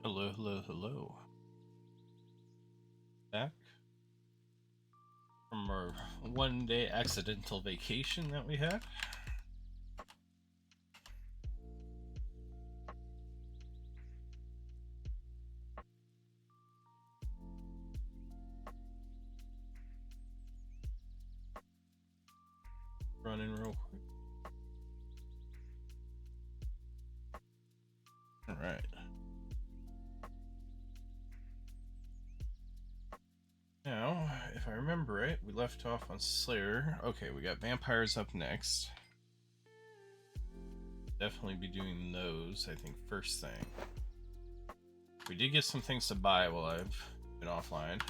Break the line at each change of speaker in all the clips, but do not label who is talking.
Hello, hello, hello. Back from our 1 day accidental vacation that we had. Running real quick. Alright. Now, if I remember right, we left off on Slayer. Okay, we got vampires up next. Definitely be doing those, I think, first thing. We did get some things to buy while I've been offline.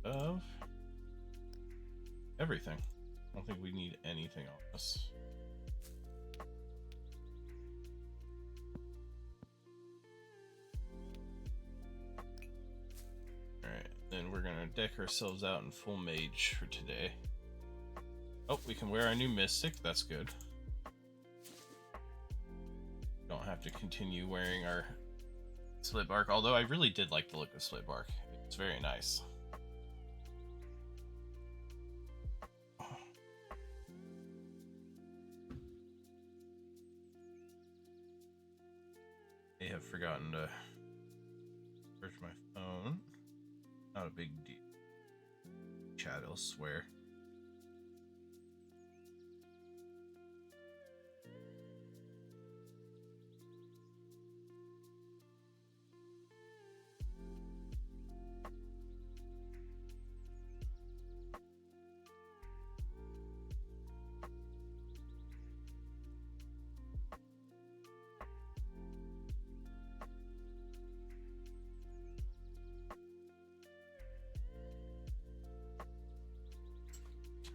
Of everything. I don't think we need anything else. Alright, then we're gonna deck ourselves out in full mage for today. Oh, we can wear our new mystic, that's good. Don't have to continue wearing our split bark, although I really did like the look of split bark. It's very nice. I have forgotten to charge my phone. Not a big deal. Chat elsewhere.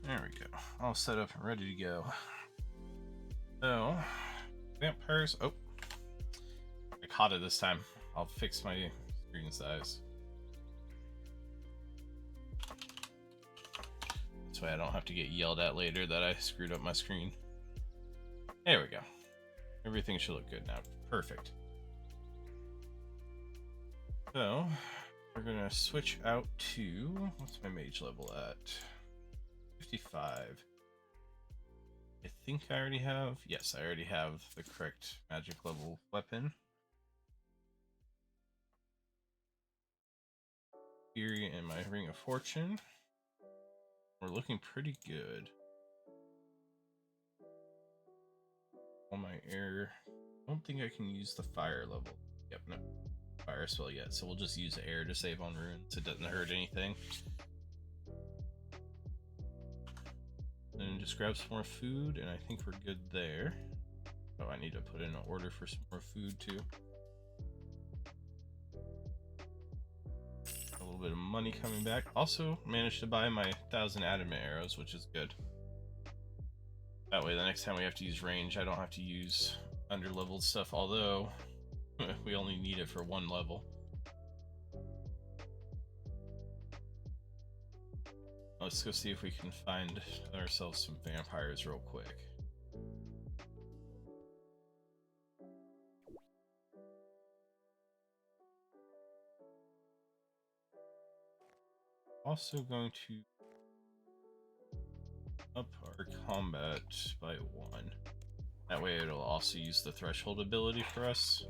There we go. All set up and ready to go. So, vampires. Oh, I caught it this time. I'll fix my screen size. This way I don't have to get yelled at later that I screwed up my screen. There we go. Everything should look good now. Perfect. So, we're gonna switch out to, what's my mage level at? 55. I think I already have, yes, I already have the correct magic level weapon. Fury and my Ring of Fortune. We're looking pretty good. On my air, I don't think I can use the fire level. Yep, no fire spell yet, so we'll just use air to save on runes. It doesn't hurt anything. Then just grab some more food, and I think we're good there. Oh, I need to put in an order for some more food too. A little bit of money coming back. Also managed to buy my 1,000 adamant arrows, which is good. That way the next time we have to use range, I don't have to use under-leveled stuff, although we only need it for 1 level. Let's go see if we can find ourselves some vampires real quick. Also going to up our combat by 1. That way it'll also use the threshold ability for us.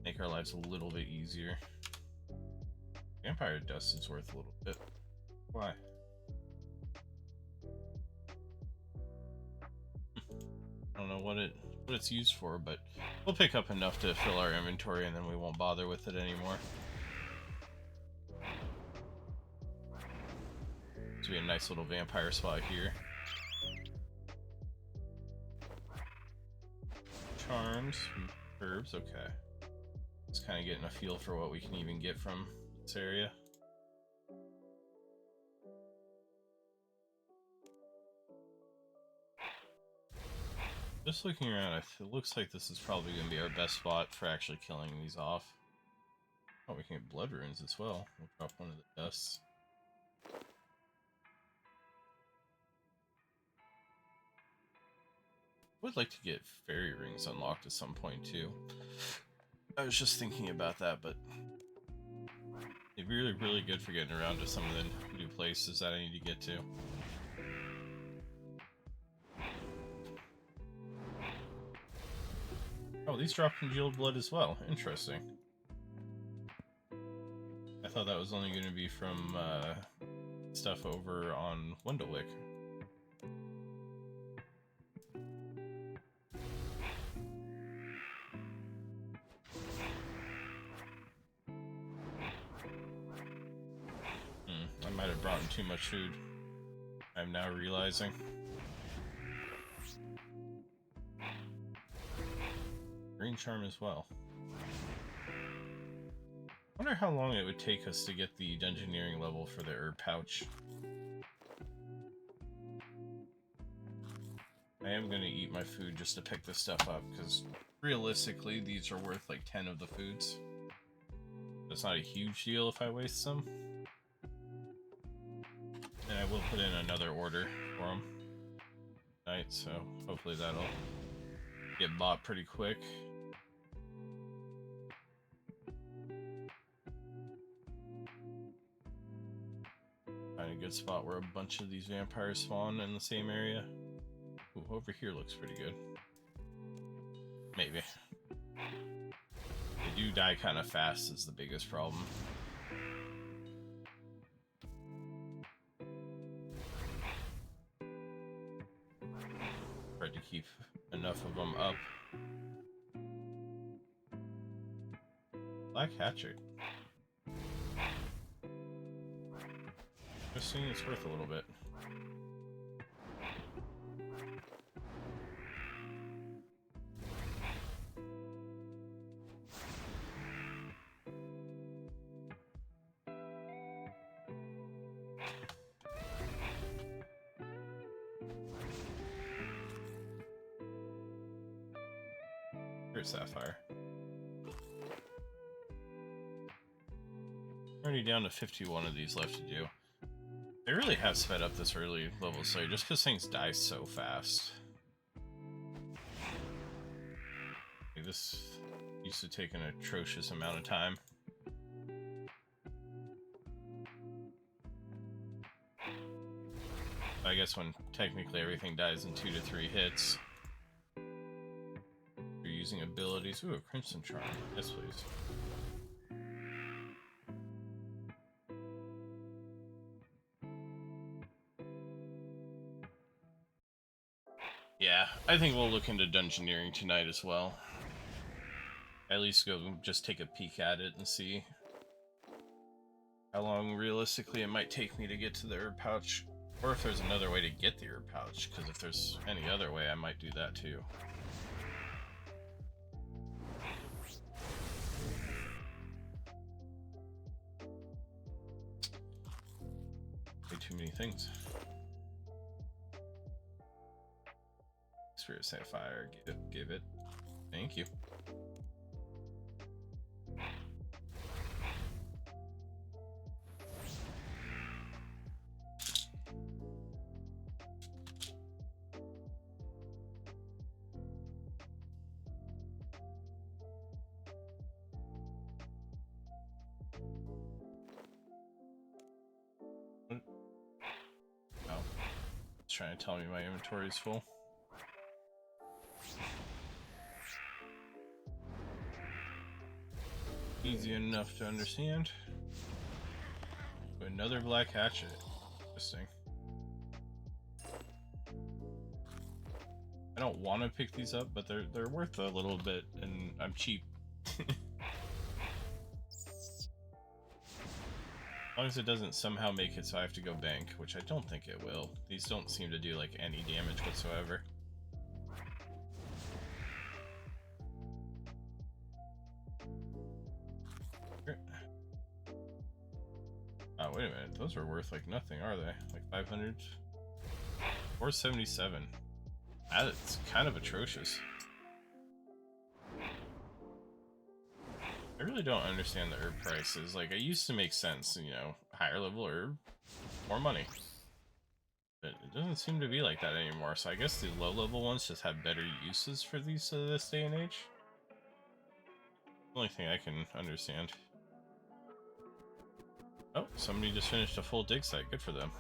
Make our lives a little bit easier. Vampire dust is worth a little bit. Why? I don't know what it's used for, but we'll pick up enough to fill our inventory and then we won't bother with it anymore. This will be a nice little vampire spot here. Charms, herbs, okay. Just kind of getting a feel for what we can even get from this area. Just looking around, it looks like this is probably going to be our best spot for actually killing these off. Oh, we can get blood runes as well. We'll drop one of the dusts. would like to get fairy rings unlocked at some point too. I was just thinking about that, but they'd be really, really good for getting around to some of the new places that I need to get to. Oh, these drop congealed blood as well. Interesting. I thought that was only going to be from stuff over on Wendellwick. I might have brought in too much food. I'm now realizing. Green charm as well. Wonder how long it would take us to get the dungeoneering level for the herb pouch. I am going to eat my food just to pick this stuff up, because realistically these are worth like 10 of the foods. It's not a huge deal if I waste some. And I will put in another order for them tonight, so hopefully that'll get bought pretty quick. Find a good spot where a bunch of these vampires spawn in the same area. Ooh, over here looks pretty good. Maybe. They do die kind of fast is the biggest problem. Tried to keep enough of them up. Black hatchet. Just seeing it's worth a little bit. Here's Sapphire. Already down to 51 of these left to do. They really have sped up this early level slate just because things die so fast. Like, this used to take an atrocious amount of time. I guess when technically everything dies in 2 to 3 hits. You're using abilities. Ooh, a Crimson Charm. Yes, please. Yeah, I think we'll look into dungeoneering tonight as well. At least go just take a peek at it and see how long realistically it might take me to get to the herb pouch. Or if there's another way to get the herb pouch, because if there's any other way, I might do that too. Way too many things. Spirit Sapphire, give it. Thank you. Oh, it's trying to tell me my inventory is full. Easy enough to understand. Another black hatchet. Interesting. I don't want to pick these up, but they're worth a little bit, and I'm cheap. As long as it doesn't somehow make it so I have to go bank, which I don't think it will. These don't seem to do like any damage whatsoever. Oh, wait a minute. Those are worth like nothing, are they? Like 500? 477. That's kind of atrocious. I really don't understand the herb prices. Like, it used to make sense, you know, higher level herb, more money. But it doesn't seem to be like that anymore, so I guess the low-level ones just have better uses for these this day and age. The only thing I can understand. Oh, somebody just finished a full dig site. Good for them.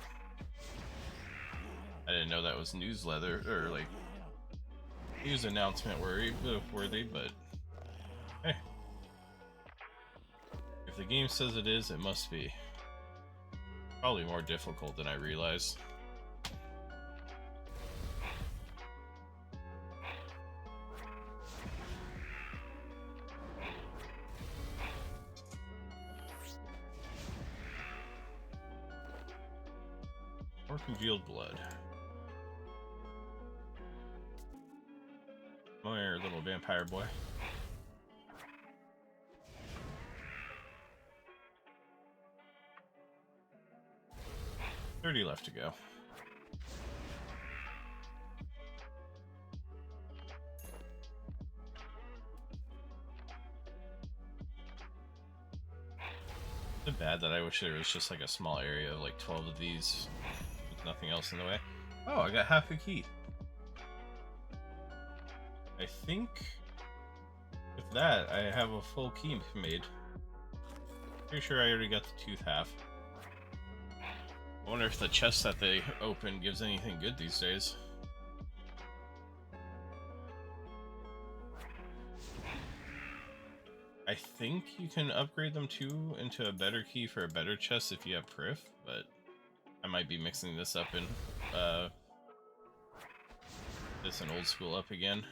I didn't know that was newsletter or like news announcement worthy, but hey, if the game says it is, it must be. Probably more difficult than I realized. Or congealed blood. Come here, little vampire boy. 30 left to go. It's bad that I wish there was just like a small area of like 12 of these with nothing else in the way. Oh, I got half a key. I think with that I have a full key made. Pretty sure I already got the tooth half. I wonder if the chest that they open gives anything good these days. I think you can upgrade them too into a better key for a better chest if you have Prif, but I might be mixing this up in this an old school up again.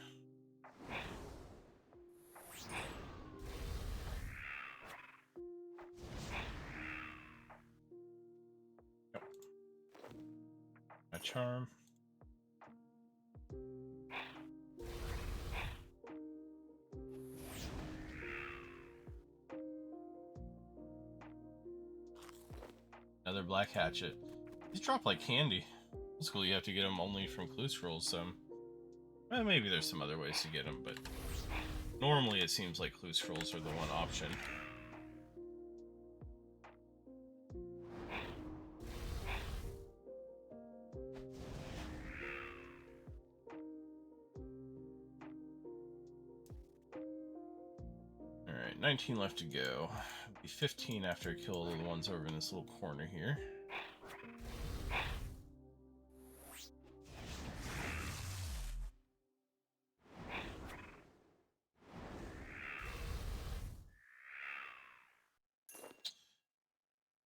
Yep. My charm. Another black hatchet. These drop like candy. Old school, you have to get them only from clue scrolls. So, well, maybe there's some other ways to get them, but normally it seems like clue scrolls are the one option. Alright, 19 left to go. It'll be 15 after I kill all the ones over in this little corner here.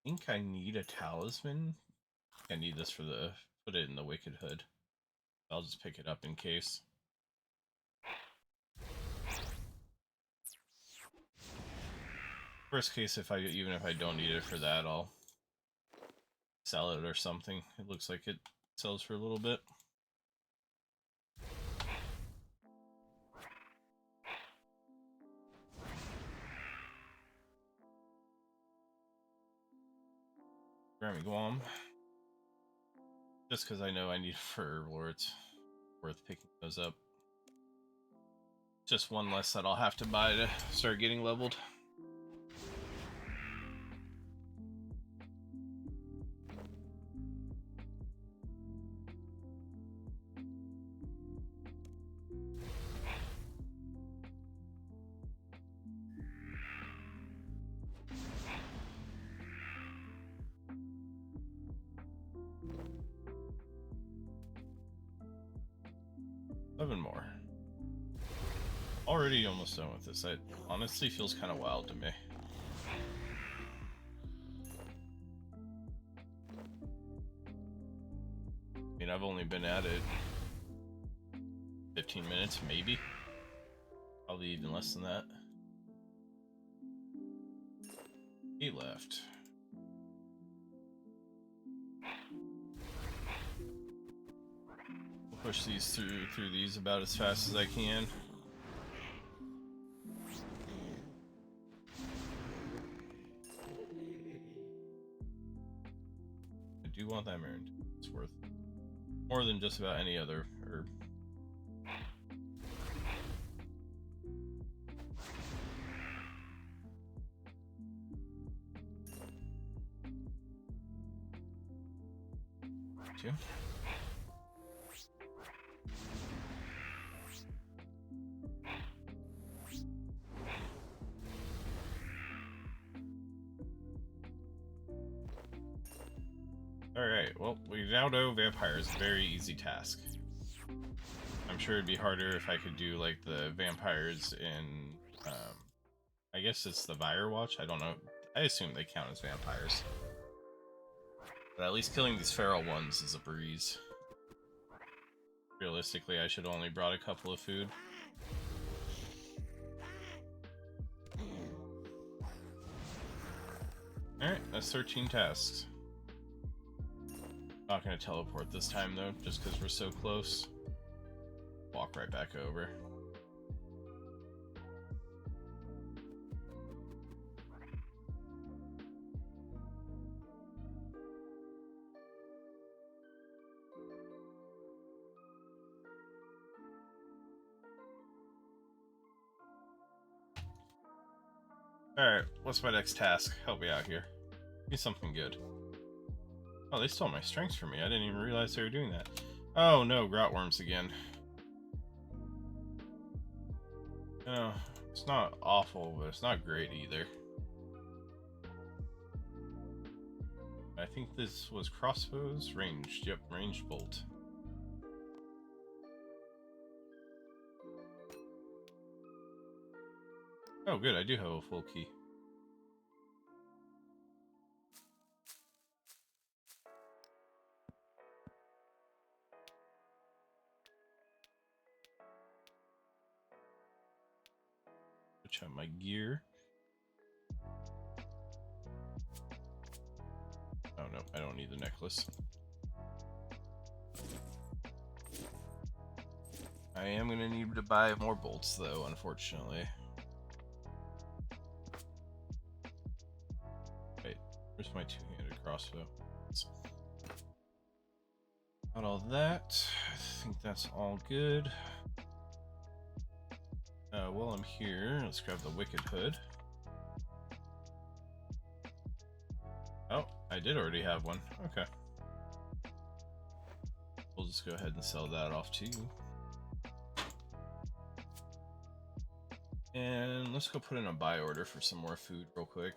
I think I need a talisman. I need this for the put it in the Wicked Hood. I'll just pick it up in case. Worst case, even if I don't need it for that, I'll sell it or something. It looks like it sells for a little bit. Grammy Guam. Just because I know I need for lords. Worth picking those up. Just one less that I'll have to buy to start getting leveled. Seven more. Already almost done with this. It honestly feels kind of wild to me. I mean, I've only been at it 15 minutes, maybe. Probably even less than that. 8 left. Push these through these about as fast as I can. I do want that Marin. It's worth more than just about any other herb. Two. Alright, well, we now know vampires. Very easy task. I'm sure it'd be harder if I could do, like, the vampires in, I guess it's the Firewatch? I don't know. I assume they count as vampires. But at least killing these feral ones is a breeze. Realistically, I should only brought a couple of food. Alright, that's 13 tasks. Not gonna teleport this time though, just because we're so close. Walk right back over. Alright, what's my next task? Help me out here. Give me something good. Oh, they stole my strengths from me. I didn't even realize they were doing that. Oh no, grotworms again. No, it's not awful, but it's not great either. I think this was crossbows? Ranged. Yep, ranged bolt. Oh good, I do have a full key. Switch out my gear. Oh no, I don't need the necklace. I am gonna need to buy more bolts though, unfortunately. Wait, where's my two-handed crossbow? Got all that. I think that's all good. While I'm here, let's grab the Wicked Hood. Oh, I did already have one. Okay. We'll just go ahead and sell that off too. And let's go put in a buy order for some more food real quick.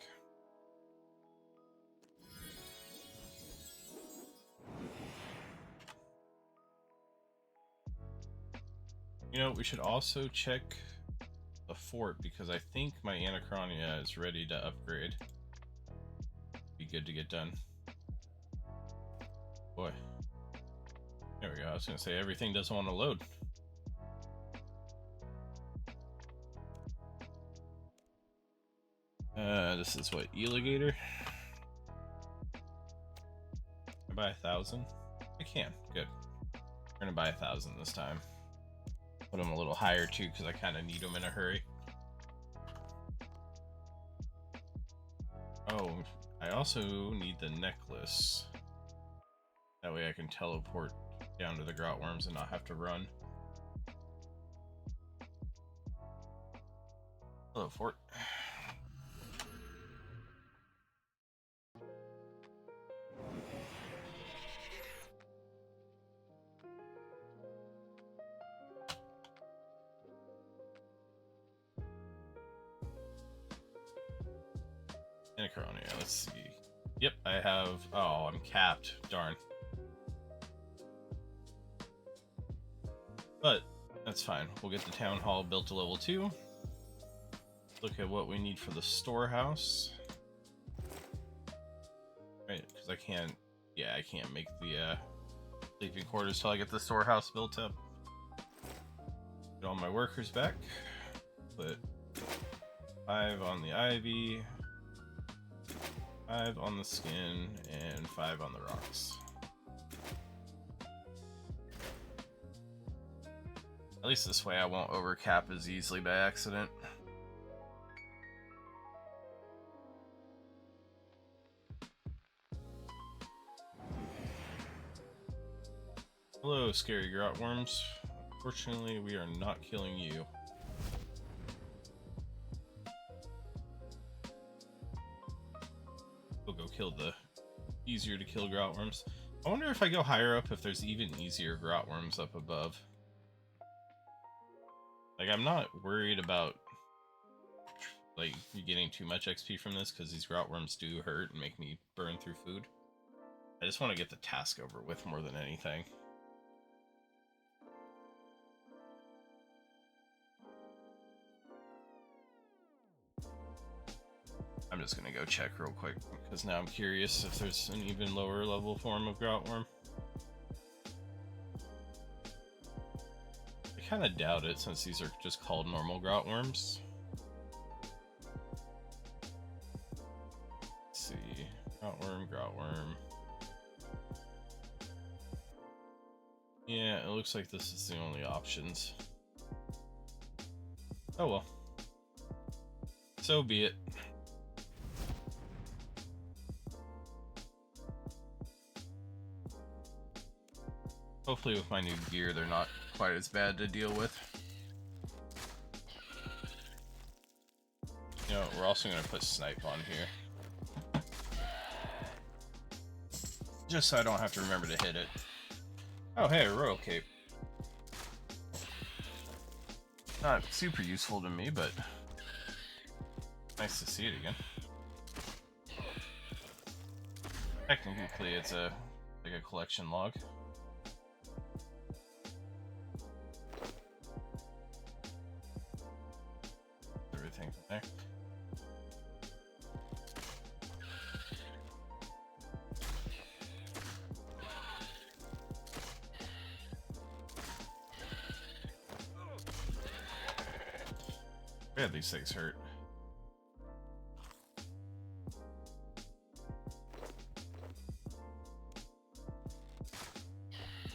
You know, we should also check the fort because I think my Anachronia is ready to upgrade. Be good to get done. Boy. There we go. I was going to say everything doesn't want to load. This is what, Eligator? Can I buy 1,000? I can. Good. We're going to buy 1,000 this time. Put them a little higher too because I kind of need them in a hurry. Oh, I also need the necklace. That way I can teleport down to the grotworms and not have to run. Hello, fort. Anachronia, let's see. Yep, I have... Oh, I'm capped. Darn. But, that's fine. We'll get the town hall built to level 2. Look at what we need for the storehouse. Right, because I can't... Yeah, I can't make the sleeping quarters till I get the storehouse built up. Get all my workers back. Put 5 on the ivy. 5 on the skin, and 5 on the rocks. At least this way I won't overcap as easily by accident. Hello, scary grotworms. Unfortunately, we are not killing you. We'll go kill the easier to kill grotworms. I wonder if I go higher up if there's even easier grotworms up above. Like, I'm not worried about like you getting too much XP from this because these grotworms do hurt and make me burn through food. I just want to get the task over with more than anything. I'm just gonna go check real quick, because now I'm curious if there's an even lower level form of Groutworm. I kind of doubt it, since these are just called normal Groutworms. Let's see. Groutworm. Yeah, it looks like this is the only options. Oh well. So be it. Hopefully with my new gear, they're not quite as bad to deal with. You know, we're also going to put Snipe on here. Just so I don't have to remember to hit it. Oh hey, a Royal Cape. Not super useful to me, but nice to see it again. Technically, it's like a collection log. Everything from there. Yeah, these things hurt.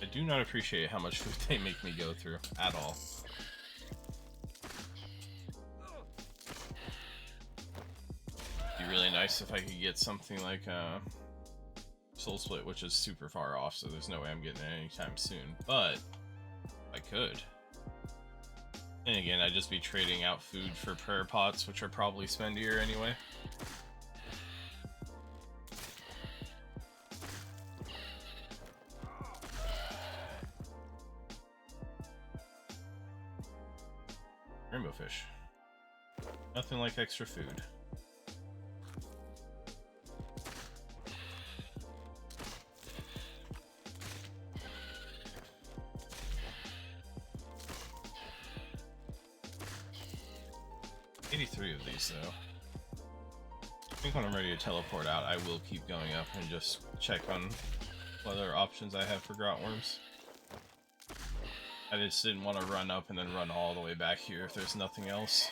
I do not appreciate how much food they make me go through at all. It'd be really nice if I could get something like Soul Split, which is super far off, so there's no way I'm getting it anytime soon. But I could. And again, I'd just be trading out food for prayer pots, which are probably spendier anyway. Rainbow fish. Nothing like extra food. Three of these though. I think when I'm ready to teleport out, I will keep going up and just check on what other options I have for Groutworms. I just didn't want to run up and then run all the way back here if there's nothing else.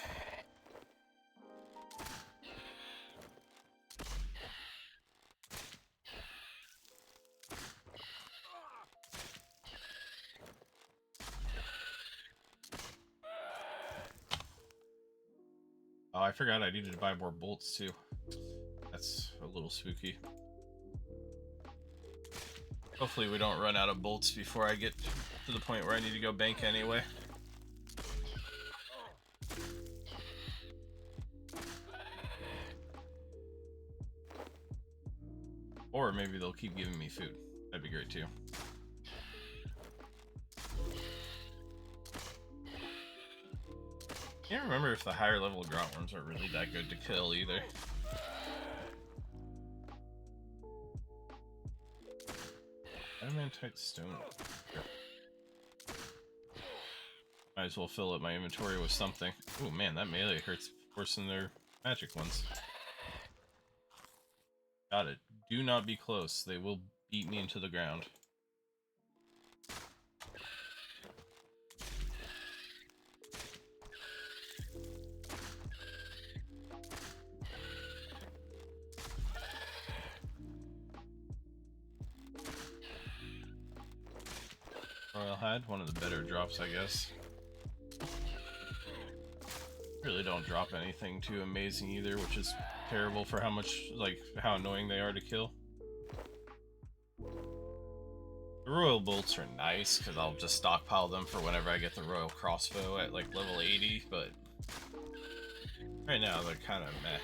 Oh, I forgot I needed to buy more bolts too. That's a little spooky. Hopefully we don't run out of bolts before I get to the point where I need to go bank anyway. Or maybe they'll keep giving me food. That'd be great too. I can't remember if the higher level Groutworms are really that good to kill either. Adamantite stone. Might as well fill up my inventory with something. Oh man, that melee hurts worse than their magic ones. Got it. Do not be close. They will beat me into the ground. Royal Hide, one of the better drops, I guess. Really don't drop anything too amazing either, which is terrible for how much, like, how annoying they are to kill. The Royal Bolts are nice, because I'll just stockpile them for whenever I get the Royal Crossbow at, like, level 80, but right now they're kind of meh.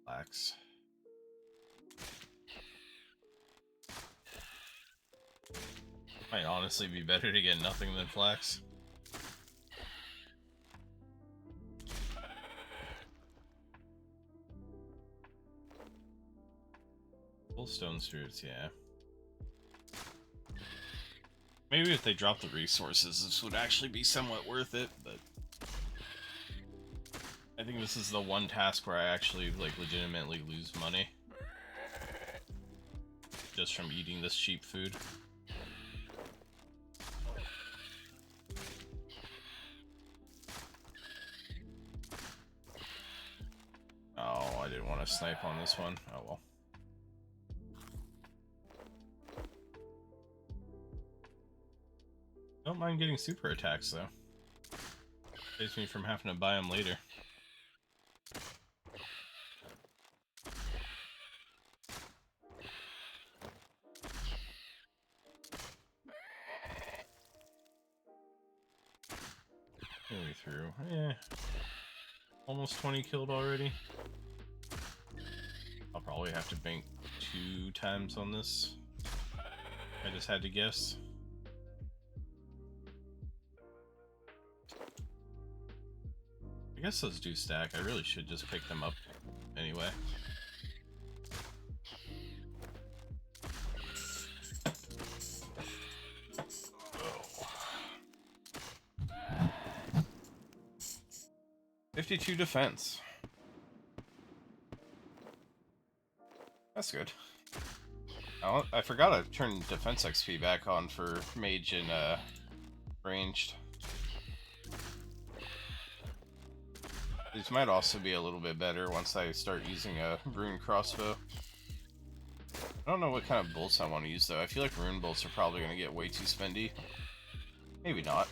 Flax. Might honestly be better to get nothing than flax. Stone spirits, yeah. Maybe if they drop the resources, this would actually be somewhat worth it, but I think this is the one task where I actually, like, legitimately lose money. Just from eating this cheap food. Oh, I didn't want to snipe on this one. Oh well. Don't mind getting super attacks, though. Saves me from having to buy them later. Nearly through. Eh. Almost 20 killed already. I'll probably have to bank 2 times on this. I just had to guess. I guess those do stack. I really should just pick them up anyway. Oh. 52 defense. That's good. I forgot to turn defense XP back on for mage and ranged. These might also be a little bit better once I start using a rune crossbow. I don't know what kind of bolts I want to use though. I feel like rune bolts are probably going to get way too spendy. Maybe not.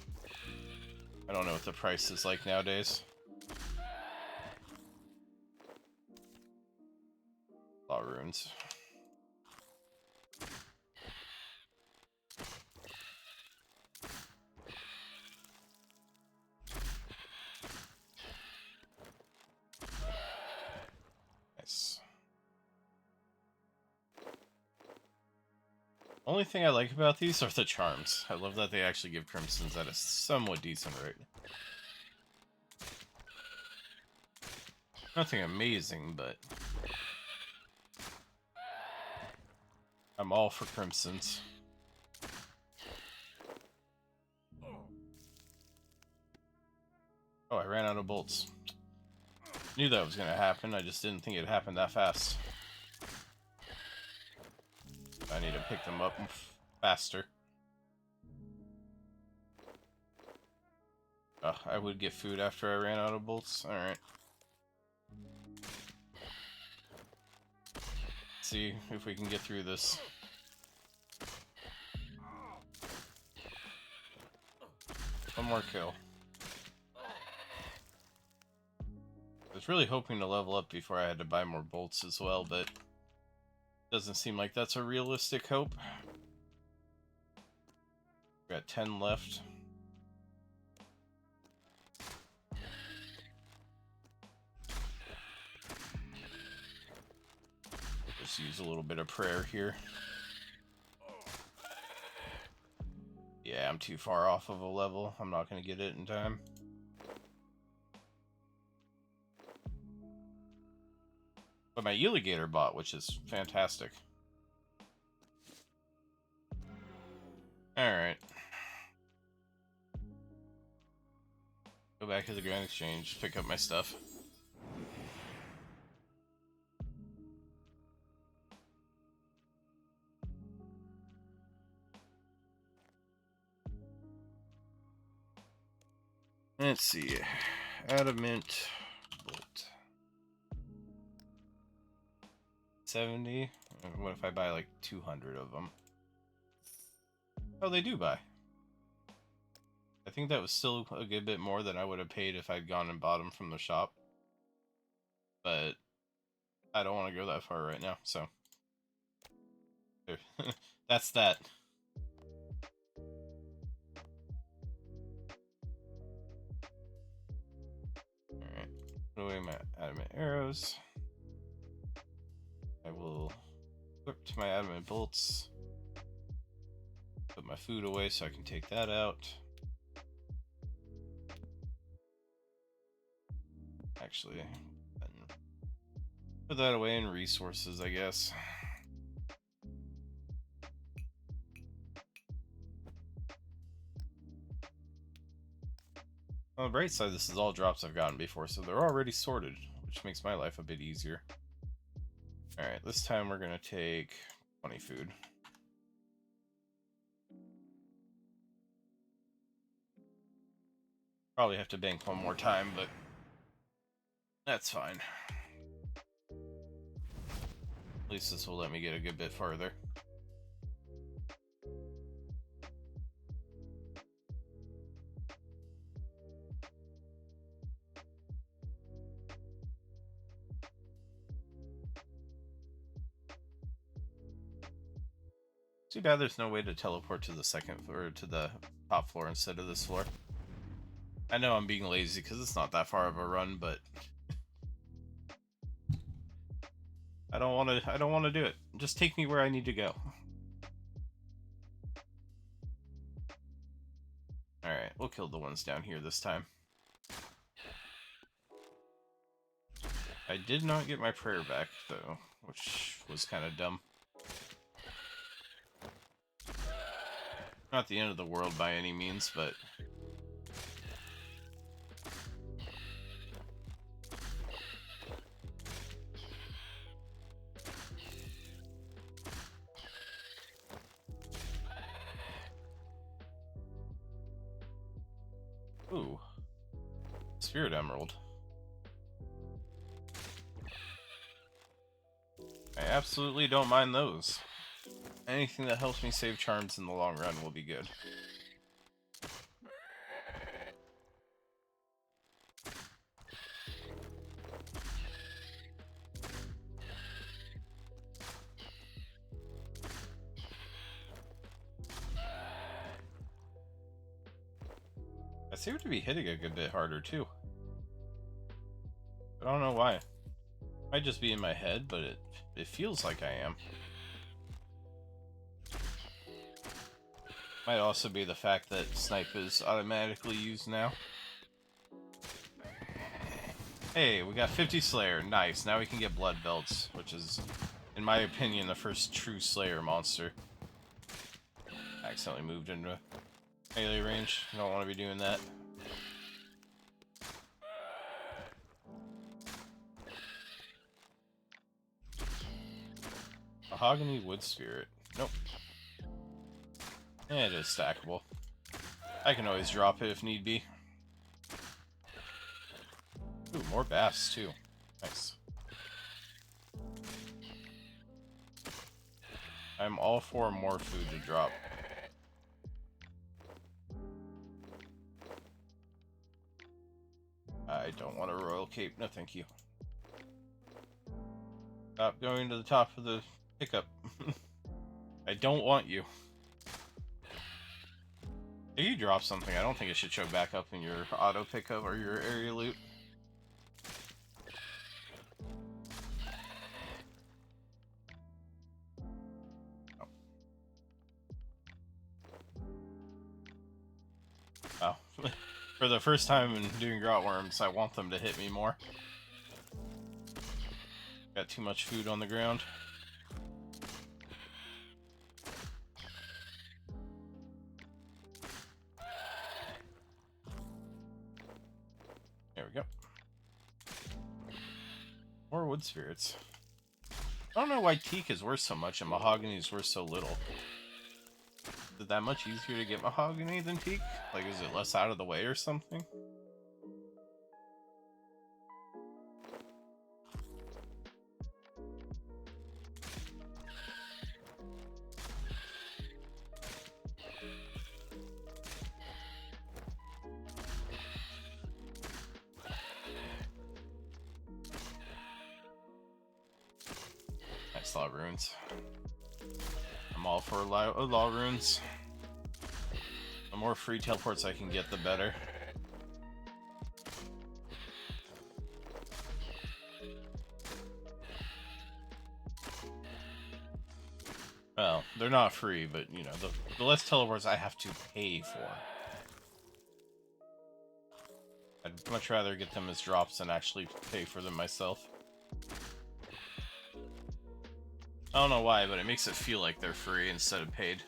I don't know what the price is like nowadays. A lot of runes. Nice. Only thing I like about these are the charms. I love that they actually give crimsons at a somewhat decent rate. Nothing amazing, but I'm all for crimsons. Oh, I ran out of bolts. Knew that was gonna happen, I just didn't think it'd happen that fast. I need to pick them up faster. I would get food after I ran out of bolts. Alright. See if we can get through this. One more kill. I was really hoping to level up before I had to buy more bolts as well, but doesn't seem like that's a realistic hope. Got 10 left. Just use a little bit of prayer here. Yeah, I'm too far off of a level. I'm not going to get it in time. But my Alligator bought, which is fantastic. Alright. Go back to the Grand Exchange, pick up my stuff. Let's see. Adamant bolt. 70. What if I buy like 200 of them? Oh, they do buy. I think that was still a good bit more than I would have paid if I'd gone and bought them from the shop. But I don't want to go that far right now, so that's that. Alright, put away my adamant arrows. I will equip to my adamant bolts. Put my food away so I can take that out. Actually, put that away in resources, I guess. On the bright side, this is all drops I've gotten before, so they're already sorted, which makes my life a bit easier. Alright, this time we're gonna take 20 food. Probably have to bank one more time, but that's fine. At least this will let me get a good bit farther. Too bad there's no way to teleport to the second floor, to the top floor instead of this floor. I know I'm being lazy because it's not that far of a run, but I don't want to do it. Just take me where I need to go. Alright, we'll kill the ones down here this time. I did not get my prayer back, though, which was kind of dumb. Not the end of the world by any means, but... Ooh. Spirit Emerald. I absolutely don't mind those. Anything that helps me save charms in the long run will be good. I seem to be hitting a good bit harder too. I don't know why. Might just be in my head, but it feels like I am. Might also be the fact that snipe is automatically used now. Hey, we got 50 Slayer. Nice. Now we can get Blood Belts, which is, in my opinion, the first true Slayer monster. I accidentally moved into melee range. I don't want to be doing that. Mahogany Wood Spirit. Nope. It is stackable. I can always drop it if need be. Ooh, more bass too. Nice. I'm all for more food to drop. I don't want a royal cape. No, thank you. Stop going to the top of the pickup. I don't want you. If you drop something, I don't think it should show back up in your auto pickup or your area loot. Oh. For the first time in doing grot worms, I want them to hit me more. Got too much food on the ground. There we go. More wood spirits. I don't know why teak is worth so much and mahogany is worth so little. Is it that much easier to get mahogany than teak? Like, is it less out of the way or something? Nice law runes. I'm all for law runes. The more free teleports I can get, the better. Well, they're not free, but you know, the less teleports I have to pay for. I'd much rather get them as drops than actually pay for them myself. I don't know why, but it makes it feel like they're free instead of paid.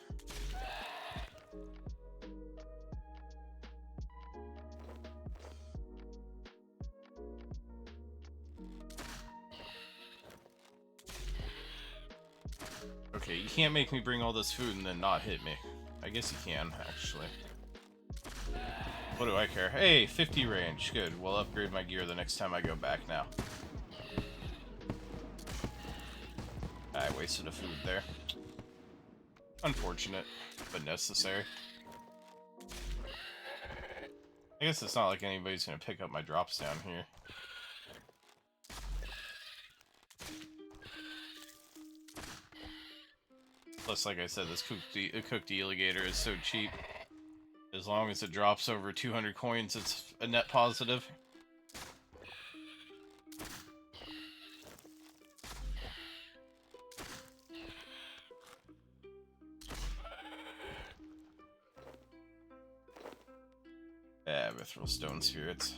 Okay, you can't make me bring all this food and then not hit me. I guess you can, actually. What do I care? Hey, 50 range. Good. We'll upgrade my gear the next time I go back now. I wasted a food there. Unfortunate, but necessary. I guess it's not like anybody's gonna pick up my drops down here. Plus, like I said, this cooked alligator is so cheap. As long as it drops over 200 coins, it's a net positive. Yeah, mithril stone spirits.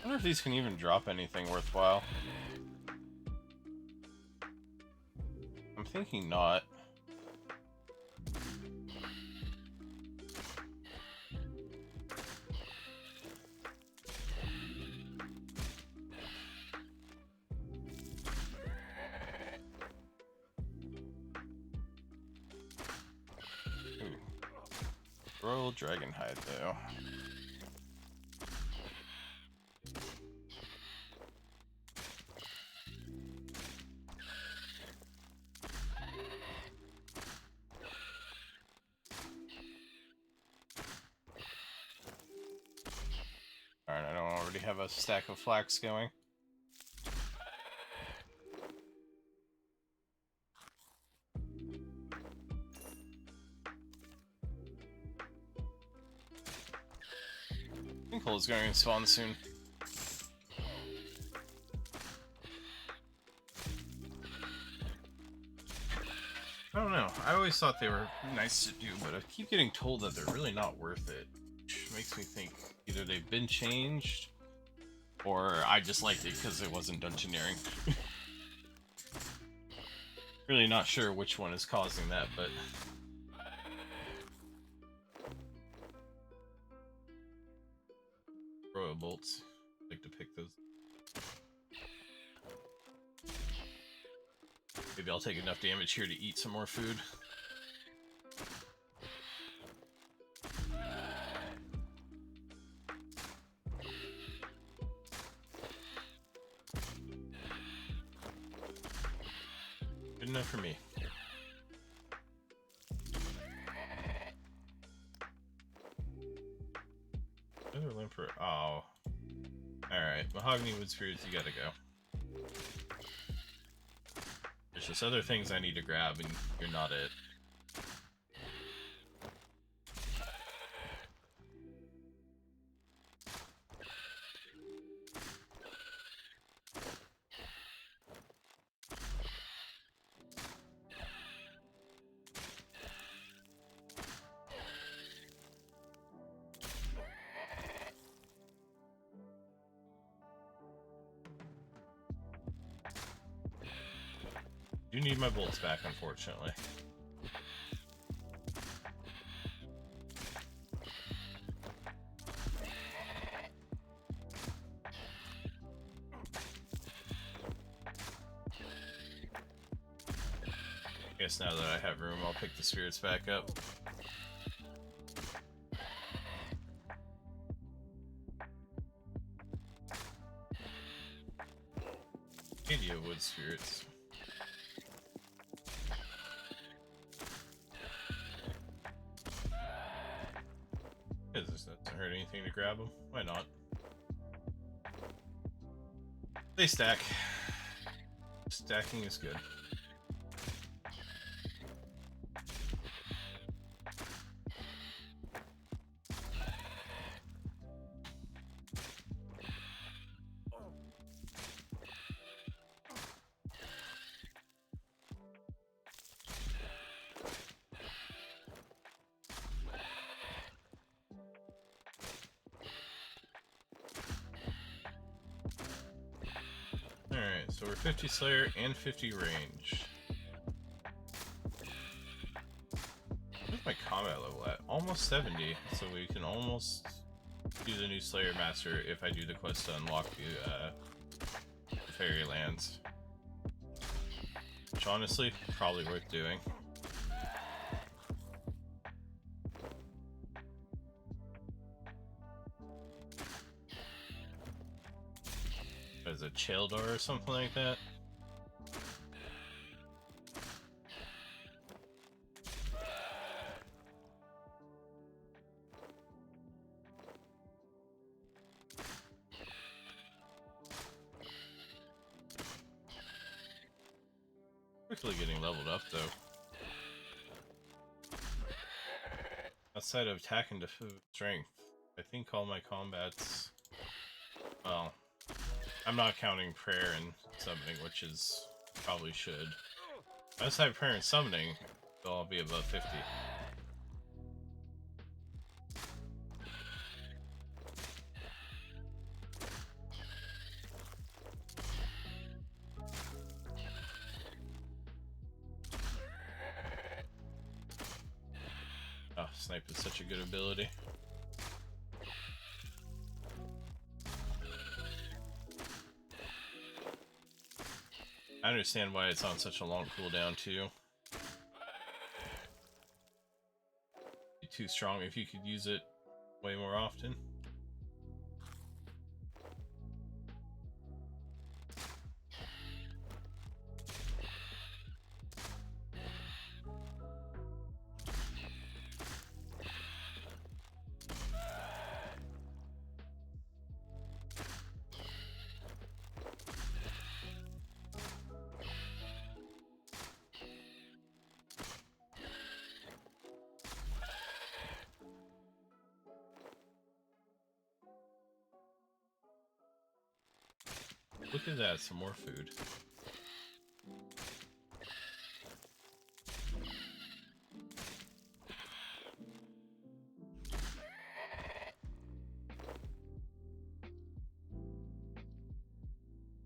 I wonder if these can even drop anything worthwhile. I'm thinking not. Royal dragon hide, though. Alright, I don't already have a stack of flax going. Sinkhole is going to spawn soon. I don't know. I always thought they were nice to do, but I keep getting told that they're really not worth it. Which makes me think either they've been changed, or I just liked it because it wasn't dungeoneering. Really not sure which one is causing that, but... Royal bolts. I like to pick those. Maybe I'll take enough damage here to eat some more food. Good enough for me. Another limp for... Oh. Alright, mahogany wood spirits, you gotta go. There's just other things I need to grab, and you're not it. Do need my bolts back, unfortunately. I guess now that I have room, I'll pick the spirits back up. Acadia wood spirits. This doesn't hurt anything to grab them. Why not? They stack. Stacking is good. Alright, so we're 50 Slayer and 50 range. Where's my combat level at? Almost 70, so we can almost do the new Slayer Master if I do the quest to unlock the fairy lands. Which honestly, probably worth doing. As a Childar or something like that. Quickly getting leveled up though. Outside of attack and strength, I think all my combats, well, I'm not counting prayer and summoning, which is probably should. Outside prayer and summoning, they'll all be above 50. Oh, snipe is such a good ability. I understand why it's on such a long cooldown too. Be too strong if you could use it way more often. Look at that, some more food.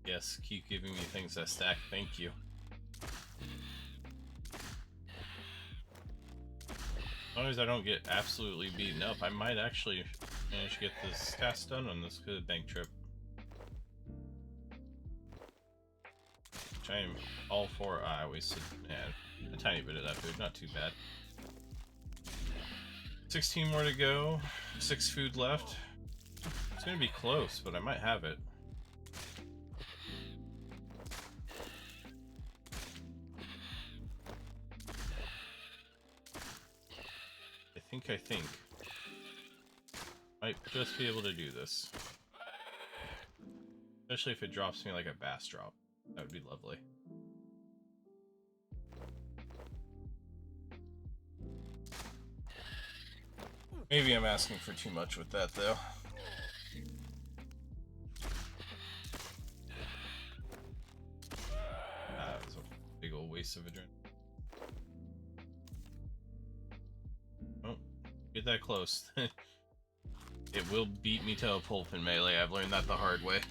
Yes, keep giving me things that stack, thank you. As long as I don't get absolutely beaten up, I might actually manage to get this task done on this good bank trip. Which I am all for. I wasted a tiny bit of that food, not too bad. 16 more to go, 6 food left. It's gonna be close, but I might have it. I think. Might just be able to do this. Especially if it drops me like a bass drop. That would be lovely. Maybe I'm asking for too much with that though. That was a big old waste of adrenaline. Oh, get that close. It will beat me to a pulp in melee. I've learned that the hard way.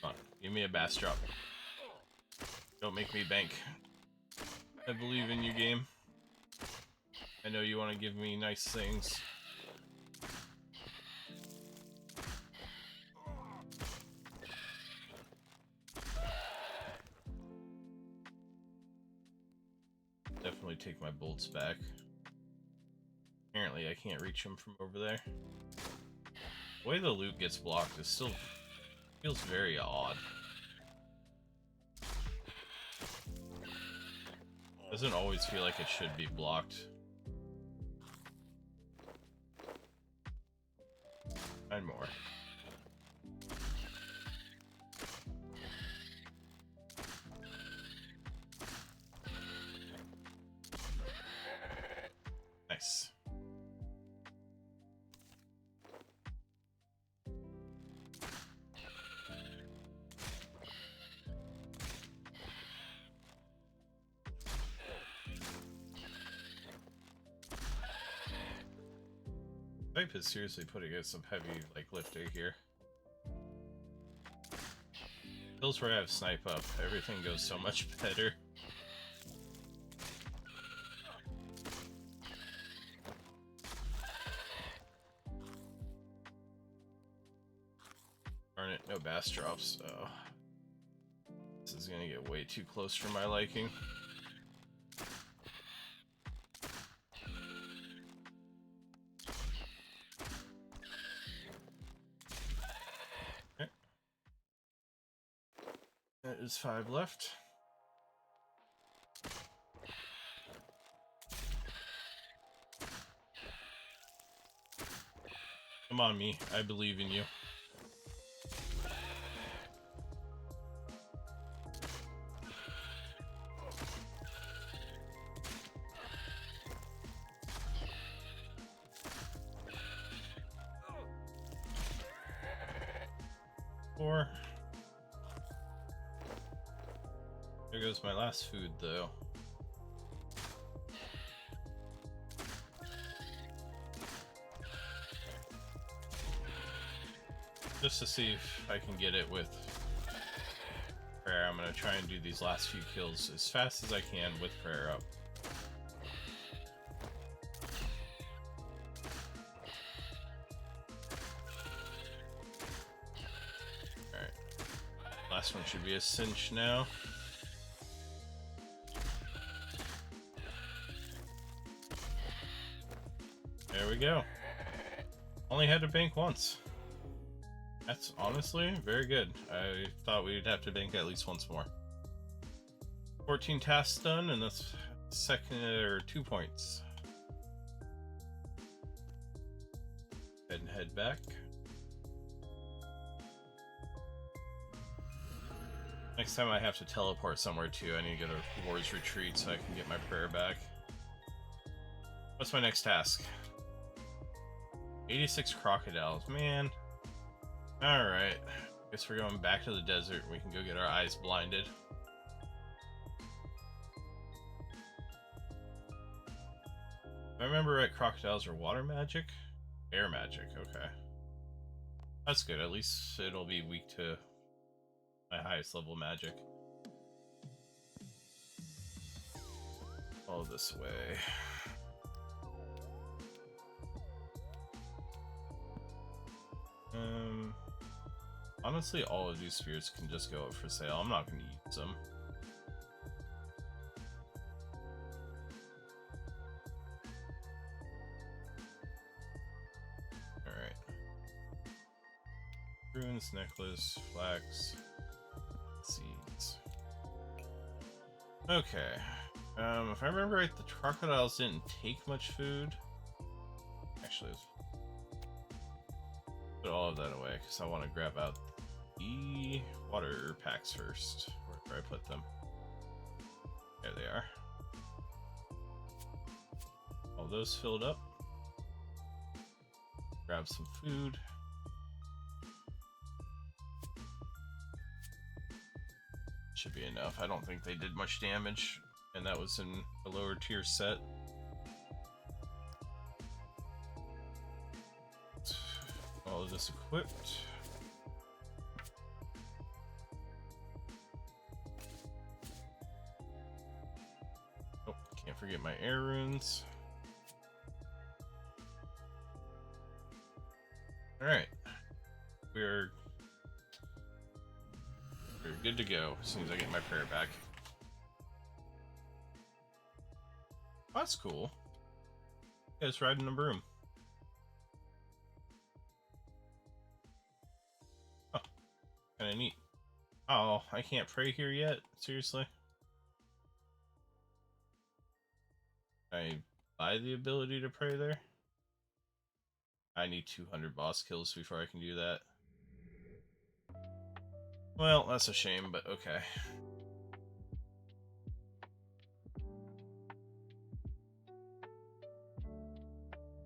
Come on, give me a bass drop. Don't make me bank. I believe in you, game. I know you want to give me nice things. Definitely take my bolts back. Apparently I can't reach them from over there. The way the loot gets blocked is still feels very odd. Doesn't always feel like it should be blocked. And more. Nice. Pipe is seriously putting in some heavy, like, lifting here. Kills where I have snipe up, everything goes so much better. Darn it, no bass drops. Oh. This is gonna get way too close for my liking. Okay. That is 5 left. Come on, me. I believe in you. Four. There goes my last food, though. Just to see if I can get it with prayer, I'm gonna try and do these last few kills as fast as I can with prayer up. Alright. Last one should be a cinch now. There we go. Only had to bank once. That's honestly very good. I thought we'd have to bank at least once more. 14 tasks done, and that's second or 2 points. Head and head back. Next time I have to teleport somewhere too, I need to go to War's Retreat so I can get my prayer back. What's my next task? 86 crocodiles, man. Alright, guess we're going back to the desert. We can go get our eyes blinded. If I remember right, crocodiles are water magic? Air magic, okay. That's good, at least it'll be weak to my highest level magic. All this way. Honestly, all of these spheres can just go up for sale. I'm not going to use them. Alright. Runes, necklace, flax, seeds. Okay. If I remember right, the crocodiles didn't take much food. Actually, let's put all of that away because I want to grab out the water packs first. Where do I put them? There they are. All those filled up. Grab some food. Should be enough. I don't think they did much damage, and that was in a lower tier set. All of this equipped. Oh, can't forget my air runes. Alright. We're good to go as soon as I get my prayer back. Oh, that's cool. Yeah, it's riding a broom. Oh, kinda neat. Oh, I can't pray here yet? Seriously? Can I buy the ability to pray there? I need 200 boss kills before I can do that. Well, that's a shame, but okay.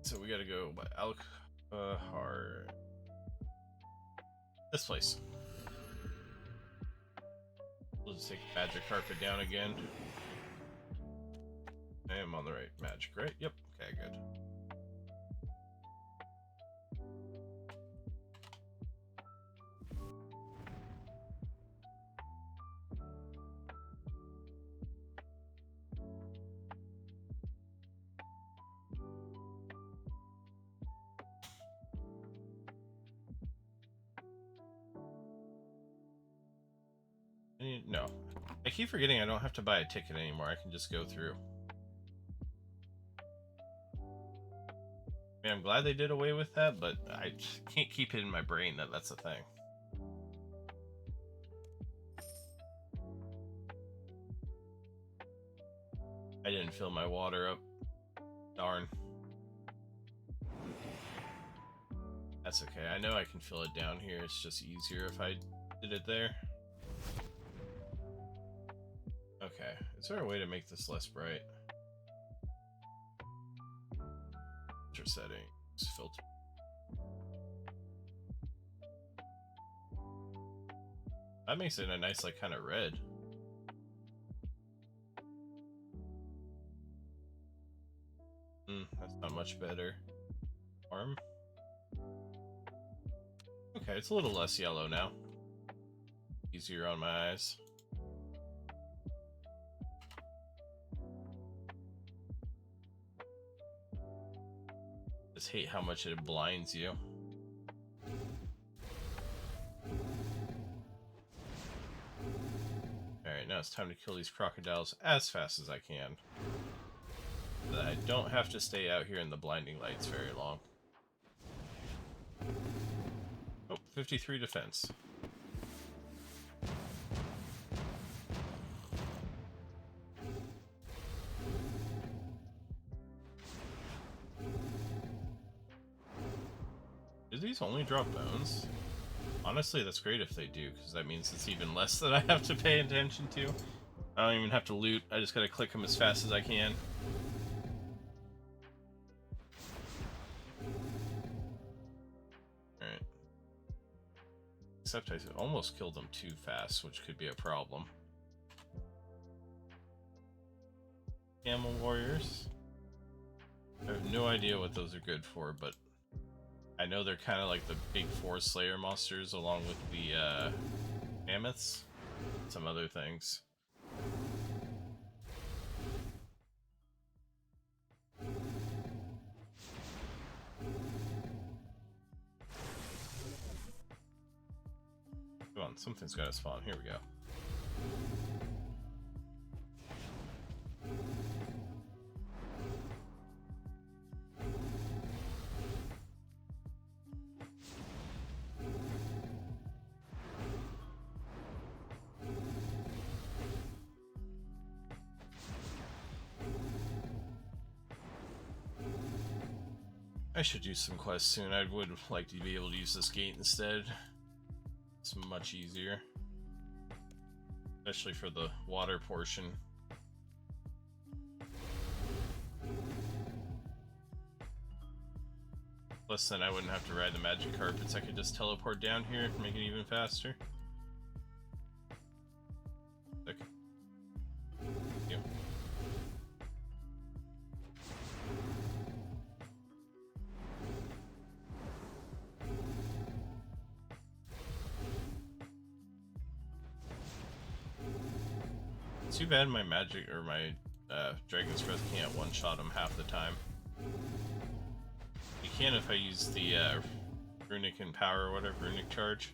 So we gotta go by Alkhar. This place. We'll just take magic carpet down again. I am on the right magic, right? Yep. Okay, good. No. I keep forgetting I don't have to buy a ticket anymore. I can just go through. I mean, I'm glad they did away with that, but I can't keep it in my brain that that's a thing. I didn't fill my water up. Darn. That's okay. I know I can fill it down here. It's just easier if I did it there. Okay. Is there a way to make this less bright? Filter settings. Filter. That makes it a nice, like, kind of red. That's not much better. Arm. Okay, it's a little less yellow now. Easier on my eyes. Just hate how much it blinds you. Alright, now it's time to kill these crocodiles as fast as I can. So that I don't have to stay out here in the blinding lights very long. Oh, 53 defense. Do these only drop bones? Honestly, that's great if they do, because that means it's even less that I have to pay attention to. I don't even have to loot, I just gotta click them as fast as I can. Alright. Except I almost killed them too fast, which could be a problem. Camel warriors. I have no idea what those are good for, but I know they're kind of like the big four slayer monsters along with the mammoths, some other things. Come on, something's gotta spawn. Here we go. I should use some quests soon. I would like to be able to use this gate instead. It's much easier. Especially for the water portion. Plus then I wouldn't have to ride the magic carpets. I could just teleport down here and make it even faster. Okay. Thank you. Too bad my magic or my Dragon's Breath can't one-shot him half the time. You can if I use the Runic Empower or whatever, Runic Charge.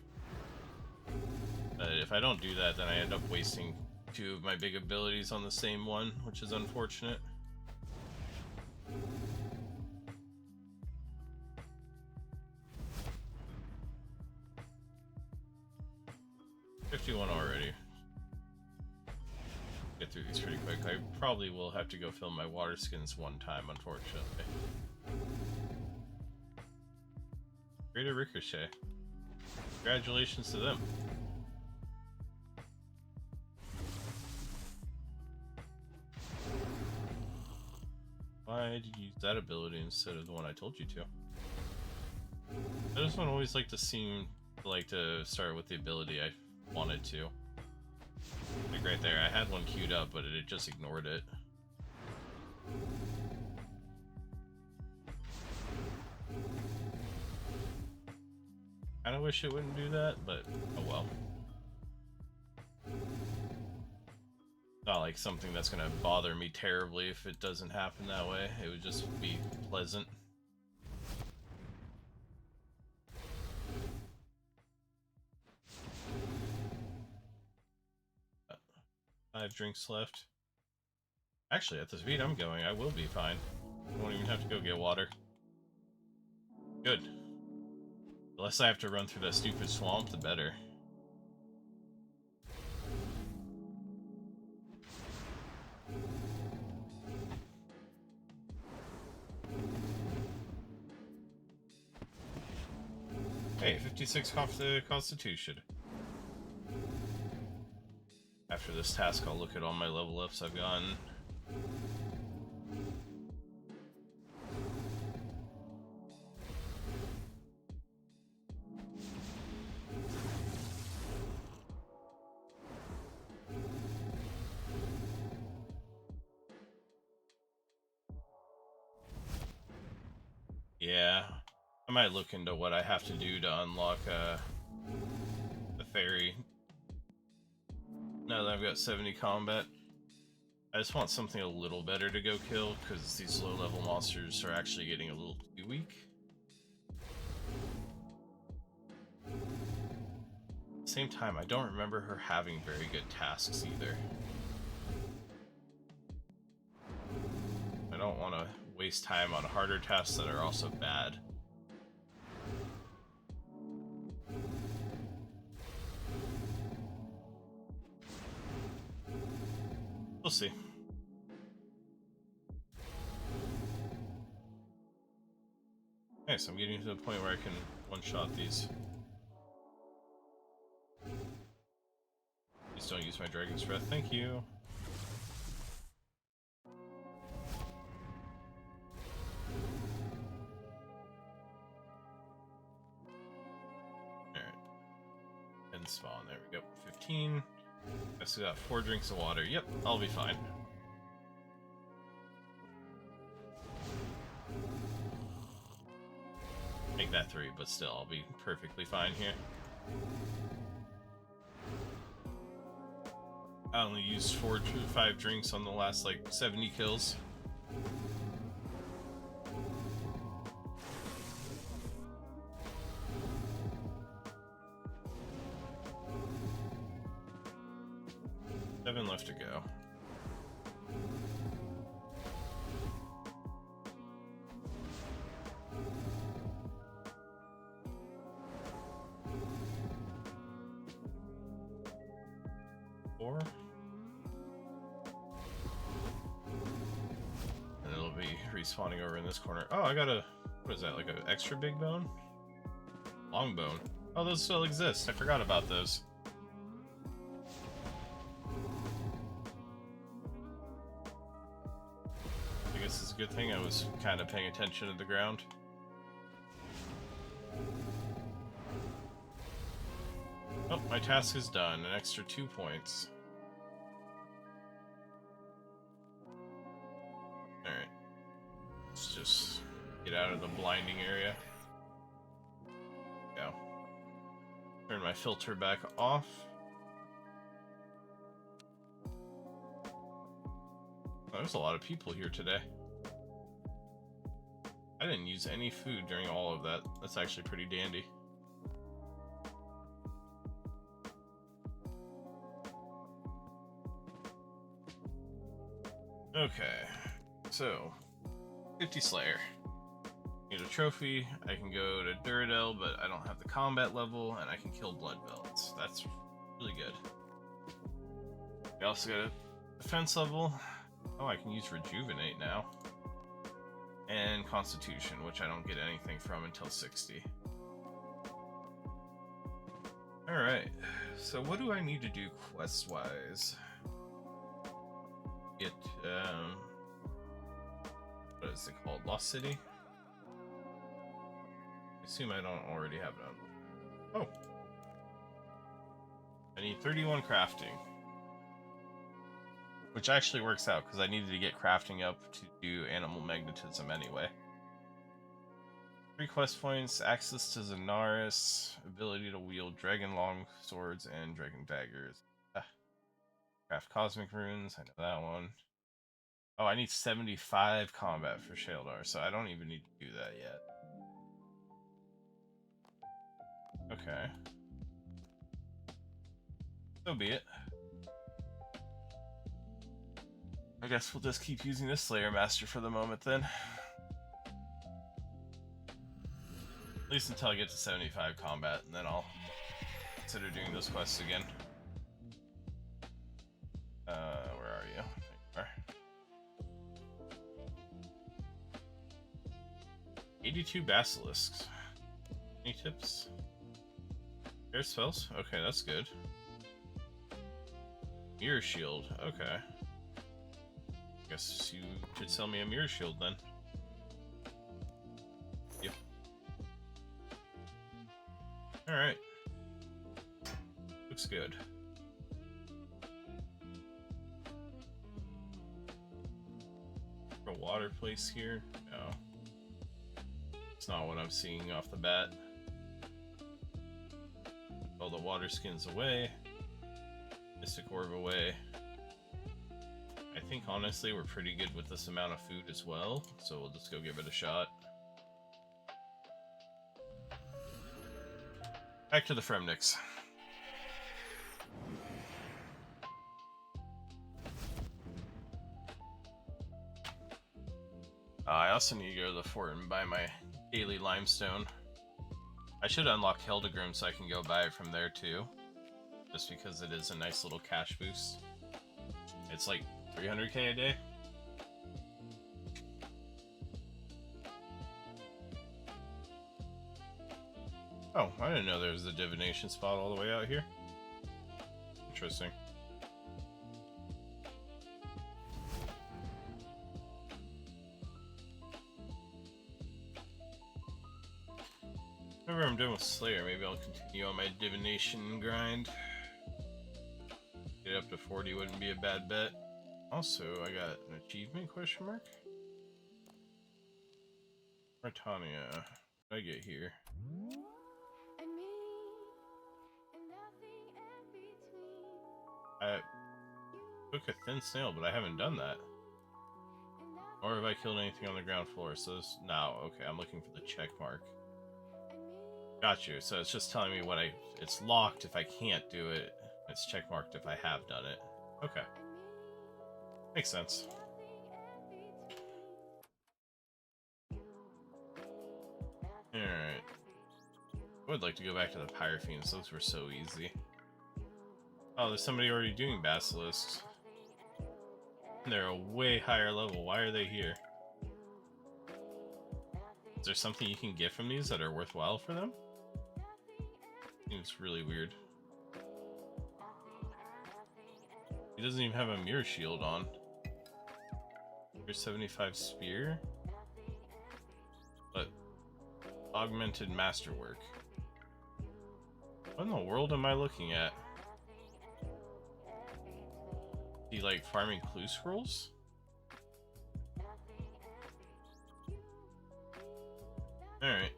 But if I don't do that, then I end up wasting two of my big abilities on the same one, which is unfortunate. $51 already. Get through these pretty quick. I probably will have to go fill my water skins one time, unfortunately. Greater Ricochet. Congratulations to them. Why did you use that ability instead of the one I told you to? I just don't always like to start with the ability I wanted to. Like right there, I had one queued up, but it just ignored it. Kinda wish it wouldn't do that, but oh well. Not like something that's gonna bother me terribly if it doesn't happen that way. It would just be pleasant. 5 drinks left. Actually, at the speed I'm going, I will be fine. I won't even have to go get water. Good. The less I have to run through that stupid swamp, the better. Hey, 56 off the Constitution. After this task, I'll look at all my level ups I've gotten. Yeah, I might look into what I have to do to unlock the ferry. Now that I've got 70 combat, I just want something a little better to go kill, because these low-level monsters are actually getting a little too weak. At the same time, I don't remember her having very good tasks either. I don't want to waste time on harder tasks that are also bad. We'll see. Okay, so I'm getting to the point where I can one-shot these. Please don't use my Dragon's Breath, thank you. Alright. And spawn, there we go. 15. I still got 4 drinks of water. Yep, I'll be fine. Make that 3, but still, I'll be perfectly fine here. I only used 4 to 5 drinks on the last, like, 70 kills. Seven left to go. Four. And it'll be respawning over in this corner. Oh, I got a, what is that, like an extra big bone? Long bone. Oh, those still exist. I forgot about those. I guess it's a good thing I was kind of paying attention to the ground. Oh, my task is done. An extra 2 points. Alright. Let's just get out of the blinding area. Go. Turn my filter back off. Oh, there's a lot of people here today. I didn't use any food during all of that. That's actually pretty dandy. Okay, so 50 Slayer. Need a trophy. I can go to Duradel, but I don't have the combat level, and I can kill blood belts. That's really good. We also got a defense level. Oh, I can use Rejuvenate now. And Constitution, which I don't get anything from until 60. Alright, so what do I need to do quest-wise? Get, what is it called? Lost City? I assume I don't already have it on. Oh! I need 31 crafting. Which actually works out, because I needed to get crafting up to do animal magnetism anyway. 3 quest points, access to Zanaris, ability to wield dragon long swords and dragon daggers. Craft cosmic runes, I know that one. Oh, I need 75 combat for Sheldar, so I don't even need to do that yet. Okay. So be it. I guess we'll just keep using this Slayer Master for the moment then. At least until I get to 75 combat, and then I'll consider doing those quests again. Where are you? There you are. 82 basilisks. Any tips? Air spells? Okay, that's good. Mirror shield. Okay. Guess you should sell me a mirror shield then. Yep. Alright. Looks good. A water place here? No. It's not what I'm seeing off the bat. All the water skins away. Mystic Orb away. I think honestly we're pretty good with this amount of food as well, so we'll just go give it a shot. Back to the Fremniks. I also need to go to the fort and buy my daily limestone. I should unlock Hildegrim so I can go buy it from there too, just because it is a nice little cash boost. It's like 300k a day. Oh, I didn't know there was a divination spot all the way out here. Interesting. Whenever I'm done with Slayer, maybe I'll continue on my divination grind. Get up to 40 wouldn't be a bad bet. Also, I got an achievement question mark? Britannia. What did I get here? I took a thin snail, but I haven't done that. Or have I killed anything on the ground floor? So this, no, okay, I'm looking for the check mark. Got you. So it's just telling me what it's locked if I can't do it. It's check marked if I have done it. Okay. Makes sense. Alright. I would like to go back to the Pyrofiends. Those were so easy. Oh, there's somebody already doing basilisks. They're a way higher level. Why are they here? Is there something you can get from these that are worthwhile for them? Seems really weird. He doesn't even have a mirror shield on. Here's 75 spear. But augmented masterwork. What in the world am I looking at? He like farming clue scrolls? Alright.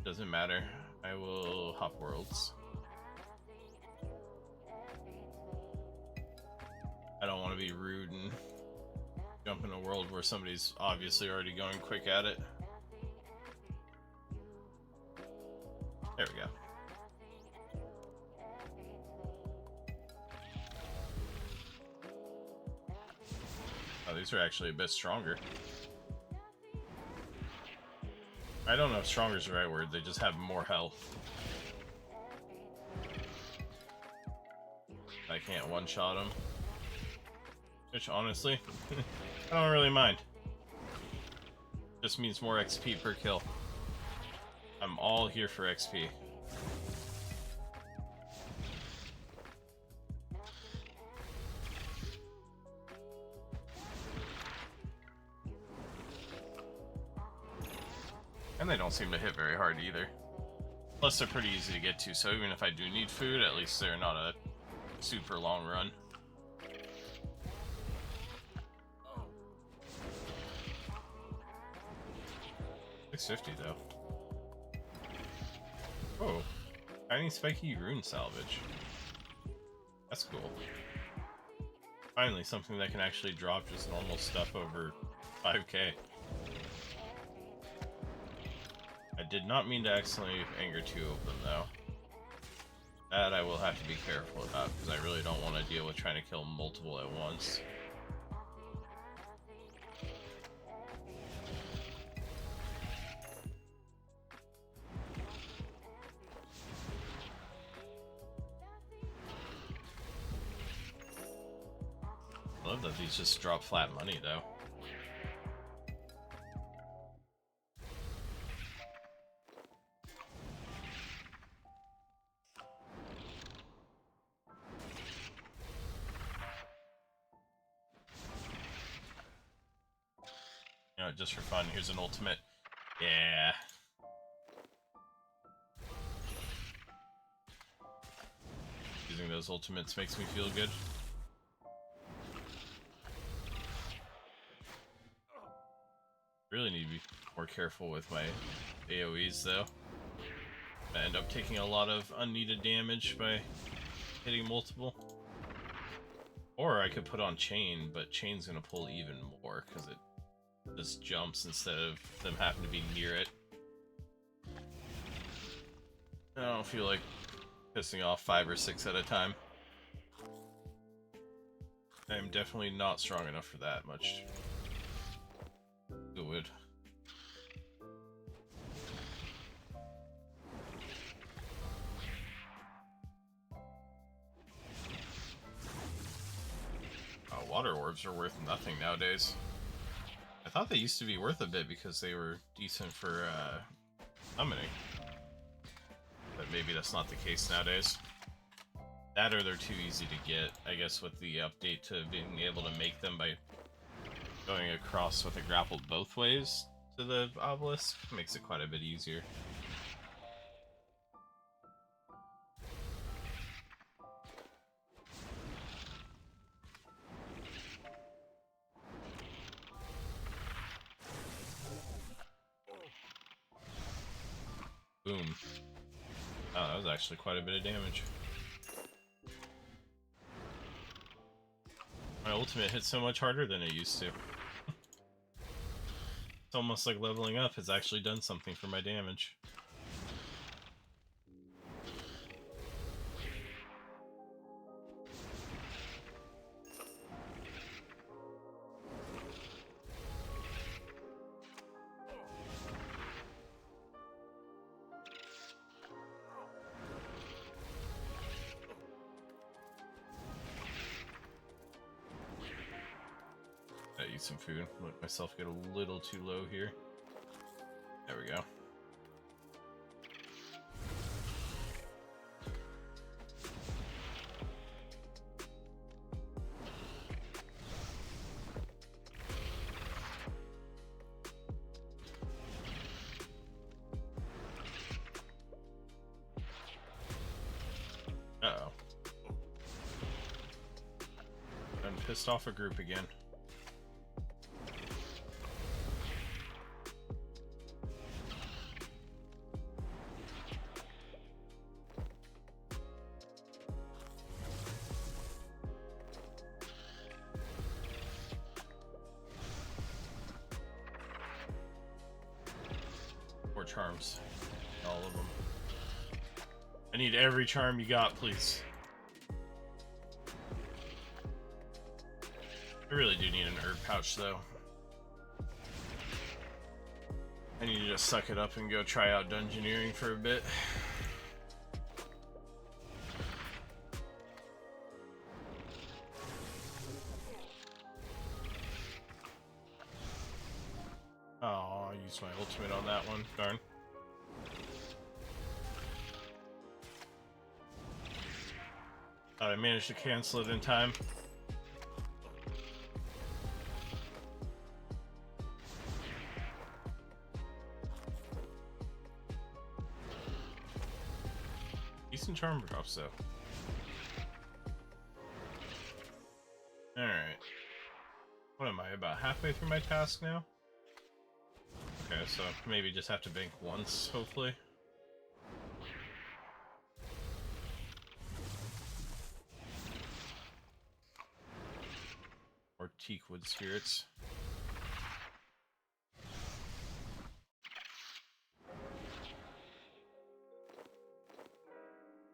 Doesn't matter. I will hop worlds. I don't want to be rude and jump in a world where somebody's obviously already going quick at it. There we go. Oh, these are actually a bit stronger. I don't know if stronger is the right word, they just have more health. I can't one-shot them. Which, honestly, I don't really mind. Just means more XP per kill. I'm all here for XP. And they don't seem to hit very hard either. Plus they're pretty easy to get to, so even if I do need food, at least they're not a super long run. $650 though. Oh, tiny spiky rune salvage. That's cool. Finally, something that can actually drop just normal stuff over 5k. I did not mean to accidentally anger 2 of them though. That I will have to be careful about, because I really don't want to deal with trying to kill multiple at once. love that these just drop flat money, though. You know, just for fun, here's an ultimate. Yeah. Using those ultimates makes me feel good. Really need to be more careful with my AoEs, though. I end up taking a lot of unneeded damage by hitting multiple. Or I could put on Chain, but Chain's gonna pull even more because it just jumps instead of them having to be near it. I don't feel like pissing off 5 or 6 at a time. I am definitely not strong enough for that much. Good. Water orbs are worth nothing nowadays. I thought they used to be worth a bit because they were decent for summoning. But maybe that's not the case nowadays. That or they're too easy to get, I guess, with the update to being able to make them by going across with a grapple both ways to the obelisk. Makes it quite a bit easier. Boom. Oh, that was actually quite a bit of damage. My ultimate hits so much harder than it used to. It's almost like leveling up has actually done something for my damage. Eat some food. Let myself get a little too low here. There we go. Uh-oh. I'm pissed off a group again. Charms. All of them. I need every charm you got, please. I really do need an herb pouch, though. I need to just suck it up and go try out dungeoneering for a bit. Oh, I used my ultimate on that one. Darn. I managed to cancel it in time. Decent charm drops, though. Alright. What am I, about halfway through my task now? Okay, so maybe just have to bank once, hopefully. Or teakwood spirits.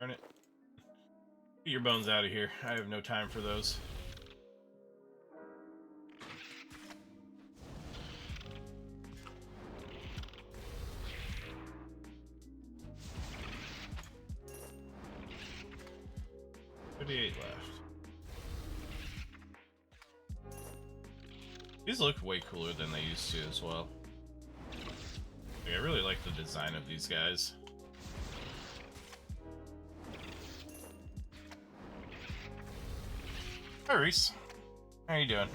Darn it. Get your bones out of here. I have no time for those. Left. These look way cooler than they used to as well. Like, I really like the design of these guys. Hi, Reese. How you doing?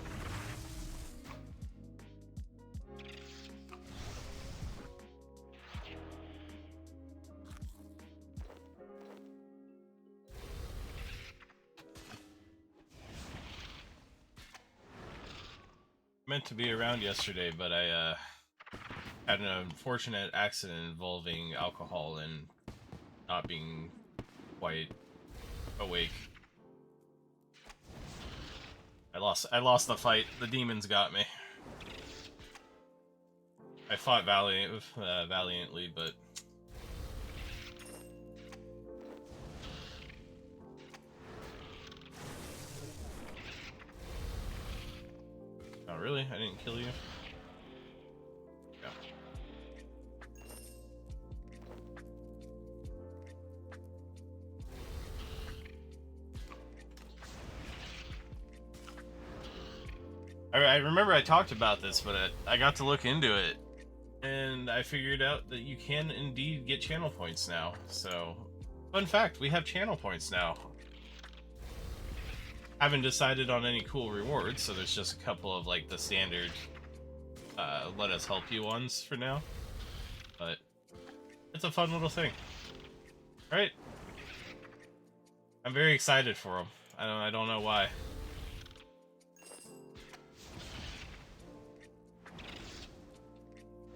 Meant to be around yesterday, but I had an unfortunate accident involving alcohol and not being quite awake. I lost the fight. The demons got me. I fought valiantly, but oh really? I didn't kill you? Yeah. I remember I talked about this, but I got to look into it, and I figured out that you can indeed get channel points now. So, fun fact, we have channel points now. Haven't decided on any cool rewards, so there's just a couple of like the standard let us help you ones for now. But it's a fun little thing. Right? I'm very excited for them. I don't know why.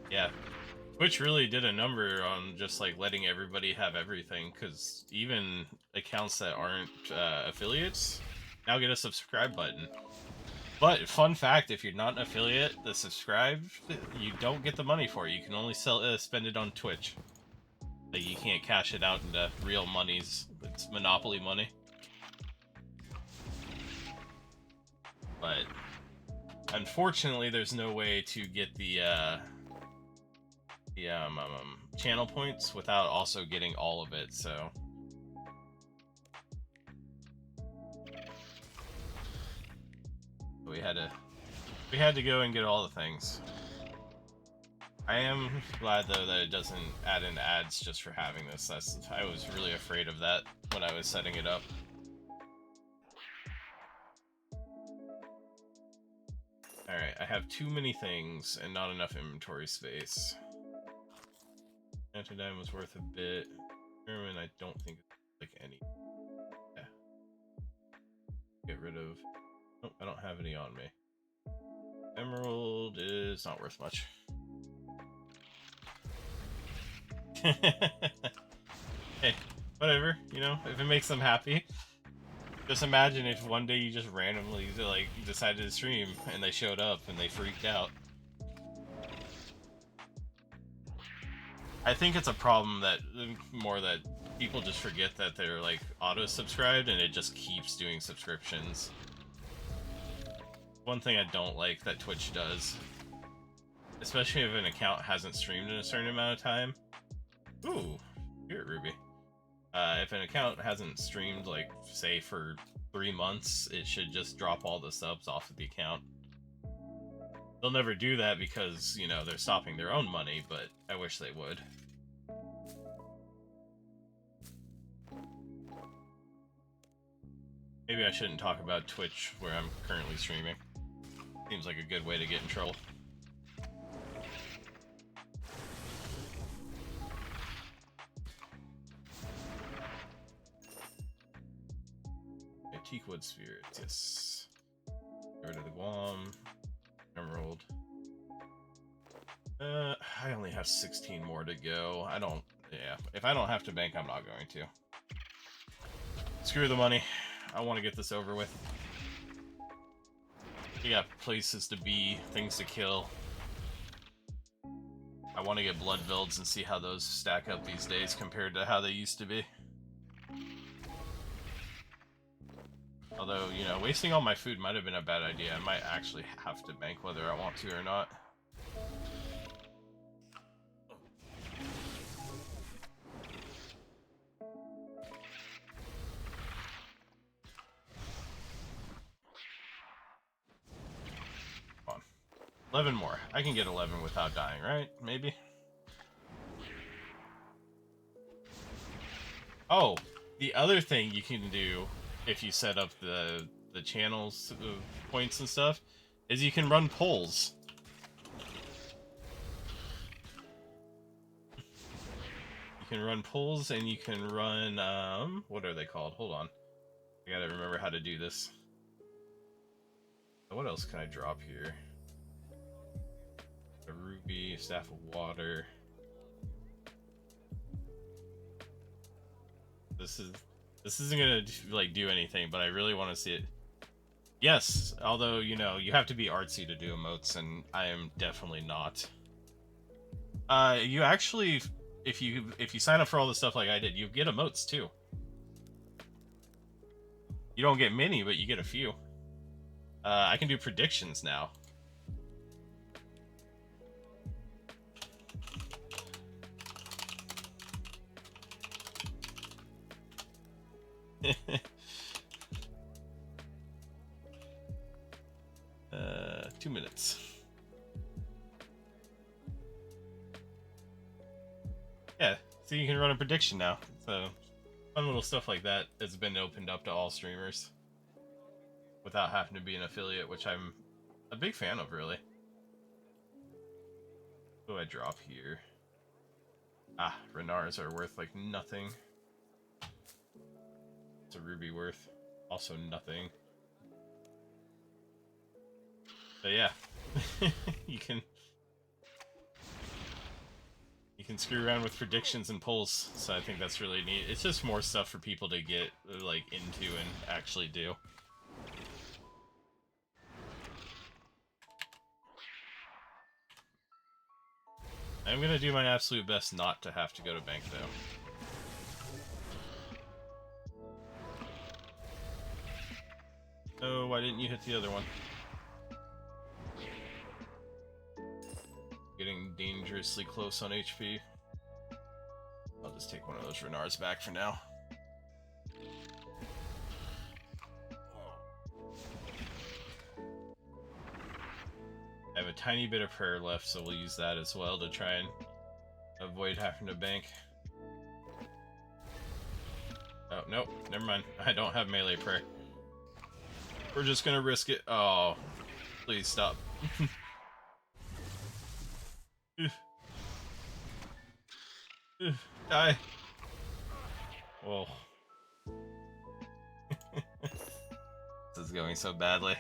Yeah. Twitch really did a number on just like letting everybody have everything, because even accounts that aren't affiliates now get a subscribe button. But fun fact, if you're not an affiliate, the subscribe, you don't get the money for it. You can only spend it on Twitch. Like, you can't cash it out into real monies. It's monopoly money. But unfortunately, there's no way to get the channel points without also getting all of it. So we had to go and get all the things. I am glad though that it doesn't add in ads just for having this. I was really afraid of that when I was setting it up. Alright, I have too many things and not enough inventory space. Antidyne was worth a bit. German, I don't think it's like any. Yeah. Get rid of. Nope, I don't have any on me. Emerald is not worth much. Hey, whatever, you know, if it makes them happy. Just imagine if one day you just randomly like decided to stream and they showed up and they freaked out. I think it's a problem that people just forget that they're like auto-subscribed and it just keeps doing subscriptions. One thing I don't like that Twitch does, especially if an account hasn't streamed in a certain amount of time. Ooh, Spirit Ruby. If an account hasn't streamed, like, say, for 3 months, it should just drop all the subs off of the account. They'll never do that because, you know, they're stopping their own money, but I wish they would. Maybe I shouldn't talk about Twitch where I'm currently streaming. Seems like a good way to get in trouble. Teakwood Spirits, yes. Get rid of the Guam. Emerald. I only have 16 more to go. Yeah. If I don't have to bank, I'm not going to. Screw the money. I want to get this over with. You got places to be, things to kill. I want to get Blood Velds and see how those stack up these days compared to how they used to be. Although, you know, wasting all my food might have been a bad idea. I might actually have to bank whether I want to or not. Come on. 11 more. I can get 11 without dying, right? Maybe? Oh, the other thing you can do if you set up the channels points and stuff is you can run polls. You can run polls and you can run what are they called? Hold on. I gotta remember how to do this. What else can I drop here? A ruby, staff of water. This isn't gonna like do anything, but I really want to see it. Yes, although you know you have to be artsy to do emotes, and I am definitely not. You actually, if you sign up for all the stuff like I did, you get emotes too. You don't get many, but you get a few. I can do predictions now. Uh, 2 minutes. Yeah, so you can run a prediction now. So fun little stuff like that has been opened up to all streamers without having to be an affiliate, which I'm a big fan of, really. What do I drop here? Ah, Renars are worth like nothing. It's a ruby worth also nothing. So yeah, you can screw around with predictions and polls. So I think that's really neat. It's just more stuff for people to get like into and actually do. I'm gonna do my absolute best not to have to go to bank though. Oh, why didn't you hit the other one? Getting dangerously close on HP. I'll just take one of those Renars back for now. I have a tiny bit of prayer left, so we'll use that as well to try and avoid having to bank. Oh, nope, never mind. I don't have melee prayer. We're just gonna risk it. Oh, please stop. Die. Whoa. This is going so badly.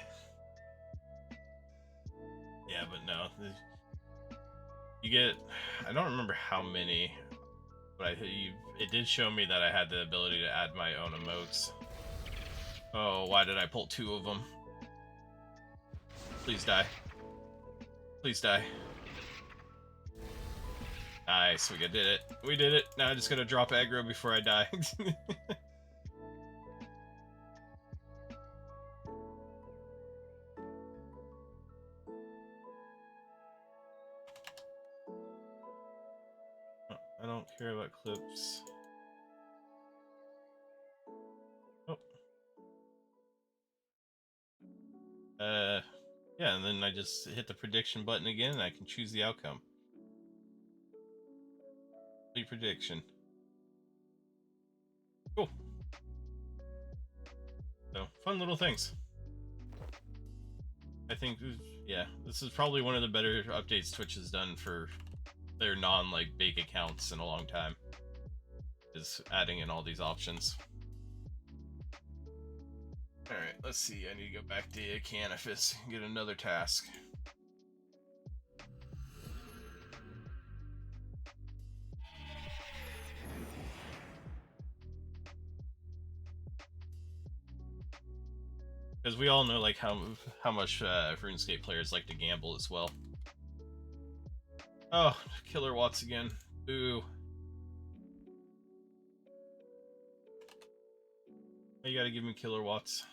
Yeah, but no. You get... I don't remember how many, but it did show me that I had the ability to add my own emotes. Oh, why did I pull 2 of them? Please die. Please die. Nice, we did it. We did it. Now I just gotta drop aggro before I die. I don't care about clips. Oh. Yeah, and then I just hit the prediction button again and I can choose the outcome. Prediction. Cool. So, fun little things. I think, yeah, this is probably one of the better updates Twitch has done for their non-like big accounts in a long time. Is adding in all these options. Alright, let's see. I need to go back to Canifis and get another task. Because we all know like how much Runescape players like to gamble as well. Oh, killer watts again. Ooh. You gotta give me killer watts.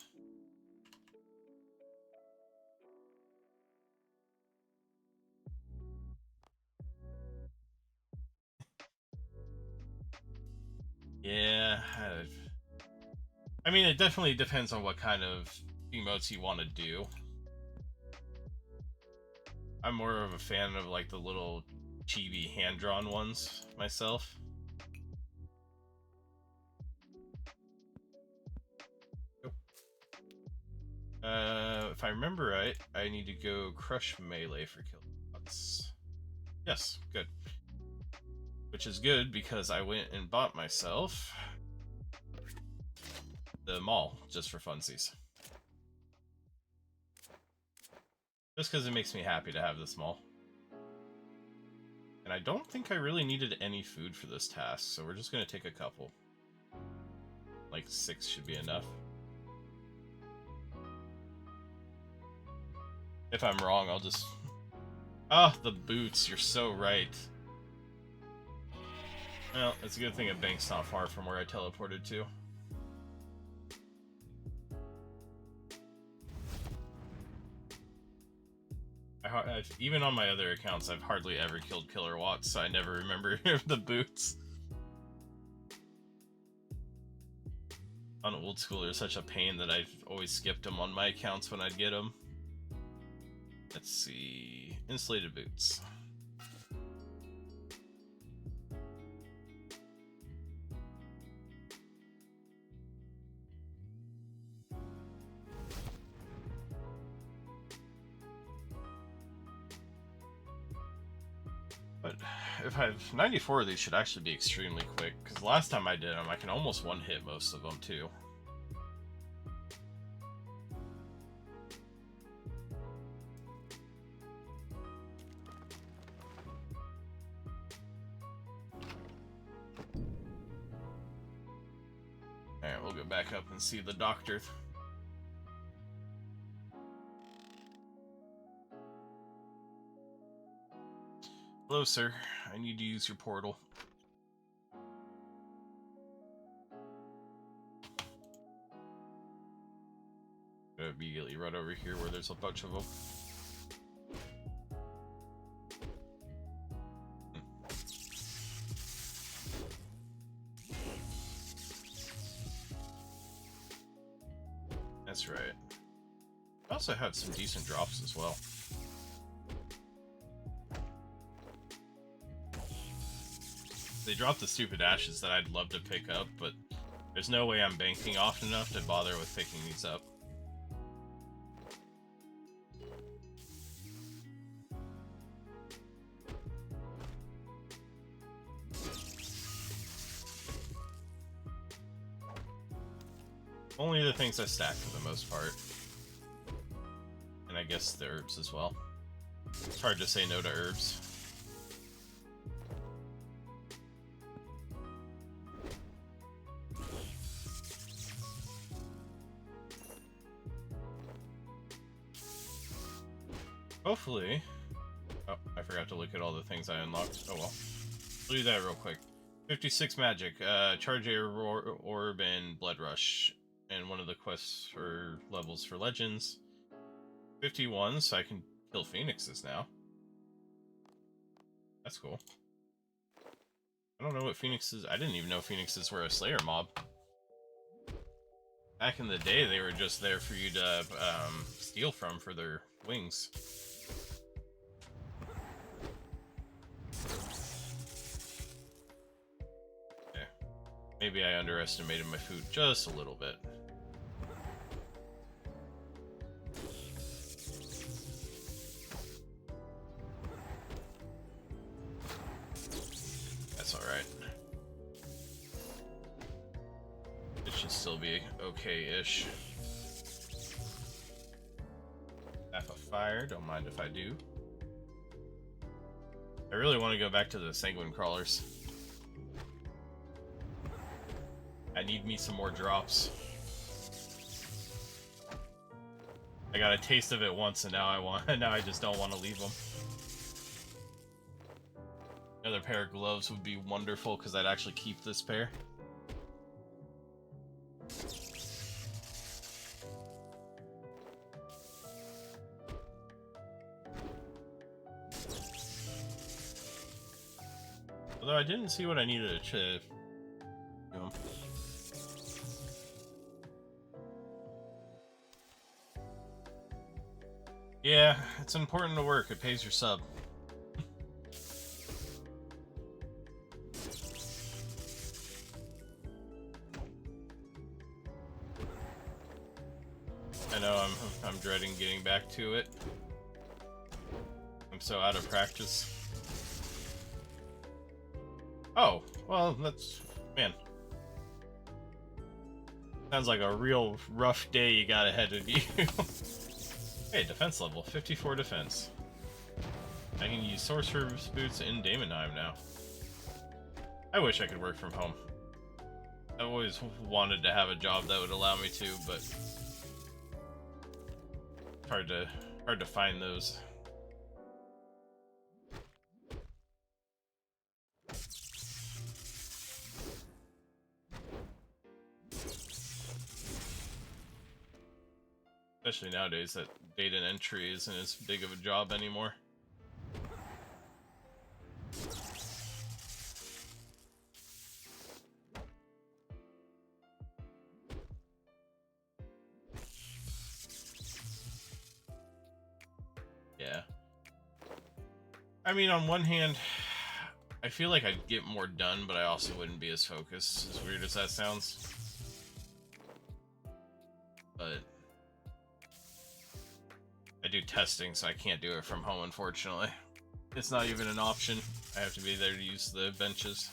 Yeah. I mean, it definitely depends on what kind of emotes you want to do. I'm more of a fan of like the little chibi hand-drawn ones myself. If I remember right, I need to go crush melee for kills. Yes, good. Which is good because I went and bought myself the mall just for funsies. Just because it makes me happy to have this mall. And I don't think I really needed any food for this task, so we're just going to take a couple. Like 6 should be enough. If I'm wrong, I'll just... Ah, the boots, you're so right. Well, it's a good thing a bank's not far from where I teleported to. Even on my other accounts, I've hardly ever killed Killer Watts, so I never remember the boots. On Old School, they're such a pain that I've always skipped them on my accounts when I'd get them. Let's see... Insulated boots. But if I have 94 of these, should actually be extremely quick, because last time I did them, I can almost one-hit most of them, too. Alright, we'll go back up and see the doctor. Hello, sir. I need to use your portal. Gonna immediately run over here where there's a bunch of them. That's right. I also had some decent drops as well. They dropped the stupid ashes that I'd love to pick up, but there's no way I'm banking often enough to bother with picking these up. Only the things I stack for the most part. And I guess the herbs as well. It's hard to say no to herbs. Hopefully... Oh, I forgot to look at all the things I unlocked. Oh well. We'll do that real quick. 56 magic, charge air orb and blood rush. And one of the quests for levels for legends. 51, so I can kill phoenixes now. That's cool. I don't know what phoenixes... I didn't even know phoenixes were a slayer mob. Back in the day, they were just there for you to steal from for their wings. Okay. Maybe I underestimated my food just a little bit. That's alright. It should still be okay-ish. Half a fire, don't mind if I do. I really want to go back to the sanguine crawlers. I need me some more drops. I got a taste of it once, and now I just don't want to leave them. Another pair of gloves would be wonderful because I'd actually keep this pair. Although I didn't see what I needed to do. Yeah, it's important to work. It pays your sub. I know I'm dreading getting back to it. I'm so out of practice. Oh, well, that's... man. Sounds like a real rough day you got ahead of you. Hey, defense level. 54 defense. I can use Sorcerer's Boots in Daemonheim now. I wish I could work from home. I've always wanted to have a job that would allow me to, but... hard to find those. Especially nowadays that data entry isn't as big of a job anymore. Yeah. I mean, on one hand, I feel like I'd get more done, but I also wouldn't be as focused, as weird as that sounds. But I do testing, so I can't do it from home, unfortunately. It's not even an option. I have to be there to use the benches.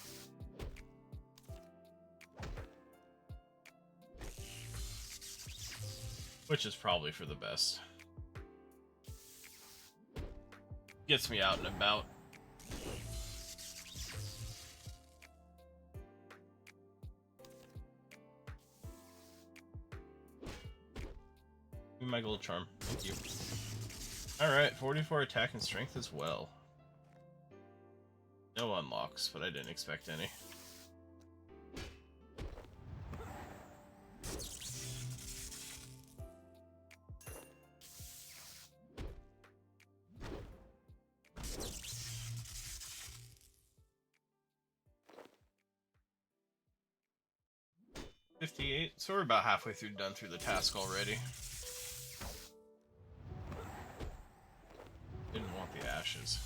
Which is probably for the best. Gets me out and about. My gold charm. Thank you. Alright, 44 attack and strength as well. No unlocks, but I didn't expect any. $58, so we're about halfway done through the task already. Didn't want the ashes.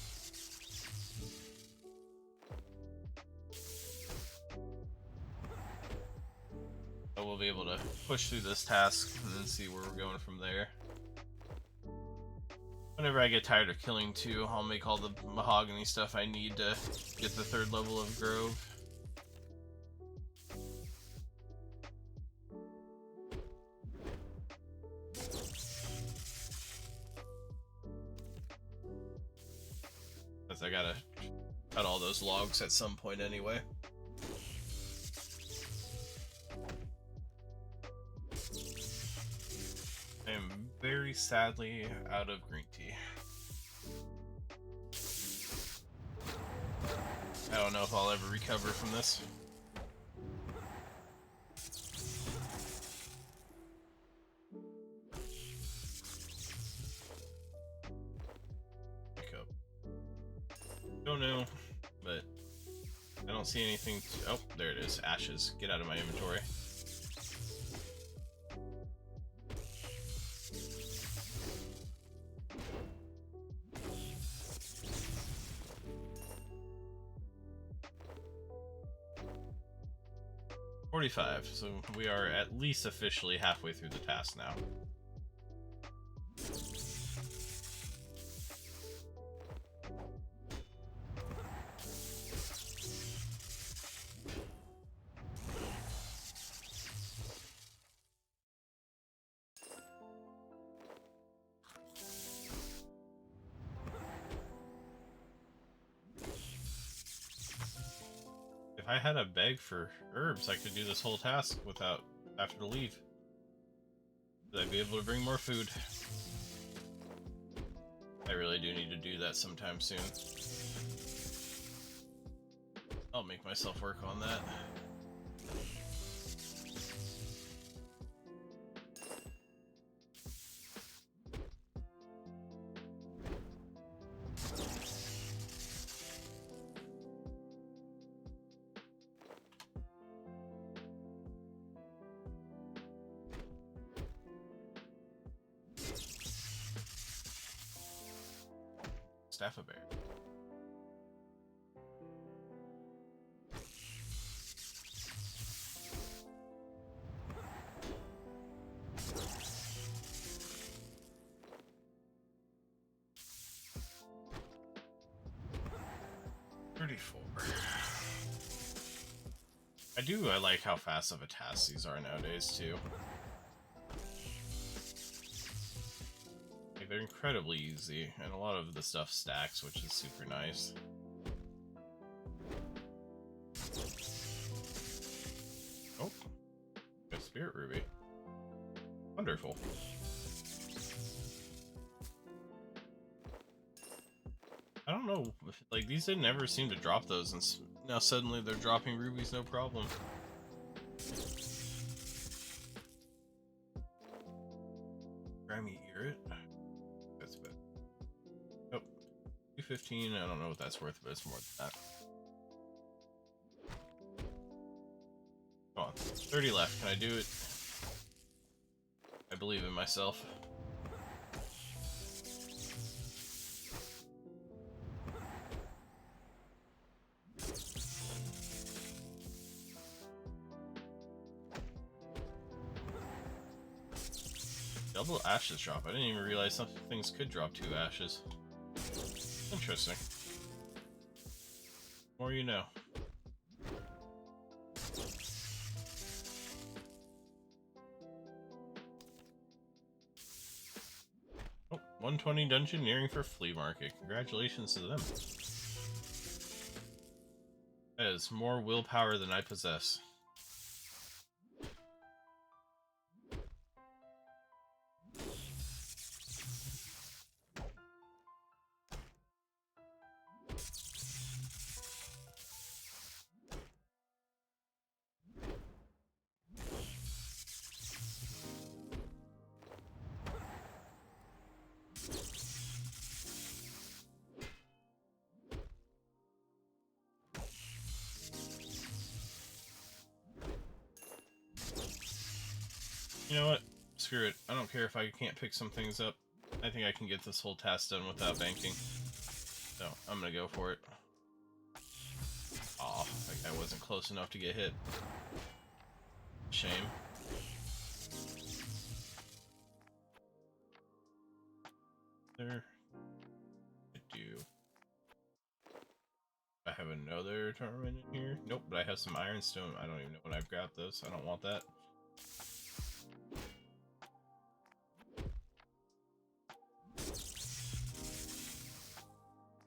But we'll be able to push through this task and then see where we're going from there. Whenever I get tired of killing 2, I'll make all the mahogany stuff I need to get the 3rd level of Grove. Because I gotta cut all those logs at some point anyway. I am very sadly out of green tea. I don't know if I'll ever recover from this. Pick up. Don't know, but I don't see anything. Oh, there it is. Ashes. Get out of my inventory. $45, so we are at least officially halfway through the task now. If I had a bag for herbs, I could do this whole task without having to leave. I'd be able to bring more food. I really do need to do that sometime soon. I'll make myself work on that. Staff of Bear. I like how fast of a task these are nowadays too. Like, they're incredibly easy, and a lot of the stuff stacks, which is super nice. Oh, a Spirit Ruby. Wonderful. I don't know, like, these didn't ever seem to drop those, and now suddenly they're dropping rubies no problem. Grammy Ear. That's bad. Oh, 215, I don't know what that's worth, but it's more than that. Come on, 30 left, can I do it? I believe in myself. Double ashes drop. I didn't even realize some things could drop 2 ashes. Interesting. More you know. Oh, 120 dungeoneering for flea market. Congratulations to them. That is more willpower than I possess. You know what? Screw it. I don't care if I can't pick some things up. I think I can get this whole task done without banking. So, I'm gonna go for it. Aw, like I wasn't close enough to get hit. Shame. There. I do. I have another tournament in here? Nope, but I have some ironstone. I don't even know when I've grabbed those. I don't want that.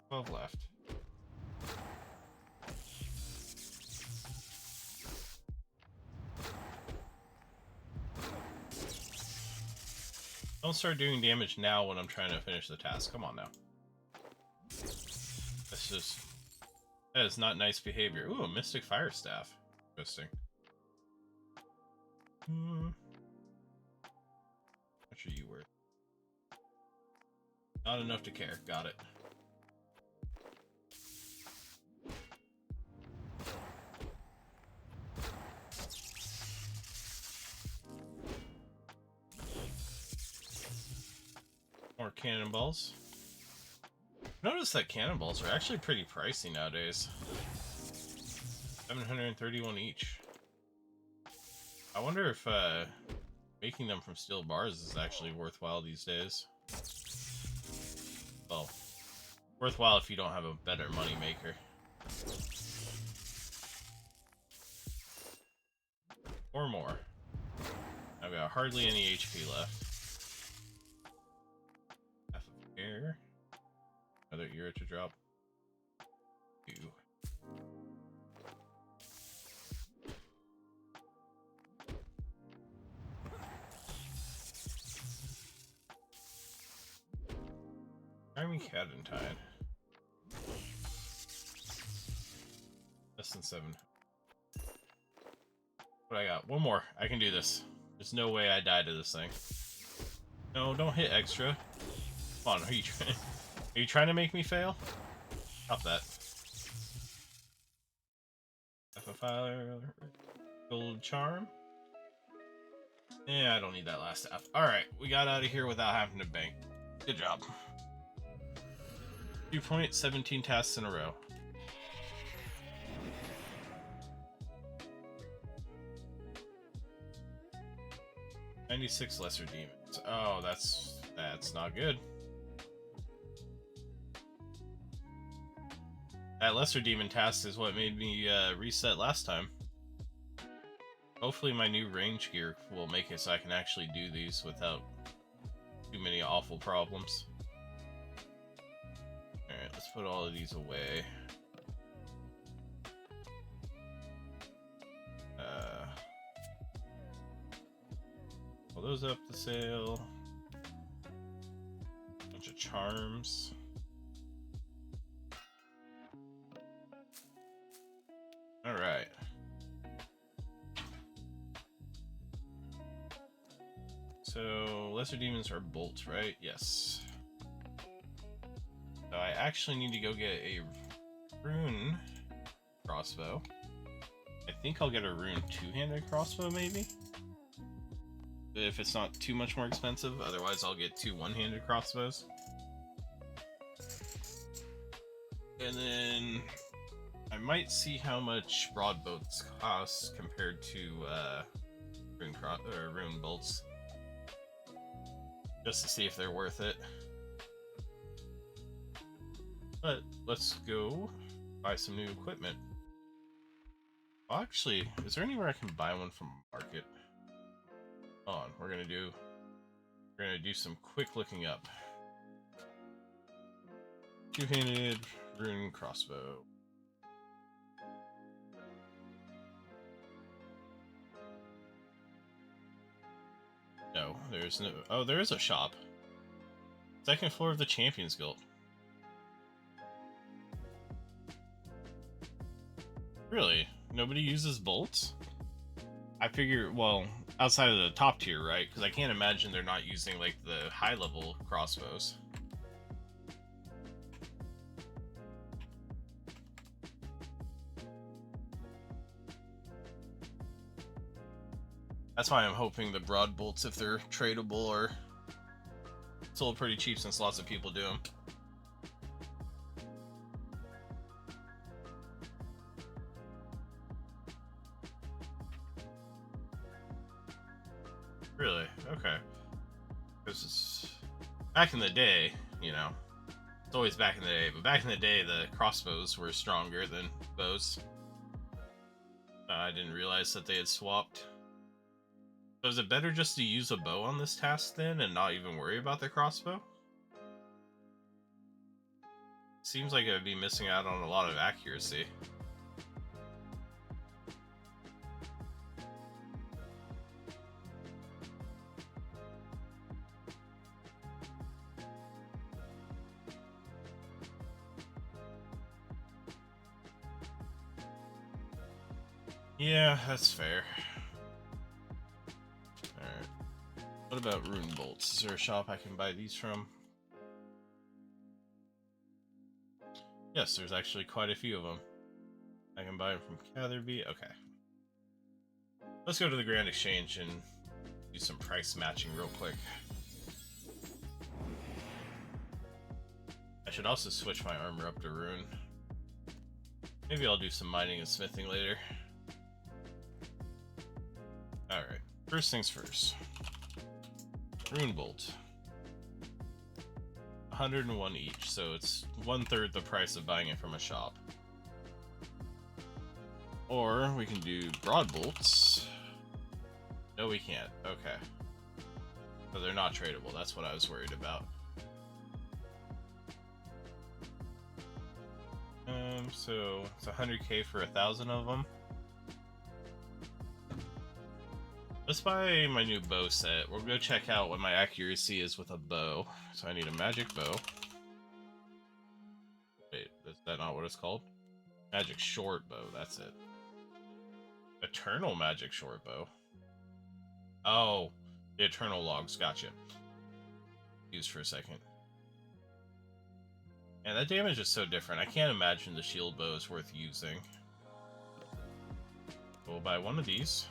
12 left. Don't start doing damage now when I'm trying to finish the task. Come on now. That's just... That is not nice behavior. Ooh, a Mystic Fire Staff. Interesting. How much are you worth? Not enough to care. Got it. More cannonballs. Notice that cannonballs are actually pretty pricey nowadays. 731 each. I wonder if making them from steel bars is actually worthwhile these days. Well, worthwhile if you don't have a better money maker. Or more. I've got hardly any HP left. Half of air. Another ear to drop. 2. Army Cadentine. Less than 7. What I got? One more. I can do this. There's no way I die to this thing. No, don't hit extra. Come on, are you trying? Are you trying to make me fail? Stop that. Fire, gold charm. Yeah, I don't need that last half. Alright, we got out of here without having to bank. Good job. 2 point, 17 tasks in a row. "96 lesser demons." Oh, that's not good. That lesser demon task is what made me reset last time. Hopefully my new range gear will make it so I can actually do these without too many awful problems. Alright, let's put all of these away. Pull those up to sale. Bunch of charms. Alright. So, lesser demons are bolts, right? Yes. So I actually need to go get a rune crossbow. I think I'll get a rune two-handed crossbow, maybe? If it's not too much more expensive. Otherwise, I'll get 2 one-handed crossbows. And then I might see how much broadbows cost compared to rune bolts, just to see if they're worth it. But let's go buy some new equipment. Well, actually, is there anywhere I can buy one from market? Hold on, we're gonna do some quick looking up. Two-handed rune crossbow. No, there's no. Oh, there is a shop. 2nd floor of the Champions Guild. Really? Nobody uses bolts? I figure, well, outside of the top tier, right? Because I can't imagine they're not using, like, the high-level crossbows. That's why I'm hoping the broad bolts, if they're tradable, are sold pretty cheap since lots of people do them. Really? Okay. Because back in the day, you know, it's always back in the day, but back in the day, the crossbows were stronger than bows. I didn't realize that they had swapped. So is it better just to use a bow on this task then and not even worry about the crossbow? Seems like I would be missing out on a lot of accuracy. Yeah, that's fair. Alright. What about rune bolts? Is there a shop I can buy these from? Yes, there's actually quite a few of them. I can buy them from Catherby. Okay. Let's go to the Grand Exchange and do some price matching real quick. I should also switch my armor up to rune. Maybe I'll do some mining and smithing later. Alright, first things first. Rune bolt. 101 each, so it's 1/3 the price of buying it from a shop. Or we can do broad bolts. No, we can't. Okay. So they're not tradable. That's what I was worried about. So it's 100k for 1,000 of them. Let's buy my new bow set. We'll go check out what my accuracy is with a bow. So I need a magic bow. Wait, is that not what it's called? Magic short bow, that's it. Eternal magic short bow. Oh, the eternal logs, gotcha. Used for a second. And that damage is so different. I can't imagine the shield bow is worth using. We'll buy one of these.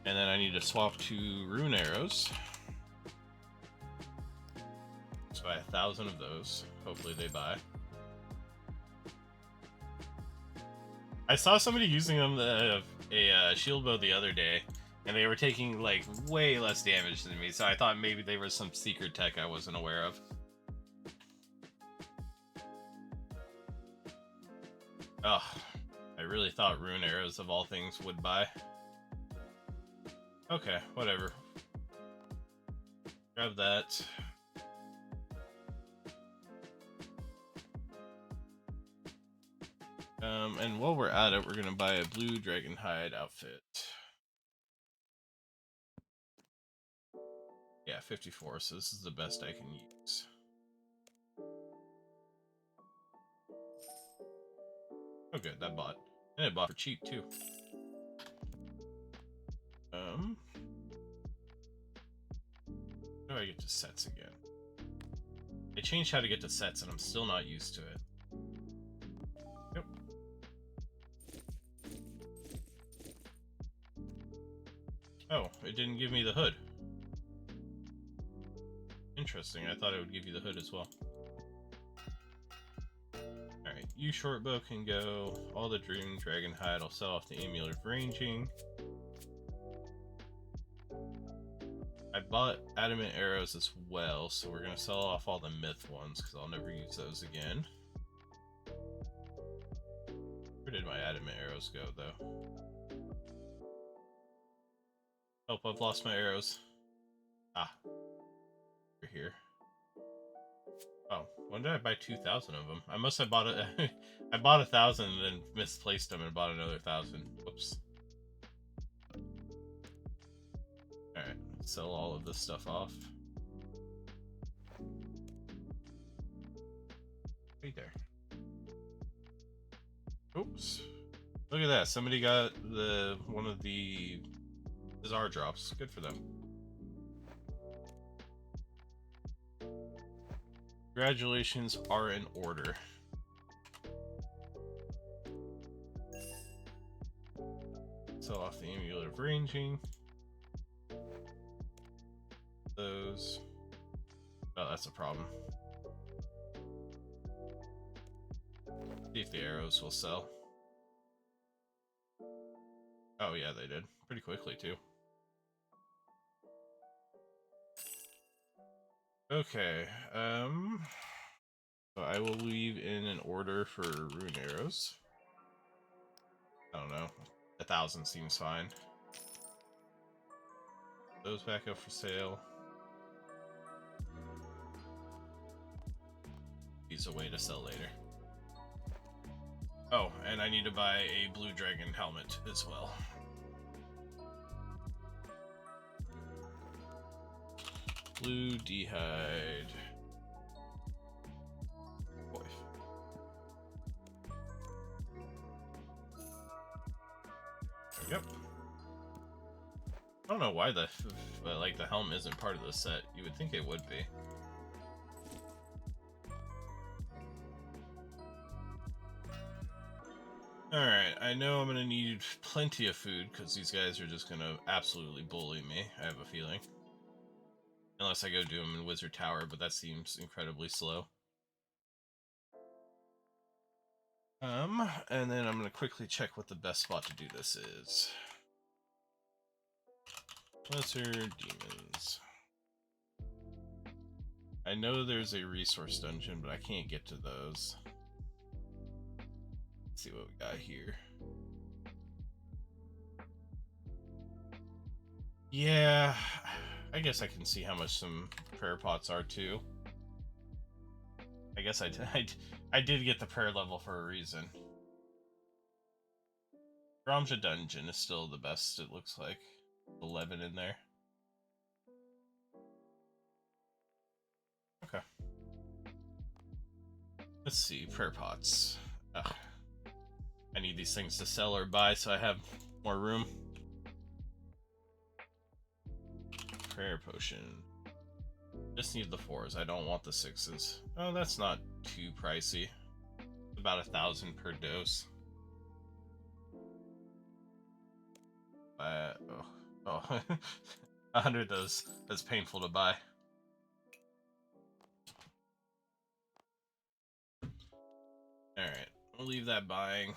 And then I need to swap to rune arrows. 1,000 of those. Hopefully they buy. I saw somebody using them a shield bow the other day, and they were taking like way less damage than me, so I thought maybe they were some secret tech I wasn't aware of. Ugh, I really thought rune arrows of all things would buy. Okay, whatever. Grab that. And while we're at it, we're gonna buy a blue dragon hide outfit. Yeah, 54, so this is the best I can use. Oh good, that bought. And it bought for cheap too. How do I get to sets again? They changed how to get to sets and I'm still not used to it. Yep. Oh, it didn't give me the hood. Interesting, I thought it would give you the hood as well. Alright, you shortbow can go. All the dream dragon hide, I'll sell off the amulet of ranging. I bought adamant arrows as well, so we're gonna sell off all the myth ones because I'll never use those again. Where did my adamant arrows go, though? Oh, I've lost my arrows. Ah, they're here. Oh, when did I buy 2,000 of them? I must have bought it. I bought 1,000 and then misplaced them and bought another 1,000. Whoops. Alright, sell all of this stuff off. Right there. Oops. Look at that. Somebody got one of the bizarre drops. Good for them. Congratulations are in order. Sell off the amulet of ranging. Those. Oh, that's a problem. See if the arrows will sell. Oh yeah, they did. Pretty quickly too. Okay, so I will leave in an order for rune arrows. I don't know. 1,000 seems fine. Those back up for sale. These a way to sell later. Oh, and I need to buy a blue dragon helmet as well. Blue D-hide. Boy. There we go. I don't know why the helm isn't part of the set. You would think it would be. Alright, I know I'm gonna need plenty of food because these guys are just gonna absolutely bully me, I have a feeling. Unless I go do them in Wizard Tower, but that seems incredibly slow. And then I'm gonna quickly check what the best spot to do this is. Lesser demons. I know there's a resource dungeon, but I can't get to those. Let's see what we got here. Yeah, I guess I can see how much some prayer pots are too. I guess I did get the prayer level for a reason. Ramja Dungeon is still the best, it looks like. 11 in there. Okay. Let's see, prayer pots. Ugh. I need these things to sell or buy so I have more room. Prayer potion. Just need the 4s, I don't want the 6s. Oh, that's not too pricey. About 1,000 per dose. Oh, 100 of those. That's painful to buy. I'll leave that buying.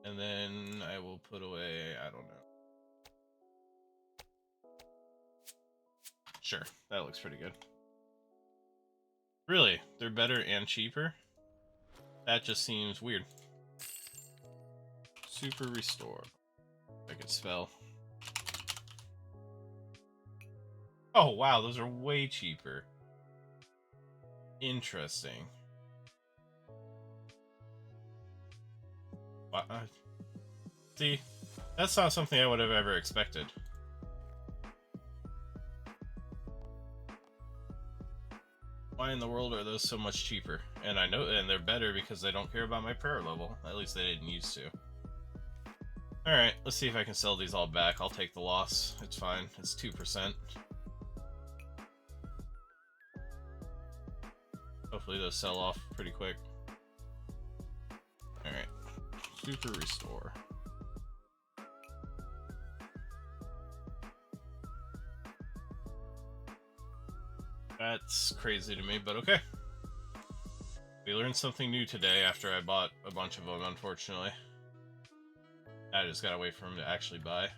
And then I will put away, I don't know. Sure, that looks pretty good. Really? They're better and cheaper? That just seems weird. Super restore. I could spell. Oh wow, those are way cheaper. Interesting. See, that's not something I would have ever expected. Why in the world are those so much cheaper? And I know, and they're better because they don't care about my prayer level. At least they didn't used to. Alright, let's see if I can sell these all back. I'll take the loss. It's fine. It's 2%. Hopefully those sell off pretty quick. Alright. Super restore. That's crazy to me, but okay. We learned something new today after I bought a bunch of them, unfortunately. I just gotta wait for him to actually buy.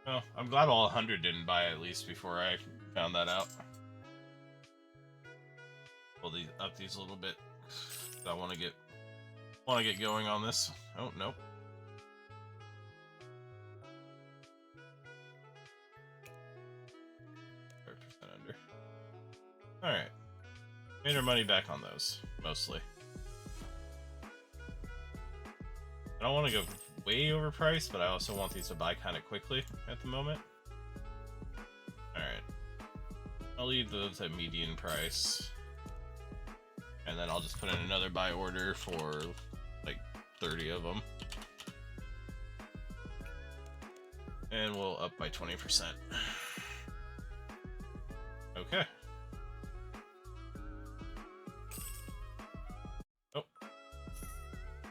Well, I'm glad all 100 didn't buy at least before I found that out. Pull these up these a little bit. I want to get going on this. Oh nope. Under. All right, made our money back on those mostly. I don't want to go way overpriced, but I also want these to buy kind of quickly at the moment. Alright. I'll leave those at median price. And then I'll just put in another buy order for like 30 of them. And we'll up by 20%. Okay. Oh.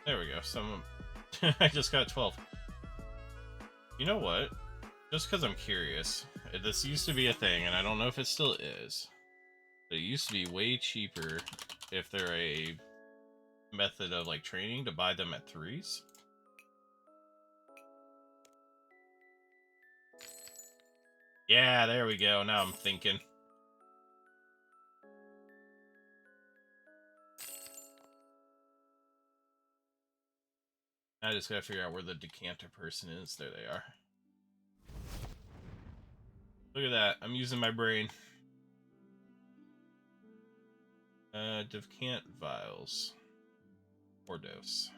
There we go. I just got 12. You know what? Just because I'm curious, this used to be a thing, and I don't know if it still is. But it used to be way cheaper if they're a method of like training to buy them at 3s. Yeah, there we go. Now I'm thinking. I just gotta figure out where the decanter person is. There they are. Look at that. I'm using my brain. Decant vials. Or dose.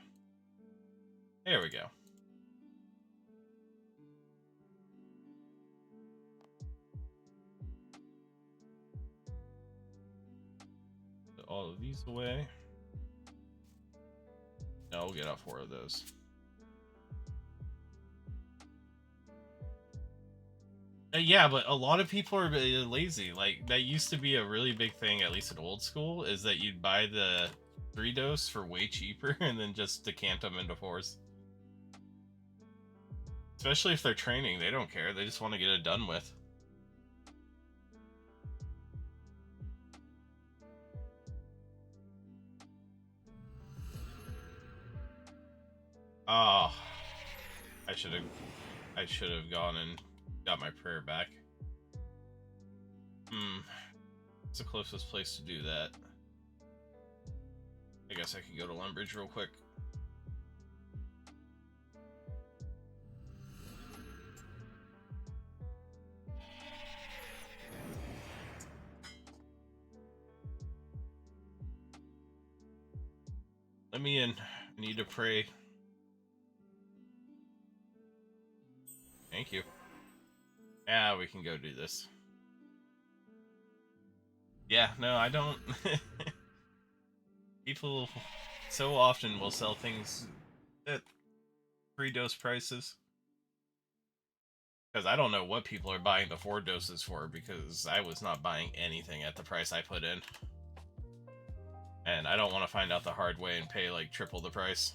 There we go. Put all of these away. No, we'll get out 4 of those. Yeah, but a lot of people are lazy. Like, that used to be a really big thing, at least at old school, is that you'd buy the 3 dose for way cheaper and then just decant them into 4s. Especially if they're training, they don't care. They just want to get it done with. Oh, I should have gone and got my prayer back. It's the closest place to do that. I guess I could go to Lumbridge real quick. Let me in. I need to pray. Thank you. Yeah, we can go do this. Yeah, no, I don't. People so often will sell things at 3 dose prices. Because I don't know what people are buying the 4 doses for, because I was not buying anything at the price I put in. And I don't want to find out the hard way and pay like triple the price.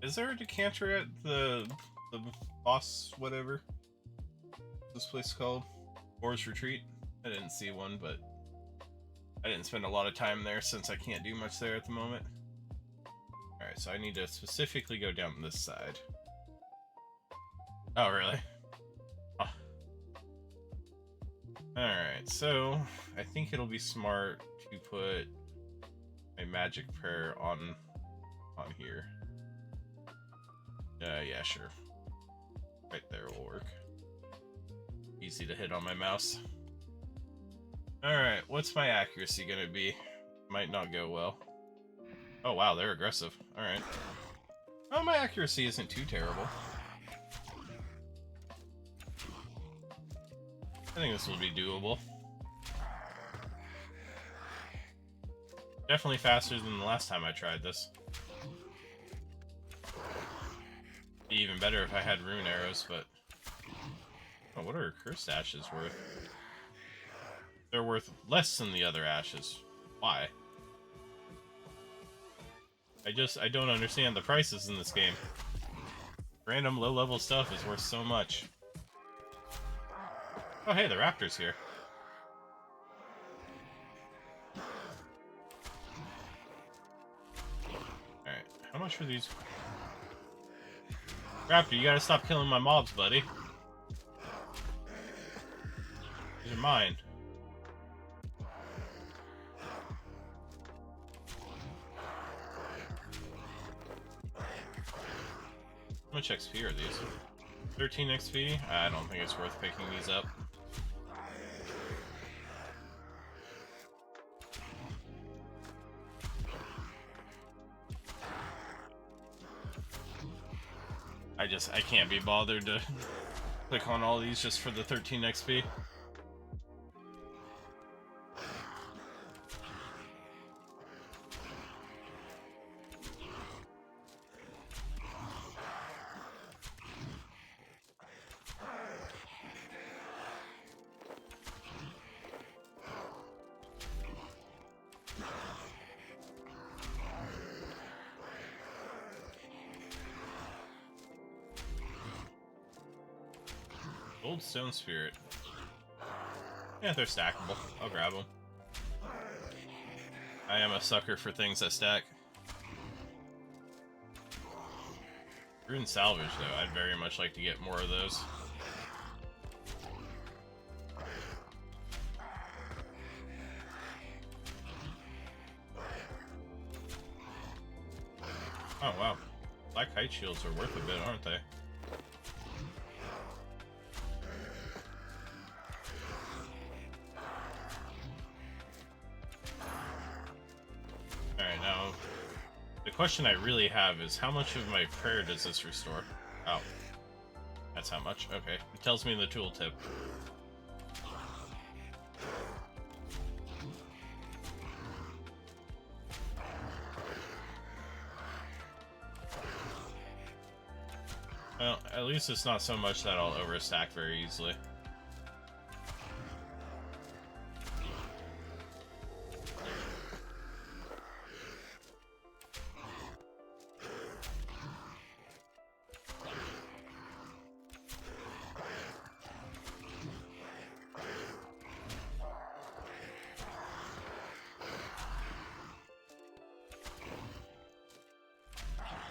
Is there a decanter at the boss whatever this place called? Boar's Retreat? I didn't see one, but I didn't spend a lot of time there since I can't do much there at the moment. Alright, so I need to specifically go down this side. Oh, really? Oh. Alright, so I think it'll be smart to put a magic prayer on here. Yeah, sure. Right there will work. Easy to hit on my mouse. Alright, what's my accuracy gonna be? Might not go well. Oh wow, they're aggressive. Alright. Oh, my accuracy isn't too terrible. I think this will be doable. Definitely faster than the last time I tried this. Be even better if I had rune arrows, but... Oh, what are cursed ashes worth? They're worth less than the other ashes. Why? I don't understand the prices in this game. Random low-level stuff is worth so much. Oh hey, the raptor's here. Alright, how much are these? Raptor, you gotta stop killing my mobs, buddy. These are mine. How much XP are these? 13 XP? I don't think it's worth picking these up. I can't be bothered to click on all these just for the 13 XP. Old Stone Spirit. Yeah, they're stackable. I'll grab them. I am a sucker for things that stack. Rune Salvage, though, I'd very much like to get more of those. Oh, wow. Black Kite Shields are worth a bit, aren't they? The question I really have is how much of my prayer does this restore? Oh. That's how much? Okay. It tells me in the tooltip. Well, at least it's not so much that I'll overstack very easily.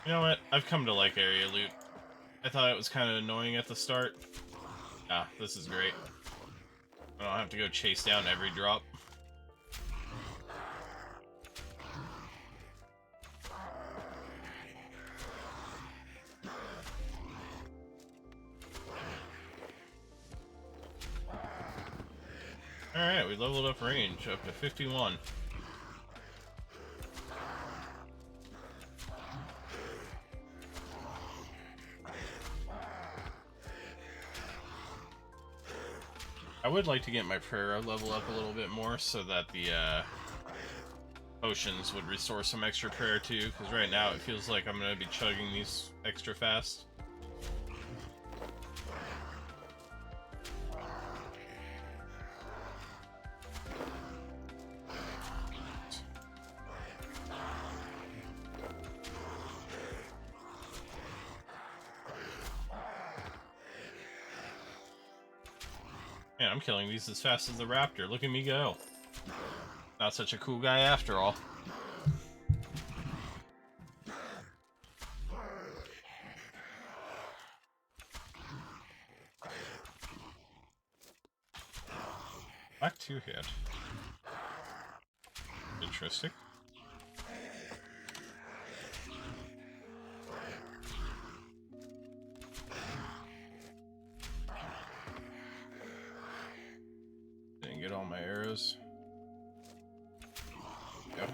You know what? I've come to like area loot. I thought it was kind of annoying at the start. Ah, this is great. I don't have to go chase down every drop. Alright, we leveled up range up to 51. I would like to get my prayer level up a little bit more so that the potions would restore some extra prayer too, because right now it feels like I'm going to be chugging these extra fast. Man, I'm killing these as fast as the raptor. Look at me go. Not such a cool guy after all. Black 2 hit. Interesting. Didn't get all my arrows. Go.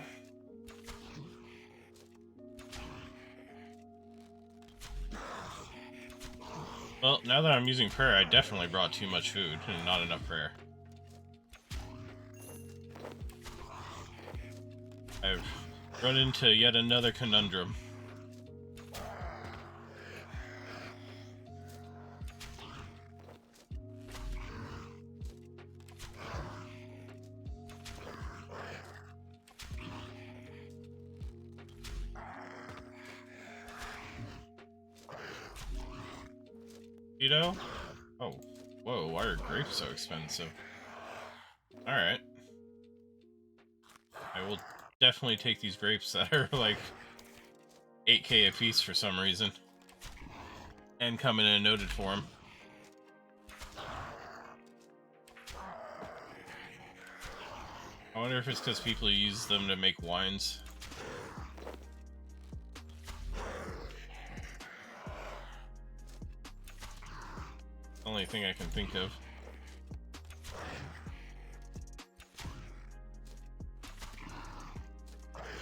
Well, now that I'm using prayer, I definitely brought too much food and not enough prayer. I've run into yet another conundrum. Keto? Oh, whoa, why are grapes so expensive? Alright. I will definitely take these grapes that are like 8k a piece for some reason. And come in a noted form. I wonder if it's because people use them to make wines. Only thing I can think of.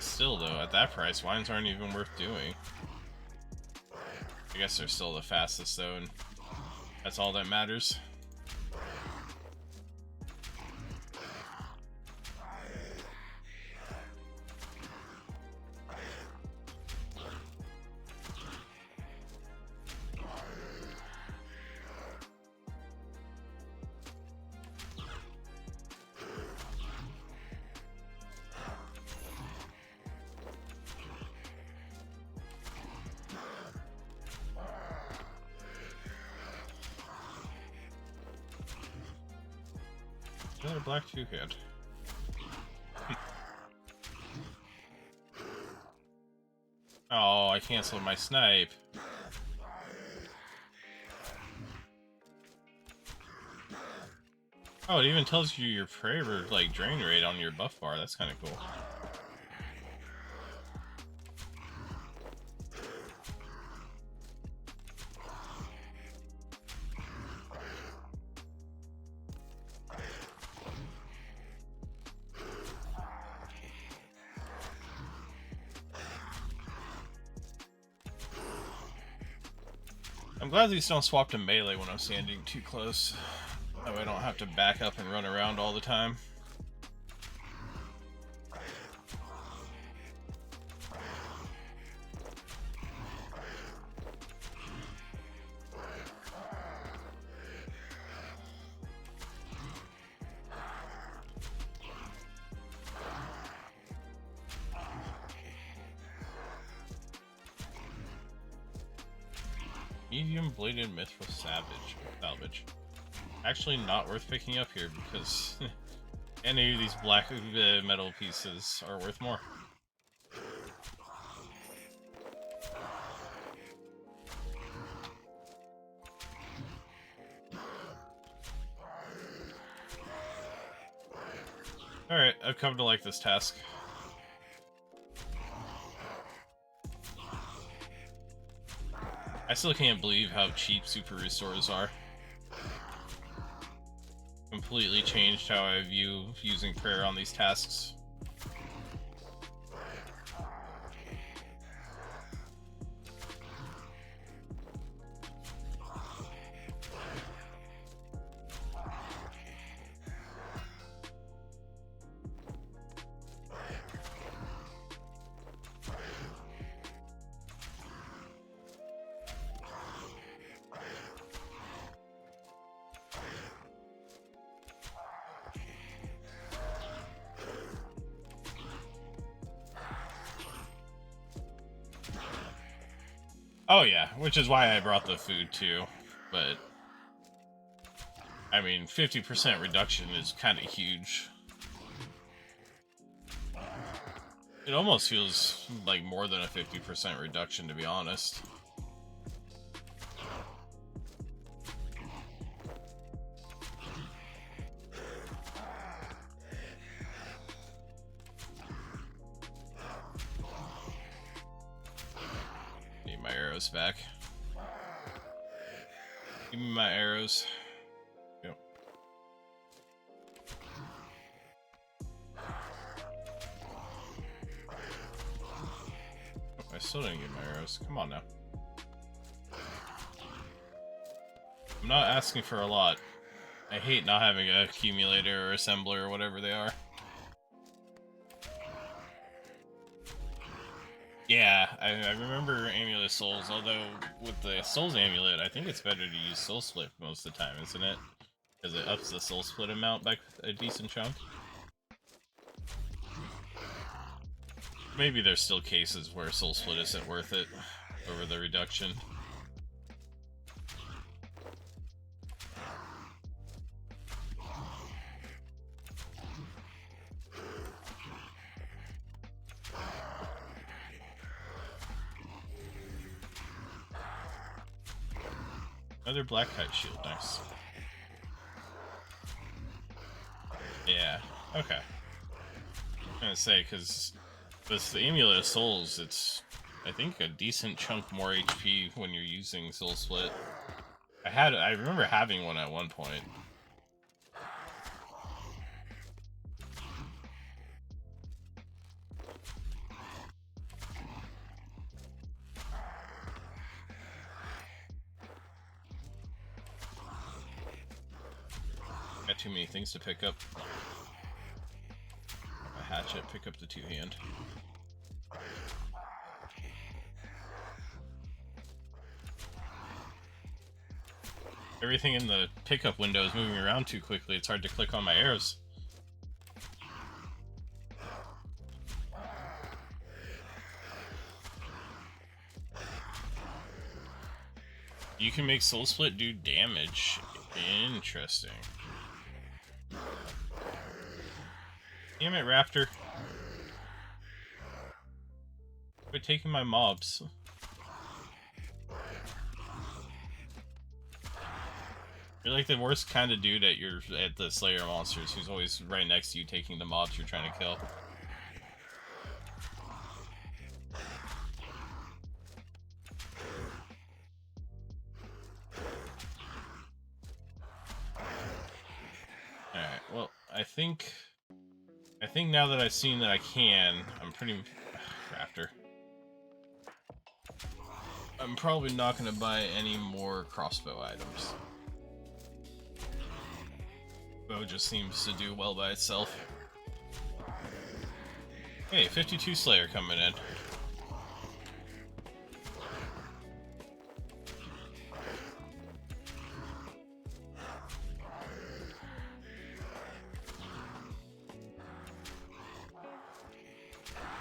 Still though, at that price, wines aren't even worth doing. I guess they're still the fastest though, and that's all that matters. Another black 2 hit. Oh, I canceled my snipe. Oh, it even tells you your prayer like drain rate on your buff bar. That's kind of cool. I'm glad these don't swap to melee when I'm standing too close. That way I don't have to back up and run around all the time. Medium bladed mithril salvage. Actually not worth picking up here because any of these black metal pieces are worth more. Alright, I've come to like this task. I still can't believe how cheap super restores are. Completely changed how I view using prayer on these tasks. Oh yeah, which is why I brought the food too, but I mean, 50% reduction is kind of huge. It almost feels like more than a 50% reduction, to be honest. Need my arrows back. Give me my arrows. Yep. I still didn't get my arrows. Come on now. I'm not asking for a lot. I hate not having an accumulator or assembler or whatever they are. Yeah, I remember Amulet of Souls, although with the Souls Amulet, I think it's better to use Soul Split most of the time, isn't it? Because it ups the Soul Split amount by a decent chunk. Maybe there's still cases where Soul Split isn't worth it over the reduction. Another Black Kite Shield, nice. Yeah, okay. I'm gonna say, because with the Amulet of Souls, it's, I think, a decent chunk more HP when you're using Soul Split. I remember having one at one point. Got too many things to pick up. A hatchet, pick up the two-hand. Everything in the pickup window is moving around too quickly. It's hard to click on my arrows. You can make Soul Split do damage. Interesting. Damn it, Raptor. Quit taking my mobs. You're like the worst kind of dude at the Slayer monsters, who's always right next to you taking the mobs you're trying to kill. Alright, well, I think now that I've seen that I can, I'm pretty... Raptor. I'm probably not going to buy any more crossbow items. Bow just seems to do well by itself. Hey, 52 Slayer coming in.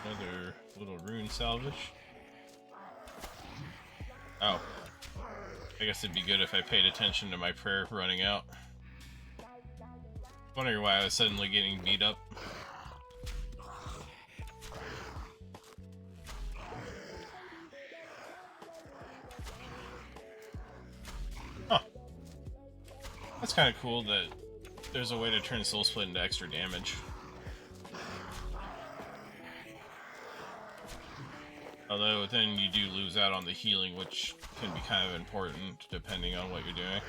Another little rune salvage. Oh. I guess it'd be good if I paid attention to my prayer running out. Wondering why I was suddenly getting beat up. Huh. That's kind of cool that there's a way to turn Soul Split into extra damage. Although then you do lose out on the healing, which can be kind of important depending on what you're doing.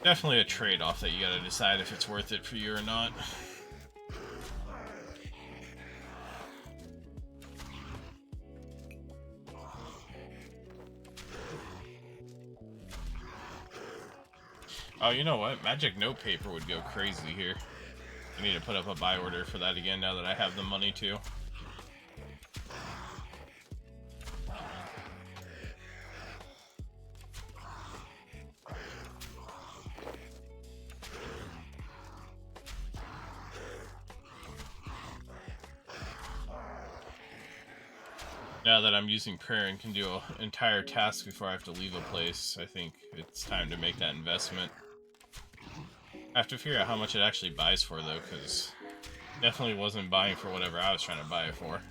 Definitely a trade-off that you gotta decide if it's worth it for you or not. Oh, you know what? Magic notepaper would go crazy here. I need to put up a buy order for that again now that I have the money to. Now that I'm using prayer and can do an entire task before I have to leave a place, I think it's time to make that investment. I have to figure out how much it actually buys for, though, because definitely wasn't buying for whatever I was trying to buy it for.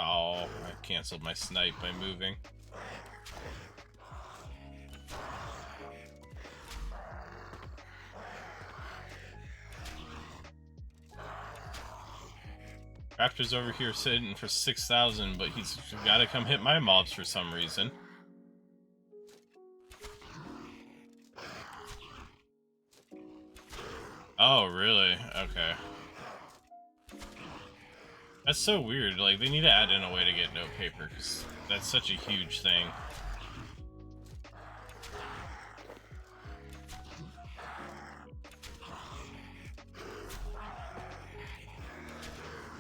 Oh, I canceled my snipe by moving. Raptor's over here sitting for 6,000, but he's got to come hit my mobs for some reason. Oh, really? Okay. That's so weird. Like, they need to add in a way to get note paper, because that's such a huge thing.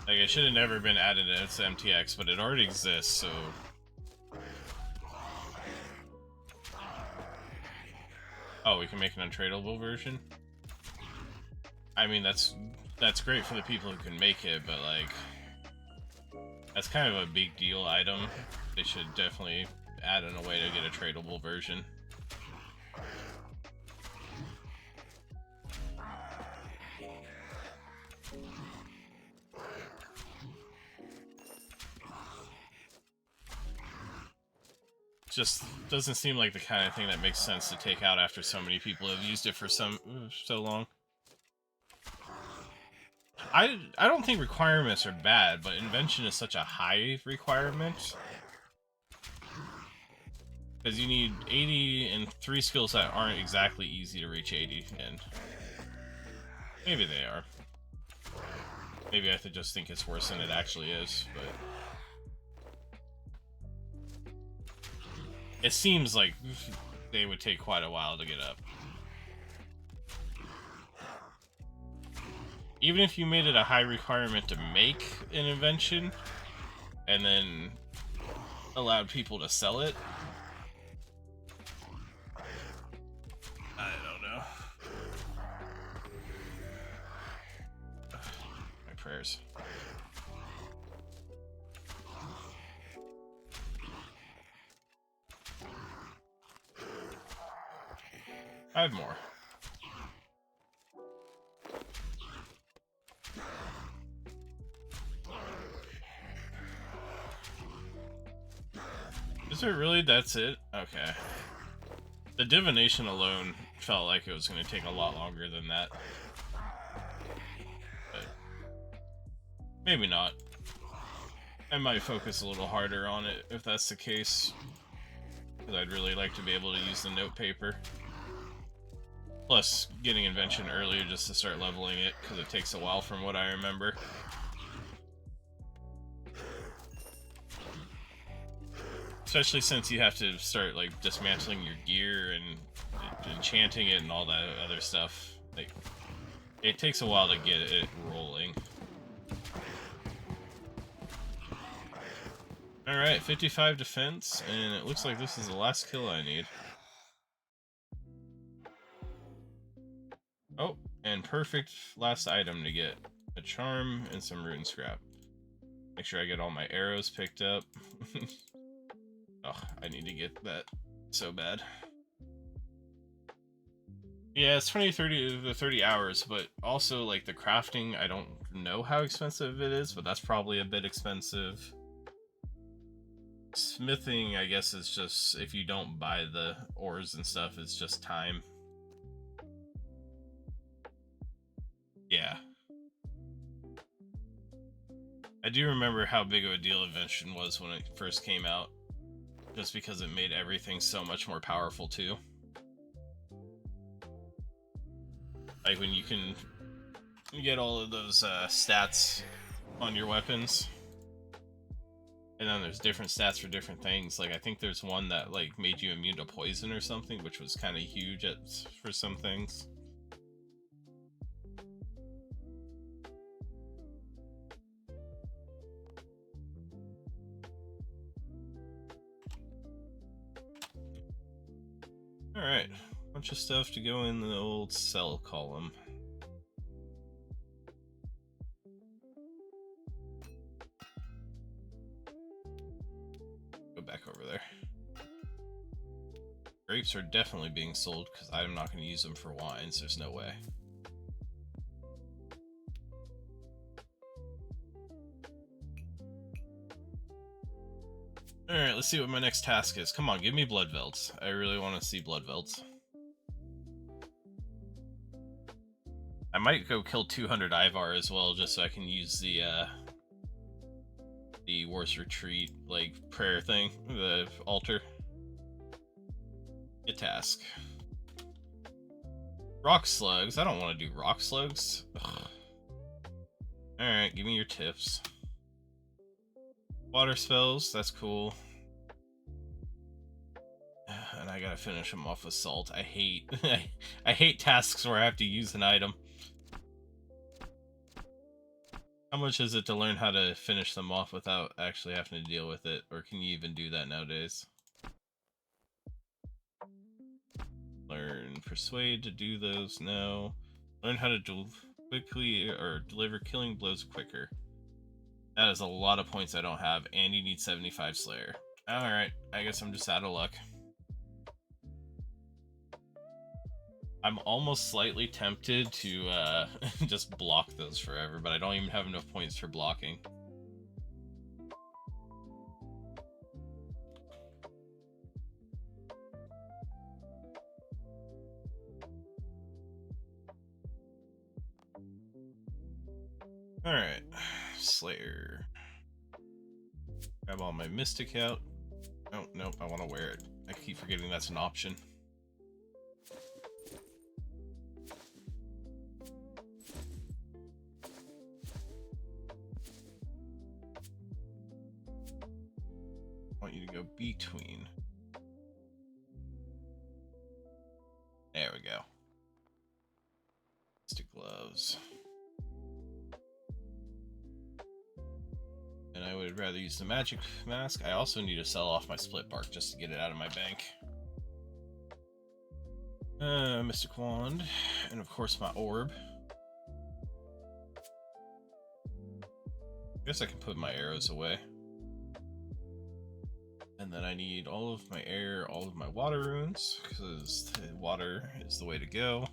Like, it should have never been added to its MTX, but it already exists, so... Oh, we can make an untradeable version? I mean, that's great for the people who can make it, but, like... That's kind of a big deal item. They should definitely add in a way to get a tradable version. Just doesn't seem like the kind of thing that makes sense to take out after so many people have used it for so long. I don't think requirements are bad, but invention is such a high requirement. Because you need 80 and 3 skills that aren't exactly easy to reach 80, and maybe they are. Maybe I just think it's worse than it actually is, but... It seems like they would take quite a while to get up. Even if you made it a high requirement to make an invention, and then allowed people to sell it, I don't know. My prayers. I have more. Is it really? That's it? Okay. The divination alone felt like it was going to take a lot longer than that. But maybe not. I might focus a little harder on it if that's the case. Because I'd really like to be able to use the note paper. Plus, getting invention earlier just to start leveling it, because it takes a while from what I remember. Especially since you have to start, like, dismantling your gear and enchanting it and all that other stuff. Like, it takes a while to get it rolling. Alright, 55 defense, and it looks like this is the last kill I need. Oh, and perfect last item to get. A charm and some rune scrap. Make sure I get all my arrows picked up. Oh, I need to get that so bad. Yeah, it's 30 to 30 hours, but also, like, the crafting, I don't know how expensive it is, but that's probably a bit expensive. Smithing, I guess, is just, if you don't buy the ores and stuff, it's just time. Yeah. I do remember how big of a deal Invention was when it first came out. Just because it made everything so much more powerful, too. Like, when you can get all of those stats on your weapons. And then there's different stats for different things. Like I think there's one that like made you immune to poison or something, which was kind of huge for some things. Alright, bunch of stuff to go in the old cell column. Go back over there. Grapes are definitely being sold because I'm not going to use them for wines. There's no way. Alright, let's see what my next task is. Come on, give me blood velds. I really want to see blood velds. I might go kill 200 Ivar as well, just so I can use the War's Retreat, like, prayer thing, the altar. Get task. Rock slugs. I don't want to do rock slugs. Alright, give me your tips. Water spells, that's cool. And I gotta finish them off with salt. I hate I hate tasks where I have to use an item. How much is it to learn how to finish them off without actually having to deal with it? Or can you even do that nowadays? Learn persuade to do those, no. Learn how to quickly or deliver killing blows quicker. That is a lot of points I don't have, and you need 75 Slayer. Alright, I guess I'm just out of luck. I'm almost slightly tempted to just block those forever, but I don't even have enough points for blocking. Alright, Slayer. Grab all my Mystic out. Oh, nope, I want to wear it. I keep forgetting that's an option. I want you to go between. There we go. Mystic gloves. And I would rather use the magic mask. I also need to sell off my split bark just to get it out of my bank. Mystic wand, and of course my orb. I guess I can put my arrows away. And then I need all of my air, all of my water runes, because the water is the way to go.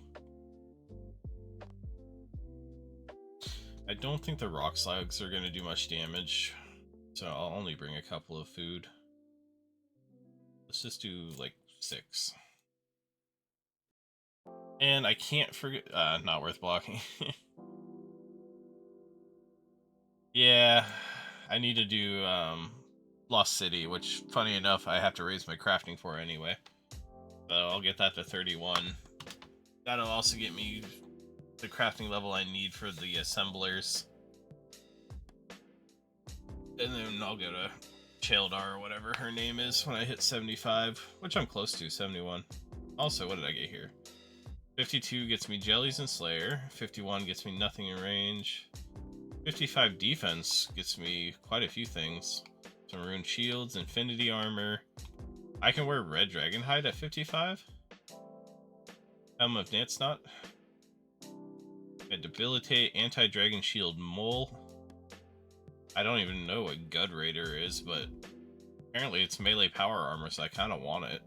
I don't think the rock slugs are going to do much damage, so I'll only bring a couple of food. Let's just do like 6. And I can't forget, not worth blocking. Yeah, I need to do Lost City, which, funny enough, I have to raise my crafting for anyway. So I'll get that to 31. That'll also get me the crafting level I need for the assemblers. And then I'll go to Chaldar or whatever her name is when I hit 75, which I'm close to, 71. Also, what did I get here? 52 gets me Jellies and Slayer. 51 gets me nothing in range. 55 defense gets me quite a few things. Some rune shields, infinity armor. I can wear red dragon hide at 55. Helm of Dance Knot. A debilitate anti-dragon shield mole. I don't even know what Gud Raider is, but apparently it's melee power armor, so I kind of want it.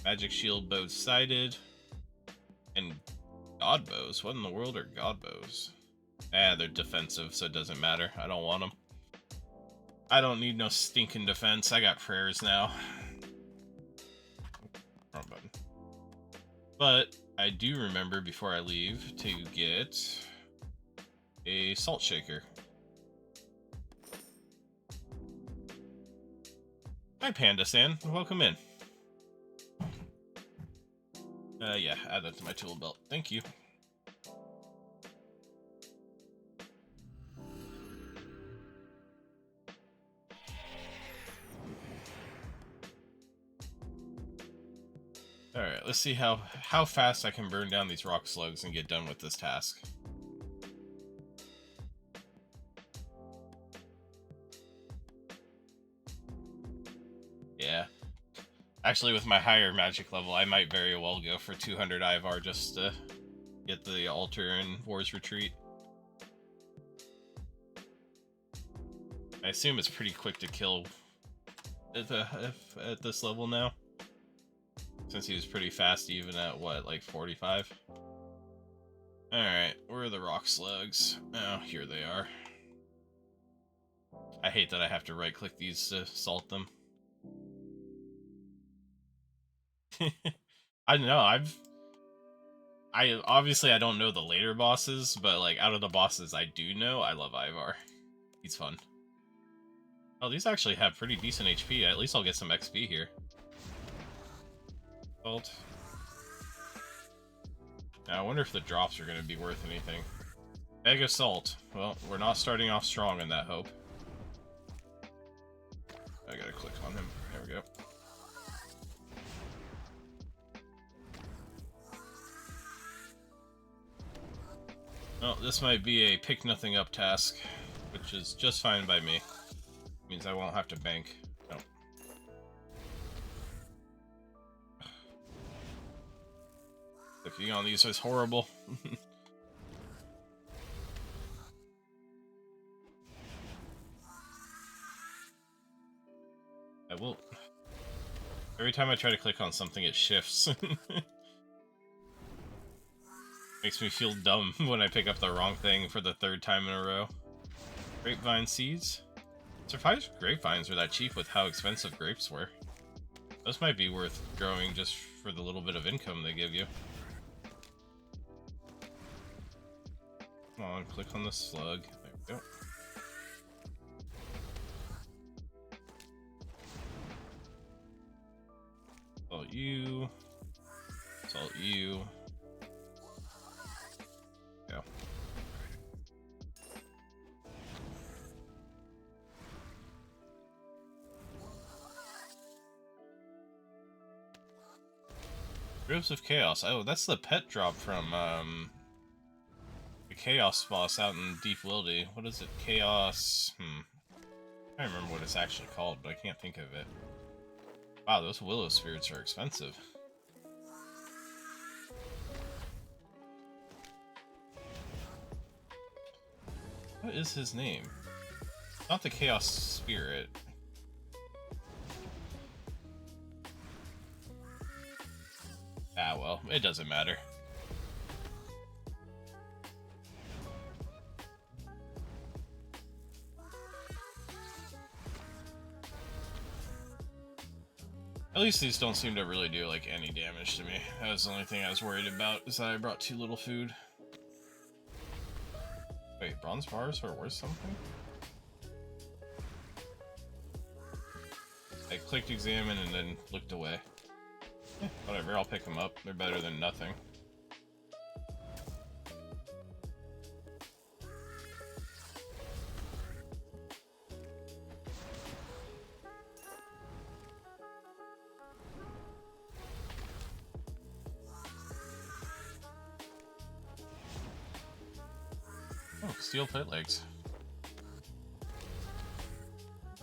Magic shield bow sighted. And god bows. What in the world are god bows? They're defensive, so it doesn't matter. I don't want them. I don't need no stinking defense. I got prayers now. Wrong button. But I do remember before I leave to get a salt shaker. Hi, Panda-san. Welcome in. Yeah, add that to my tool belt. Thank you. Alright, let's see how fast I can burn down these rock slugs and get done with this task. Yeah. Actually, with my higher magic level, I might very well go for 200 Ivar just to get the altar and War's Retreat. I assume it's pretty quick to kill at this level now, since he was pretty fast even at, what, like 45? Alright, where are the rock slugs? Oh, here they are. I hate that I have to right-click these to salt them. I don't know, obviously I don't know the later bosses, but like out of the bosses I do know, I love Ivar. He's fun. Oh, these actually have pretty decent HP. At least I'll get some XP here. Salt. Now, I wonder if the drops are going to be worth anything. Bag of salt. Well, we're not starting off strong in that hope. I gotta click on him. There we go. Well, this might be a pick nothing up task, which is just fine by me. Means I won't have to bank. No. Clicking on these is horrible. I will. Every time I try to click on something, it shifts. Makes me feel dumb when I pick up the wrong thing for the third time in a row. Grapevine seeds? Surprised grapevines were that cheap with how expensive grapes were. Those might be worth growing just for the little bit of income they give you. Come on, click on the slug. There we go. Salt you. Salt you. Go. Ribs of Chaos. Oh, that's the pet drop from the Chaos boss out in Deep Wildy. What is it? Chaos. I don't remember what it's actually called, but I can't think of it. Wow, those willow spirits are expensive. What is his name? Not the Chaos Spirit. Ah, well, it doesn't matter. At least these don't seem to really do, like, any damage to me. That was the only thing I was worried about, is that I brought too little food. Wait, bronze bars are worth something? I clicked examine and then looked away. Whatever, I'll pick them up. They're better than nothing. Oh, steel plate legs.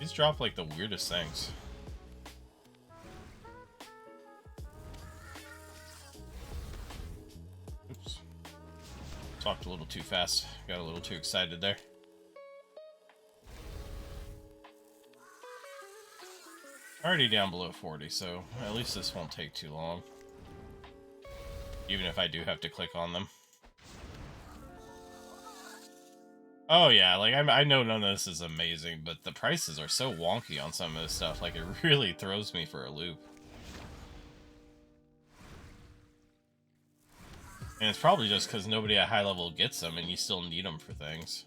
These drop like the weirdest things. Oops. Talked a little too fast. Got a little too excited there. Already down below 40, so at least this won't take too long. Even if I do have to click on them. Oh yeah, like I know none of this is amazing, but the prices are so wonky on some of this stuff, like it really throws me for a loop. And it's probably just because nobody at high level gets them and you still need them for things.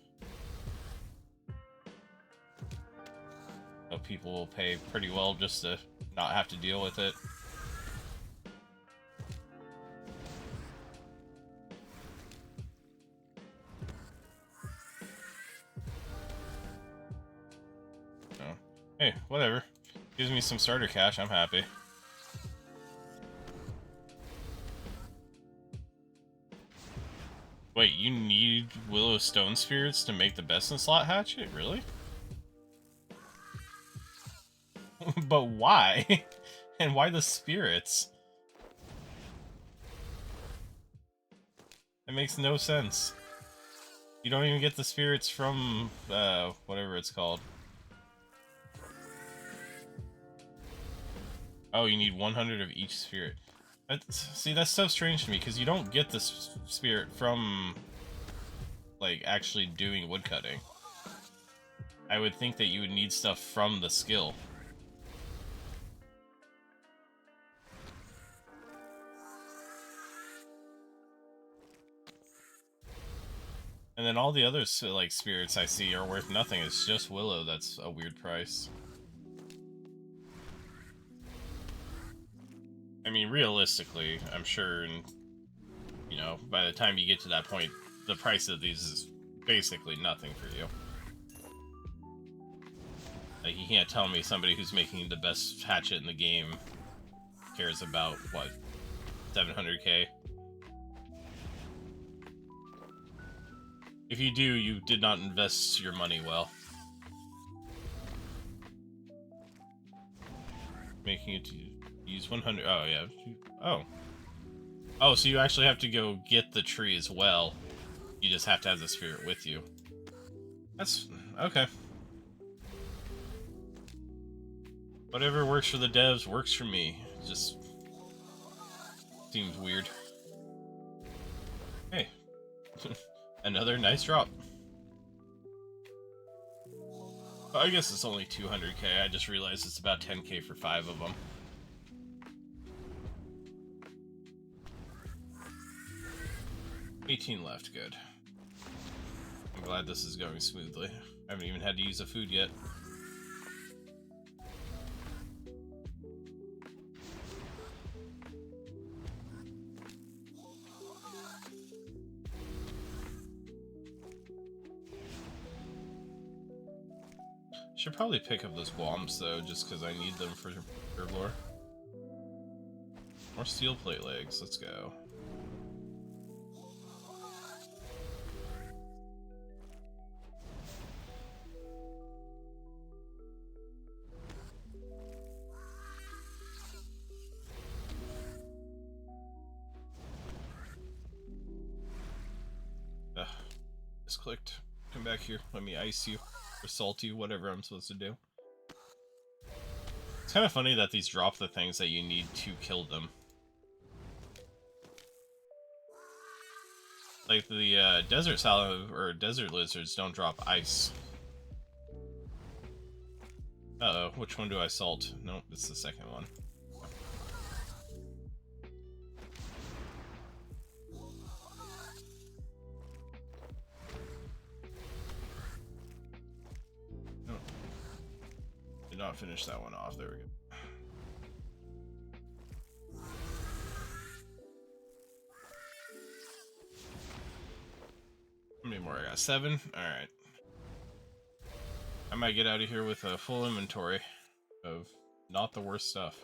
So people will pay pretty well just to not have to deal with it. Hey, whatever. Gives me some starter cash, I'm happy. Wait, you need Willow Stone Spirits to make the best in slot hatchet? Really? But why? And why the spirits? It makes no sense. You don't even get the spirits from, whatever it's called. Oh, you need 100 of each spirit. See, that's so strange to me, because you don't get the spirit from, like, actually doing woodcutting. I would think that you would need stuff from the skill. And then all the other, like, spirits I see are worth nothing. It's just Willow that's a weird price. I mean, realistically, I'm sure, and, you know, by the time you get to that point, the price of these is basically nothing for you. Like, you can't tell me somebody who's making the best hatchet in the game cares about, what, 700k? If you do, you did not invest your money well. Making it to use 100... Oh, yeah. Oh. Oh, so you actually have to go get the tree as well. You just have to have the spirit with you. That's... okay. Whatever works for the devs works for me. It just... seems weird. Hey. Another nice drop. I guess it's only 200k. I just realized it's about 10k for 5 of them. $18 left, good. I'm glad this is going smoothly. I haven't even had to use the food yet. Should probably pick up those bombs though, just because I need them for lore. More steel plate legs, let's go. Misclicked. Come back here. Let me ice you. Or salt you, whatever I'm supposed to do. It's kind of funny that these drop the things that you need to kill them. Like the desert salad or desert lizards don't drop ice. Uh-oh, which one do I salt? Nope, it's the second one. Nope. Did not finish that one off. There we go. How many more I got? 7? Alright. I might get out of here with a full inventory of not the worst stuff.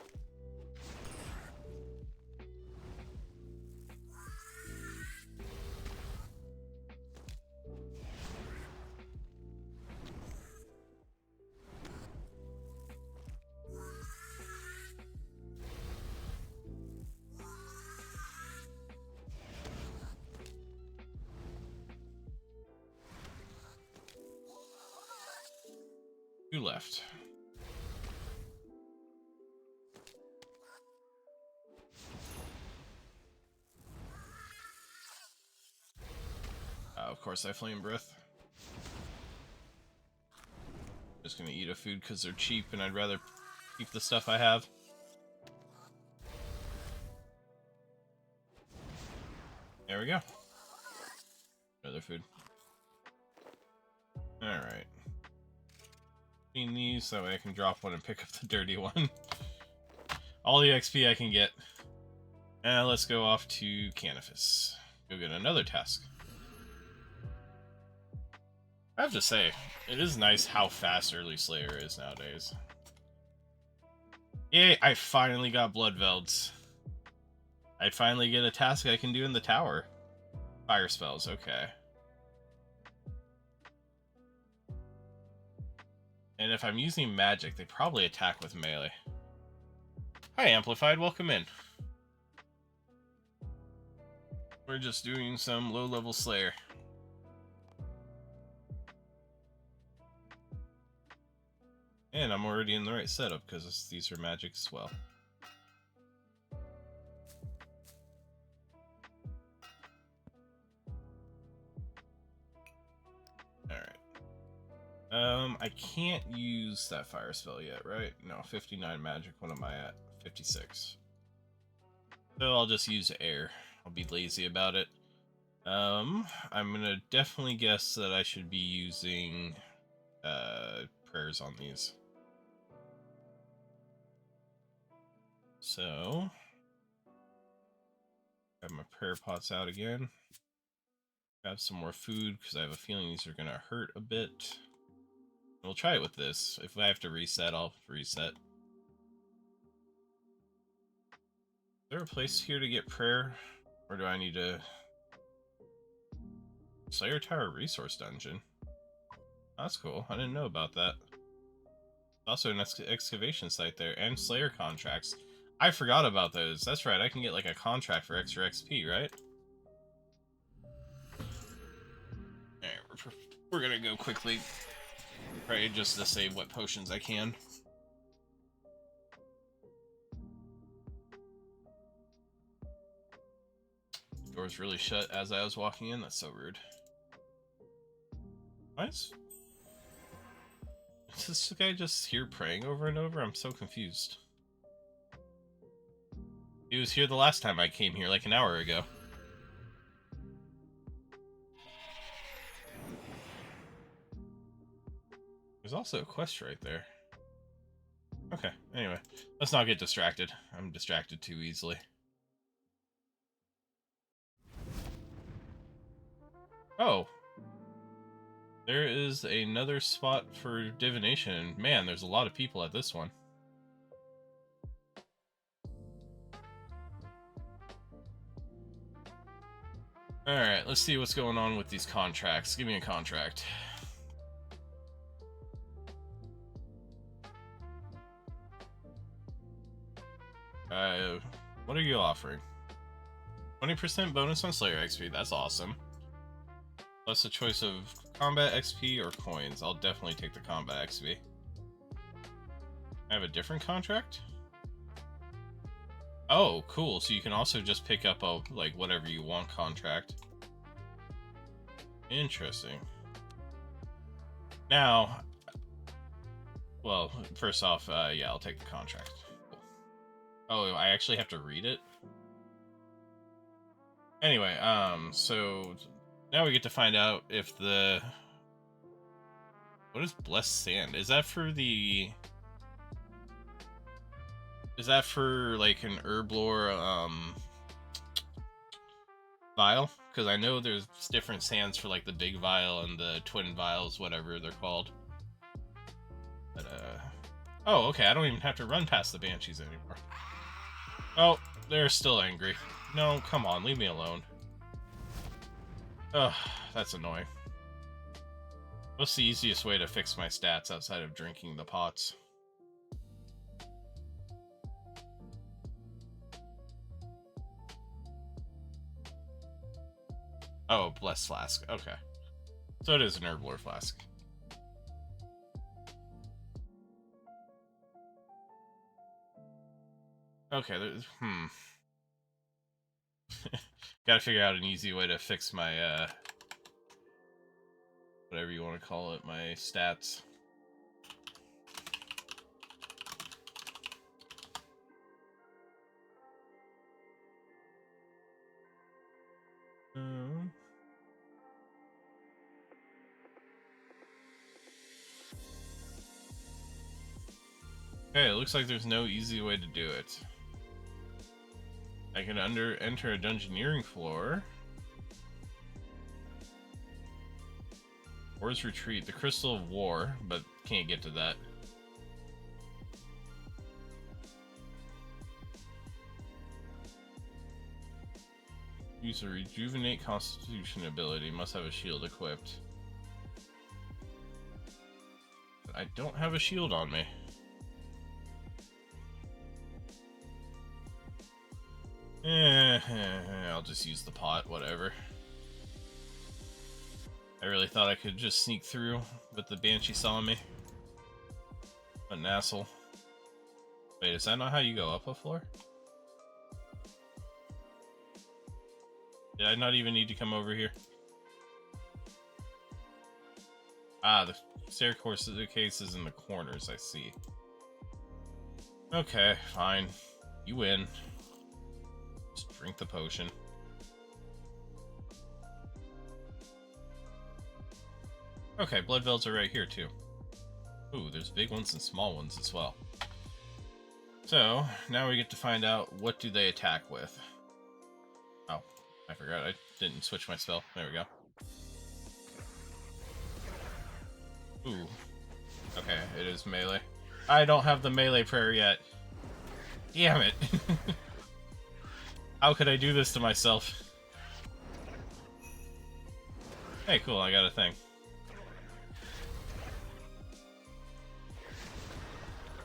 Two left. Of course I flame breath. Just gonna eat a food because they're cheap and I'd rather keep the stuff I have. There we go. Another food. Alright. Clean these, that way I can drop one and pick up the dirty one. All the XP I can get. And let's go off to Canifis. Go get another task. I have to say, it is nice how fast Early Slayer is nowadays. Yay, I finally got Blood Velds. I finally get a task I can do in the tower. Fire spells, okay. And if I'm using magic, they probably attack with melee. Hi, Amplified, welcome in. We're just doing some low-level Slayer. And I'm already in the right setup, because these are magic as well. Alright. I can't use that fire spell yet, right? No, 59 magic, what am I at? 56. So I'll just use air. I'll be lazy about it. I'm gonna definitely guess that I should be using prayers on these. So got my prayer pots out again. Grab some more food because I have a feeling these are gonna hurt a bit. We'll try it with this. If I have to reset, I'll reset. Is there a place here to get prayer? Or do I need to... Slayer Tower Resource Dungeon. That's cool. I didn't know about that. Also an excavation site there, and Slayer contracts. I forgot about those. That's right, I can get like a contract for extra XP, right? Alright, we're gonna go quickly. Pray just to save what potions I can. The door's really shut as I was walking in. That's so rude. Why is this guy just here praying over and over? I'm so confused. He was here the last time I came here, like an hour ago. There's also a quest right there. Okay, anyway, let's not get distracted. I'm distracted too easily. Oh. There is another spot for divination. Man, there's a lot of people at this one. Alright, let's see what's going on with these contracts. Give me a contract. What are you offering? 20% bonus on Slayer XP, that's awesome. Plus a choice of combat XP or coins. I'll definitely take the combat XP. I have a different contract? Oh, cool. So you can also just pick up a, like, whatever you want contract. Interesting. Now, well, first off, yeah, I'll take the contract. Cool. Oh, I actually have to read it? Anyway, so now we get to find out if the... What is Blessed Sand? Is that for the... Is that for, like, an herblore, vial? Because I know there's different sands for, like, the big vial and the twin vials, whatever they're called. But, oh, okay, I don't even have to run past the Banshees anymore. Oh, they're still angry. No, come on, leave me alone. Ugh, that's annoying. What's the easiest way to fix my stats outside of drinking the pots? Oh, Blessed Flask. Okay. So it is an herblore flask. Okay, there's... Gotta figure out an easy way to fix my, whatever you want to call it, my stats. Okay, it looks like there's no easy way to do it. I can enter a dungeoneering floor. War's Retreat, the Crystal of War, but can't get to that. Use a rejuvenate constitution ability. Must have a shield equipped. I don't have a shield on me. I'll just use the pot, whatever. I really thought I could just sneak through, but the Banshee saw me. What an asshole. Wait, is that not how you go up a floor? Did I not even need to come over here? Ah, the staircase is in the corners, I see. Okay, fine. You win. Just drink the potion. Okay, blood veils are right here too. Ooh, there's big ones and small ones as well. So, now we get to find out what do they attack with. Oh, I forgot I didn't switch my spell. There we go. Ooh. Okay, it is melee. I don't have the melee prayer yet. Damn it. How could I do this to myself? Hey, cool, I got a thing.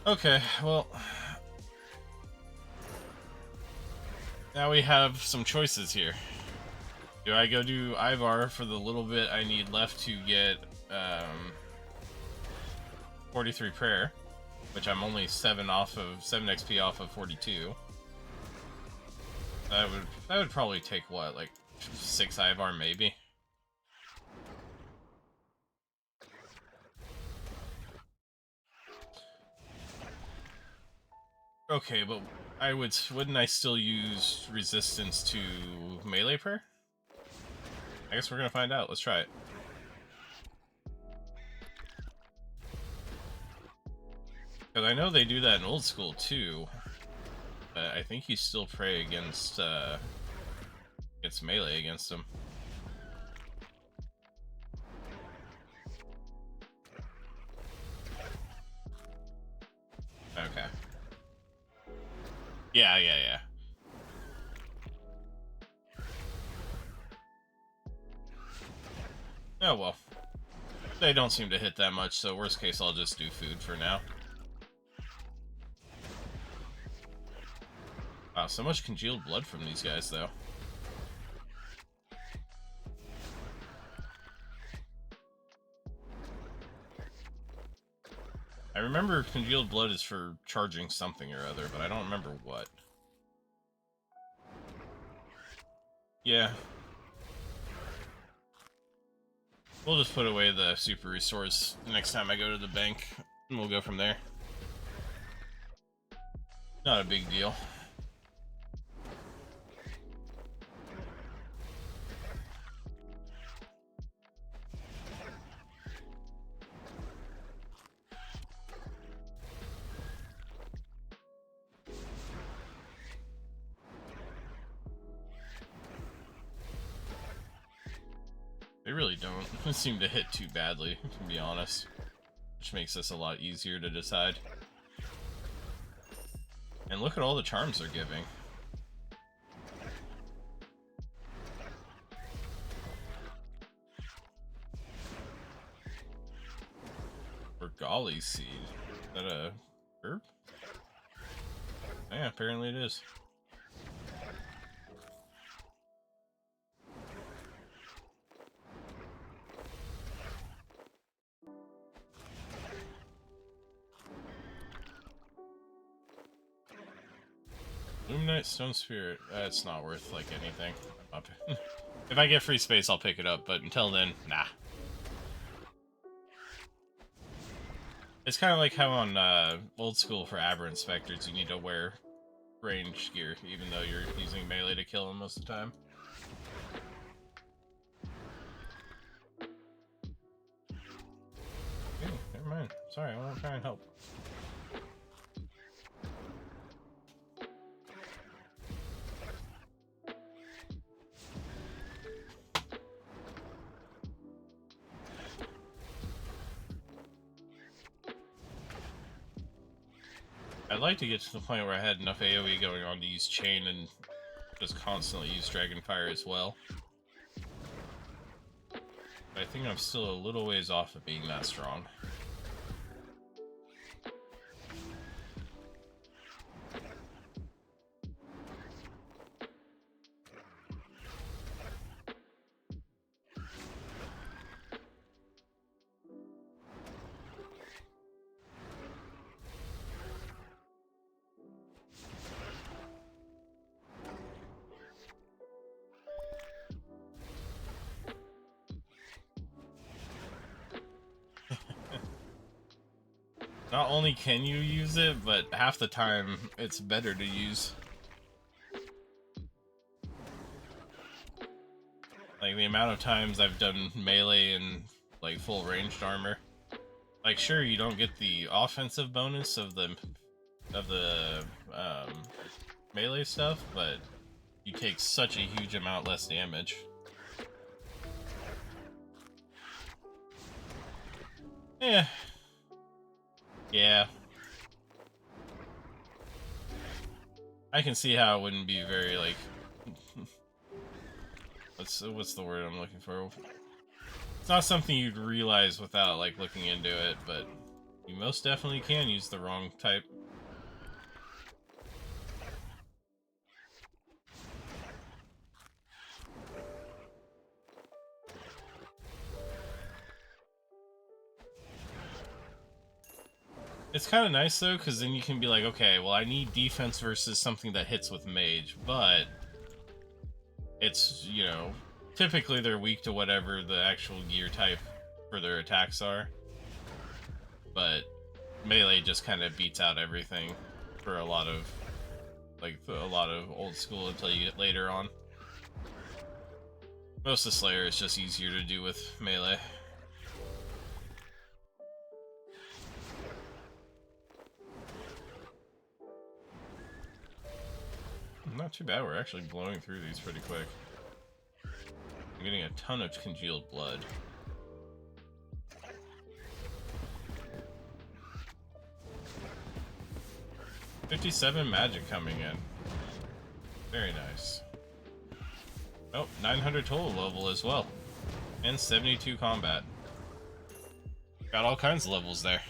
Okay, well... now we have some choices here. Do I go do Ivar for the little bit I need left to get 43 prayer, which I'm only 7 XP off of 42. That would probably take what, like 6 Ivar maybe. Okay, but wouldn't I still use resistance to melee prayer? I guess we're gonna find out. Let's try it. Because I know they do that in old school too. But I think you still pray against melee against them. Okay. Yeah. Oh well. They don't seem to hit that much, so worst case I'll just do food for now. Wow, so much congealed blood from these guys though. I remember congealed blood is for charging something or other, but I don't remember what. Yeah. We'll just put away the super restores next time I go to the bank, and we'll go from there. Not a big deal. They really don't seem to hit too badly, to be honest. Which makes this a lot easier to decide. And look at all the charms they're giving. Golly seed. Is that a herb? Yeah, apparently it is. Luminite Stone Spirit. It's not worth, like, anything. If I get free space, I'll pick it up, but until then, nah. It's kind of like how on old school for Aberrant Specters, you need to wear ranged gear, even though you're using melee to kill them most of the time. Hey, never mind. Sorry, I want to try and help. I'd like to get to the point where I had enough AoE going on to use chain and just constantly use Dragonfire as well. But I think I'm still a little ways off of being that strong. Not only can you use it, but half the time it's better to use. Like the amount of times I've done melee and like full ranged armor. Like sure you don't get the offensive bonus of the melee stuff, but you take such a huge amount less damage. Yeah. Yeah. I can see how it wouldn't be very like what's the word I'm looking for? It's not something you'd realize without like looking into it, but you most definitely can use the wrong type. It's kind of nice though, because then you can be like, okay, well I need defense versus something that hits with mage, but it's, you know, typically they're weak to whatever the actual gear type for their attacks are. But melee just kind of beats out everything for a lot of old school until you get later on. Most of Slayer is just easier to do with melee. Not too bad, we're actually blowing through these pretty quick. I'm getting a ton of congealed blood. $57 magic coming in. Very nice. Oh, 900 total level as well. And 72 combat. Got all kinds of levels there.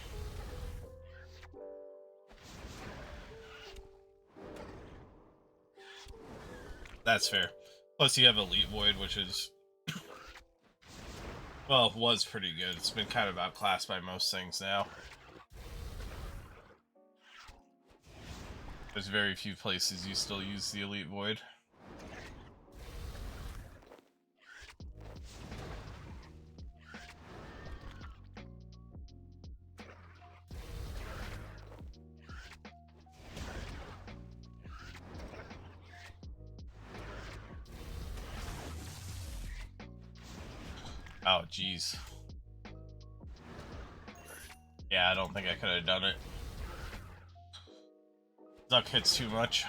That's fair. Plus you have Elite Void, which is... well, was pretty good. It's been kind of outclassed by most things now. There's very few places you still use the Elite Void. Oh, jeez. Yeah, I don't think I could have done it. Duck hits too much.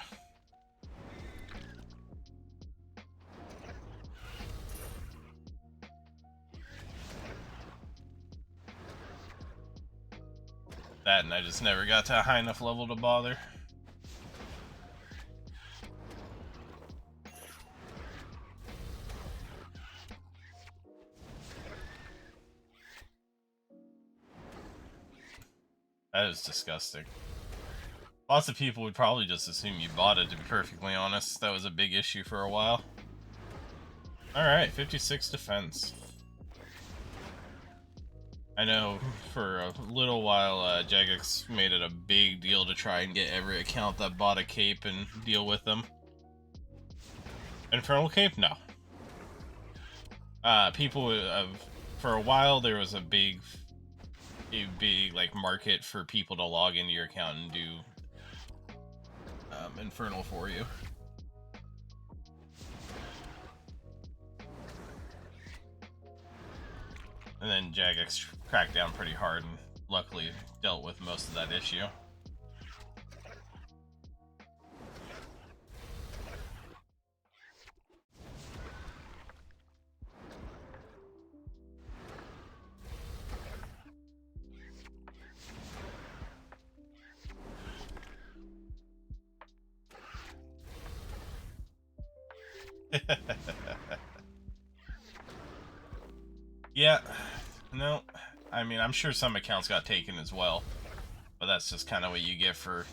That, and I just never got to a high enough level to bother. That is disgusting. Lots of people would probably just assume you bought it, to be perfectly honest. That was a big issue for a while. Alright, 56 defense. I know for a little while, Jagex made it a big deal to try and get every account that bought a cape and deal with them. Infernal Cape? No. People have... for a while, there was a big like market for people to log into your account and do Infernal for you. And then Jagex cracked down pretty hard and luckily dealt with most of that issue. Yeah, no, I mean, I'm sure some accounts got taken as well, but that's just kind of what you get for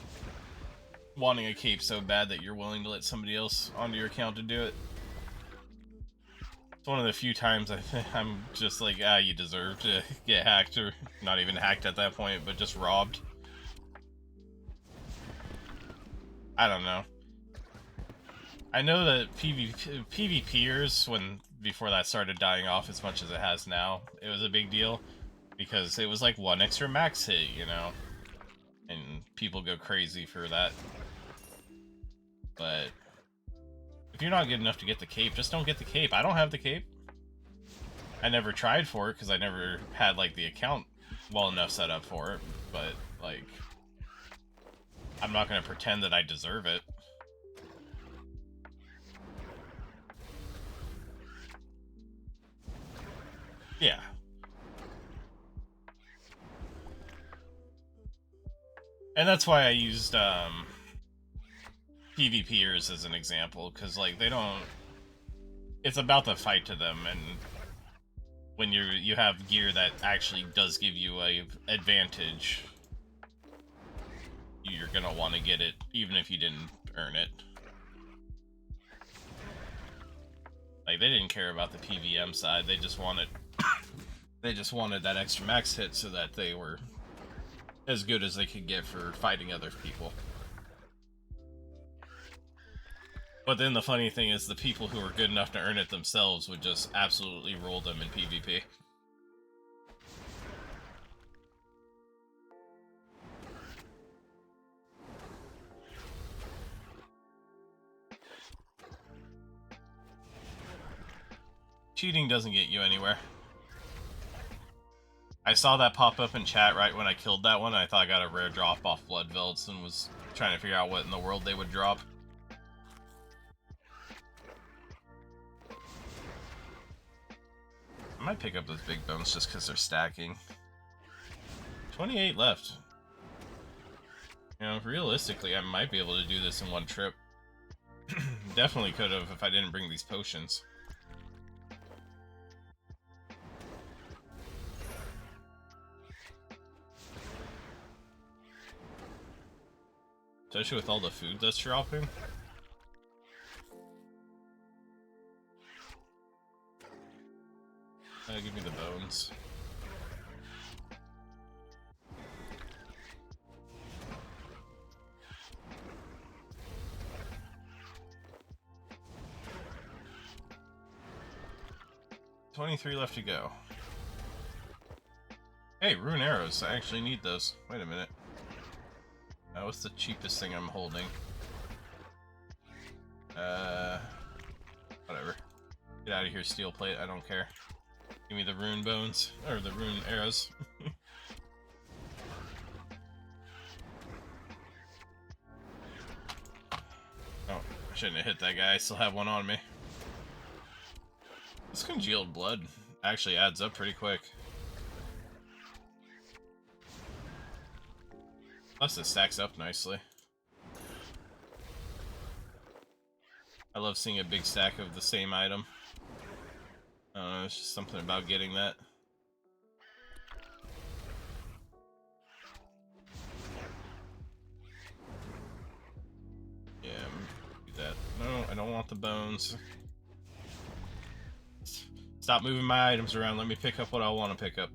wanting a cape so bad that you're willing to let somebody else onto your account to do it. It's one of the few times I'm just like, ah, you deserve to get hacked, or not even hacked at that point, but just robbed. I don't know. I know that PvPers, before that started dying off as much as it has now, it was a big deal because it was like one extra max hit, you know, and people go crazy for that. But if you're not good enough to get the cape, just don't get the cape. I don't have the cape. I never tried for it because I never had like the account well enough set up for it, but like I'm not going to pretend that I deserve it. Yeah. And that's why I used PvPers as an example, because like they don't, it's about the fight to them, and when you have gear that actually does give you a advantage, you're gonna want to get it even if you didn't earn it. Like they didn't care about the PVM side, they just wanted that extra max hit so that they were as good as they could get for fighting other people. But then the funny thing is the people who were good enough to earn it themselves would just absolutely roll them in PvP. Cheating doesn't get you anywhere. I saw that pop up in chat right when I killed that one. I thought I got a rare drop off Blood Velds and was trying to figure out what in the world they would drop. I might pick up those big bones just because they're stacking. 28 left. You know, realistically, I might be able to do this in one trip. Definitely could have if I didn't bring these potions. Especially with all the food that's dropping. Give me the bones. $23 left to go. Hey, rune arrows. I actually need those. Wait a minute. What's the cheapest thing I'm holding? Whatever. Get out of here, steel plate. I don't care. Give me the rune bones. Or the rune arrows. Oh, I shouldn't have hit that guy. I still have one on me. This congealed blood actually adds up pretty quick. Plus it stacks up nicely. I love seeing a big stack of the same item. It's just something about getting that. Yeah, do that. No, I don't want the bones. Stop moving my items around. Let me pick up what I want to pick up.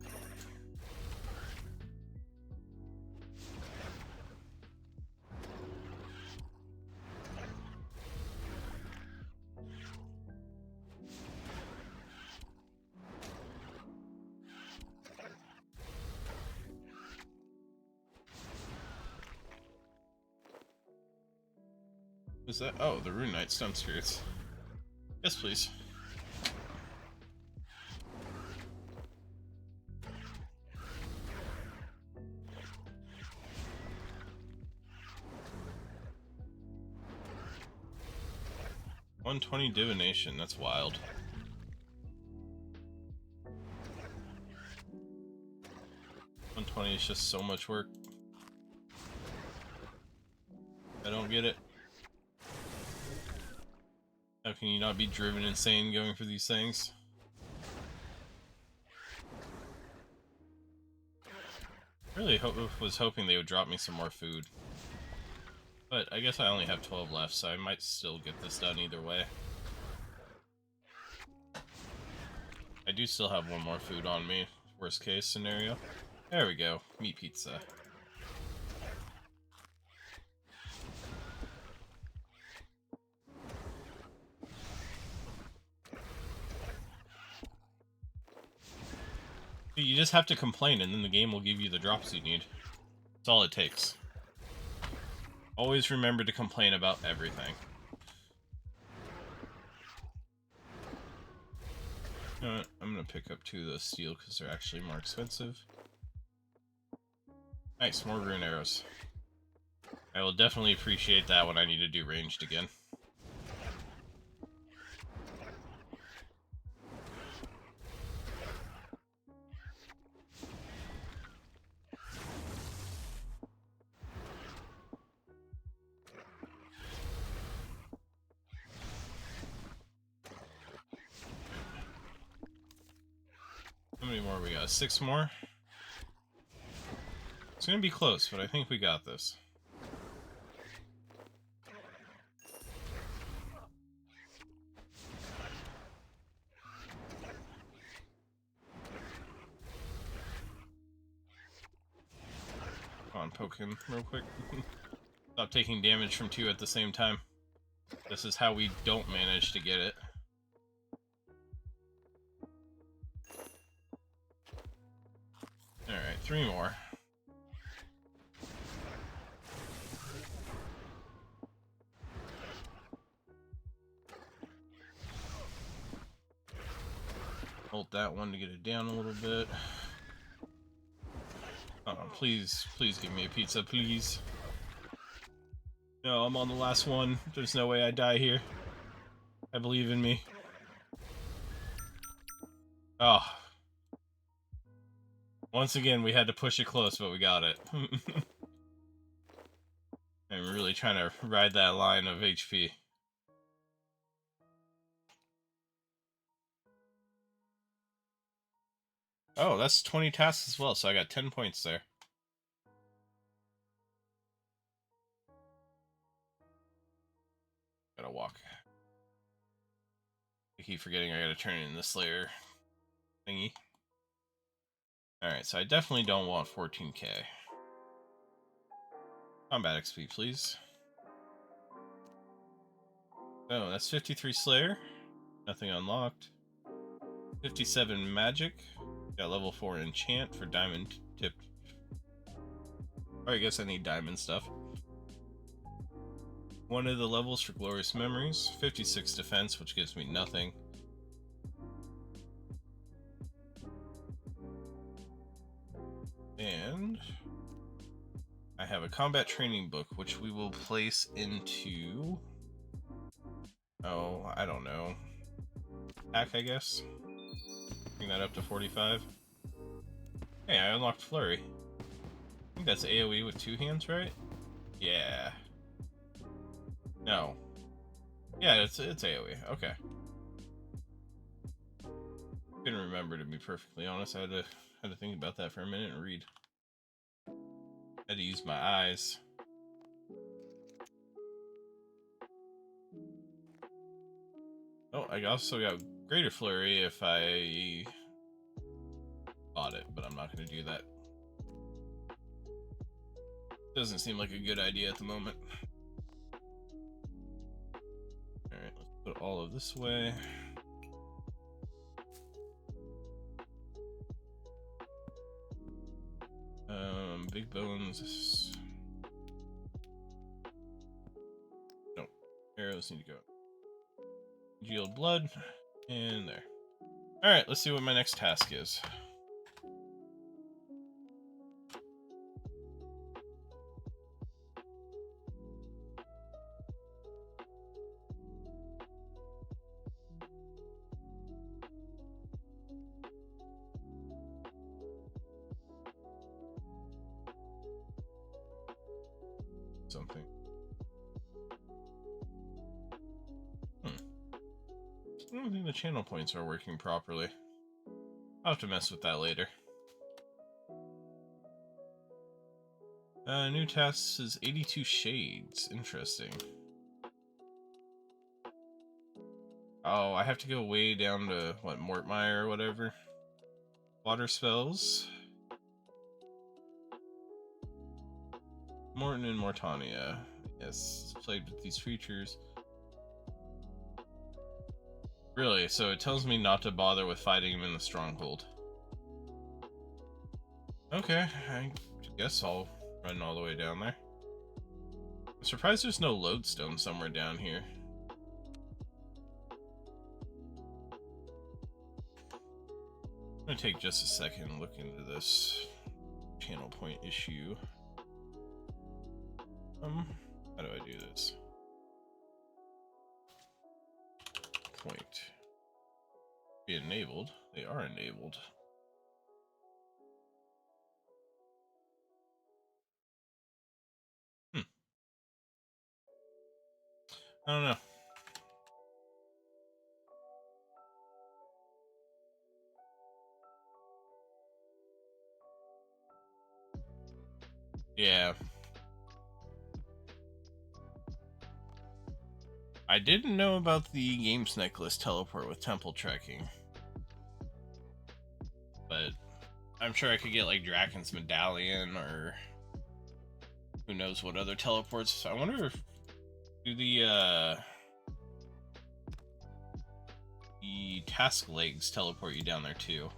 What's that? Oh, the Rune Knight Stone Spirits. Yes, please. $120 divination, that's wild. $120 is just so much work. I don't get it. How can you not be driven insane going for these things? Really was hoping they would drop me some more food. But I guess I only have 12 left, so I might still get this done either way. I do still have one more food on me, worst case scenario. There we go, meat pizza. You just have to complain and then the game will give you the drops you need. That's all it takes. Always remember to complain about everything. You know what? I'm gonna pick up 2 of those steel because they're actually more expensive. Nice, more rune arrows. I will definitely appreciate that when I need to do ranged again. How many more we got? 6 more? It's gonna be close, but I think we got this. Come on, poke him real quick. Stop taking damage from 2 at the same time. This is how we don't manage to get it. Alright, 3 more. Hold that one to get it down a little bit. Oh, please, please give me a pizza, please. No, I'm on the last one. There's no way I die here. I believe in me. Oh. Once again, we had to push it close, but we got it. I'm really trying to ride that line of HP. Oh, that's 20 tasks as well, so I got 10 points there. Gotta walk. I keep forgetting I gotta turn in the Slayer thingy. Alright, so I definitely don't want 14k. Combat XP, please. Oh, that's 53 Slayer. Nothing unlocked. 57 Magic. Got level 4 Enchant for Diamond tipped. Or I guess I need diamond stuff. One of the levels for Glorious Memories. 56 Defense, which gives me nothing. And I have a combat training book, which we will place into... Oh, I don't know. Hack, I guess. Bring that up to 45. Hey, I unlocked Flurry. I think that's AoE with 2 hands, right? Yeah. No. Yeah, it's AoE. Okay. Couldn't remember, to be perfectly honest. I had to think about that for a minute and read. Had to use my eyes. Oh, I also got Greater Flurry if I bought it, but I'm not going to do that. Doesn't seem like a good idea at the moment. Alright, let's put all of this away. Big bones. No, arrows need to go. Yield blood, and there. Alright, let's see what my next task is. Something. I don't think the channel points are working properly. I'll have to mess with that later. New task is 82 shades. Interesting. Oh, I have to go way down to, what, Mortmire or whatever? Water spells. Morton and Mortania. Yes, played with these creatures. Really? So it tells me not to bother with fighting him in the stronghold. Okay, I guess I'll run all the way down there. I'm surprised there's no lodestone somewhere down here. I'm gonna take just a second and look into this channel point issue. How do I do this? Point. Be enabled. They are enabled. I don't know. Yeah. I didn't know about the Games Necklace teleport with temple trekking. But I'm sure I could get like Draken's Medallion or who knows what other teleports. I wonder if do the task legs teleport you down there too.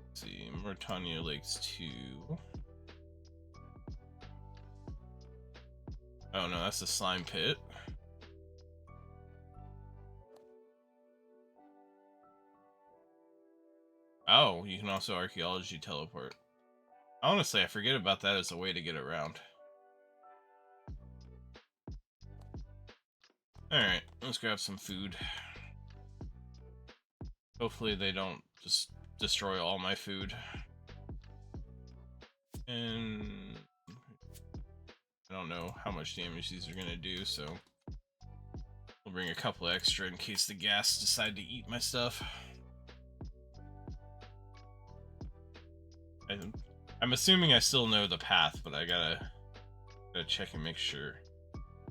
Let's see, Mortania Lakes 2. Oh no, that's the slime pit. Oh, you can also archaeology teleport. Honestly, I forget about that as a way to get around. Alright, let's grab some food. Hopefully they don't just destroy all my food. And I don't know how much damage these are gonna do, so we'll bring a couple extra in case the ghast decide to eat my stuff. I'm assuming I still know the path, but I gotta check and make sure.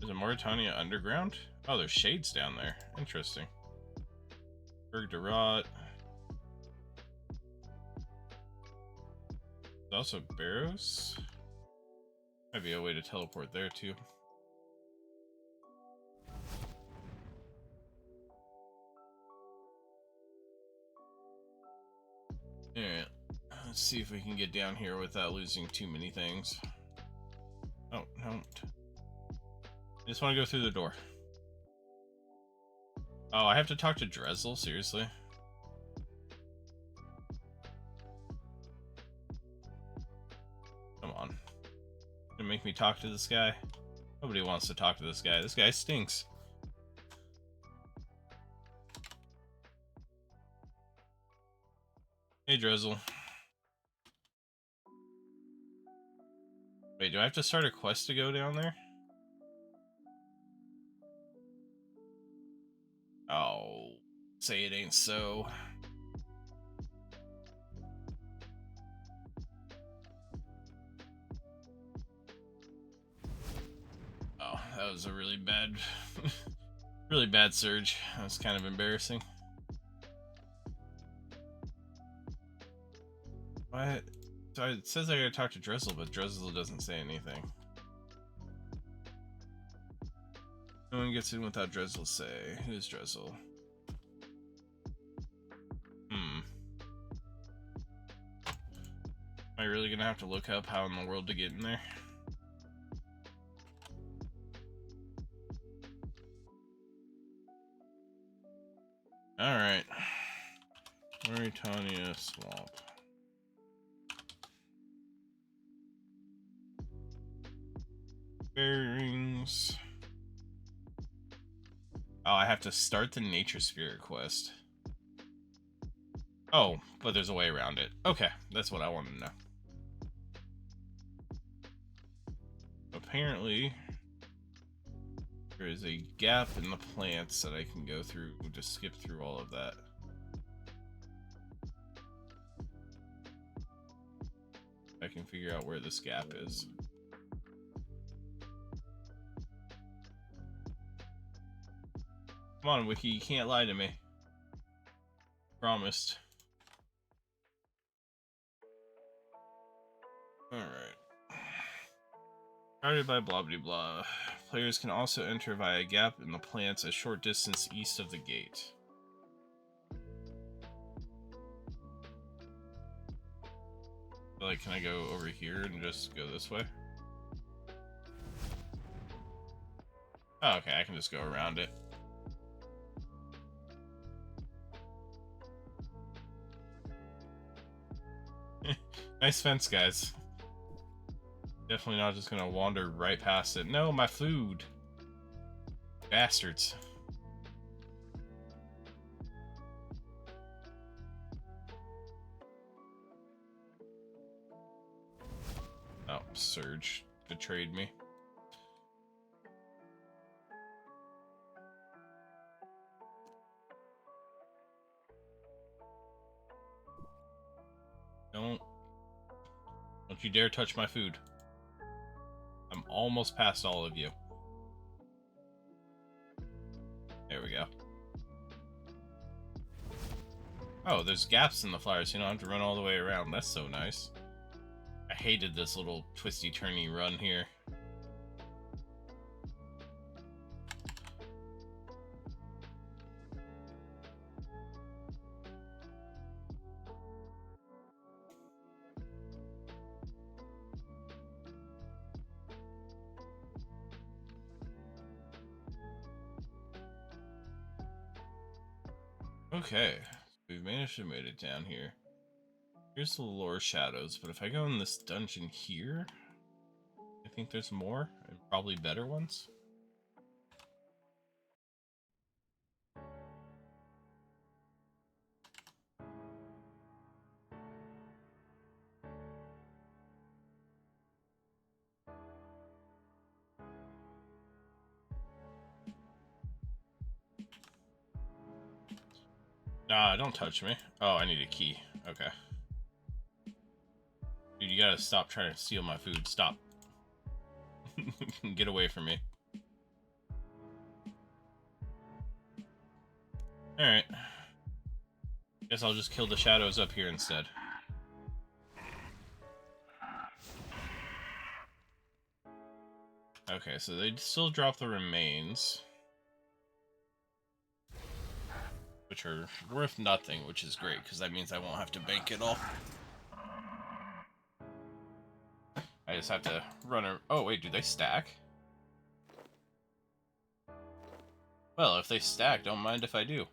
Is it Mauritania underground? Oh, there's shades down there. Interesting. Berg de Rot. There's also Barrows. Might be a way to teleport there too. Alright, let's see if we can get down here without losing too many things. Oh, no. I just want to go through the door. Oh, I have to talk to Drezel? Seriously? Come on. Gonna make me talk to this guy? Nobody wants to talk to this guy. This guy stinks. Hey, Drezel. Wait, do I have to start a quest to go down there? Oh, say it ain't so. Oh, that was a really bad, really bad surge. That was kind of embarrassing. What? So it says I gotta talk to Drezel, but Drezel doesn't say anything. No one gets in without Drezel say. Who's Drezel? Am I really gonna have to look up how in the world to get in there? Alright. Mauritania Swamp. Bearings. Oh, I have to start the Nature Spirit quest. Oh, but there's a way around it. Okay, that's what I wanted to know. Apparently, There is a gap in the plants that I can go through. We'll just skip through all of that. I can figure out where this gap is. Come on, Wiki, you can't lie to me. Promised. Alright. Guarded by blah blah blah. Players can also enter via a gap in the plants a short distance east of the gate. Like, can I go over here and just go this way? Oh, okay, I can just go around it. Nice fence, guys. Definitely not just gonna wander right past it. No, my food! Bastards. Oh, Surge betrayed me. Don't you dare touch my food. I'm almost past all of you. There we go. Oh, there's gaps in the flowers, so you don't have to run all the way around. That's so nice. I hated this little twisty-turny run here. Okay, we've managed to make it down here. Here's the lore shadows, but if I go in this dungeon here, I think there's more, and probably better ones. Nah, don't touch me. Oh, I need a key. Okay. Dude, you gotta stop trying to steal my food. Stop. Get away from me. Alright. Guess I'll just kill the shadows up here instead. Okay, so they still drop the remains, which are worth nothing, which is great, because that means I won't have to bank it all. I just have to run a... Oh, wait, do they stack? Well, if they stack, don't mind if I do.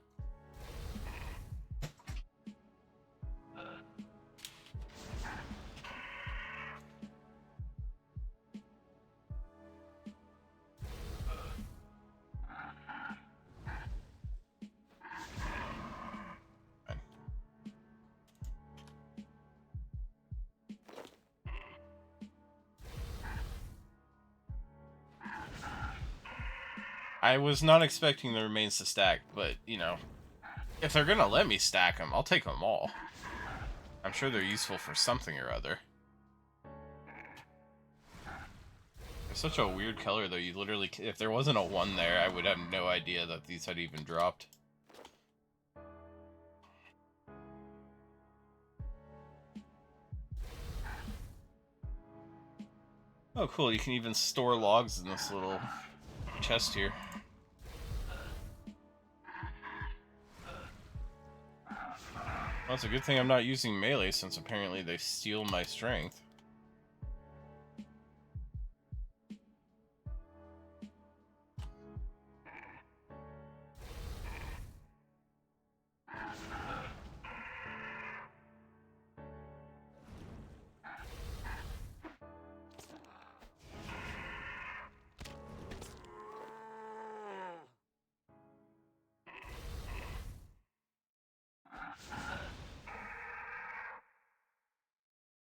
I was not expecting the remains to stack, but, you know, if they're gonna let me stack them, I'll take them all. I'm sure they're useful for something or other. It's such a weird color, though. You literally, if there wasn't a 1 there, I would have no idea that these had even dropped. Oh, cool. You can even store logs in this little chest here. Well, it's a good thing I'm not using melee, since apparently they steal my strength.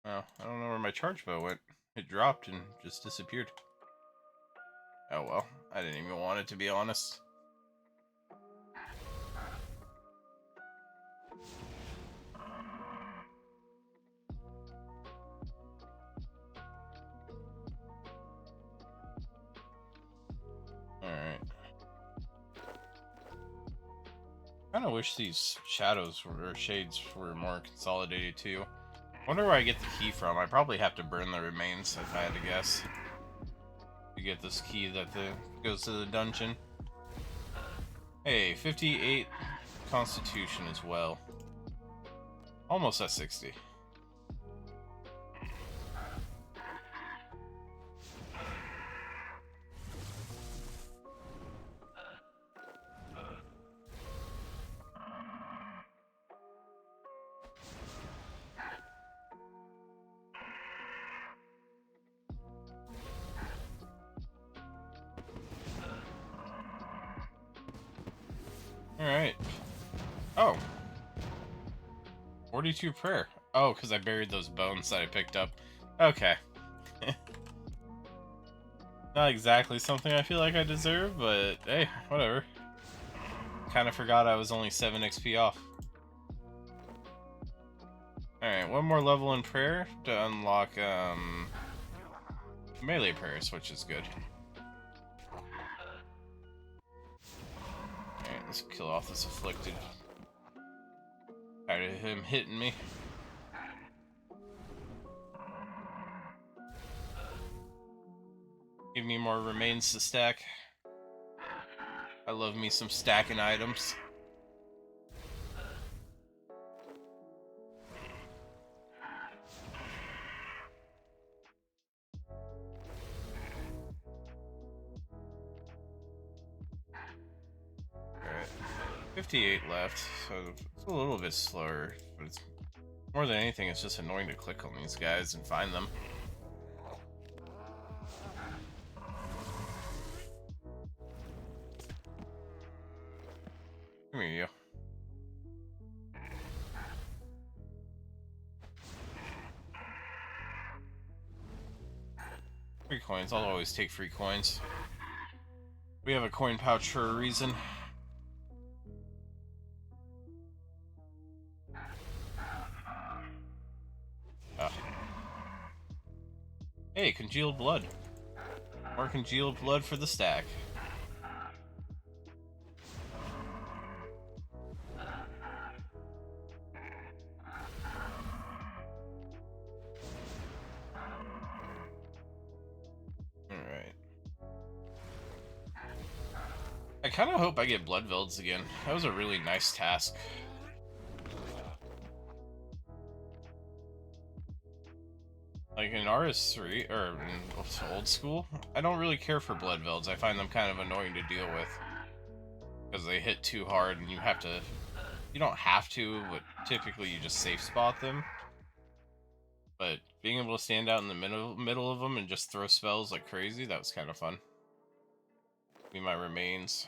Oh, I don't know where my charge bow went. It dropped and just disappeared. Oh well, I didn't even want it, to be honest. Alright. I kind of wish these shadows or shades were more consolidated too. Wonder where I get the key from. I probably have to burn the remains if I had to guess. To get this key that goes to the dungeon. Hey, 58 constitution as well. Almost at 60. Alright. Oh. 42 prayer. Oh, because I buried those bones that I picked up. Okay. Not exactly something I feel like I deserve, but hey, whatever. Kind of forgot I was only 7 XP off. Alright, one more level in prayer to unlock melee prayers, which is good. Alright, let's kill off this afflicted. Tired of him hitting me. Give me more remains to stack. I love me some stacking items. Alright, 58 left, so it's a little bit slower, but it's more than anything, it's just annoying to click on these guys and find them. Come here, you. Free coins. I'll always take free coins. We have a coin pouch for a reason. Hey, congealed blood. More congealed blood for the stack. Alright. I kind of hope I get blood velds again. That was a really nice task. Like in RS3, or in old school, I don't really care for blood velds. I find them kind of annoying to deal with. Because they hit too hard and you have to... You don't have to, but typically you just safe spot them. But being able to stand out in the middle of them and just throw spells like crazy, that was kind of fun. Be my remains.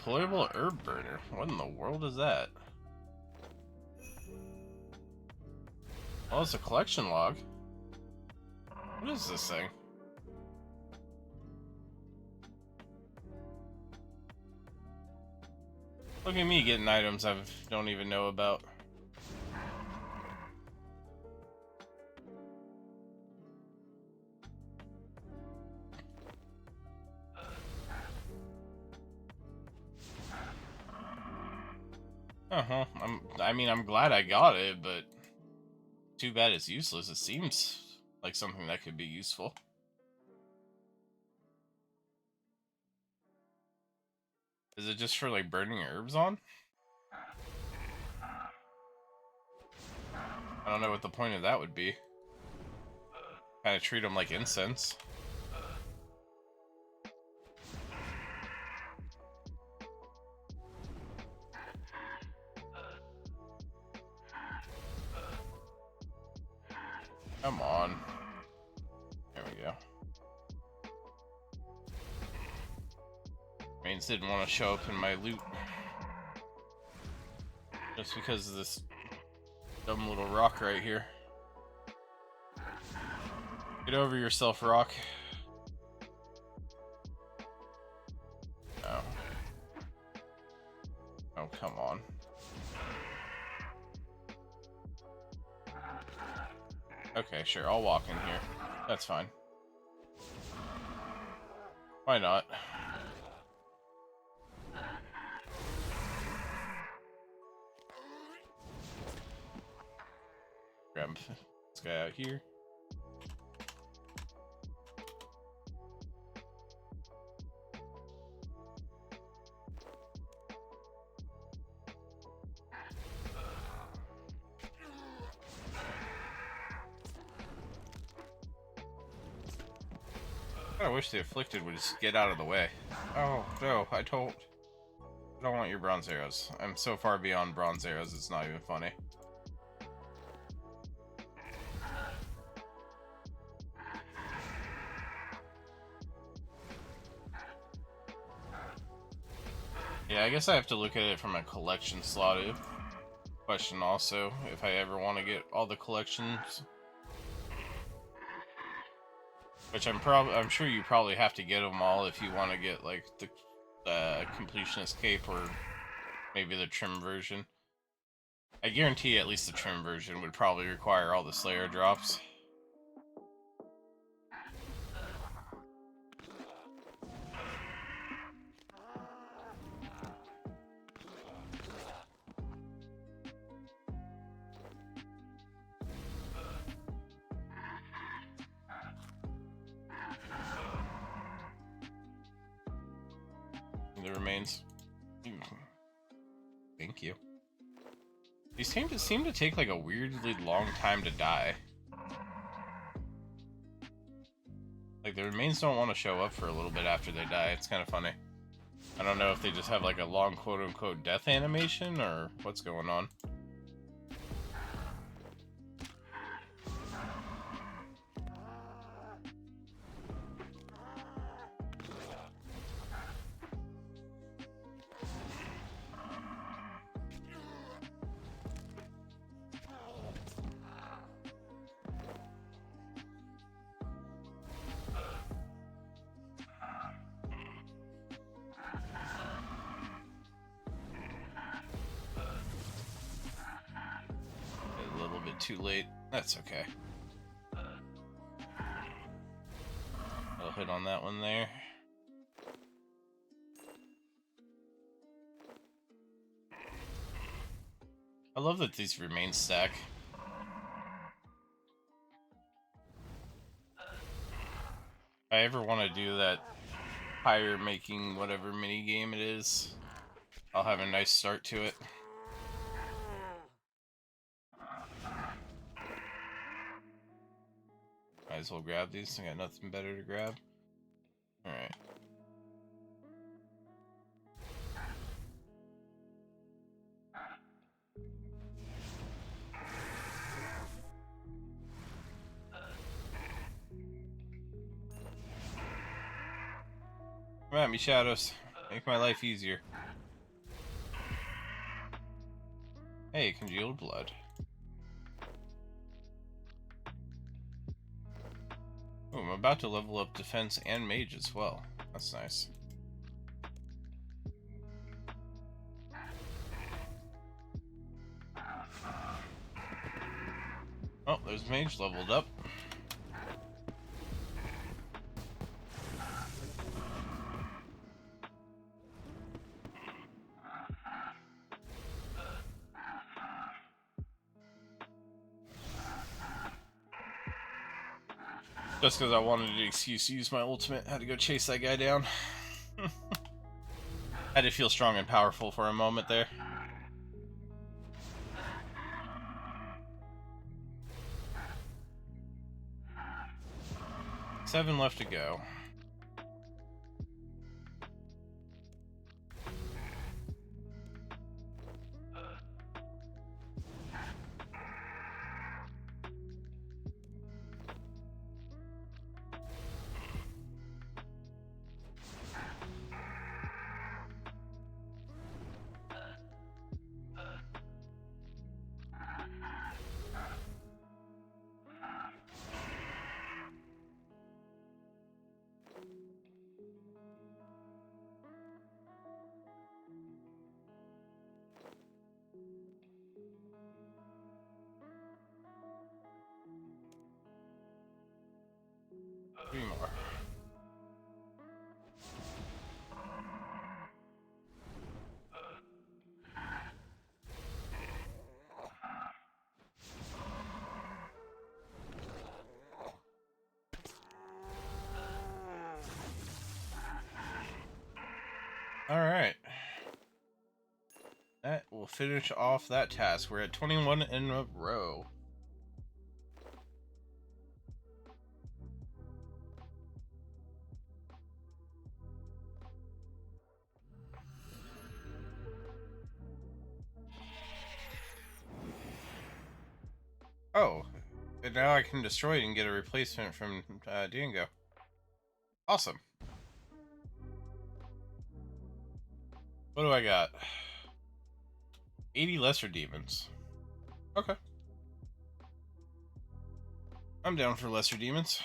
Deployable herb burner. What in the world is that? Oh, it's a collection log. What is this thing? Look at me getting items I don't even know about. Uh-huh. I'm glad I got it, but too bad it's useless. It seems like something that could be useful. Is it just for like burning herbs on? I don't know what the point of that would be. Kind of treat them like incense. Come on. There we go. Mains didn't want to show up in my loot. Just because of this dumb little rock right here. Get over yourself, rock. Oh. Oh, come on. Okay, sure, I'll walk in here. That's fine. Why not? Grab this guy out here. I wish the afflicted would just get out of the way. Oh no, I don't want your bronze arrows. I'm so far beyond bronze arrows, it's not even funny. Yeah, I guess I have to look at it from a collection slot question also, if I ever want to get all the collections. Which I'm sure you probably have to get them all if you want to get like the completionist cape or maybe the trim version. I guarantee at least the trim version would probably require all the Slayer drops. The remains. Thank you. These seem to take like a weirdly long time to die. Like the remains don't want to show up for a little bit after they die. It's kind of funny. I don't know if they just have like a long quote-unquote death animation or what's going on. Too late. That's okay. I'll hit on that one there. I love that these remain stack. If I ever want to do that fire making whatever mini game it is, I'll have a nice start to it. Might as well grab these. I got nothing better to grab. Alright. Come at me, shadows. Make my life easier. Hey, congealed blood. Oh, I'm about to level up defense and mage as well. That's nice. Oh, there's mage leveled up. Just because I wanted an excuse to use my ultimate, had to go chase that guy down. Had to feel strong and powerful for a moment there. Seven left to go. Alright. That will finish off that task. We're at 21 in a row. Oh, and now I can destroy it and get a replacement from Dingo. Awesome. What do I got? 80 lesser demons. Okay. I'm down for lesser demons.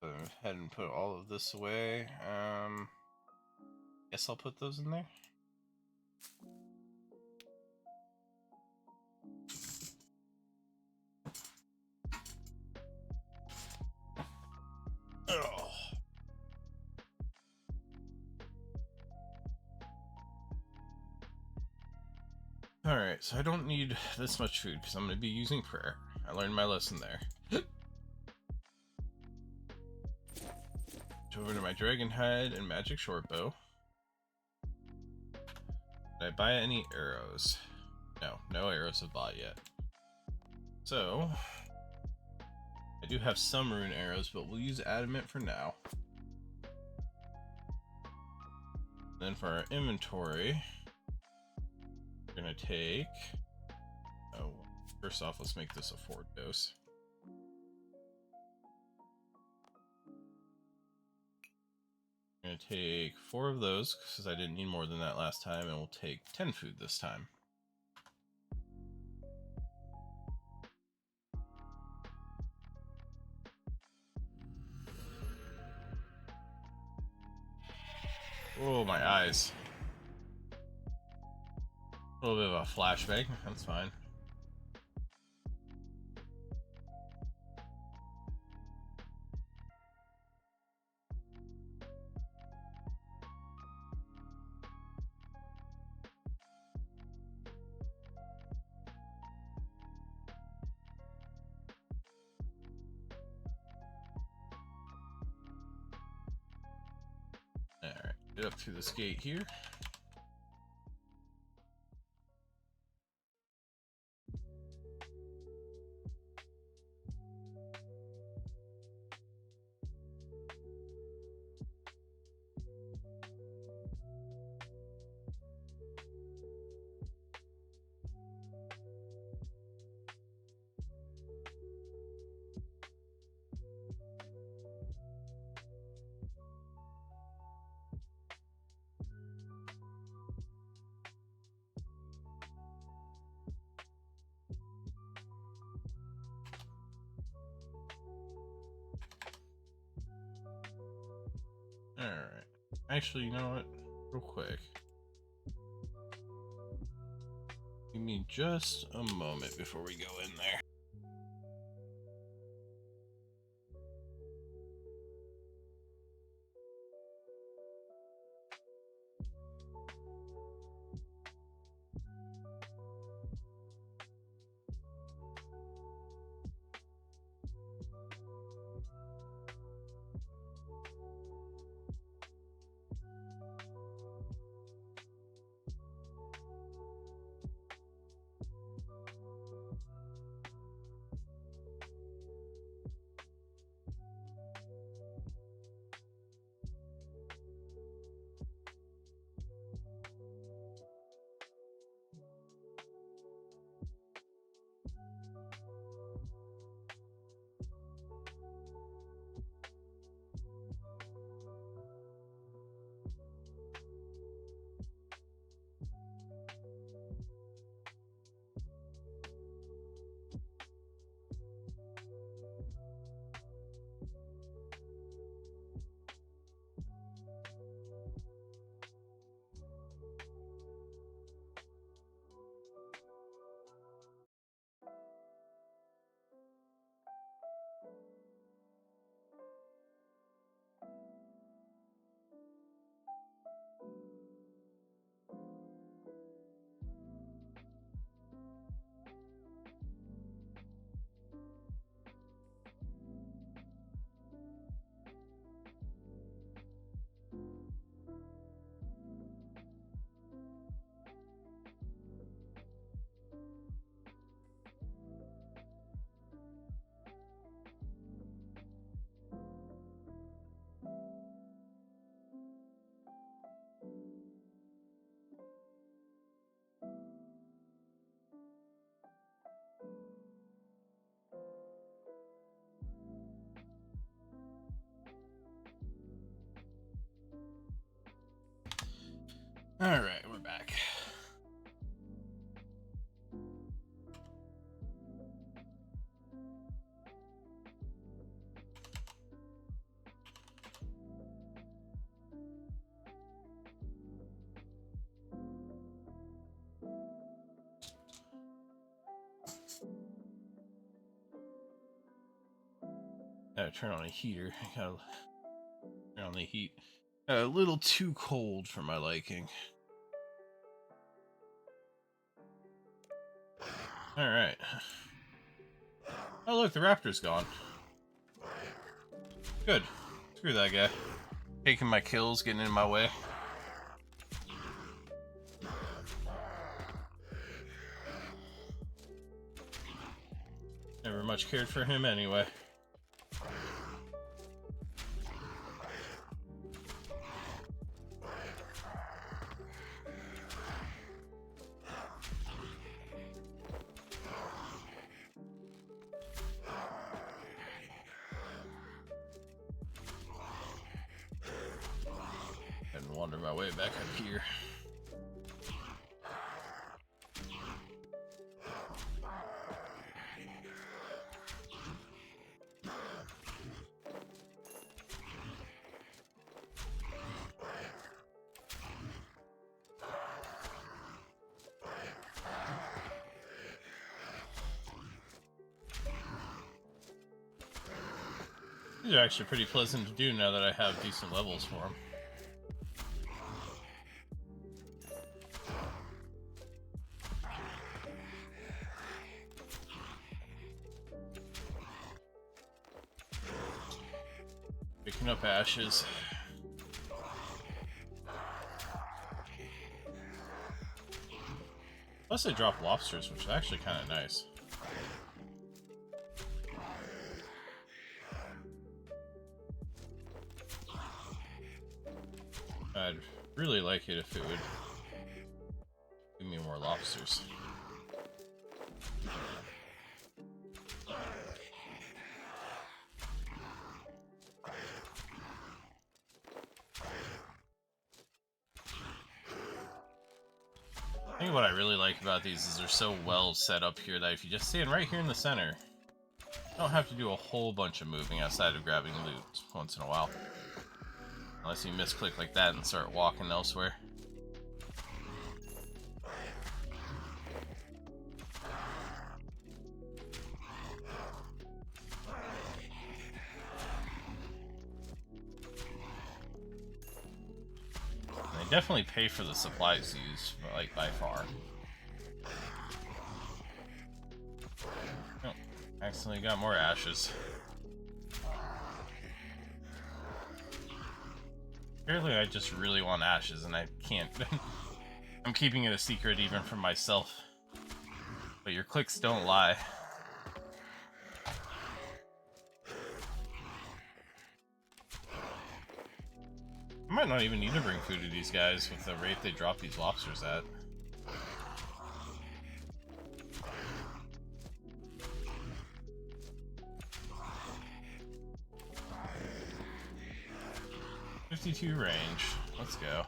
Go ahead and put all of this away. Guess I'll put those in there. Oh. Alright, so I don't need this much food because I'm going to be using prayer. I learned my lesson there. Over to my dragon hide and magic short bow. Did I buy any arrows? No, no arrows have bought yet. So, I do have some rune arrows, but we'll use adamant for now. Then for our inventory, we're gonna take. Oh, first off, let's make this a 4 dose. I'm gonna take 4 of those because I didn't need more than that last time, and we'll take 10 food this time. Oh, my eyes. A little bit of a flashbang, that's fine. Alright, get up to this gate here. Alright. Actually, you know what? Real quick. Give me just a moment before we go in there. Alright, we're back. Gotta turn on a heater. Gotta turn on the heat. A little too cold for my liking. Alright. Oh look, the raptor's gone. Good. Screw that guy. Taking my kills, getting in my way. Never much cared for him anyway. And wander my way back up here. These are actually pretty pleasant to do now that I have decent levels for them. Picking up ashes. Plus they drop lobsters, which is actually kind of nice. I'd really like it if it would give me more lobsters. I think what I really like about these is they're so well set up here that if you just stand right here in the center, you don't have to do a whole bunch of moving outside of grabbing loot once in a while. Unless you misclick like that and start walking elsewhere. They definitely pay for the supplies used, like by far. Oh, accidentally got more ashes. Apparently I just really want ashes and I can't. I'm keeping it a secret even from myself. But your clicks don't lie. I might not even need to bring food to these guys with the rate they drop these lobsters at. .52 range. Let's go.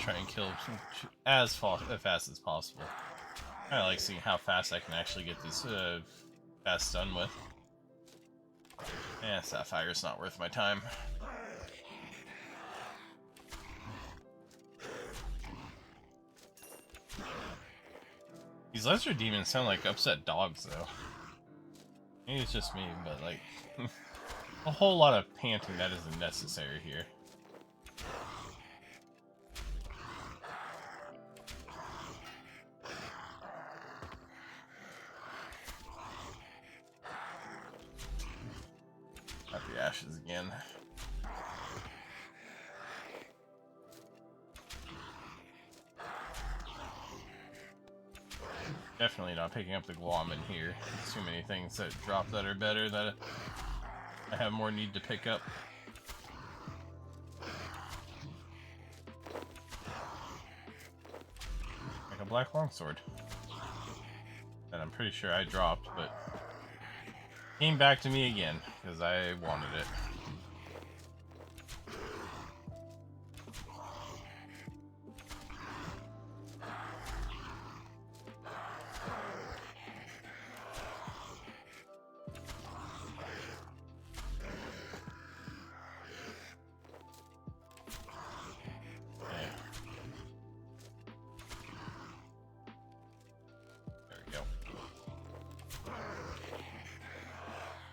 Try and kill as fast as possible. I like seeing how fast I can actually get these fast done with. Sapphire's not worth my time. These lesser demons sound like upset dogs, though. Maybe it's just me, but like a whole lot of panting that isn't necessary here. Got the ashes again. Definitely not picking up the glom in here. There's too many things that drop that are better that I have more need to pick up. Like a black longsword. That I'm pretty sure I dropped, but came back to me again because I wanted it.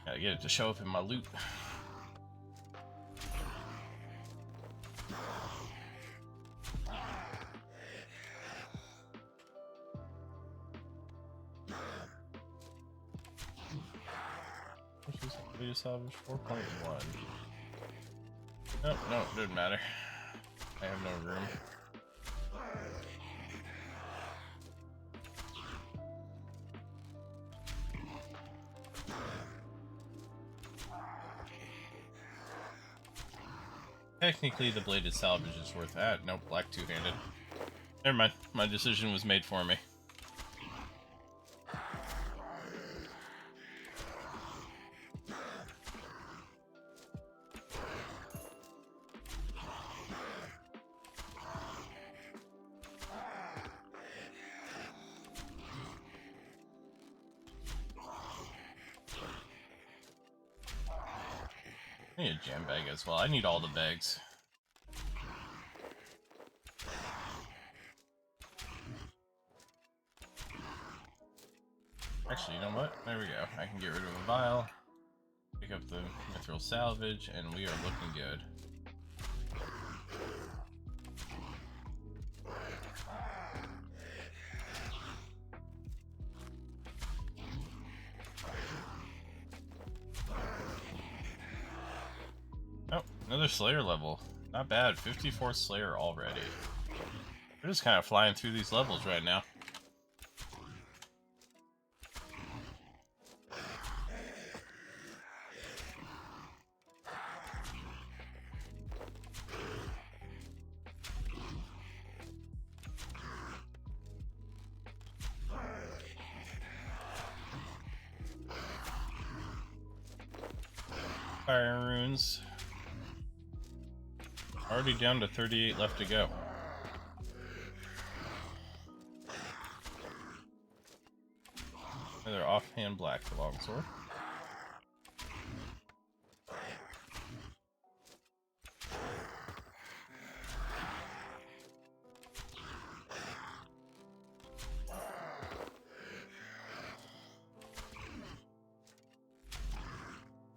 Gotta get it to show up in my loot. Video salvage 4.1. Nope, no, it doesn't matter. I have no room. Technically, the bladed salvage is worth that. Nope, black two-handed. Never mind. My decision was made for me. I need a jam bag as well. I need all the bags. Actually, you know what? There we go. I can get rid of a vial, pick up the mithril salvage, and we are looking good. Oh, another Slayer level. Not bad. 54 Slayer already. We're just kind of flying through these levels right now. Fire runes. Already down to 38 left to go. Another offhand black longsword.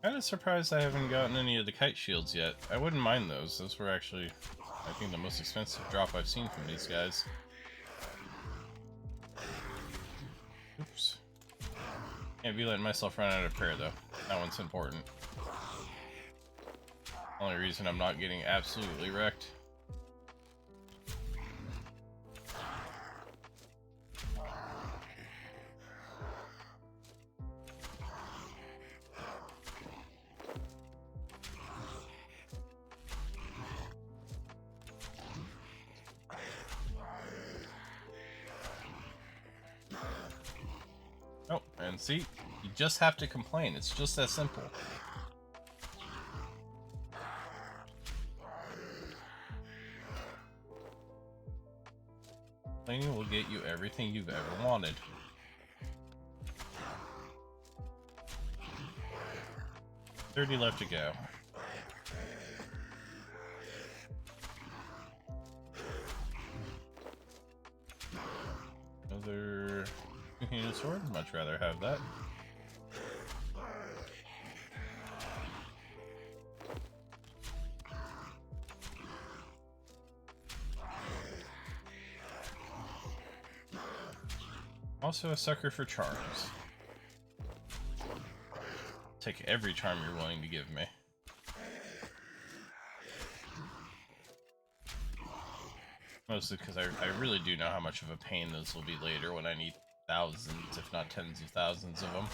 Kind of surprised I haven't gotten any of the kite shields yet. I wouldn't mind those. Those were actually, I think, the most expensive drop I've seen from these guys. Oops. Can't be letting myself run out of prayer, though. That one's important. Only reason I'm not getting absolutely wrecked. Oh, and see? You just have to complain. It's just that simple. Complaining will get you everything you've ever wanted. $30 left to go. Another two-handed sword. Much rather have that. Also a sucker for charms. Take every charm you're willing to give me. Mostly because I really do know how much of a pain those will be later when I need thousands, if not tens of thousands of them.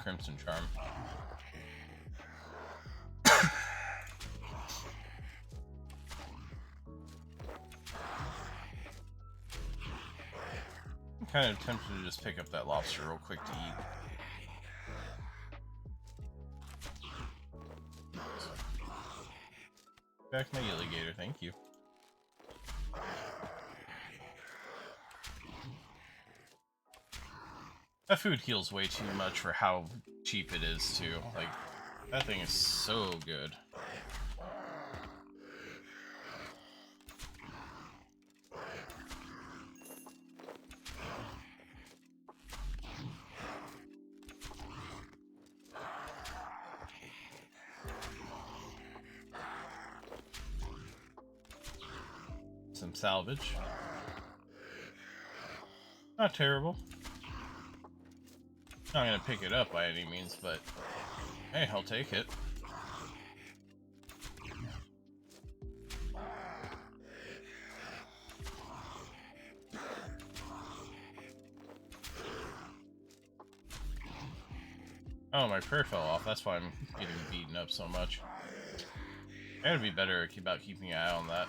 Crimson Charm. I'm kind of tempted to just pick up that lobster real quick to eat. Back my alligator, thank you. That food heals way too much for how cheap it is, too. Like, that thing is so good. Some salvage. Not terrible. Not gonna pick it up by any means, but hey, I'll take it. Oh, my prayer fell off. That's why I'm getting beaten up so much. I gotta be better about keeping an eye on that.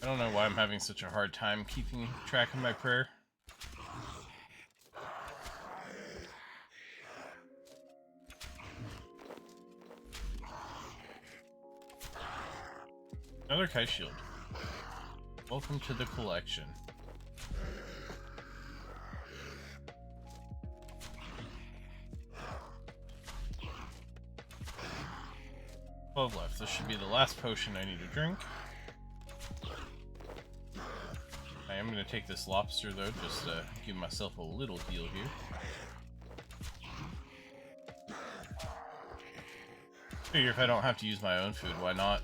I don't know why I'm having such a hard time keeping track of my prayer. Another Kai shield. Welcome to the collection. 12 left. This should be the last potion I need to drink. I am going to take this lobster though, just to give myself a little heal here. Figure if I don't have to use my own food, why not?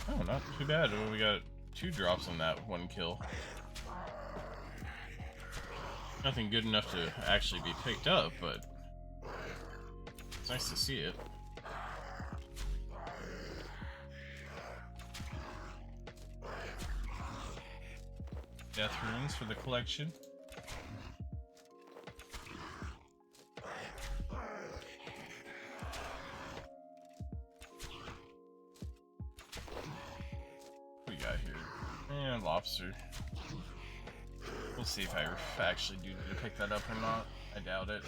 Oh, not too bad. We got 2 drops on that 1 kill. Nothing good enough to actually be picked up, but it's nice to see it. Death runes for the collection. What we got here? And lobster. We'll see if I actually do need to pick that up or not. I doubt it.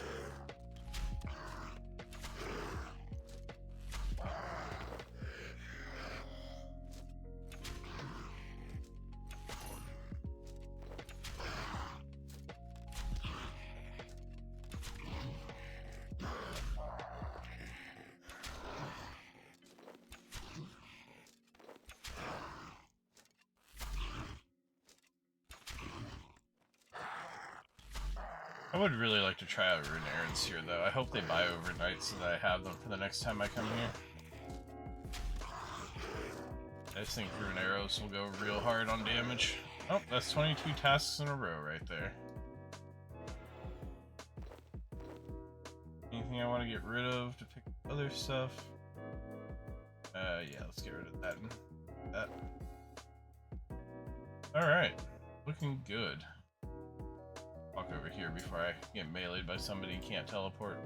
I would really like to try out rune errands here, though. I hope they buy overnight so that I have them for the next time I come here. I just think rune arrows will go real hard on damage. Oh, that's 22 tasks in a row right there. Anything I want to get rid of to pick up other stuff? Yeah, let's get rid of that. That. Alright, looking good. Walk over here before I get meleeed by somebody who can't teleport.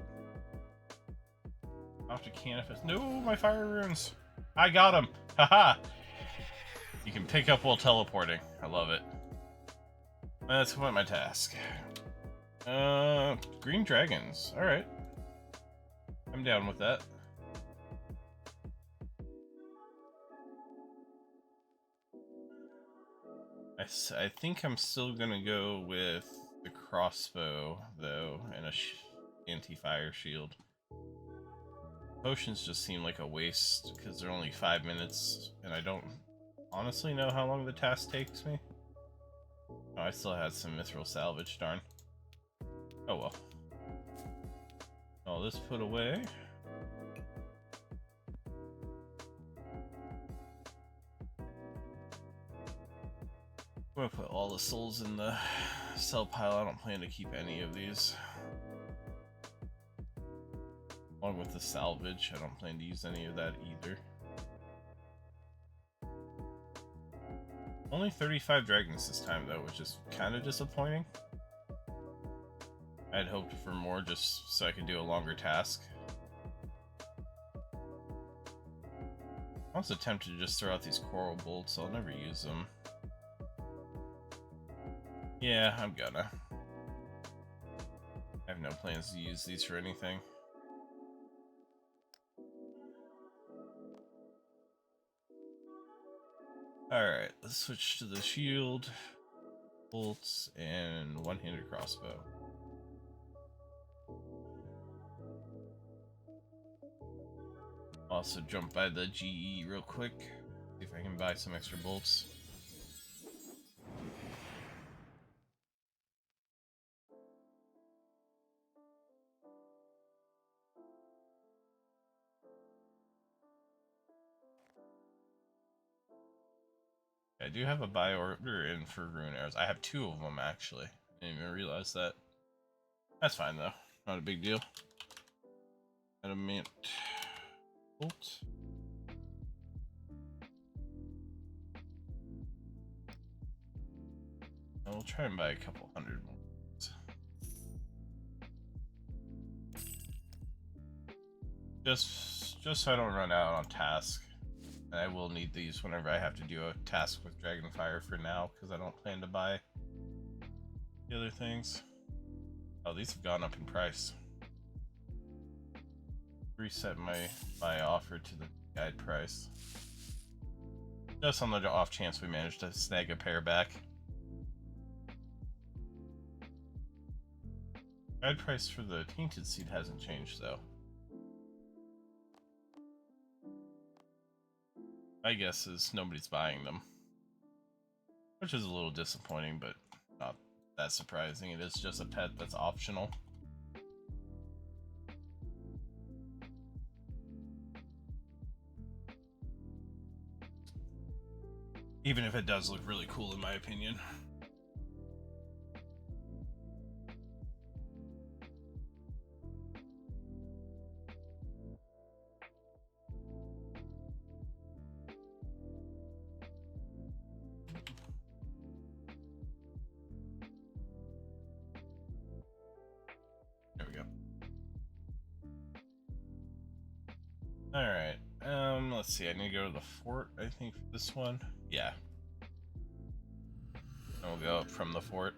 I'll have to canifest. No, my fire runes! I got them! Haha! You can pick up while teleporting. I love it. Let's complete my task. Green dragons. Alright. I'm down with that. I think I'm still gonna go with the crossbow, though, and a anti-fire shield. Potions just seem like a waste, because they're only 5 minutes, and I don't honestly know how long the task takes me. Oh, I still had some mithril salvage, darn. Oh well. All this put away. I'm gonna put all the souls in the sell pile. I don't plan to keep any of these. Along with the salvage, I don't plan to use any of that either. Only 35 dragons this time though, which is kind of disappointing. I'd hoped for more just so I could do a longer task. I was tempted to just throw out these coral bolts, I'll never use them. Yeah, I'm gonna. I have no plans to use these for anything. Alright, let's switch to the shield, bolts, and one-handed crossbow. Also jump by the GE real quick, see if I can buy some extra bolts. I do have a buy order in for rune arrows. I have 2 of them actually. I didn't even realize that. That's fine though, not a big deal. Adamant bolt. I'll try and buy a couple hundred more. Just so I don't run out on task. And I will need these whenever I have to do a task with Dragonfire for now, because I don't plan to buy the other things. Oh, these have gone up in price. Reset my offer to the guide price. Just on the off chance we manage to snag a pair back. Guide price for the Tainted Seed hasn't changed though. My guess is nobody's buying them. Which is a little disappointing, but not that surprising. It is just a pet that's optional. Even if it does look really cool in my opinion. There we go. Alright, let's see, I need to go to the fort, I think, for this one. Yeah. And we'll go up from the fort.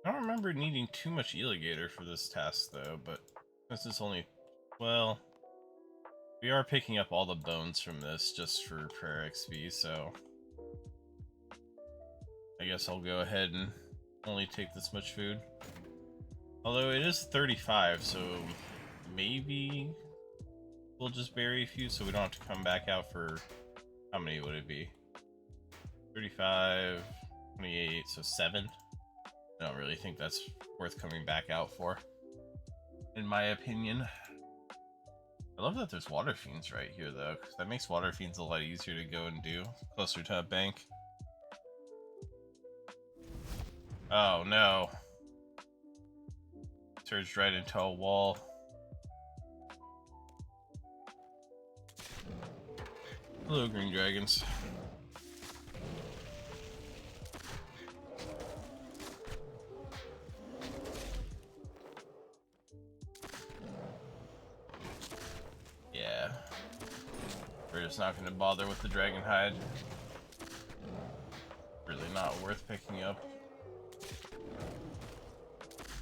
I don't remember needing too much Eligator for this task, though, but since it's only... well... we are picking up all the bones from this just for prayer XP, so... I guess I'll go ahead and only take this much food. Although it is 35, so maybe we'll just bury a few so we don't have to come back out for... how many would it be? 35, 28, so 7. I don't really think that's worth coming back out for, in my opinion. I love that there's water fiends right here, though, because that makes water fiends a lot easier to go and do, closer to a bank. Oh no. Surged right into a wall. Hello, green dragons. just not going to bother with the dragon hide. Really not worth picking up.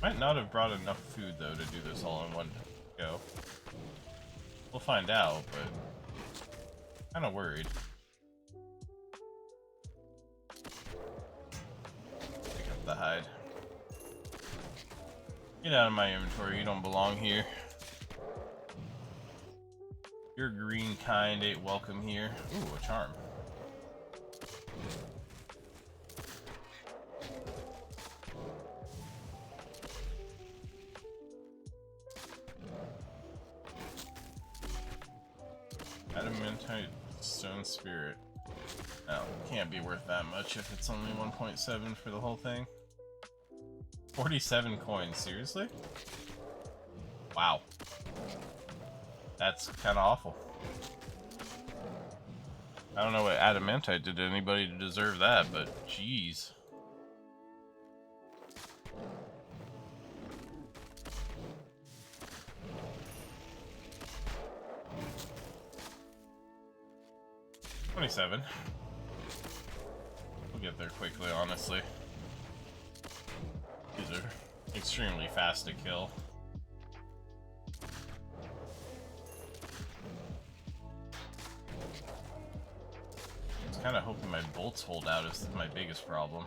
Might not have brought enough food though to do this all in one go. We'll find out, but kind of worried. Pick up the hide. Get out of my inventory, you don't belong here. Your green kind ain't welcome here. Ooh, a charm. Adamantite stone spirit. Oh, can't be worth that much if it's only 1.7 for the whole thing. 47 coins, seriously? Wow. That's kind of awful. I don't know what adamantite did to anybody to deserve that, but jeez. $27. We'll get there quickly, honestly. These are extremely fast to kill. I was kind of hoping my bolts hold out is my biggest problem.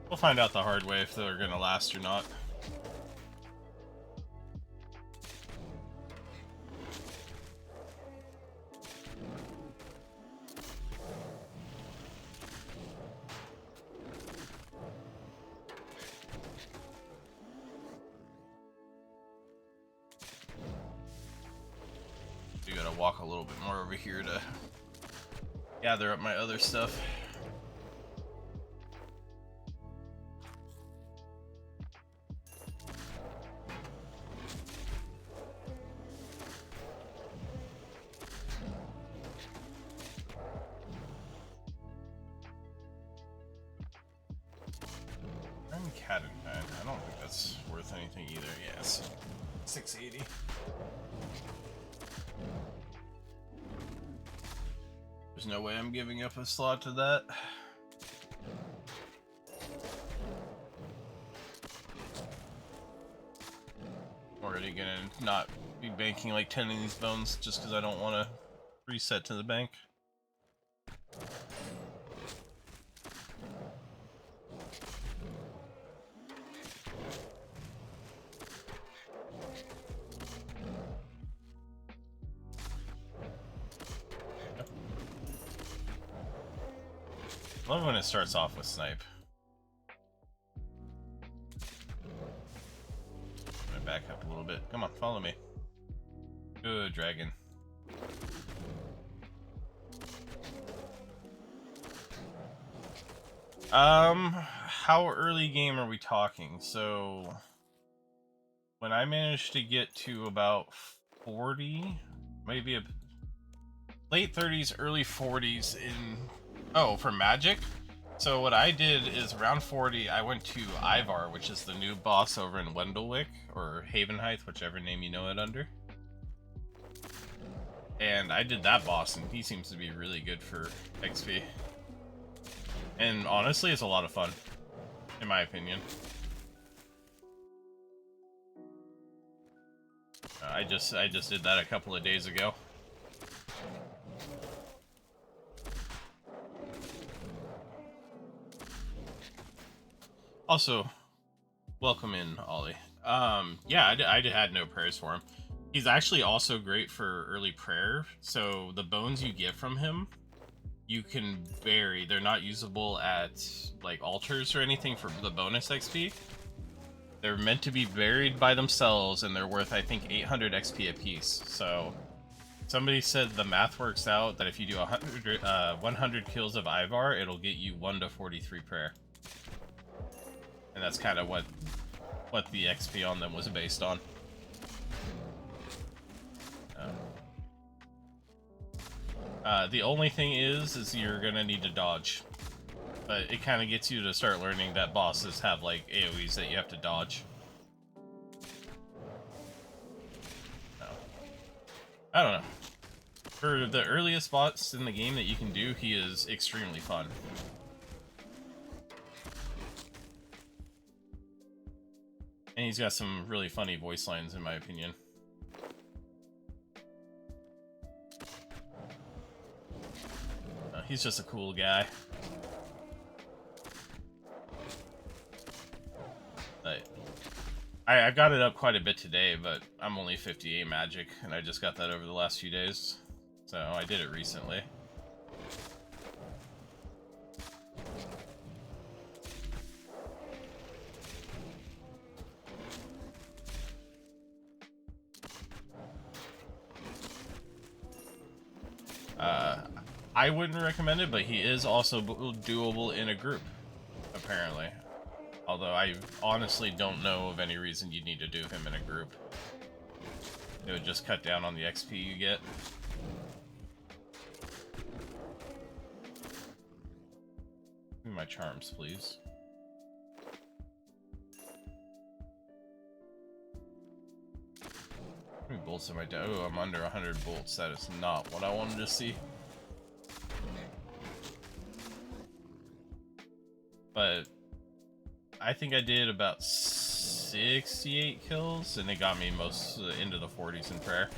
We'll find out the hard way if they're gonna last or not. You gotta walk a little bit more over here to gather up my other stuff. I don't think that's worth anything either. Yes, 680. There's no way I'm giving up a slot to that. Already gonna not be banking like 10 of these bones just because I don't want to reset to the bank. I love when it starts off with snipe. I'm gonna back up a little bit. Come on, follow me. Good dragon. How early game are we talking? So when I managed to get to about 40, maybe a late 30s, early 40s in for magic. So what I did is around 40 I went to Ivar, which is the new boss over in Wendelwick or Havenheith, whichever name you know it under. And I did that boss and he seems to be really good for XP. And honestly, it's a lot of fun, in my opinion. I just did that a couple of days ago. Also, welcome in, Ollie. Yeah, I had no prayers for him. He's actually also great for early prayer. So the bones you get from him, you can bury. They're not usable at like altars or anything for the bonus XP. They're meant to be buried by themselves, and they're worth, I think, 800 XP apiece. So somebody said the math works out that if you do 100 kills of Ivar, it'll get you 1 to 43 prayer. And that's kind of what the XP on them was based on. The only thing is you're gonna need to dodge. but it kind of gets you to start learning that bosses have like AoEs that you have to dodge. No. I don't know. For the earliest boss in the game that you can do, he is extremely fun. And he's got some really funny voice lines, in my opinion. He's just a cool guy. But I've got it up quite a bit today, but I'm only 58 magic, and I just got that over the last few days. So I did it recently. I wouldn't recommend it, but he is also doable in a group, apparently. Although I honestly don't know of any reason you'd need to do him in a group. It would just cut down on the XP you get. Give me my charms, please. How many bolts am I down? Oh, I'm under 100 bolts. That is not what I wanted to see. But I think I did about 68 kills, and it got me most into the 40s in prayer.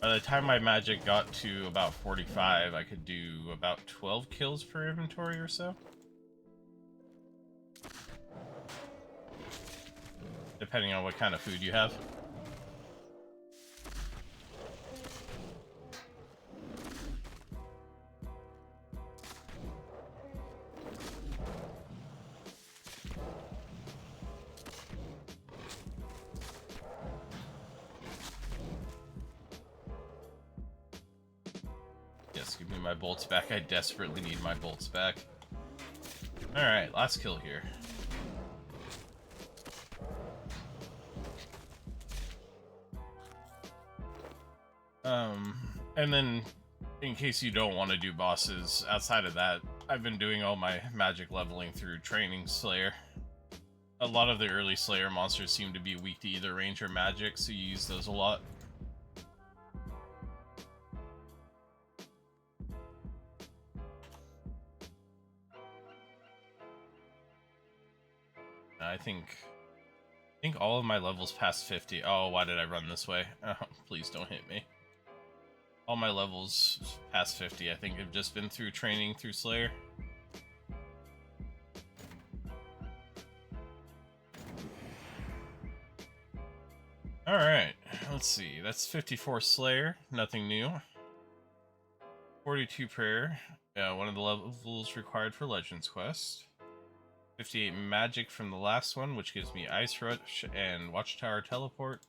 By the time my magic got to about 45, I could do about 12 kills per inventory or so. Depending on what kind of food you have. Yes, give me my bolts back. I desperately need my bolts back. Alright, last kill here. And then, in case you don't want to do bosses, outside of that, I've been doing all my magic leveling through training Slayer. A lot of the early Slayer monsters seem to be weak to either range or magic, so you use those a lot. I think all of my levels past 50. Oh, why did I run this way? Oh, please don't hit me. All my levels past 50, I think, have just been through training through Slayer. Alright, let's see. That's 54 Slayer, nothing new. 42 Prayer, one of the levels required for Legends Quest. 58 Magic from the last one, which gives me Ice Rush and Watchtower Teleport.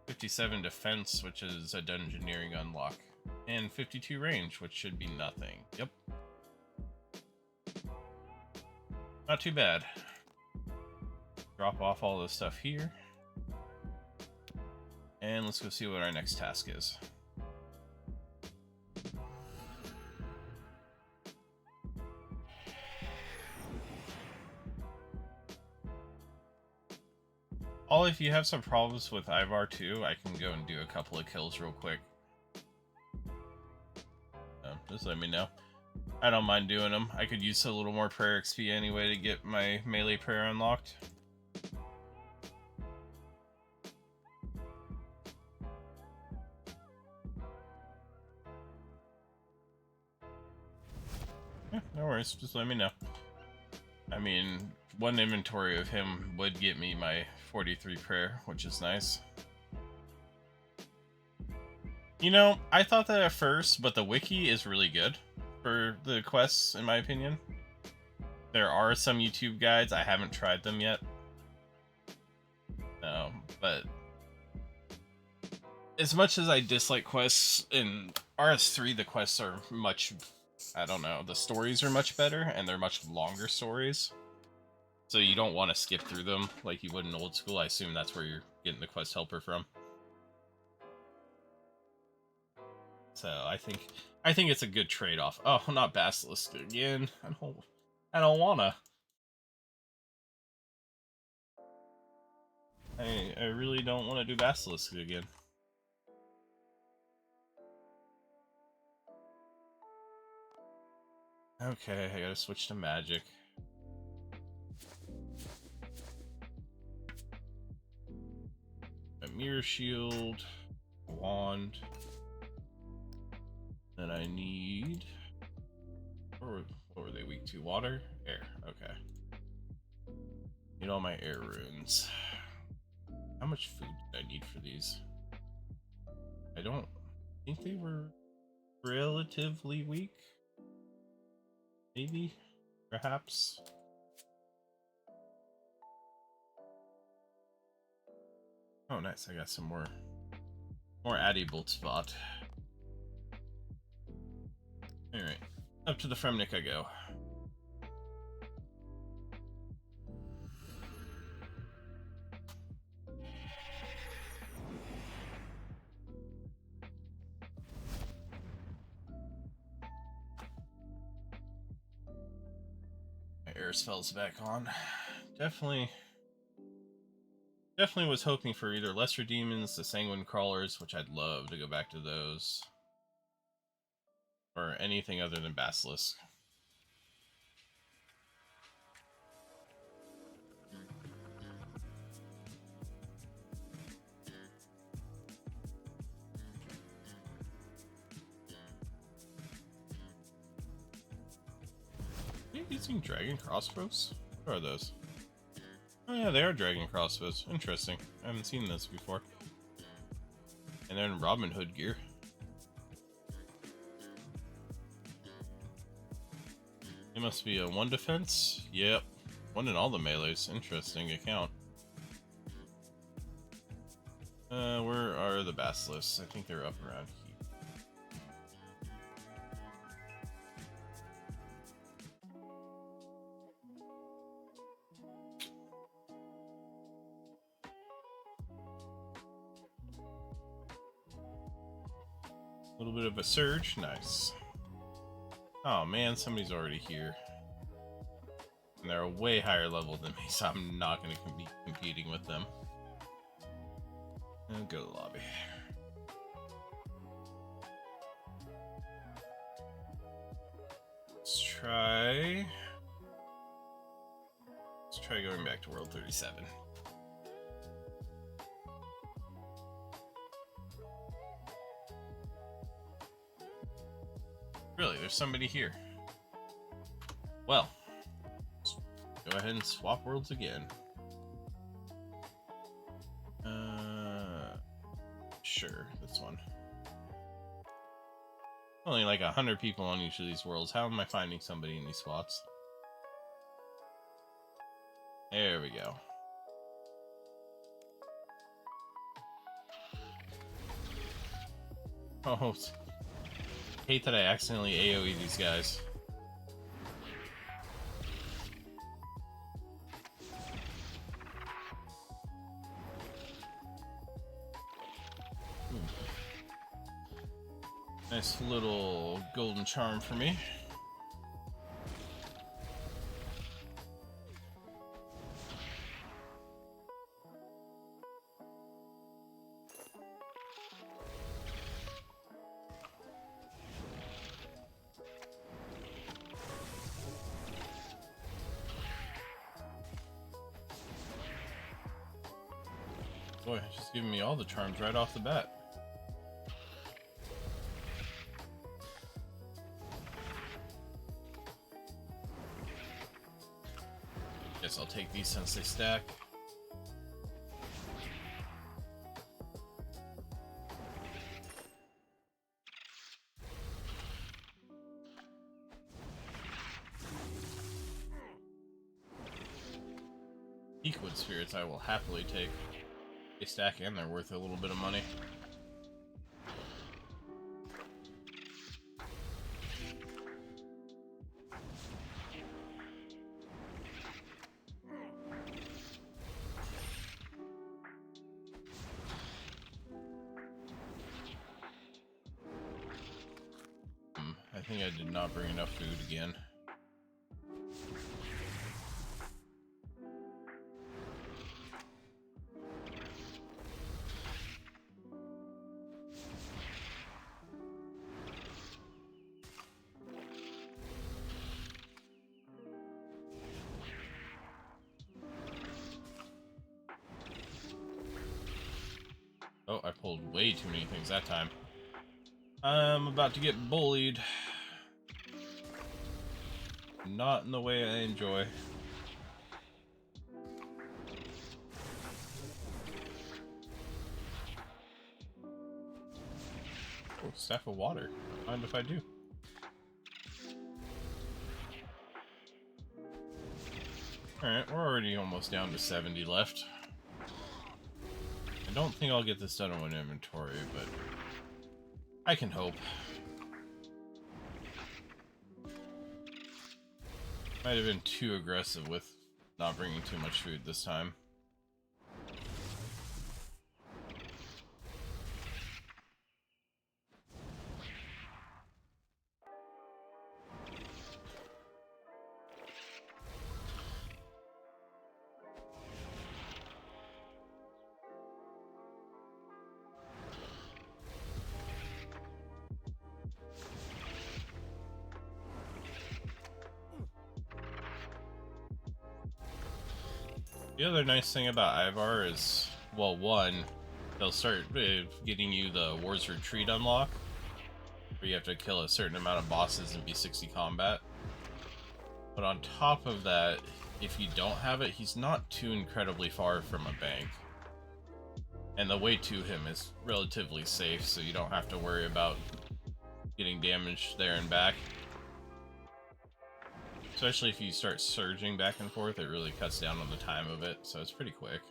57 Defense, which is a Dungeoneering unlock. And 52 Range, which should be nothing. Yep. Not too bad. Drop off all this stuff here. And let's go see what our next task is. If you have some problems with Ivar too, I can go and do a couple of kills real quick. Just let me know. I don't mind doing them. I could use a little more prayer XP anyway to get my melee prayer unlocked. Yeah, no worries. Just let me know. I mean, one inventory of him would get me my 43 prayer, which is nice. You know, I thought that at first, but the wiki is really good for the quests, in my opinion. There are some YouTube guides. I haven't tried them yet. But as much as I dislike quests, in RS3 the quests are much, I don't know, the stories are much better, and they're much longer stories. So you don't want to skip through them like you would in old school. I assume that's where you're getting the quest helper from. So I I think it's a good trade-off. Oh, not Basilisk again. I don't wanna. I really don't want to do Basilisk again. Okay, I gotta switch to magic. A mirror shield, a wand. Then I need... What were they weak to? Water? Air. Okay. Need all my air runes. How much food did I need for these? I don't think they were relatively weak. Maybe? Perhaps? Oh, nice. I got some more Addy Bolt spot. Alright. Up to the Fremnik I go. My air spells back on. Definitely was hoping for either Lesser Demons, the Sanguine Crawlers, which I'd love to go back to those, or anything other than Basilisk. Are you using Dragon Crossbows? What are those? Oh yeah, they are Dragon Crossbows. Interesting. I haven't seen this before. And they're in Robin Hood gear. It must be a 1 defense? Yep. 1 in all the melees. Interesting account. Where are the Basilisks? I think they're up around here. A little bit of a surge. Nice. Oh man, somebody's already here. And they're a way higher level than me, so I'm not going to be competing with them. And go to the lobby. Let's try going back to World 37. Really, there's somebody here. Well, let's go ahead and swap worlds again. Sure, this one. Only like 100 people on each of these worlds. How am I finding somebody in these spots? There we go. Oh, hate that I accidentally AoE these guys. Nice little golden charm for me. Boy, just giving me all the charms right off the bat. Guess I'll take these since they stack. Equid spirits I will happily take. They stack and they're worth a little bit of money. think I did not bring enough food again. Oh, I pulled way too many things that time. I'm about to get bullied. Not in the way I enjoy. Oh, staff of water. Mind if I do? Alright, we're already almost down to 70 left. I don't think I'll get this done in one inventory, but I can hope. Might have been too aggressive with not bringing too much food this time. The other nice thing about Ivar is, well, one, they'll start getting you the War's Retreat unlock, where you have to kill a certain amount of bosses and be 60 combat. But on top of that, if you don't have it, he's not too incredibly far from a bank. And the way to him is relatively safe, so you don't have to worry about getting damaged there and back. Especially if you start surging back and forth, it really cuts down on the time of it, so it's pretty quick.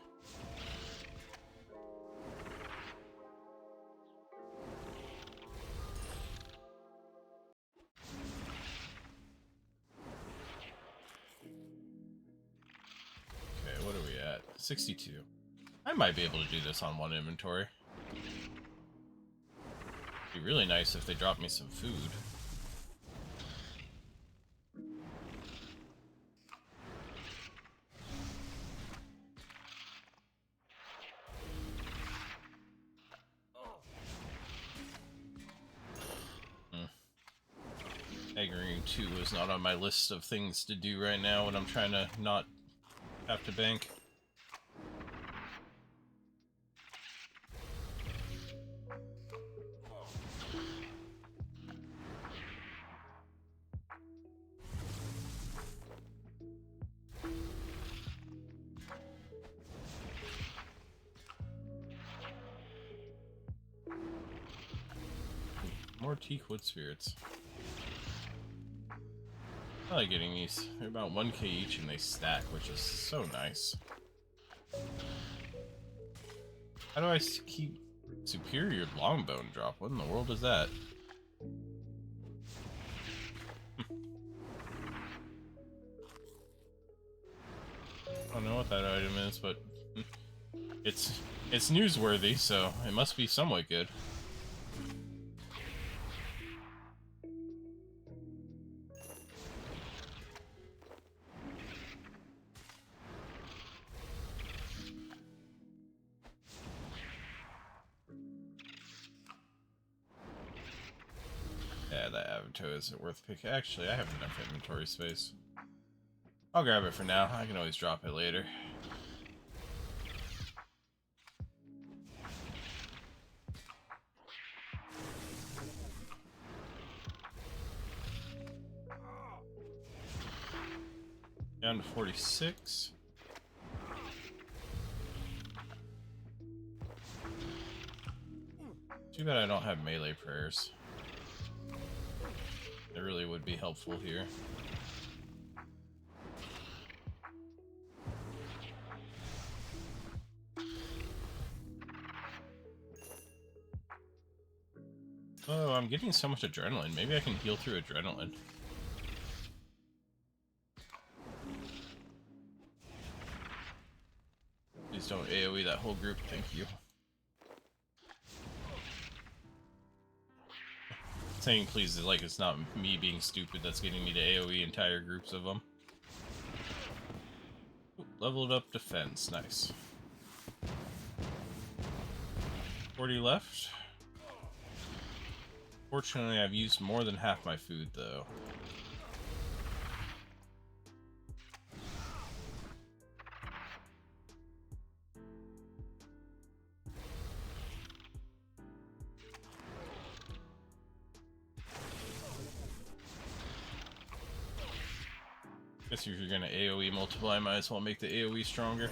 Okay, what are we at? 62. I might be able to do this on one inventory. It'd be really nice if they dropped me some food. Aggroing 2 is not on my list of things to do right now when I'm trying to not have to bank. More teak wood spirits. I like getting these. They're about 1k each and they stack, which is so nice. How do I keep superior longbone drop? What in the world is that? I don't know what that item is, but it's newsworthy, so it must be somewhat good. Yeah, that Avatar isn't worth picking. Actually, I have enough inventory space. I'll grab it for now. I can always drop it later. Down to 46. Too bad I don't have melee prayers. It really would be helpful here. Oh, I'm getting so much adrenaline. Maybe I can heal through adrenaline. Please don't AoE that whole group, thank you. saying please like it's not me being stupid that's getting me to AoE entire groups of them. Ooh, leveled up defense, nice. 40 left. Fortunately, I've used more than half my food, though. Guess if you're gonna AoE multiply, might as well make the AoE stronger.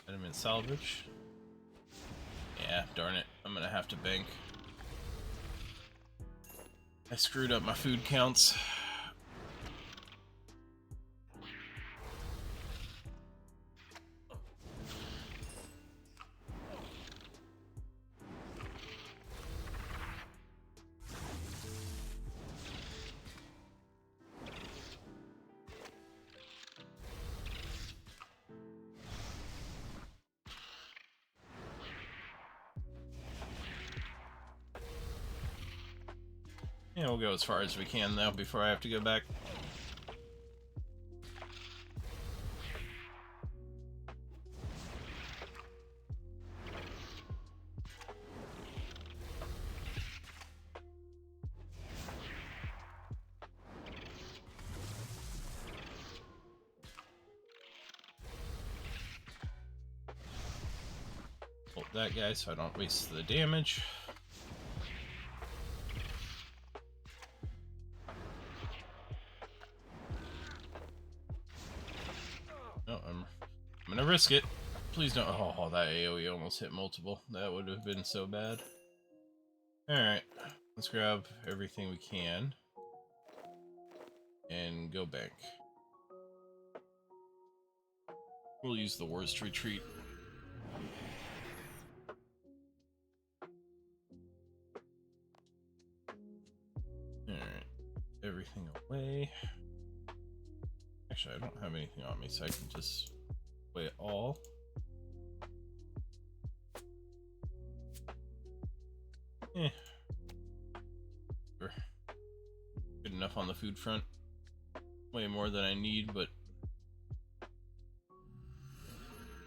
Adamant salvage. Yeah, darn it. I'm gonna have to bank. I screwed up my food counts. Yeah, we'll go as far as we can, though, before I have to go back. Hold that guy so I don't waste the damage. No, I'm gonna risk it. Please don't. Oh, that AoE almost hit multiple. That would have been so bad. Alright, let's grab everything we can. And go bank. We'll use the worst retreat. Alright, everything away. Actually, I don't have anything on me, so I can just weigh it all. Eh. Sure. Good enough on the food front. Way more than I need, but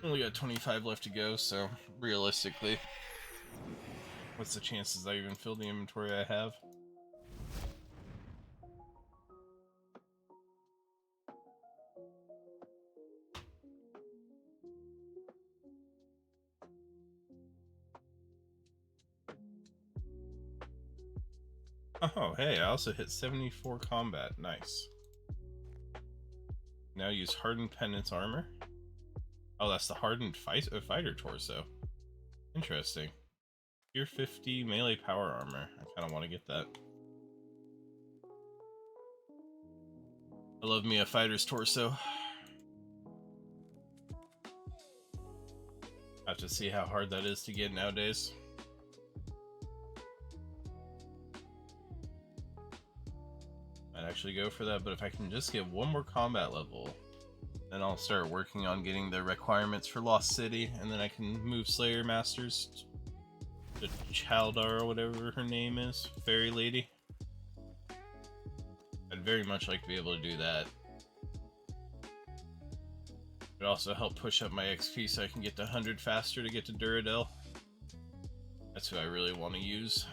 only got 25 left to go, so realistically, what's the chances I even fill the inventory I have? Oh, hey, I also hit 74 combat. Nice. Now use hardened penance armor. Oh, that's the hardened fighter torso. Interesting. Tier 50 melee power armor. I kind of want to get that. I love me a fighter's torso. I have to see how hard that is to get nowadays. I'd actually go for that, but if I can just get one more combat level, then I'll start working on getting the requirements for Lost City, and then I can move Slayer Masters to Chaldar or whatever her name is, Fairy Lady. I'd very much like to be able to do that. It would also help push up my XP so I can get to 100 faster to get to Duradel. That's who I really want to use.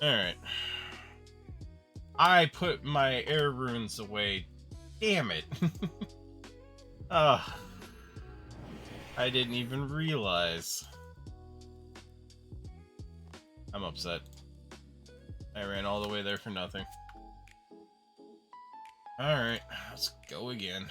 Alright. I put my air runes away. Damn it. Ugh. I didn't even realize. I'm upset. I ran all the way there for nothing. Alright, let's go again.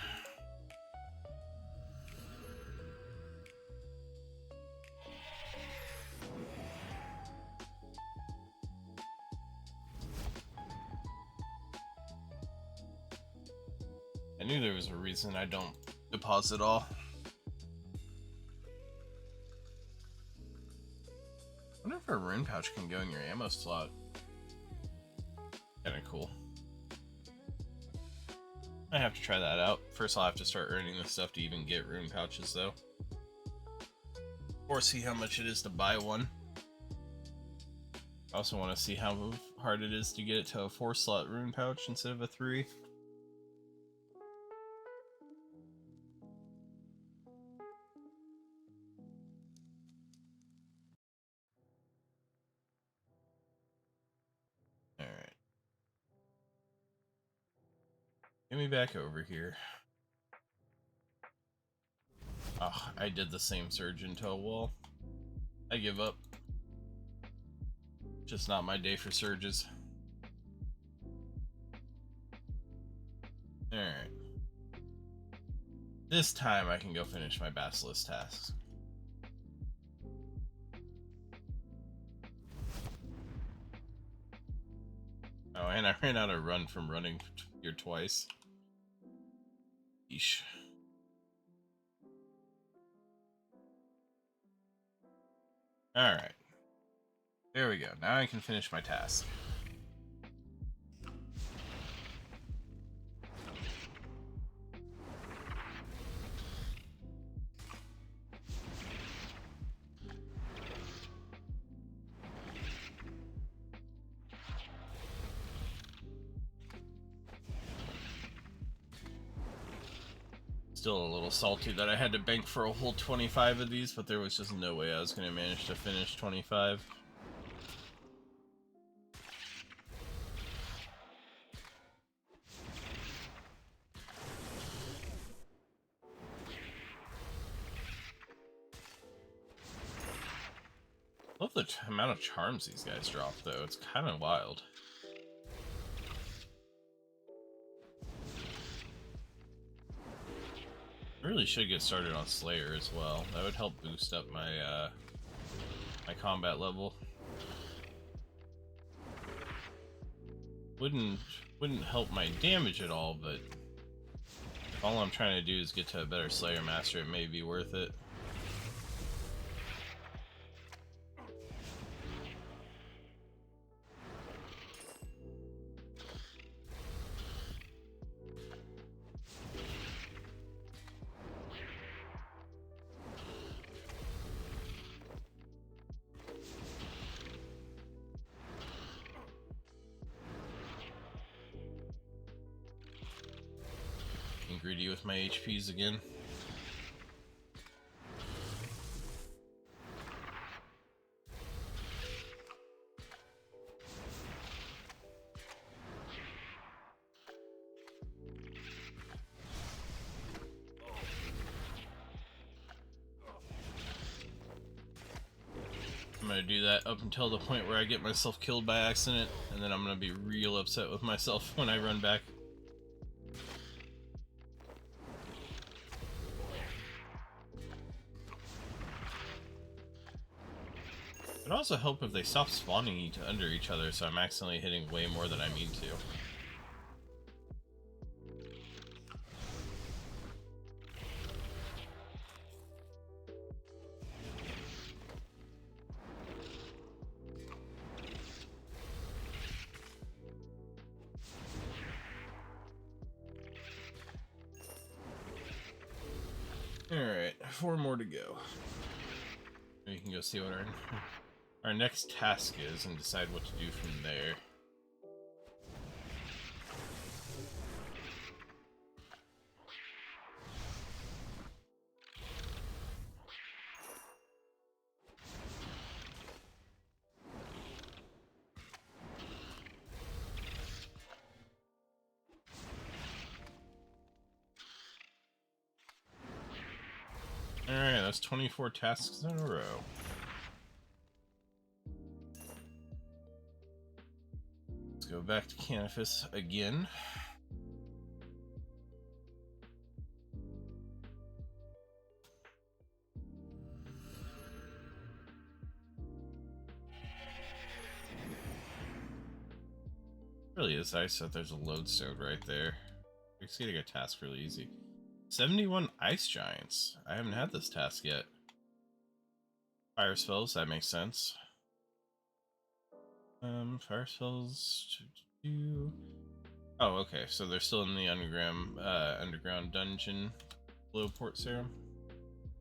I knew there was a reason I don't deposit all. I wonder if a rune pouch can go in your ammo slot. Kinda cool. I have to try that out. First I'll have to start earning the stuff to even get rune pouches though. Or see how much it is to buy one. I also want to see how hard it is to get it to a 4-slot rune pouch instead of a 3. Alright. Get me back over here. Oh, I did the same surge into a wall. I give up. Just not my day for surges. Alright. This time I can go finish my Basilisk tasks. Oh, and I ran out of run from running here twice. Yeesh. Alright. There we go. Now I can finish my task. Still a little salty that I had to bank for a whole 25 of these, but there was just no way I was going to manage to finish 25. Love the amount of charms these guys drop, though. It's kind of wild. I really should get started on Slayer as well. That would help boost up my my combat level. Wouldn't help my damage at all, but if all I'm trying to do is get to a better Slayer Master, it may be worth it. Greedy with my HPs again. I'm gonna do that up until the point where I get myself killed by accident, and then I'm gonna be real upset with myself when I run back. It'd also help if they stop spawning under each other, so I'm accidentally hitting way more than I mean to. Alright, 4 more to go. We can go see what our next task is and decide what to do from there. Alright, that's 24 tasks in a row. Let's go back to Canifis again. Really is nice that there's a lodestone right there. It's getting a task really easy. 71 ice giants. I haven't had this task yet. Fire spells, that makes sense. Fire spells. Oh, okay. So they're still in the underground dungeon below Port Serum.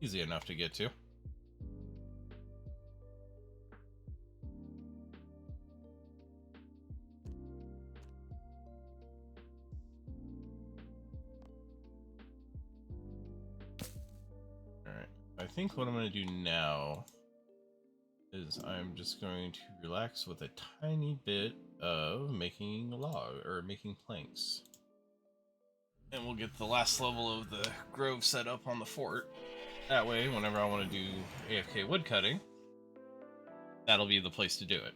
Easy enough to get to. Alright. I think what I'm going to do now is I'm just going to relax with a tiny bit of making making planks. And we'll get the last level of the grove set up on the fort. That way, whenever I want to do AFK woodcutting, that'll be the place to do it.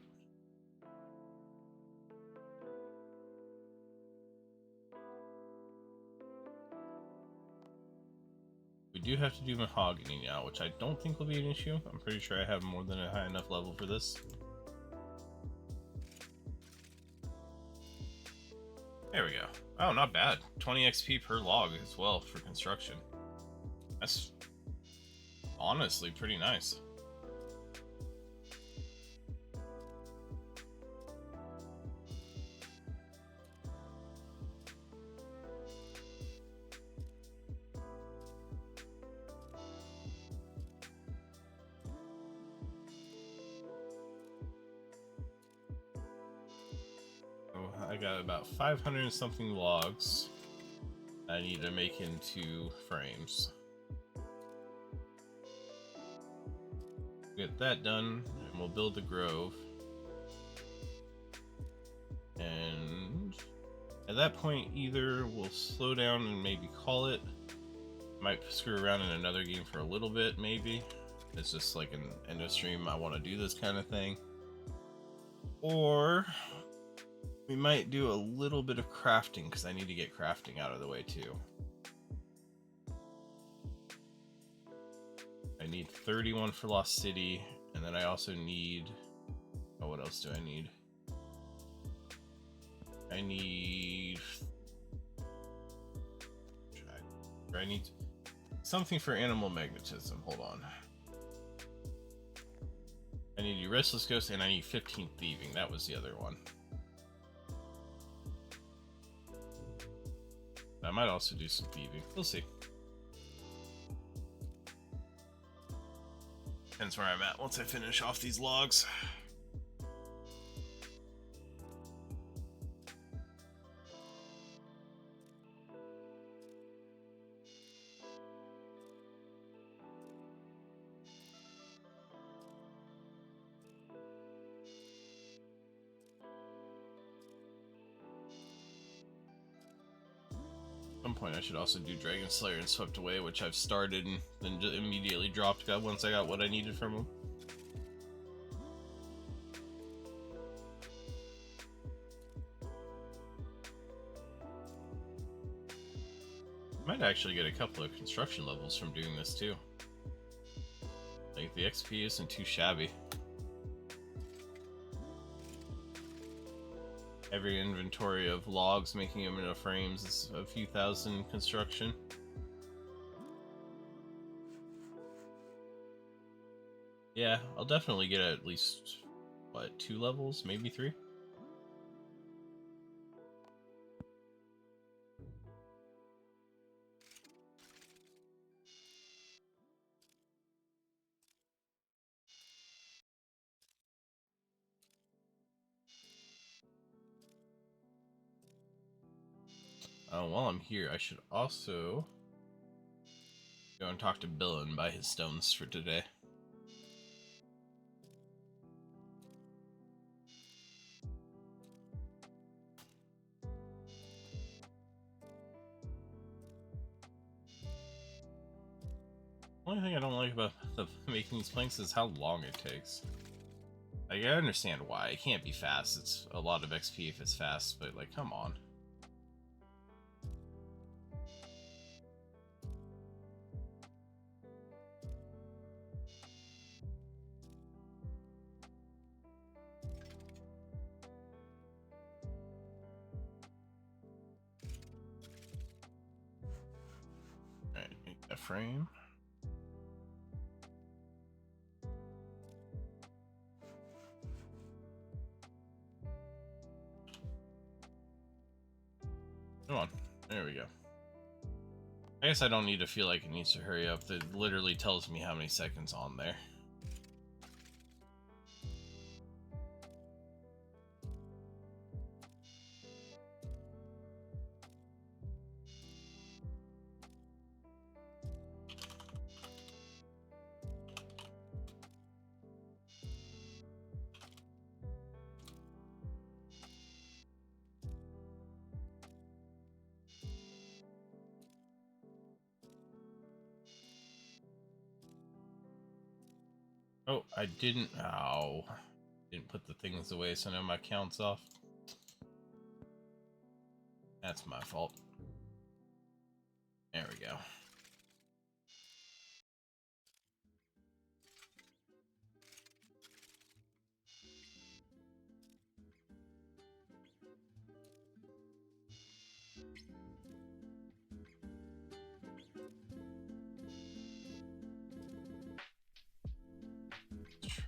We do have to do mahogany now, which I don't think will be an issue. I'm pretty sure I have more than a high enough level for this. There we go. Oh, not bad. 20 XP per log as well for construction. That's honestly pretty nice. I got about 500 and something logs I need to make into frames. Get that done, and we'll build the grove. And at that point, either we'll slow down and maybe call it. Might screw around in another game for a little bit, maybe. It's just like an end of stream, I want to do this kind of thing. Or we might do a little bit of crafting, because I need to get crafting out of the way too. I need 31 for Lost City, and then I also need... Oh, what else do I need? I need... I need something for animal magnetism. Hold on. I need to do Restless Ghost, and I need 15 Thieving. That was the other one. I might also do some thieving. We'll see. Depends where I'm at once I finish off these logs. At some point I should also do Dragon Slayer and Swept Away, which I've started and then just immediately dropped once I got what I needed from him. Might actually get a couple of construction levels from doing this too. Like, the XP isn't too shabby. Every inventory of logs, making them into frames, is a few thousand construction. Yeah, I'll definitely get at least, what, 2 levels? Maybe 3? While I'm here, I should also go and talk to Bill and buy his stones for today. The only thing I don't like about making these planks is how long it takes. Like, I understand why. It can't be fast. It's a lot of XP if it's fast, but, like, come on. frame. Come on. There we go. I guess I don't need to feel like it needs to hurry up. It literally tells me how many seconds on there. Oh, I didn't. Oh, didn't put the things away, so now my count's off. That's my fault. There we go.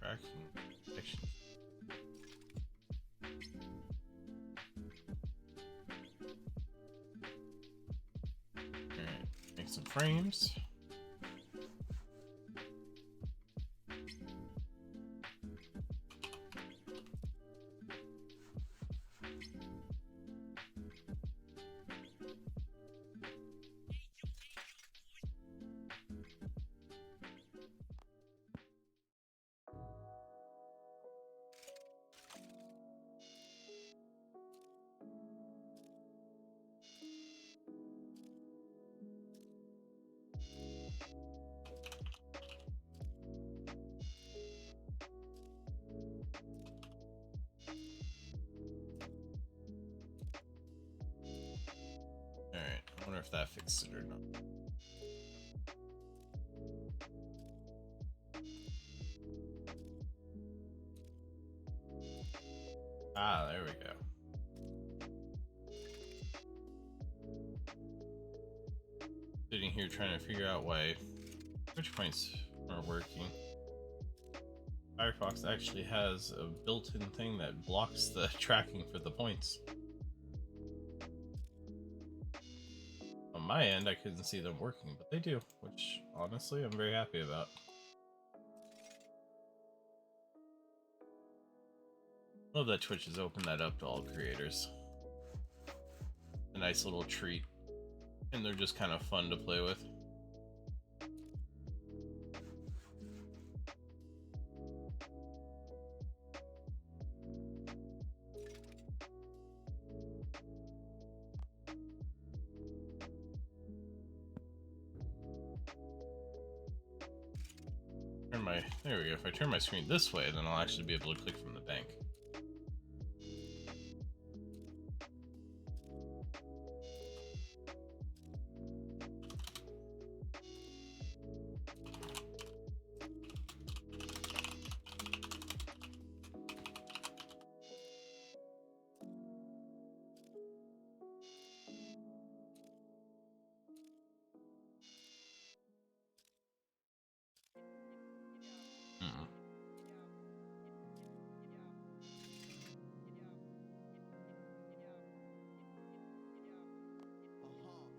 Tracking section. Alright, make some frames. Alright, I wonder if that fixed it or not. Ah, there we go. Sitting here trying to figure out why switch points aren't working. Firefox actually has a built-in thing that blocks the tracking for the points. On my end, I couldn't see them working, but they do, which honestly I'm very happy about. Love that Twitch has opened that up to all creators. A nice little treat, and they're just kind of fun to play with. There we go. If I turn my screen this way, then I'll actually be able to click from the bank.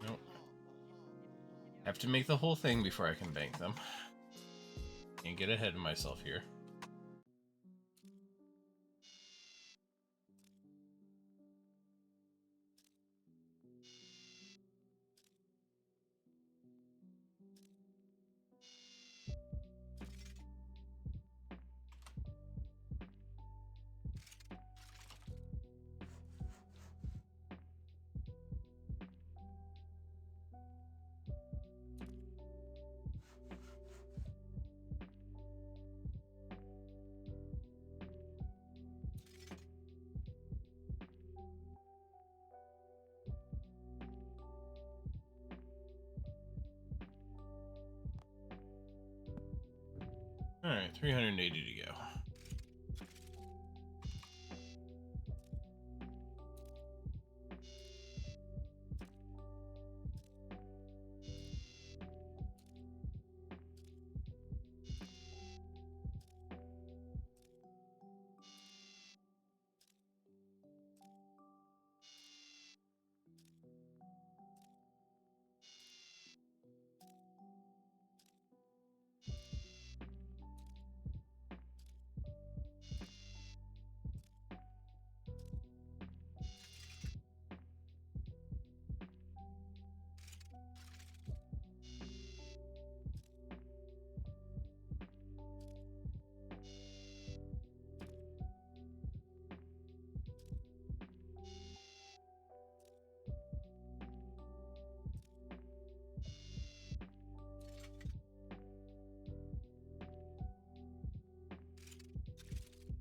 Nope. I have to make the whole thing before I can bank them. Can't get ahead of myself here. Alright, 380 to go.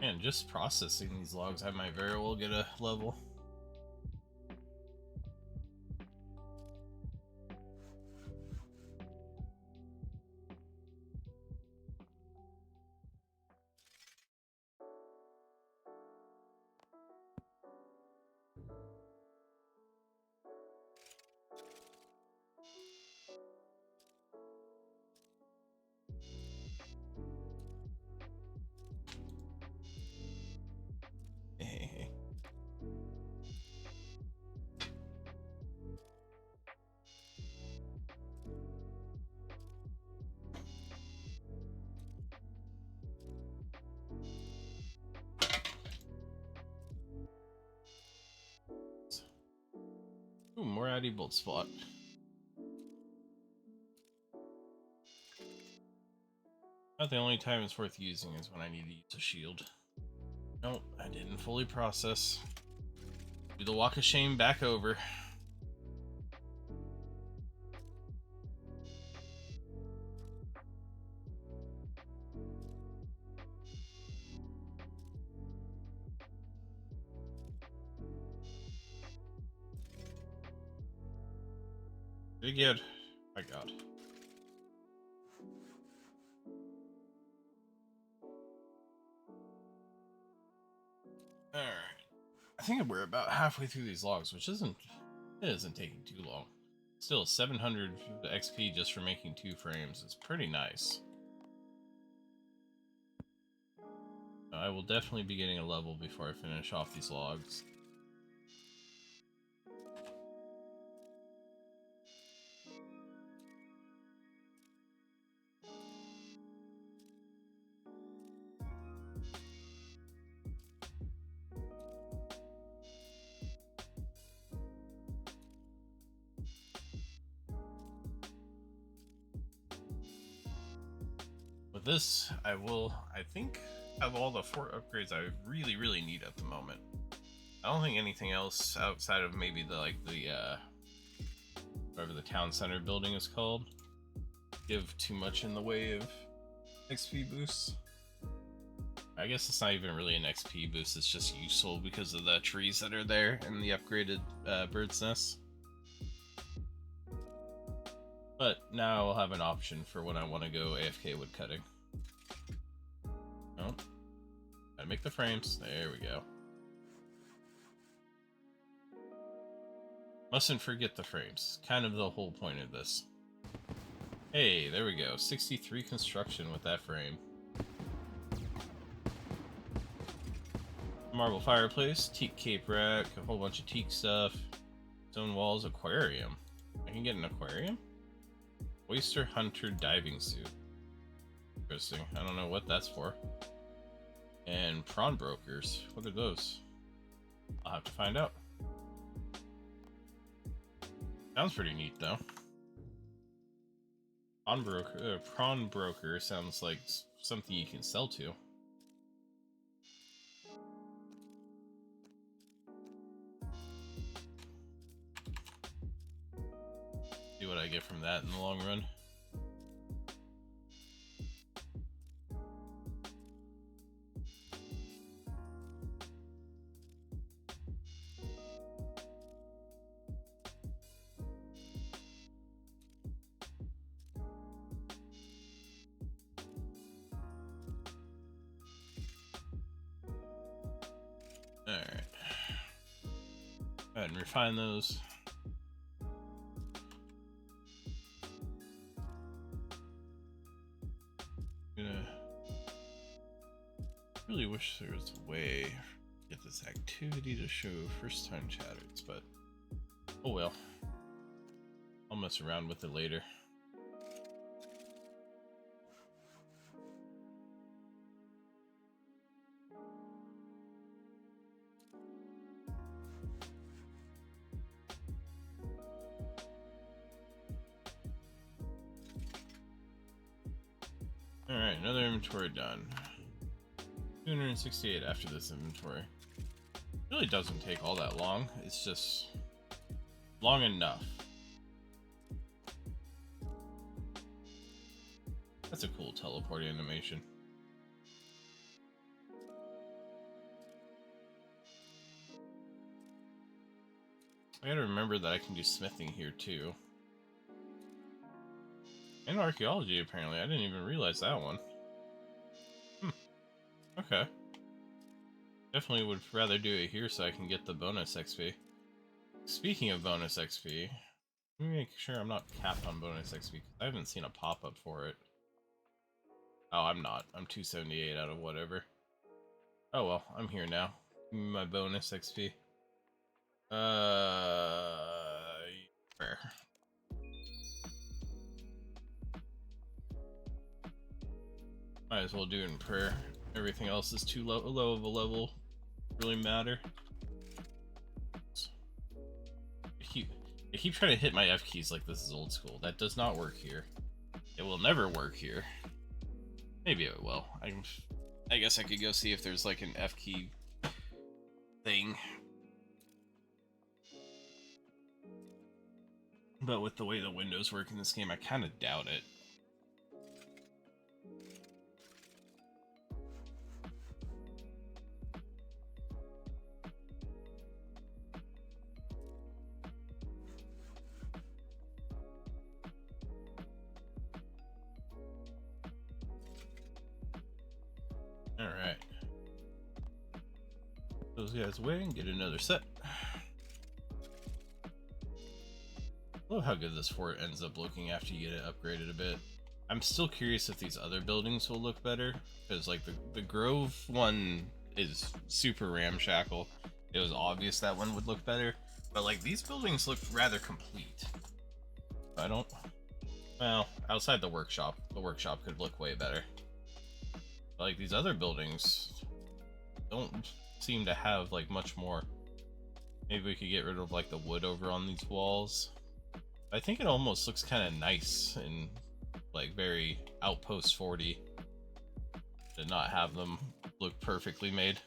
Man, just processing these logs, I might very well get a level. Ooh, more Addy Bolt spot. Not the only time it's worth using is when I need to use a shield. Nope, I didn't fully process. Do the walk of shame back over. Pretty good. My god. Alright. I think we're about halfway through these logs, which it isn't taking too long. Still, 700 XP just for making 2 frames is pretty nice. I will definitely be getting a level before I finish off these logs. With this, I think, have all the fort upgrades I really need at the moment. I don't think anything else outside of maybe whatever the town center building is called, give too much in the way of XP boosts. I guess it's not even really an XP boost, it's just useful because of the trees that are there and the upgraded bird's nest. But now I'll have an option for when I want to go AFK woodcutting. Oh, gotta make the frames. There we go. Mustn't forget the frames. Kind of the whole point of this. Hey, there we go. 63 construction with that frame. Marble fireplace, teak cape rack, a whole bunch of teak stuff, stone walls, aquarium. I can get an aquarium? Oyster hunter diving suit. Interesting. I don't know what that's for. And prawn brokers. What are those? I'll have to find out. Sounds pretty neat though. Prawn broker sounds like something you can sell to. See what I get from that in the long run. Alright. Go ahead and refine those. Really wish there was a way to get this activity to show first time chatters, but oh well. I'll mess around with it later. Alright, another inventory done. 268 after this inventory. It really doesn't take all that long, it's just long enough. That's a cool teleport animation. I gotta remember that I can do smithing here too. And archaeology, apparently. I didn't even realize that one. Okay. Definitely would rather do it here so I can get the bonus XP. Speaking of bonus XP, let me make sure I'm not capped on bonus XP, because I haven't seen a pop-up for it. Oh, I'm not. I'm 278 out of whatever. Oh well, I'm here now. Give me my bonus XP. Prayer. Might as well do it in prayer. Everything else is too low of a level to really matter. I keep trying to hit my F keys like this is old school. That does not work here. It will never work here. Maybe it will. I guess I could go see if there's like an F key thing. But with the way the windows work in this game, I kind of doubt it. Alright. Those guys away and get another set. I love how good this fort ends up looking after you get it upgraded a bit. I'm still curious if these other buildings will look better, because like the Grove one is super ramshackle. It was obvious that one would look better, but like these buildings look rather complete. I don't... Well, outside the workshop could look way better. But, like, these other buildings don't seem to have like much more. Maybe we could get rid of like the wood over on these walls. I think it almost looks kind of nice and like very Outpost 40 to not have them look perfectly made.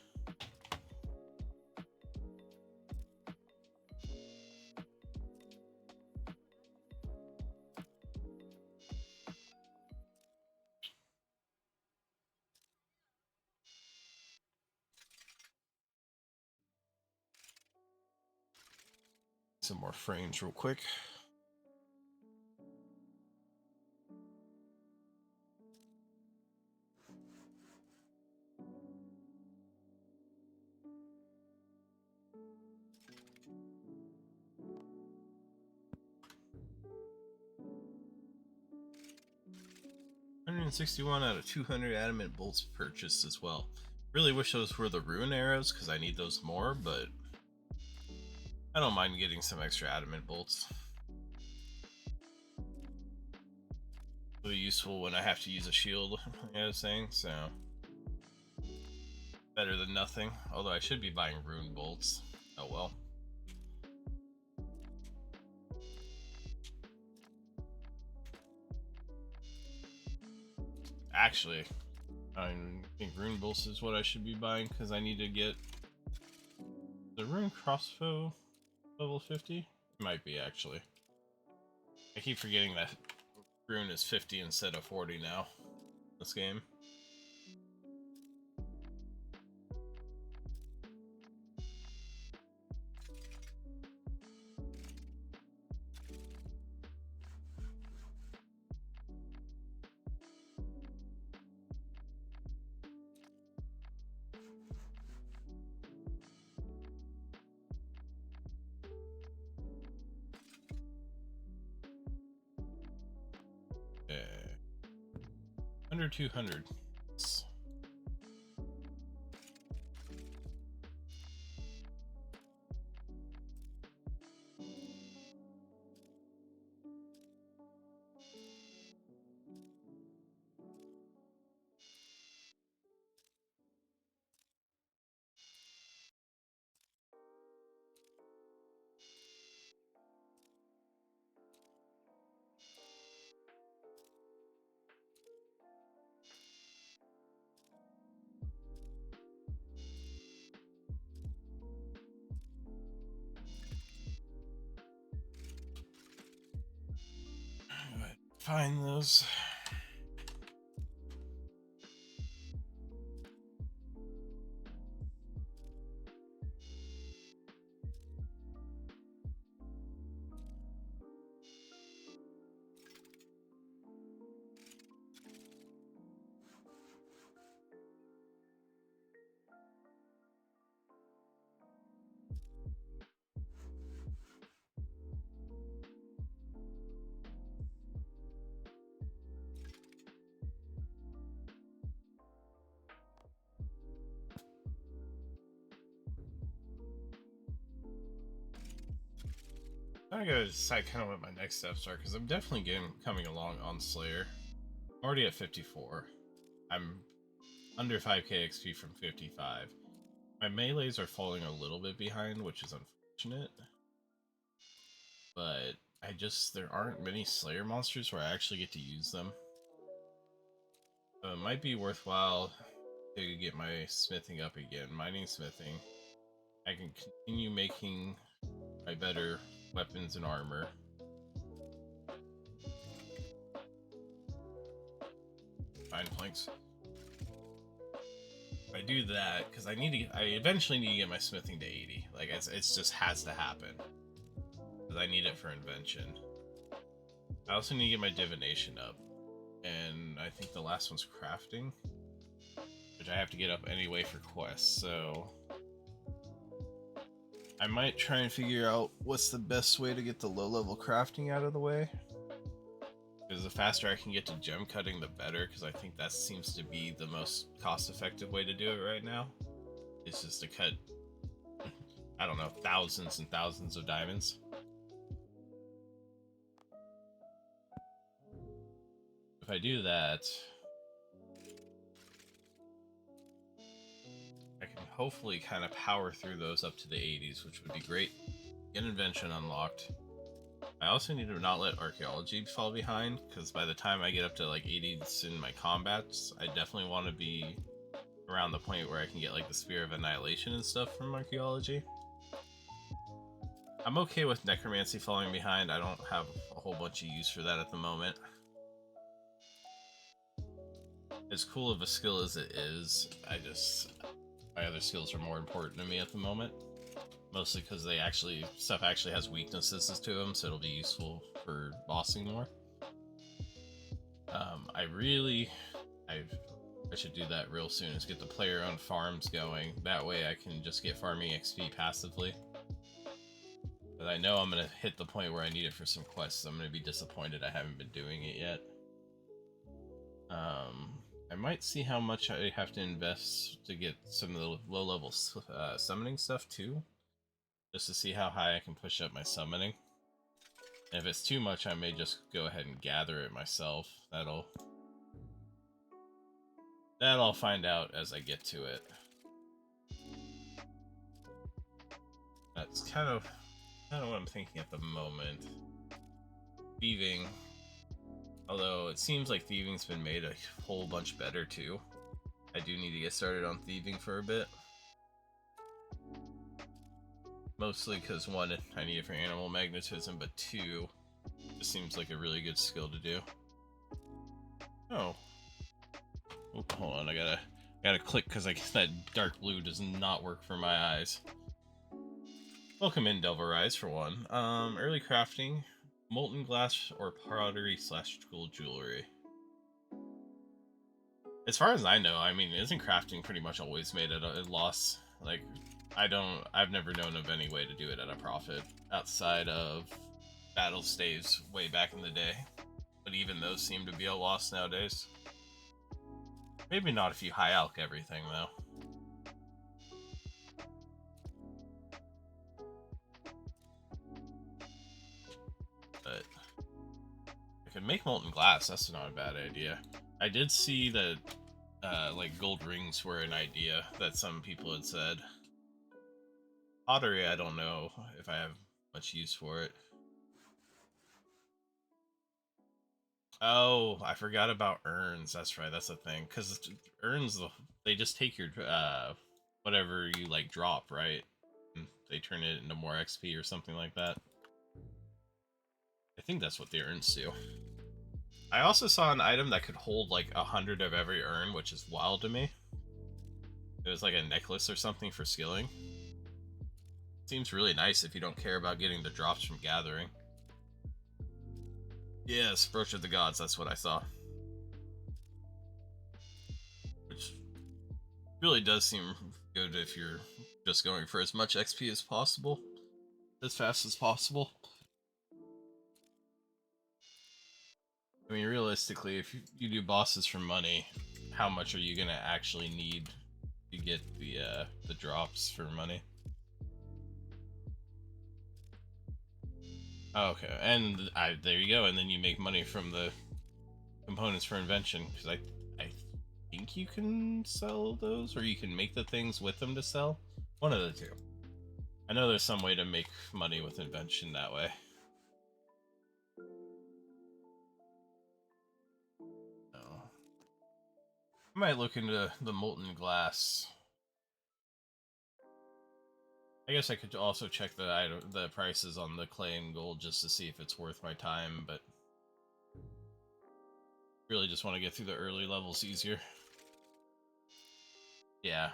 Some more frames real quick. $161 out of 200 adamant bolts purchased as well. Really wish those were the rune arrows because I need those more, but I don't mind getting some extra adamant bolts. Really useful when I have to use a shield, like I was saying, so better than nothing. Although I should be buying rune bolts. Oh well. Actually, I think rune bolts is what I should be buying because I need to get the rune crossbow level 50. It might be actually. I keep forgetting that rune is 50 instead of 40 now. This game. Under 200. Find those. I gotta decide kind of what my next steps are, because I'm definitely coming along on Slayer. I'm already at 54. I'm under 5k XP from 55. My melees are falling a little bit behind, which is unfortunate. But there aren't many Slayer monsters where I actually get to use them. So it might be worthwhile to get my smithing up again, mining smithing. I can continue making my better weapons and armor. Fine planks. If I do that, because I eventually need to get my smithing to 80. Like it's just has to happen. Because I need it for invention. I also need to get my divination up. And I think the last one's crafting, which I have to get up anyway for quests, so I might try and figure out what's the best way to get the low-level crafting out of the way. Because the faster I can get to gem cutting, the better, because I think that seems to be the most cost-effective way to do it right now. It's just to cut, I don't know, thousands and thousands of diamonds. If I do that, I can hopefully kind of power through those up to the 80s, which would be great. Get invention unlocked. I also need to not let archaeology fall behind, because by the time I get up to like 80s in my combats, I definitely want to be around the point where I can get like the Spear of Annihilation and stuff from archaeology. I'm okay with necromancy falling behind. I don't have a whole bunch of use for that at the moment. As cool of a skill as it is, my other skills are more important to me at the moment. Mostly because stuff actually has weaknesses to them, so it'll be useful for bossing more. I should do that real soon, is get the player-owned farms going. That way I can just get farming XP passively. But I know I'm going to hit the point where I need it for some quests, so I'm going to be disappointed I haven't been doing it yet. I might see how much I have to invest to get some of the low-level summoning stuff too, just to see how high I can push up my summoning. And if it's too much, I may just go ahead and gather it myself. That I'll find out as I get to it. That's kind of what I'm thinking at the moment. Thieving. Although it seems like thieving's been made a whole bunch better too. I do need to get started on thieving for a bit. Mostly because one, I need it for animal magnetism, but two, it seems like a really good skill to do. Oh. Oop, hold on, I gotta click because I guess that dark blue does not work for my eyes. Welcome in, Delverise, for one. Early crafting, molten glass or pottery / gold jewelry. As far as I know, I mean, isn't crafting pretty much always made at a loss? Like, I've never known of any way to do it at a profit outside of battle staves way back in the day. But even those seem to be a loss nowadays. Maybe not if you high alch everything, though. But I could make molten glass, that's not a bad idea. I did see that like gold rings were an idea that some people had said. Pottery, I don't know if I have much use for it. Oh, I forgot about urns. That's right, that's the thing. Because urns, they just take your whatever you like drop, right? And they turn it into more XP or something like that. I think that's what the urns do. I also saw an item that could hold like 100 of every urn, which is wild to me. It was like a necklace or something for skilling. Seems really nice if you don't care about getting the drops from gathering. Yes, Brooch of the Gods, that's what I saw. Which really does seem good if you're just going for as much XP as possible, as fast as possible. I mean, realistically, if you do bosses for money, how much are you gonna actually need to get the drops for money? Okay, and there you go, and then you make money from the components for invention, because I think you can sell those, or you can make the things with them to sell. One of the two. I know there's some way to make money with invention that way. Oh. I might look into the molten glass. I guess I could also check the prices on the clay and gold just to see if it's worth my time, but really just want to get through the early levels easier. Yeah.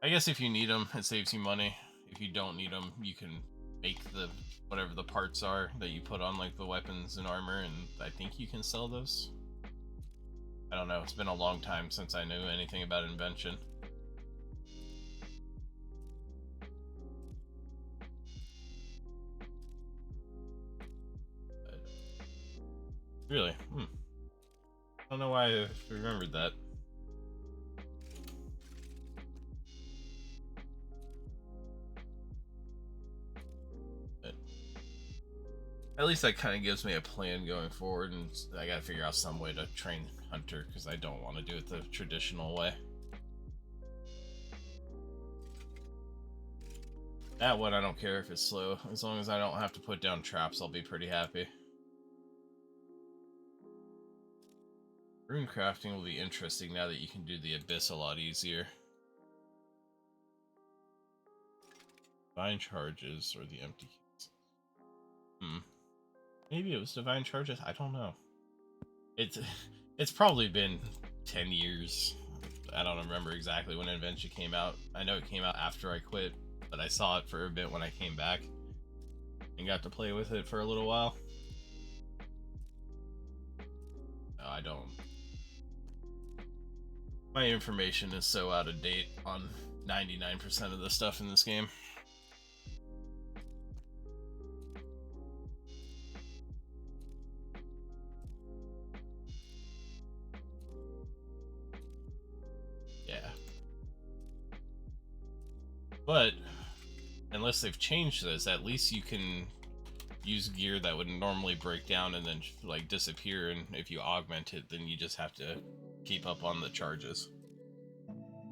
I guess if you need them, it saves you money. If you don't need them, you can make the whatever the parts are that you put on like the weapons and armor, and I think you can sell those. I don't know, it's been a long time since I knew anything about invention. But really? I don't know why I remembered that. But at least that kind of gives me a plan going forward, and I gotta figure out some way to train Hunter, because I don't want to do it the traditional way. That one, I don't care if it's slow. As long as I don't have to put down traps, I'll be pretty happy. Rune crafting will be interesting now that you can do the Abyss a lot easier. Divine charges or the empty keys. Maybe it was divine charges? I don't know. It's probably been 10 years. I don't remember exactly when Invention came out. I know it came out after I quit, but I saw it for a bit when I came back and got to play with it for a little while. No, I don't. My information is so out of date on 99% of the stuff in this game. Yeah. But unless they've changed this, at least you can use gear that would normally break down and then like disappear, and if you augment it, then you just have to keep up on the charges.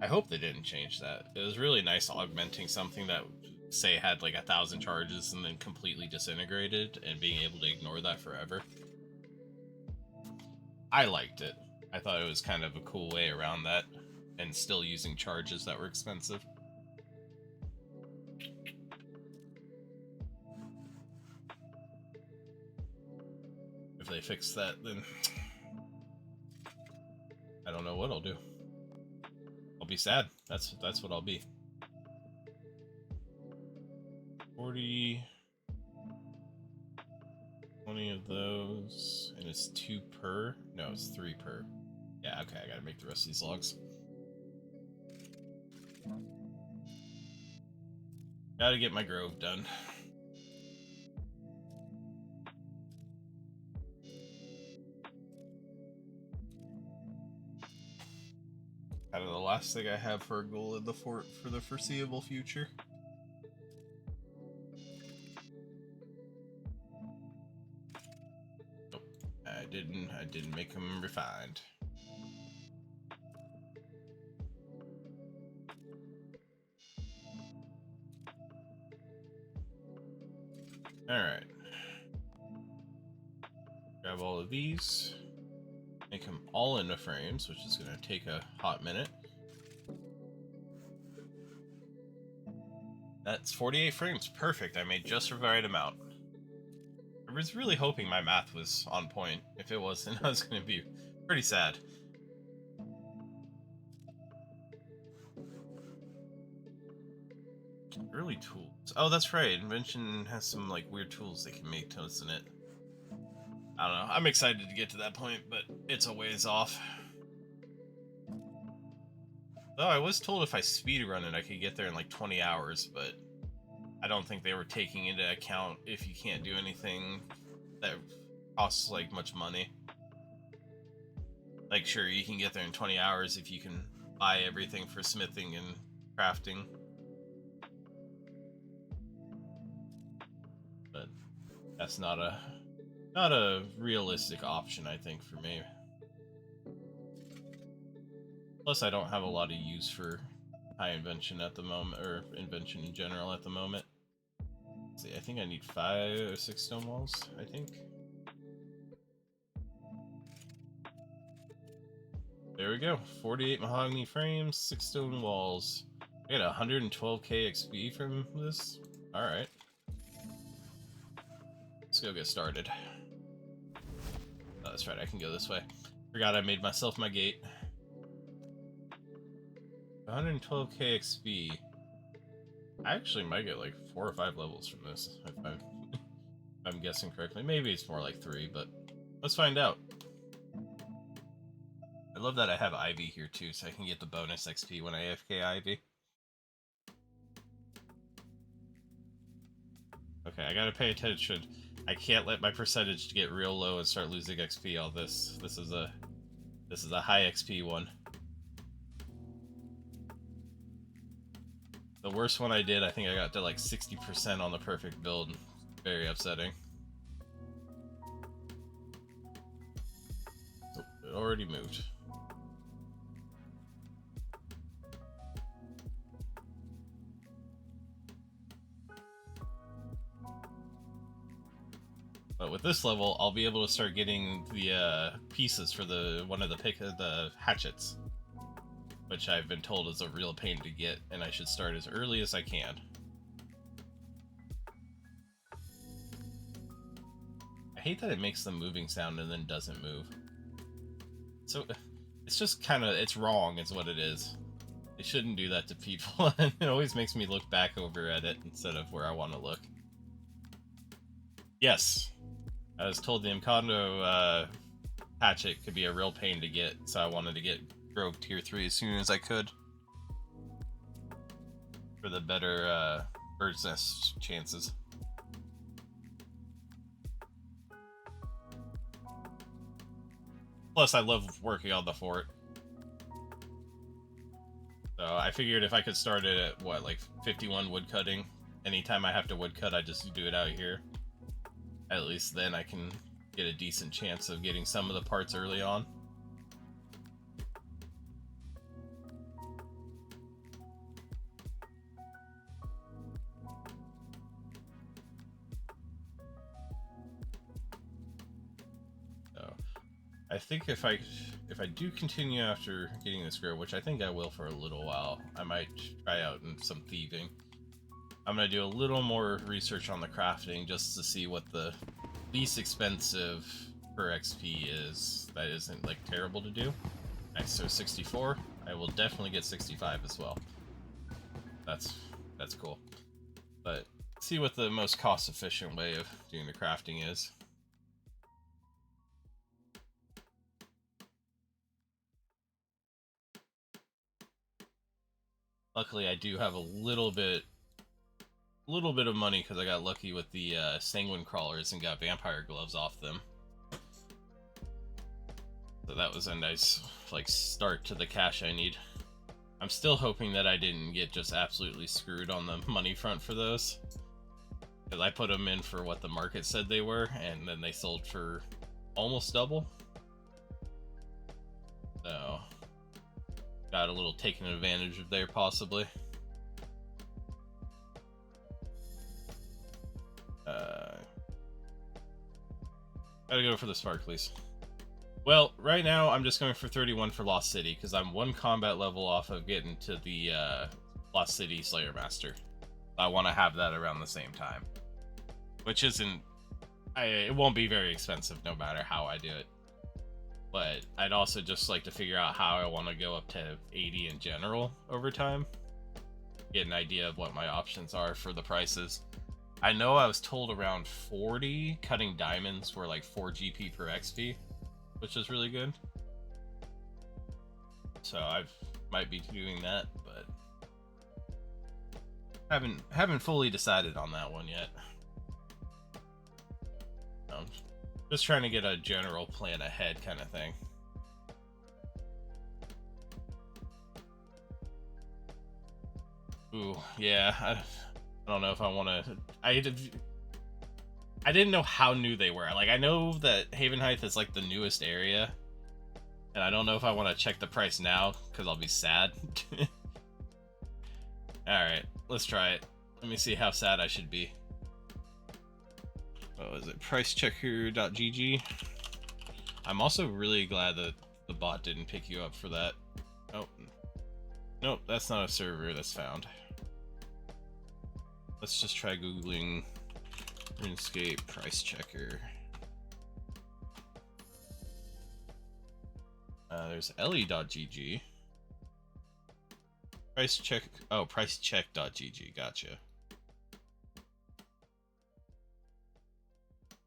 I hope they didn't change that. It was really nice augmenting something that say had like 1,000 charges and then completely disintegrated, and being able to ignore that forever. I liked it. I thought it was kind of a cool way around that, and still using charges that were expensive. If they fix that, then I don't know what I'll do. I'll be sad. That's what I'll be. 40, 20 of those, and it's 2 per? No, it's 3 per. Yeah, okay, I gotta make the rest of these logs. Gotta get my grove done. Kind of the last thing I have for a goal in the fort for the foreseeable future. Nope, I didn't make them refined. Alright. Grab all of these. Make them all into frames, which is going to take a hot minute. That's 48 frames. Perfect. I made just the right amount. I was really hoping my math was on point. If it wasn't, I was going to be pretty sad. Early tools. Oh, that's right. Invention has some like weird tools they can make, doesn't it? I don't know. I'm excited to get to that point, but it's a ways off. Though I was told if I speedrun it, I could get there in like 20 hours, but I don't think they were taking into account if you can't do anything that costs like much money. Like, sure, you can get there in 20 hours if you can buy everything for smithing and crafting. that's not a realistic option, I think, for me. Plus, I don't have a lot of use for high invention at the moment, or invention in general at the moment. Let's see, I think I need 5 or 6 stone walls, I think. There we go. 48 mahogany frames, 6 stone walls. I got 112k XP from this. Alright. Let's go get started. Oh, that's right, I can go this way. Forgot I made myself my gate. 112k XP. I actually might get like 4 or 5 levels from this, if I'm guessing correctly. Maybe it's more like 3, but let's find out. I love that I have Ivy here too, so I can get the bonus XP when I AFK Ivy. Okay, I gotta pay attention. I can't let my percentage get real low and start losing XP all this. This is a high XP one. The worst one I did, I think I got to like 60% on the perfect build. Very upsetting. Oh, it already moved. But with this level, I'll be able to start getting the pieces for one of the hatchets, which I've been told is a real pain to get, and I should start as early as I can. I hate that it makes the moving sound and then doesn't move. So it's just kind of, it's wrong is what it is. It shouldn't do that to people, and it always makes me look back over at it instead of where I want to look. Yes, I was told the Encanto hatchet could be a real pain to get, so I wanted to get Grove Tier 3 as soon as I could. For the better bird's nest chances. Plus, I love working on the fort. So I figured if I could start it at, what, like 51 woodcutting, anytime I have to woodcut, I just do it out here. At least then I can get a decent chance of getting some of the parts early on. So I think if I do continue after getting this grove, which I think I will for a little while, I might try out some thieving. I'm going to do a little more research on the crafting just to see what the least expensive per XP is that isn't like terrible to do. Nice, so 64. I will definitely get 65 as well. That's cool. But see what the most cost efficient way of doing the crafting is. Luckily I do have a little bit of money because I got lucky with the sanguine crawlers and got vampire gloves off them. So that was a nice like start to the cash I need. I'm still hoping that I didn't get just absolutely screwed on the money front for those, because I put them in for what the market said they were, and then they sold for almost double. So got a little taken advantage of there possibly. Gotta go for the sparklies. Well, right now I'm just going for 31 for Lost City because I'm 1 combat level off of getting to the Lost City Slayer Master. I want to have that around the same time, which isn't. It won't be very expensive no matter how I do it. But I'd also just like to figure out how I want to go up to 80 in general over time. Get an idea of what my options are for the prices. I know I was told around 40 cutting diamonds were like 4 GP per XP, which is really good. So I might be doing that, but haven't fully decided on that one yet. I'm just trying to get a general plan ahead kind of thing. Ooh, yeah, I don't know if I want to. I didn't know how new they were. Like, I know that Haven Heights is like the newest area, and I don't know if I want to check the price now because I'll be sad. Alright, let's try it. Let me see how sad I should be. Oh, is it pricechecker.gg? I'm also really glad that the bot didn't pick you up for that. Oh, nope, that's not a server that's found. Let's just try Googling Runescape price checker. There's ellie.gg. Price check. Oh, pricecheck.gg. Gotcha.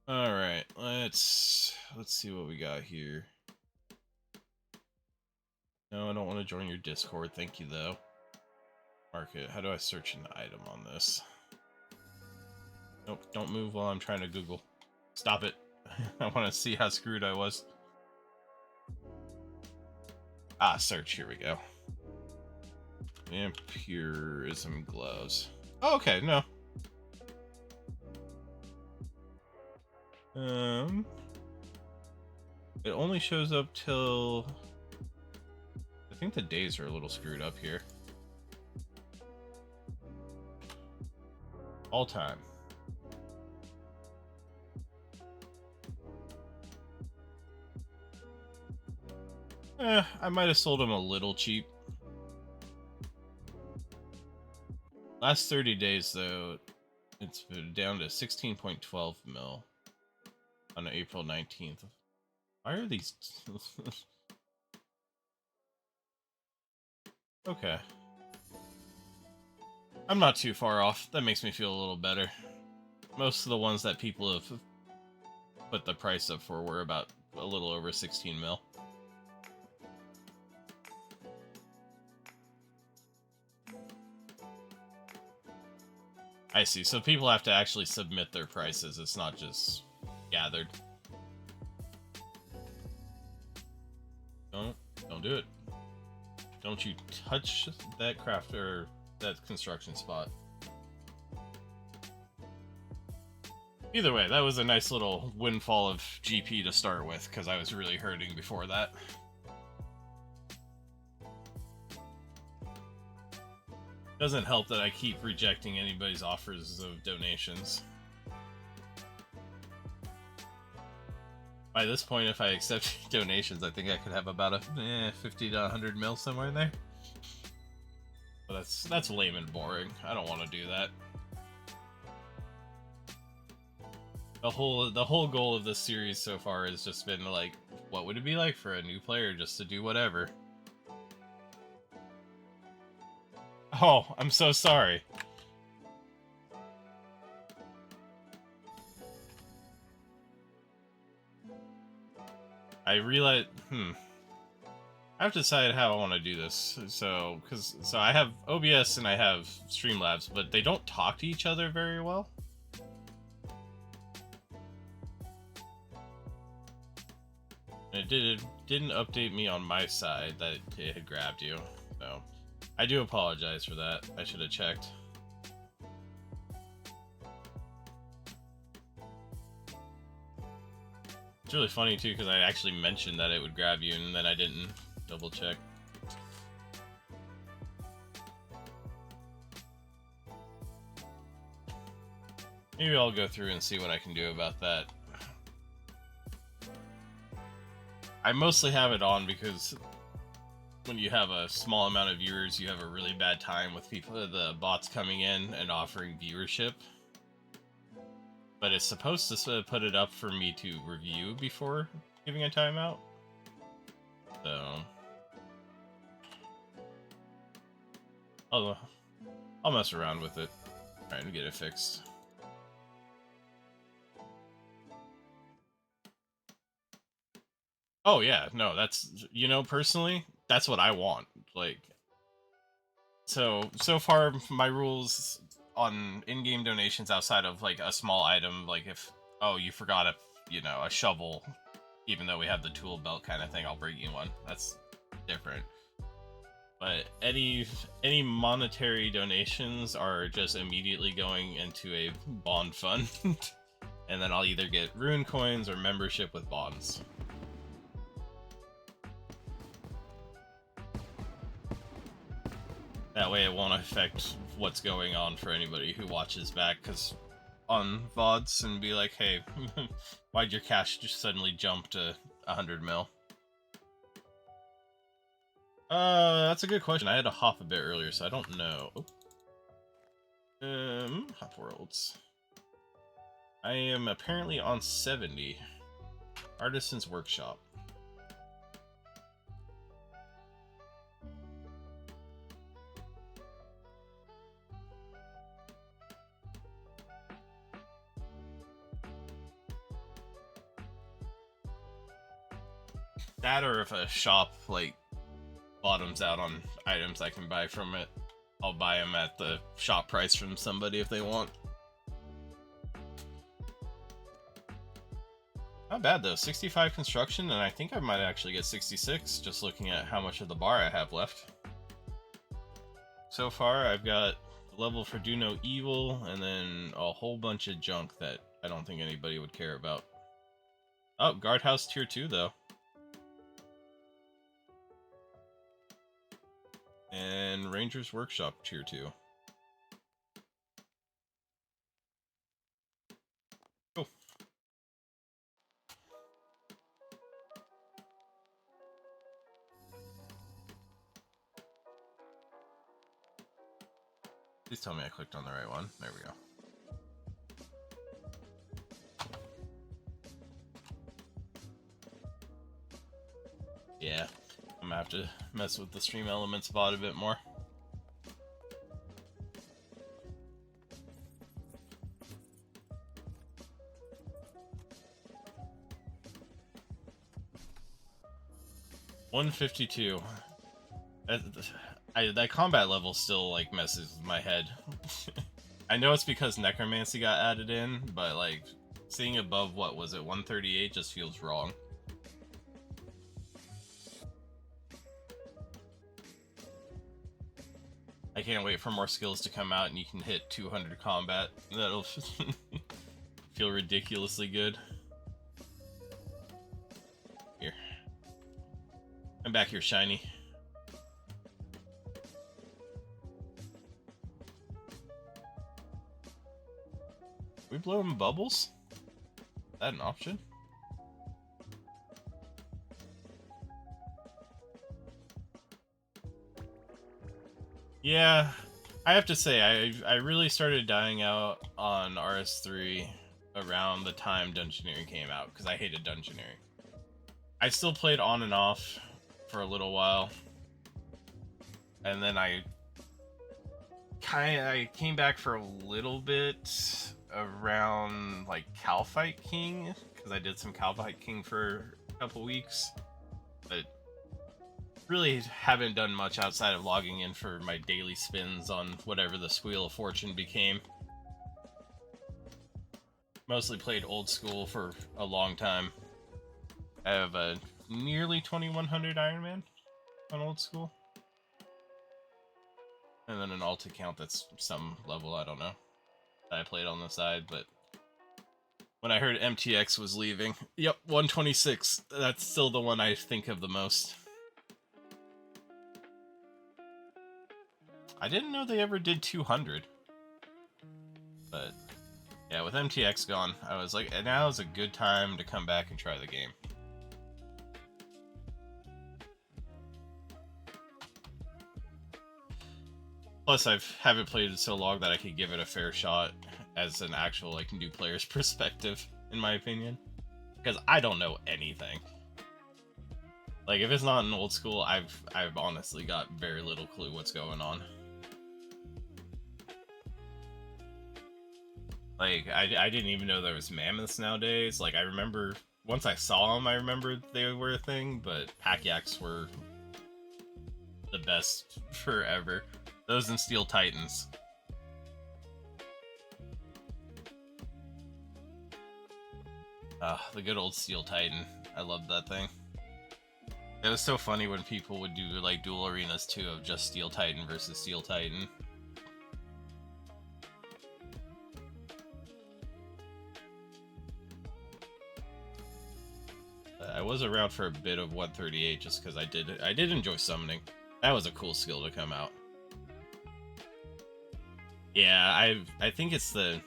All right, let's see what we got here. No, I don't want to join your Discord. Thank you, though. Market. How do I search an item on this? Nope, don't move while I'm trying to Google. Stop it. I want to see how screwed I was. Ah, search. Here we go. Vampirism gloves. Oh, okay, no. It only shows up till... I think the days are a little screwed up here. All time. I might have sold them a little cheap. Last 30 days, though, it's down to 16.12 mil on April 19th. Why are these... Okay. I'm not too far off. That makes me feel a little better. Most of the ones that people have put the price up for were about a little over 16 mil. I see. So people have to actually submit their prices. It's not just gathered. Don't do it. Don't you touch that craft or that construction spot. Either way, that was a nice little windfall of GP to start with, because I was really hurting before that. Doesn't help that I keep rejecting anybody's offers of donations. By this point, if I accept donations, I think I could have about a 50 to 100 mil somewhere in there. But that's lame and boring. I don't want to do that. The whole goal of this series so far has just been like, what would it be like for a new player just to do whatever? Oh, I'm so sorry. I realize, I have to decide how I want to do this. So I have OBS and I have Streamlabs, but they don't talk to each other very well. And it didn't update me on my side that it had grabbed you. So I do apologize for that. I should have checked. It's really funny too, because I actually mentioned that it would grab you and then I didn't double check. Maybe I'll go through and see what I can do about that. I mostly have it on because when you have a small amount of viewers, you have a really bad time with the bots coming in and offering viewership. But it's supposed to put it up for me to review before giving a timeout. So I'll mess around with it, trying to get it fixed. Oh yeah, no, that's, you know, personally, that's what I want. Like, so far my rules on in-game donations outside of like a small item, like if, oh, you forgot a shovel, even though we have the tool belt kind of thing, I'll bring you one. That's different. But any monetary donations are just immediately going into a bond fund. and then I'll either get rune coins or membership with bonds. That way it won't affect what's going on for anybody who watches back, because on VODs and be like, hey, why'd your cash just suddenly jump to 100 mil? That's a good question. I had to hop a bit earlier, so I don't know. Hop worlds. I am apparently on 70. Artisan's Workshop. That, or if a shop, like, bottoms out on items I can buy from it, I'll buy them at the shop price from somebody if they want. Not bad though, 65 construction, and I think I might actually get 66 just looking at how much of the bar I have left. So far I've got the level for Do No Evil, and then a whole bunch of junk that I don't think anybody would care about. Oh, Guardhouse Tier 2 though. And Ranger's Workshop Tier 2. Cool. Please tell me I clicked on the right one. There we go. Yeah, I'm gonna have to mess with the Stream Elements bot a bit more. $152. That combat level still like messes with my head. I know it's because Necromancy got added in, but like seeing above, what was it, 138 just feels wrong. I can't wait for more skills to come out and you can hit 200 combat. That'll feel ridiculously good. Here. I'm back here, Shiny. We blow him bubbles? Is that an option? Yeah, I have to say, I really started dying out on RS3 around the time Dungeoneering came out, because I hated Dungeoneering. I still played on and off for a little while, and then I came back for a little bit around like Calfight King, because I did some Calfight King for a couple weeks, but really haven't done much outside of logging in for my daily spins on whatever the Squeal of Fortune became. Mostly played old school for a long time. I have a nearly 2100 Iron Man on old school. And then an alt account that's some level, I don't know, that I played on the side, but when I heard MTX was leaving, yep, 126, that's still the one I think of the most. I didn't know they ever did 200. But yeah, with MTX gone, I was like, now is a good time to come back and try the game. Plus, I haven't played it so long that I could give it a fair shot as an actual like new player's perspective, in my opinion. Because I don't know anything. Like, if it's not in old school, I've honestly got very little clue what's going on. Like, I didn't even know there was mammoths nowadays. Like, I remember, once I saw them, I remembered they were a thing, but Pack-Yaks were the best forever. Those and Steel Titans. The good old Steel Titan. I loved that thing. It was so funny when people would do, like, dual arenas, too, of just Steel Titan versus Steel Titan. I was around for a bit of 138 just because I did enjoy summoning. That was a cool skill to come out. Yeah, I think it's the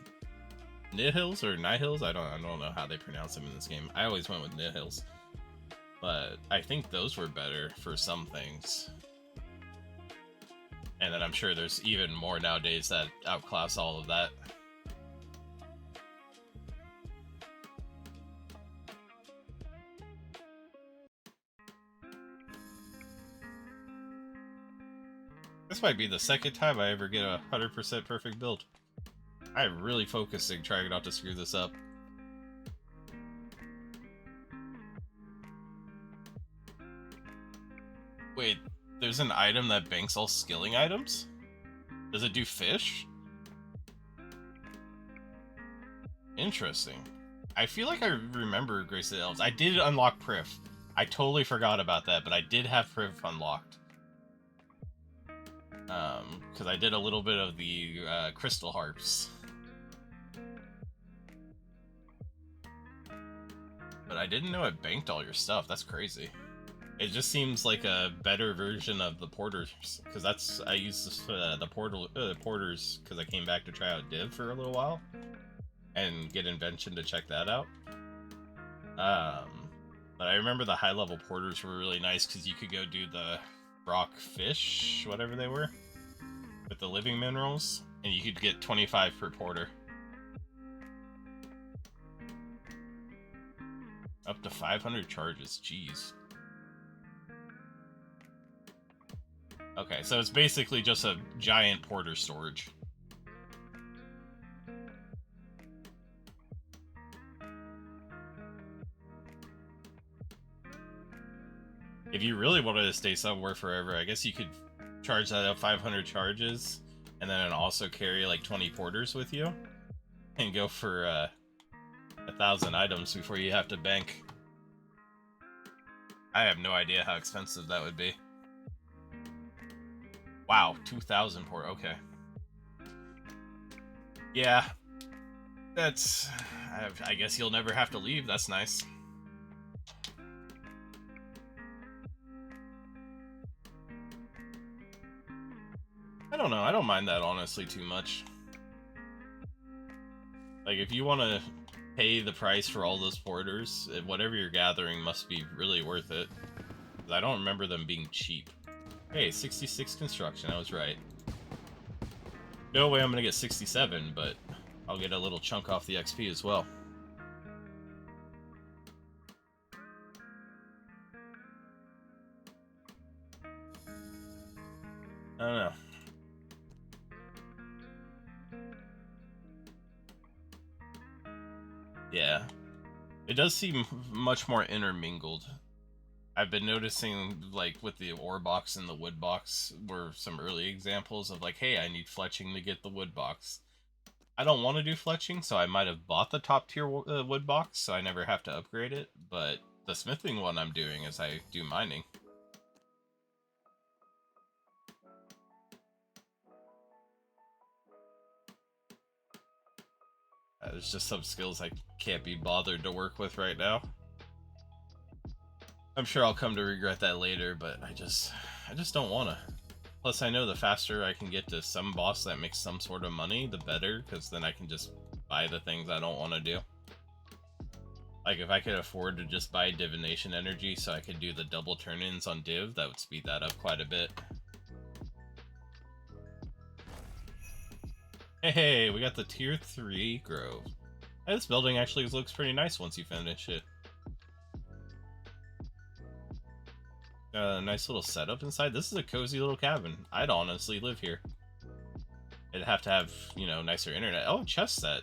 Nihils or Nihils. I don't know how they pronounce them in this game. I always went with Nihils, but I think those were better for some things. And then I'm sure there's even more nowadays that outclass all of that. This might be the second time I ever get a 100% perfect build. I'm really focusing, trying not to screw this up. Wait, there's an item that banks all skilling items? Does it do fish? Interesting. I feel like I remember Grace of the Elves. I did unlock Priff. I totally forgot about that, but I did have Priff unlocked. Because I did a little bit of the crystal harps. But I didn't know it banked all your stuff. That's crazy. It just seems like a better version of the porters, because I used the porters because I came back to try out Div for a little while and get Invention to check that out. But I remember the high level porters were really nice because you could go do the rock fish, whatever they were, with the living minerals, and you could get 25 per porter. Up to 500 charges, jeez. Okay, so it's basically just a giant porter storage. If you really wanted to stay somewhere forever, I guess you could charge that up 500 charges, and then also carry like 20 porters with you, and go for 1,000 items before you have to bank. I have no idea how expensive that would be. Wow, 2,000 port. Okay. Yeah, that's. I guess you'll never have to leave. That's nice. I don't know. I don't mind that honestly too much. Like, if you want to pay the price for all those porters, whatever you're gathering must be really worth it. 'Cause I don't remember them being cheap. Hey, 66 construction. I was right. No way I'm gonna get 67, but I'll get a little chunk off the XP as well. I don't know. Yeah. It does seem much more intermingled. I've been noticing, like, with the ore box and the wood box were some early examples of, like, hey, I need fletching to get the wood box. I don't want to do fletching, so I might have bought the top tier wood box, so I never have to upgrade it, but the smithing one I'm doing as I do mining. There's just some skills I can't be bothered to work with right now. I'm sure I'll come to regret that later, but I just don't want to. Plus, I know the faster I can get to some boss that makes some sort of money, the better, because then I can just buy the things I don't want to do. Like, if I could afford to just buy divination energy so I could do the double turn-ins on div, that would speed that up quite a bit. Hey, we got the tier 3 grove. Hey, this building actually looks pretty nice once you finish it. Nice little setup inside. This is a cozy little cabin. I'd honestly live here. It'd have to have, you know, nicer internet. Oh, chest set.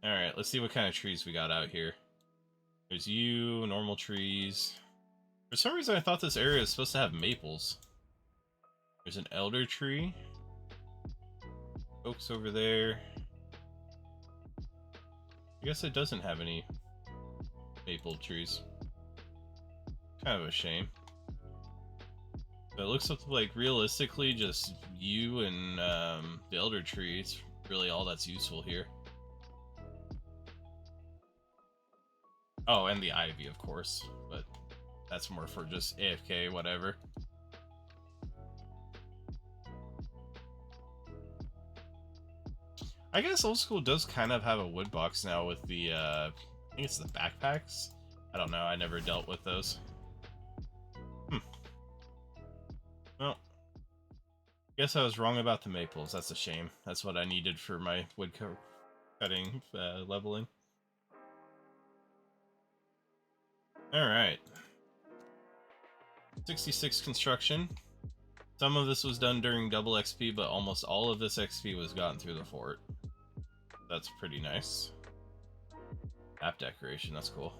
Alright, let's see what kind of trees we got out here. There's you, normal trees. For some reason, I thought this area is supposed to have maples. There's an elder tree. Oaks over there. I guess it doesn't have any maple trees. Kind of a shame. But it looks like realistically just you and the elder tree is really all that's useful here. Oh, and the Ivy, of course, but that's more for just AFK, whatever. I guess old school does kind of have a wood box now with the, I think it's the backpacks? I don't know, I never dealt with those. Well, guess I was wrong about the maples, that's a shame. That's what I needed for my wood cutting leveling. Alright. 66 construction. Some of this was done during double XP, but almost all of this XP was gotten through the fort. That's pretty nice. Map decoration, that's cool.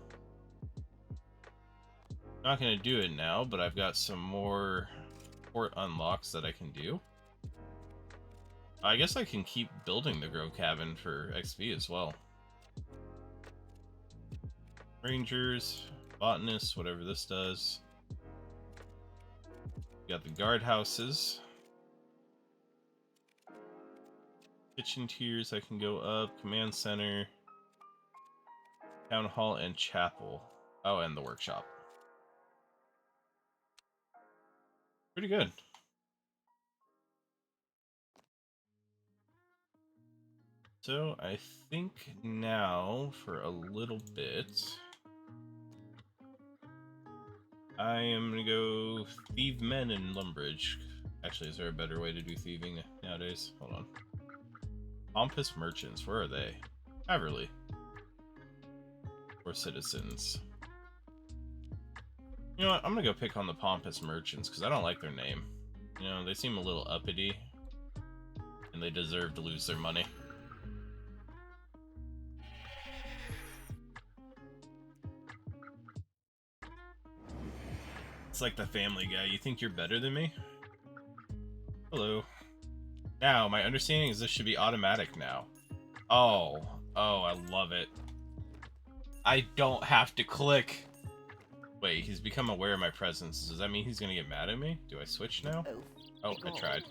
Not gonna do it now, but I've got some more fort unlocks that I can do. I guess I can keep building the Grove Cabin for XP as well. Rangers, botanists, whatever this does. Got the guard houses. Kitchen tiers I can go up. Command center. Town hall and chapel. Oh, and the workshop. Pretty good. So I think now for a little bit I am gonna go thieve men in Lumbridge. Actually, is there a better way to do thieving nowadays? Hold on. Pompous merchants, where are they? Haverly. Or citizens. You know what? I'm gonna go pick on the pompous merchants because I don't like their name. You know, they seem a little uppity, and they deserve to lose their money. It's like the Family Guy. You think you're better than me? Hello. Now, my understanding is this should be automatic now. Oh, I love it. I don't have to click. Wait, he's become aware of my presence. Does that mean he's gonna get mad at me? Do I switch now? Oh, I tried.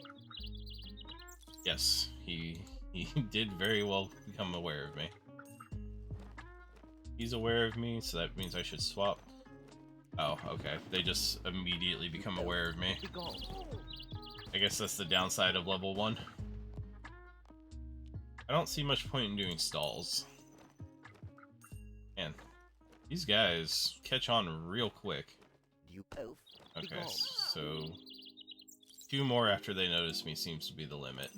Yes, he did very well become aware of me. He's aware of me, so that means I should swap. Oh, okay. They just immediately become aware of me. I guess that's the downside of level 1. I don't see much point in doing stalls. Man, these guys catch on real quick. Okay, so 2 more after they notice me seems to be the limit.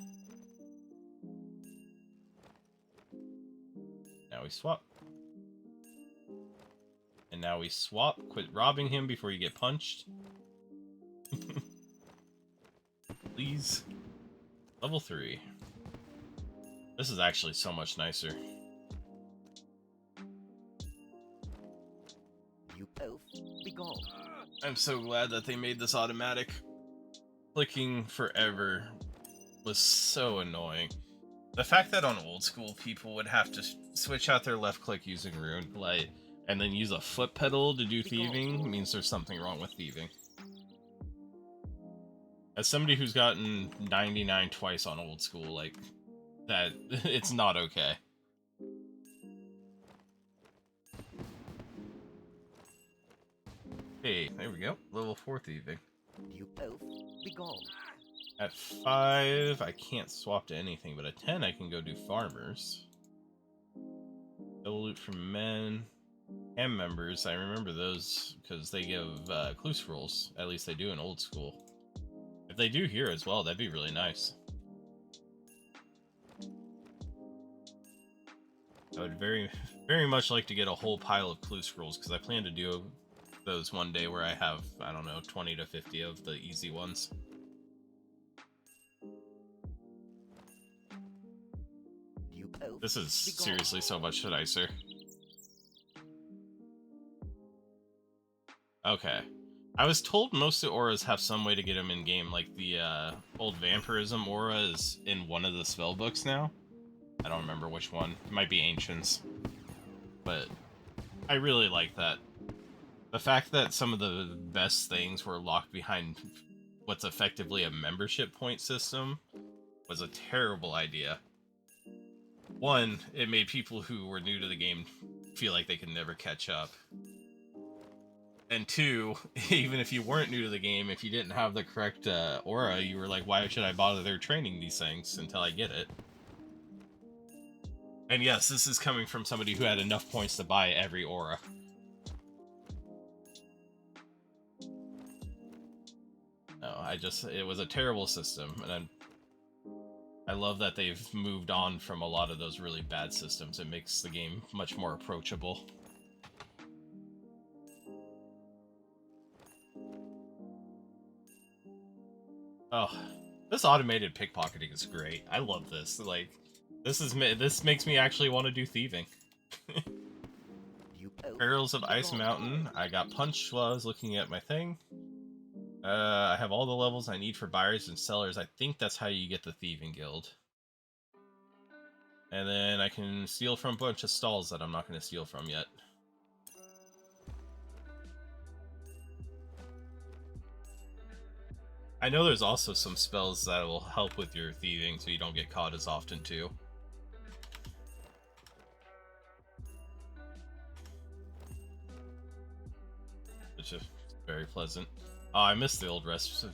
Now we swap. And now we swap. Quit robbing him before you get punched. Please. Level 3. This is actually so much nicer. I'm so glad that they made this automatic. Clicking forever was so annoying. The fact that on old school people would have to switch out their left click using Rune Blight and then use a foot pedal to do thieving means there's something wrong with thieving. As somebody who's gotten 99 twice on old school, like, that, it's not okay. Hey, there we go. Level 4 thieving. At 5, I can't swap to anything, but at 10, I can go do farmers. Double loot from men. And members, I remember those because they give clue scrolls. At least they do in old school. If they do here as well, that'd be really nice. I would very much like to get a whole pile of clue scrolls because I plan to do those one day where I have, I don't know, 20 to 50 of the easy ones. This is seriously so much nicer. Okay. I was told most of the auras have some way to get them in game, like the old vampirism aura is in one of the spell books now. I don't remember which one. It might be Ancients. But I really like that. The fact that some of the best things were locked behind what's effectively a membership point system was a terrible idea. One, it made people who were new to the game feel like they can never catch up. And two, even if you weren't new to the game, if you didn't have the correct aura, you were like, why should I bother training these things until I get it? And yes, this is coming from somebody who had enough points to buy every aura. No, it was a terrible system, and I love that they've moved on from a lot of those really bad systems. It makes the game much more approachable. Oh, this automated pickpocketing is great. I love this. Like, this makes me actually want to do thieving. Perils of Ice Mountain. I got punched while I was looking at my thing. I have all the levels I need for buyers and sellers. I think that's how you get the Thieving Guild. And then I can steal from a bunch of stalls that I'm not going to steal from yet. I know there's also some spells that will help with your thieving so you don't get caught as often too. Which is very pleasant. Oh, I miss the old rest.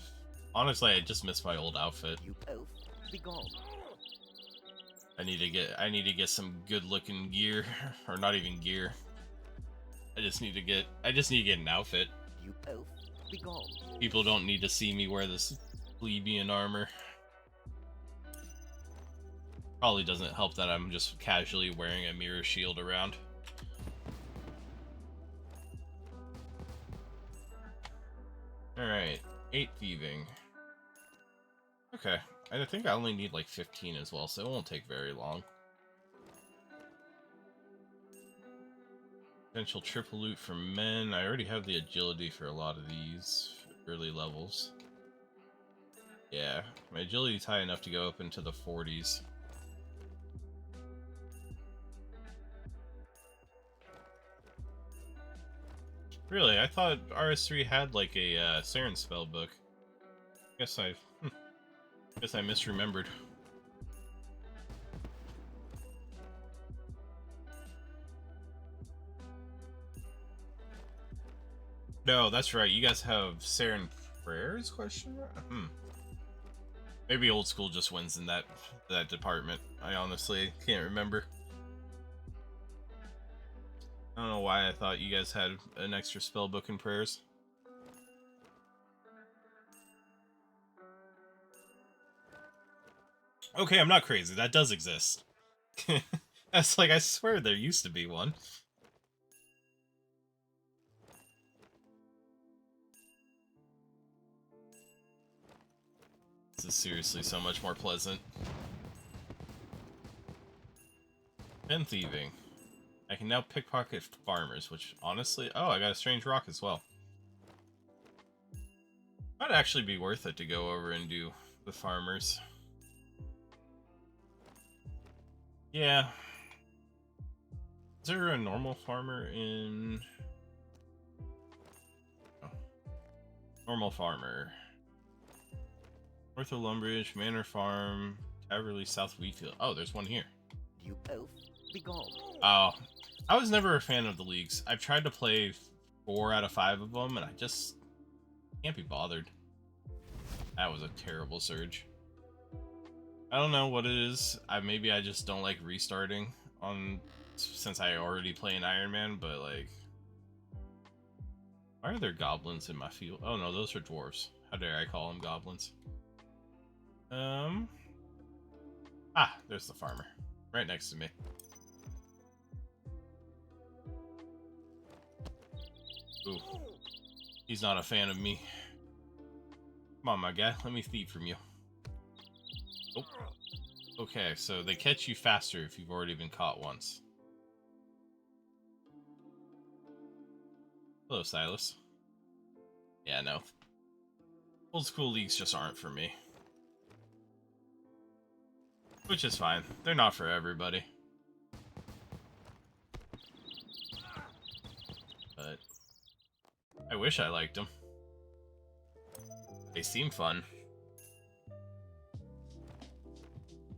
Honestly, I just miss my old outfit.
You both be gone.
I need to get some good looking gear. Or not even gear. I just need to get an outfit.
You both be gone.
People don't need to see me wear this plebeian armor. Probably doesn't help that I'm just casually wearing a mirror shield around. Alright, 8 thieving. Okay, I think I only need like 15 as well, so it won't take very long. Potential triple loot for men. I already have the agility for a lot of these early levels. Yeah, my agility's high enough to go up into the 40s. Really? I thought RS3 had like a Saren spell book. Guess I misremembered. No, that's right. You guys have Saren prayers? Question mark? Maybe old school just wins in that department. I honestly can't remember. I don't know why I thought you guys had an extra spell book and prayers. Okay, I'm not crazy. That does exist. That's like, I swear there used to be one. This is seriously so much more pleasant. And thieving. I can now pickpocket farmers, which honestly... Oh, I got a strange rock as well. Might actually be worth it to go over and do the farmers. Yeah. Is there a normal farmer in... Oh. Normal farmer. North of Lumbridge, Manor Farm, Taverley, South Wheatfield. Oh, there's one here.
You both be gone.
Oh. I was never a fan of the leagues. I've tried to play 4 out of 5 of them, and I just can't be bothered. That was a terrible surge. I don't know what it is. Maybe I just don't like restarting since I already play an Iron Man, but like... Why are there goblins in my field? Oh no, those are dwarves. How dare I call them goblins? There's the farmer. Right next to me. Ooh. He's not a fan of me. Come on, my guy. Let me thieve from you. Oh. Okay, so they catch you faster if you've already been caught once. Hello, Silas. Yeah, no. Old school leagues just aren't for me. Which is fine. They're not for everybody. But I wish I liked them. They seem fun.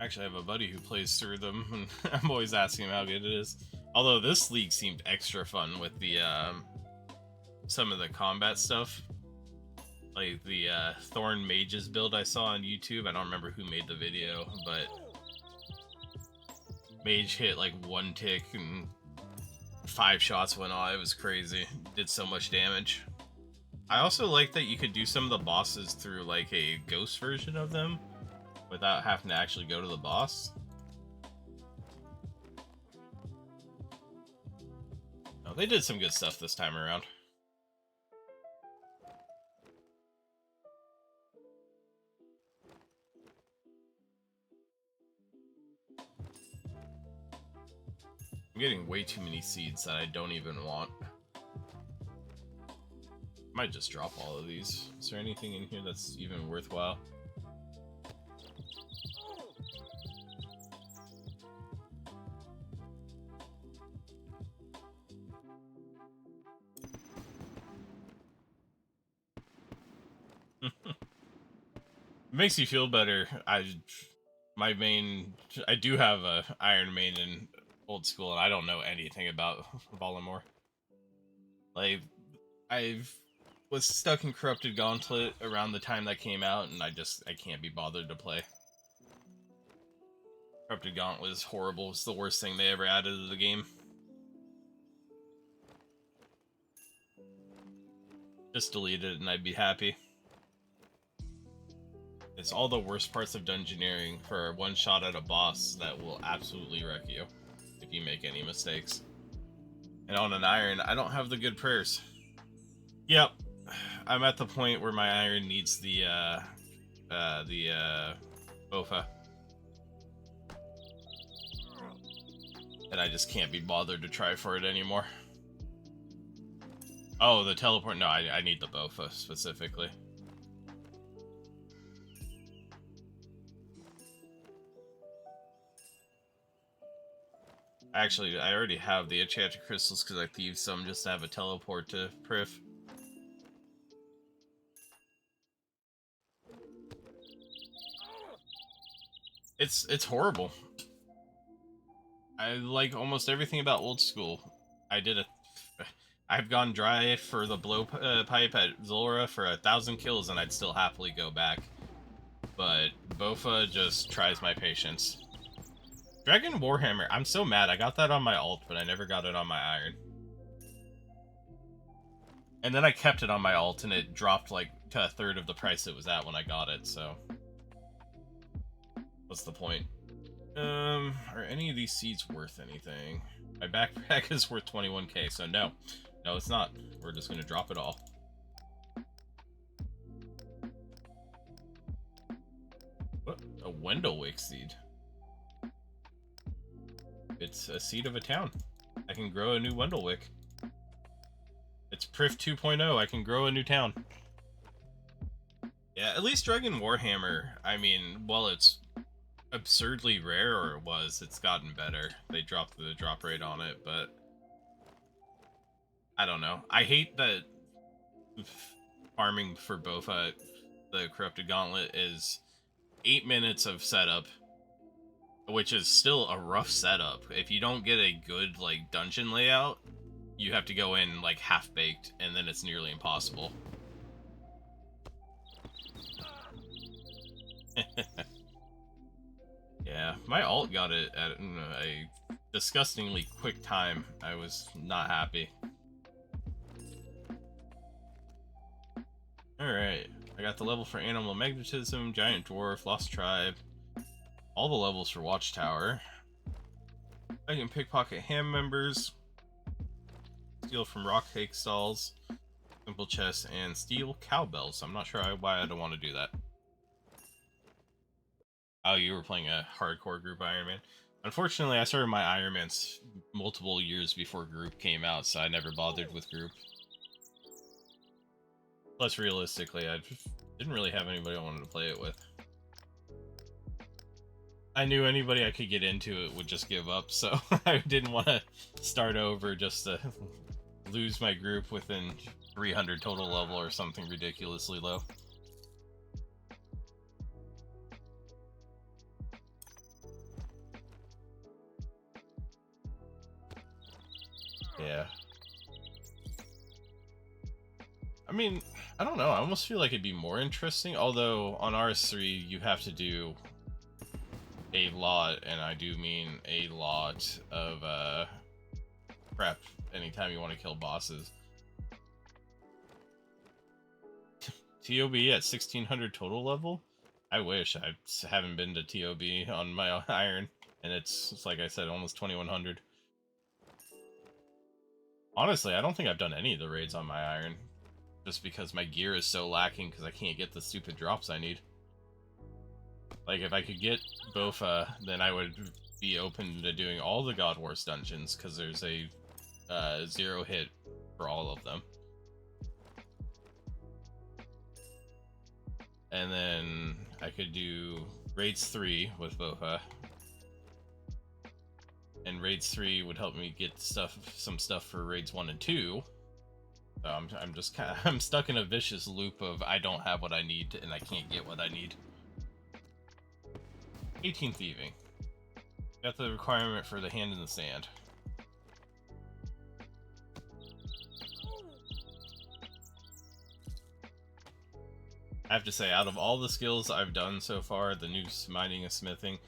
Actually, I have a buddy who plays through them, and I'm always asking him how good it is. Although this league seemed extra fun with the some of the combat stuff. Like the Thorn Mages build I saw on YouTube. I don't remember who made the video, but Mage hit like one tick and 5 shots went off. It was crazy. Did so much damage. I also like that you could do some of the bosses through like a ghost version of them without having to actually go to the boss. Oh, they did some good stuff this time around. I'm getting way too many seeds that I don't even want. Might just drop all of these. Is there anything in here that's even worthwhile? It makes you feel better. I do have a Iron Maiden old school, and I don't know anything about Volamore. Like, I was stuck in Corrupted Gauntlet around the time that came out, and I can't be bothered to play. Corrupted Gauntlet was horrible. It's the worst thing they ever added to the game. Just delete it and I'd be happy. It's all the worst parts of dungeoneering for one shot at a boss that will absolutely wreck you if you make any mistakes. And on an iron, I don't have the good prayers. Yep, I'm at the point where my iron needs the BOFA. And I just can't be bothered to try for it anymore. Oh, the teleport? No, I need the BOFA specifically. Actually, I already have the enchanted crystals because I thieved some just to have a teleport to Prif. It's horrible. I like almost everything about old school. I've gone dry for the blowpipe at Zulrah for 1,000 kills and I'd still happily go back. But BOFA just tries my patience. Dragon Warhammer, I'm so mad. I got that on my alt, but I never got it on my iron. And then I kept it on my alt and it dropped like to 1/3 of the price it was at when I got it, so... What's the point? Are any of these seeds worth anything? My backpack is worth 21k, so no. No, it's not. We're just gonna drop it all. What? A Wendelwick seed. It's a seed of a town. I can grow a new Wendelwick. It's Prif 2.0. I can grow a new town. Yeah, at least Dragon Warhammer, I mean, while it's absurdly rare, or it was, it's gotten better. They dropped the drop rate on it, but I don't know. I hate that farming for BOFA, the Corrupted Gauntlet, is 8 minutes of setup, which is still a rough setup. If you don't get a good, like, dungeon layout, you have to go in, like, half-baked, and then it's nearly impossible. Yeah, my alt got it at a disgustingly quick time. I was not happy. Alright, I got the level for Animal Magnetism, Giant Dwarf, Lost Tribe, all the levels for Watchtower. I can pickpocket ham members, steal from rock cake stalls, simple chests, and steal cowbells. I'm not sure why I don't want to do that. Oh, you were playing a hardcore group Iron Man. Unfortunately, I started my Iron Mans multiple years before group came out, so I never bothered with group. Plus, realistically, I didn't really have anybody I wanted to play it with. I knew anybody I could get into it would just give up, so I didn't want to start over just to lose my group within 300 total level or something ridiculously low. I mean, I don't know. I almost feel like it'd be more interesting. Although on RS3, you have to do a lot, and I do mean a lot of prep anytime you want to kill bosses. TOB at 1600 total level? I wish. I haven't been to TOB on my iron, and it's like I said, almost 2100. Honestly, I don't think I've done any of the raids on my iron, just because my gear is so lacking because I can't get the stupid drops I need. Like, if I could get Bofa, then I would be open to doing all the God Wars dungeons, because there's a 0 hit for all of them. And then I could do Raids 3 with Bofa. And Raids 3 would help me get some stuff for Raids 1 and 2. So I'm just kind of, I'm stuck in a vicious loop of I don't have what I need and I can't get what I need. 18 thieving. Got the requirement for the hand in the sand. I have to say, out of all the skills I've done so far, the new mining and smithing,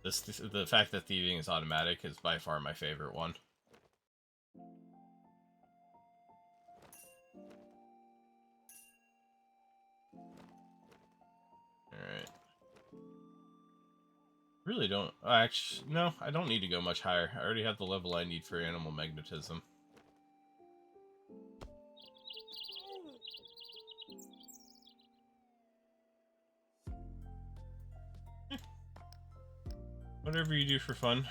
the fact that thieving is automatic is by far my favorite one. Alright. Really don't... Actually, no, I don't need to go much higher. I already have the level I need for animal magnetism. Whatever you do for fun.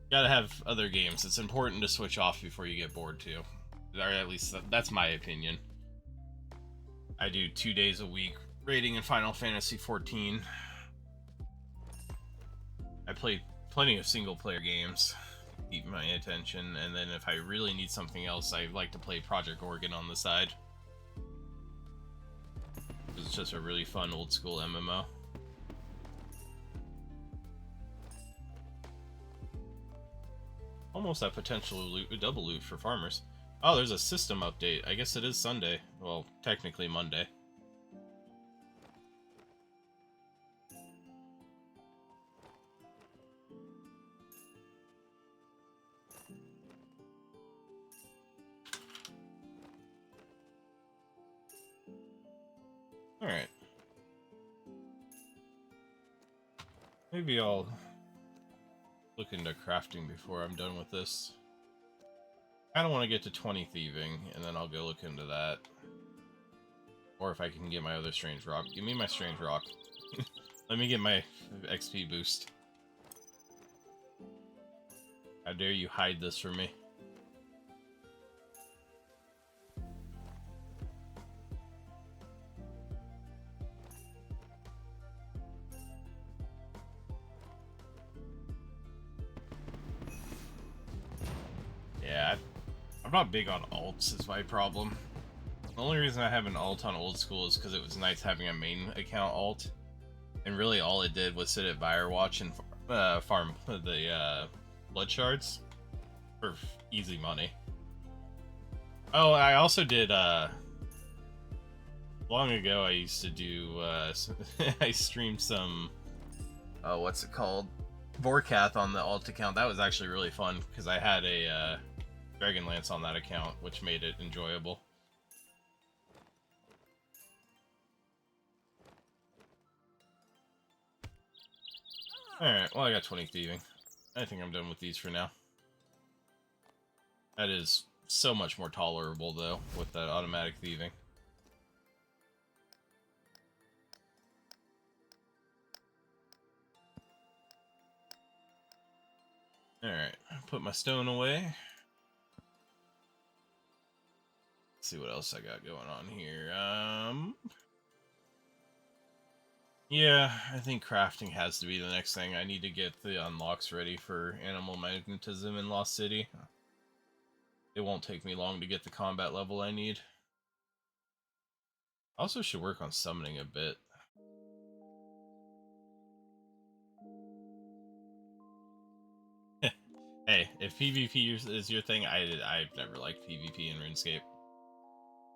Gotta have other games. It's important to switch off before you get bored too. Or at least that's my opinion. I do 2 days a week raiding in Final Fantasy XIV. I play plenty of single player games to keep my attention, and then if I really need something else, I like to play Project Oregon on the side. It's just a really fun old school MMO. Almost that potential loot, double loot for farmers. Oh, there's a system update. I guess it is Sunday. Well, technically Monday. Alright. Maybe I'll look into crafting before I'm done with this. I don't want to get to 20 thieving, and then I'll go look into that. Or if I can get my other strange rock. Give me my strange rock. Let me get my XP boost. How dare you hide this from me? Yeah, I'm not big on alts is my problem. The only reason I have an alt on old school is because it was nice having a main account alt. And really all it did was sit at Firewatch and farm the blood shards for easy money. Oh, I also did, long ago I used to do, I streamed some, what's it called? Vorkath on the alt account. That was actually really fun because I had a Dragonlance on that account, which made it enjoyable. Alright, well I got 20 thieving. I think I'm done with these for now. That is so much more tolerable though, with that automatic thieving. Alright, put my stone away. Let's see what else I got going on here. Yeah, I think crafting has to be the next thing. I need to get the unlocks ready for animal magnetism in Lost City. It won't take me long to get the combat level I need. Also should work on summoning a bit. Hey, if PvP is your thing, I've never liked PvP in RuneScape.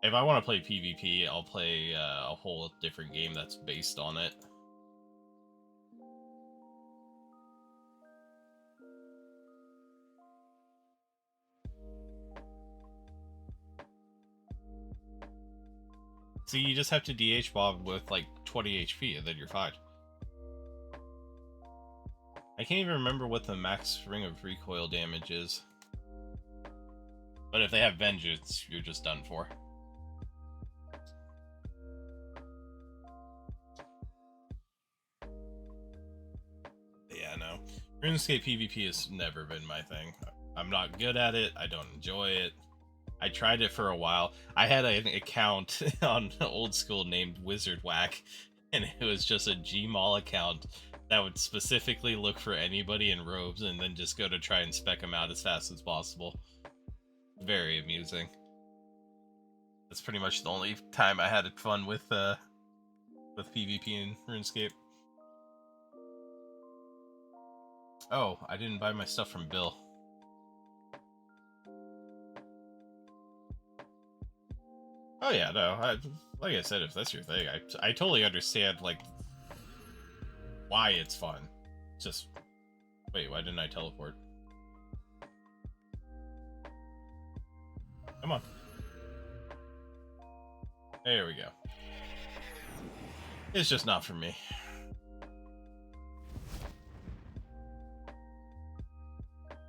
If I want to play PvP, I'll play a whole different game that's based on it. See, you just have to DH Bob with like 20 HP and then you're fine. I can't even remember what the max ring of recoil damage is. But if they have Vengeance, you're just done for. Yeah, no. RuneScape PvP has never been my thing. I'm not good at it. I don't enjoy it. I tried it for a while. I had an account on old school named Wizard Whack, and it was just a Gmaul account that would specifically look for anybody in robes and then just go to try and spec them out as fast as possible. Very amusing. That's pretty much the only time I had fun with PvP in RuneScape. Oh, I didn't buy my stuff from Bill. Oh yeah, no. Like I said, if that's your thing, I totally understand like why it's fun. Just wait, why didn't I teleport? Come on. There we go. It's just not for me.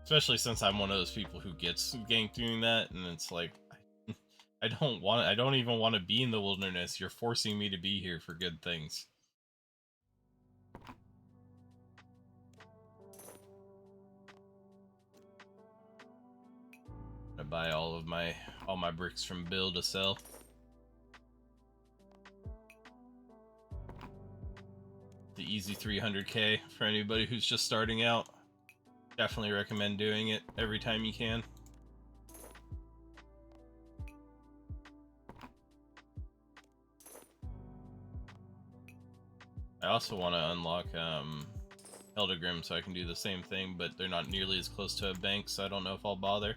Especially since I'm one of those people who gets ganked doing that, and it's like I don't even want to be in the wilderness. You're forcing me to be here for good things. I buy all my bricks from Bill to sell. The easy 300k for anybody who's just starting out. Definitely recommend doing it every time you can. I also want to unlock Eldegrim so I can do the same thing, but they're not nearly as close to a bank, so I don't know if I'll bother.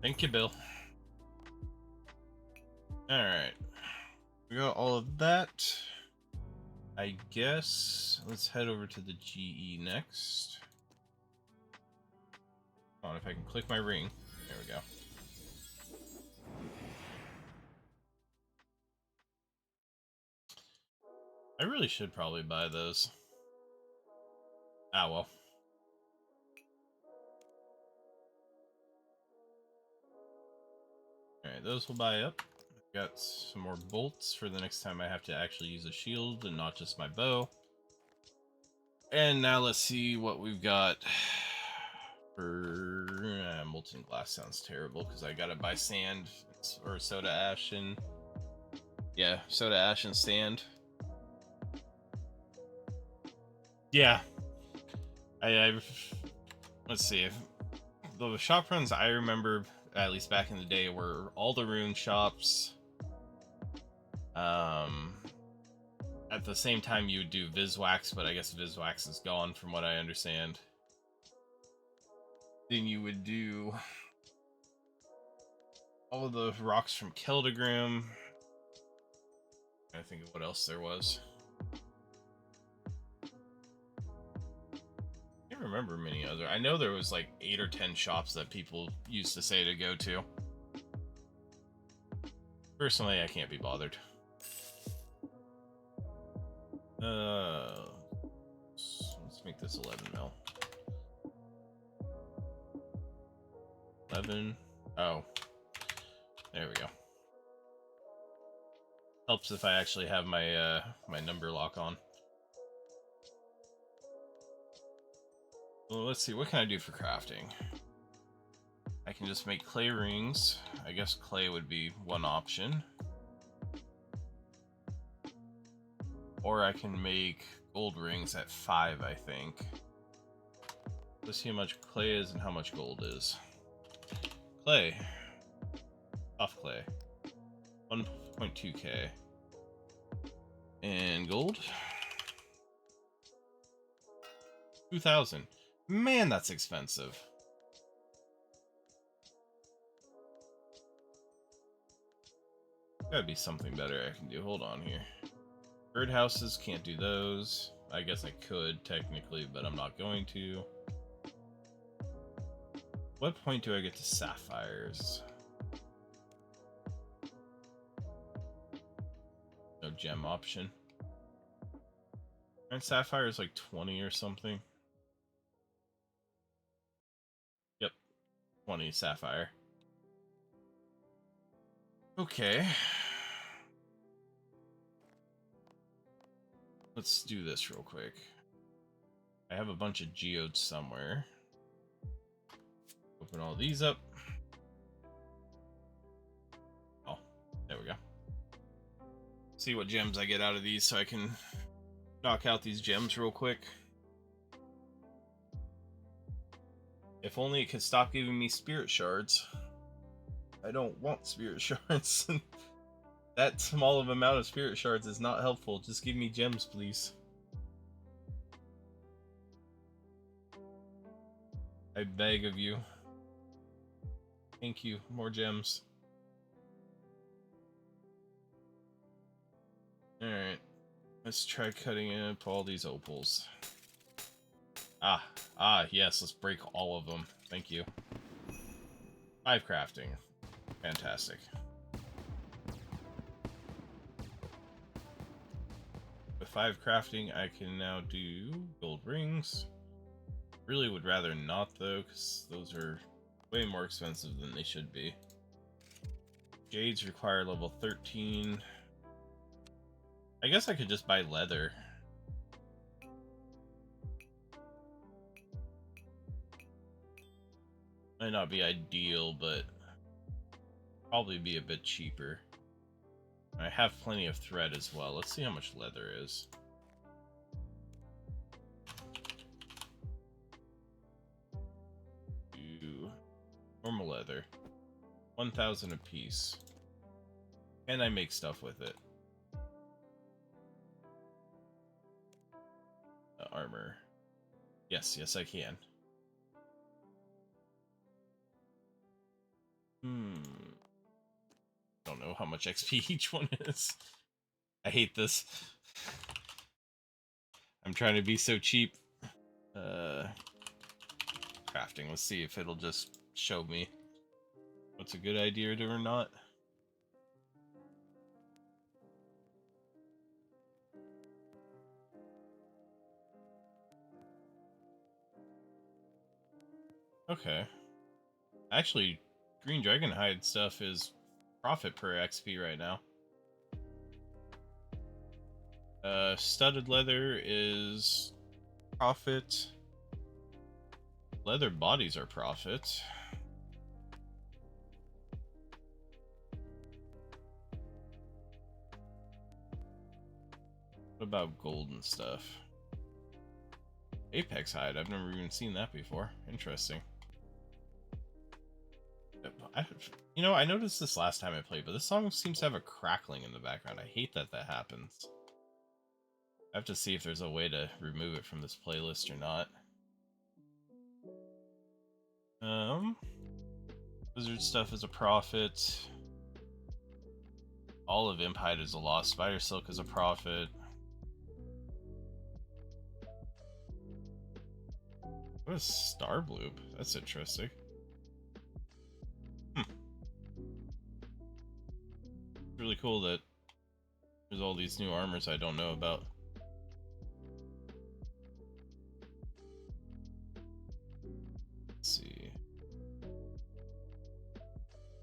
Thank you, Bill. Alright. We got all of that. I guess let's head over to the GE next. Come on, if I can click my ring. There we go. I really should probably buy those. Ah, well. Alright, those will buy up. I've got some more bolts for the next time I have to actually use a shield and not just my bow. And now let's see what we've got for... molten glass sounds terrible because I gotta buy sand or soda ash and... Yeah, soda ash and sand. Yeah. Let's see. The shop runs I remember, at least back in the day, were all the rune shops. At the same time you would do Viswax, but I guess Viswax is gone from what I understand. Then you would do all of the rocks from Keldegrim. I think of what else there was. I can't remember many other. I know there was like 8 or 10 shops that people used to say to go to. Personally, I can't be bothered. Let's make this 11 mil. 11. Oh, there we go. Helps if I actually have my my number lock on. Well, let's see. What can I do for crafting? I can just make clay rings. I guess clay would be one option. Or I can make gold rings at 5, I think. Let's see how much clay is and how much gold is. Clay. Soft clay. 1.2k. And gold. 2,000. Man, that's expensive. Gotta be something better I can do. Hold on here. Birdhouses, can't do those. I guess I could, technically, but I'm not going to. What point do I get to sapphires? No gem option. And sapphire is like 20 or something. Yep, 20 sapphire. Okay. Let's do this real quick. I have a bunch of geodes somewhere. Open all these up. Oh, there we go. See what gems I get out of these so I can knock out these gems real quick. If only it could stop giving me spirit shards. I don't want spirit shards. That small of amount of spirit shards is not helpful. Just give me gems, please. I beg of you. Thank you. More gems. Alright. Let's try cutting up all these opals. Yes, let's break all of them. Thank you. 5 crafting. Fantastic. With 5 crafting, I can now do gold rings. Really would rather not, though, because those are way more expensive than they should be. Jades require level 13. I guess I could just buy leather. Might not be ideal, but probably be a bit cheaper. I have plenty of thread as well. Let's see how much leather is. Normal leather. 1,000 a piece. Can I make stuff with it? Armor. Yes, I can. Don't know how much XP each one is. I hate this. I'm trying to be so cheap. Crafting. Let's see if it'll just show me what's a good idea or not. Okay. Actually, Green Dragon Hide stuff is profit per XP right now. Studded leather is profit. Leather bodies are profit. What about gold and stuff? Apex hide, I've never even seen that before. Interesting. I noticed this last time I played, but this song seems to have a crackling in the background. I hate that that happens. I have to see if there's a way to remove it from this playlist or not. Wizard stuff is a profit. All of Imp Hide is a loss. Spider Silk is a profit. What is Star Bloop? That's interesting. Really cool that there's all these new armors I don't know about. Let's see.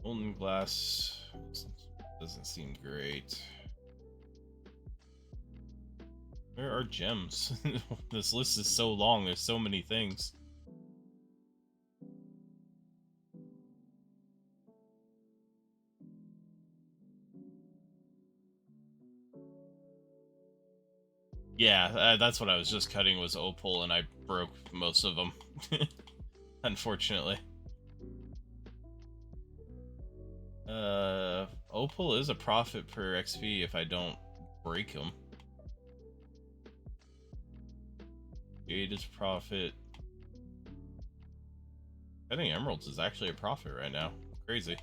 Golden glass doesn't seem great. Where are gems? This list is so long, there's so many things. Yeah, that's what I was just cutting was opal, and I broke most of them. Opal is a profit per XP if I don't break them. Jade is profit. I think emeralds is actually a profit right now. Crazy.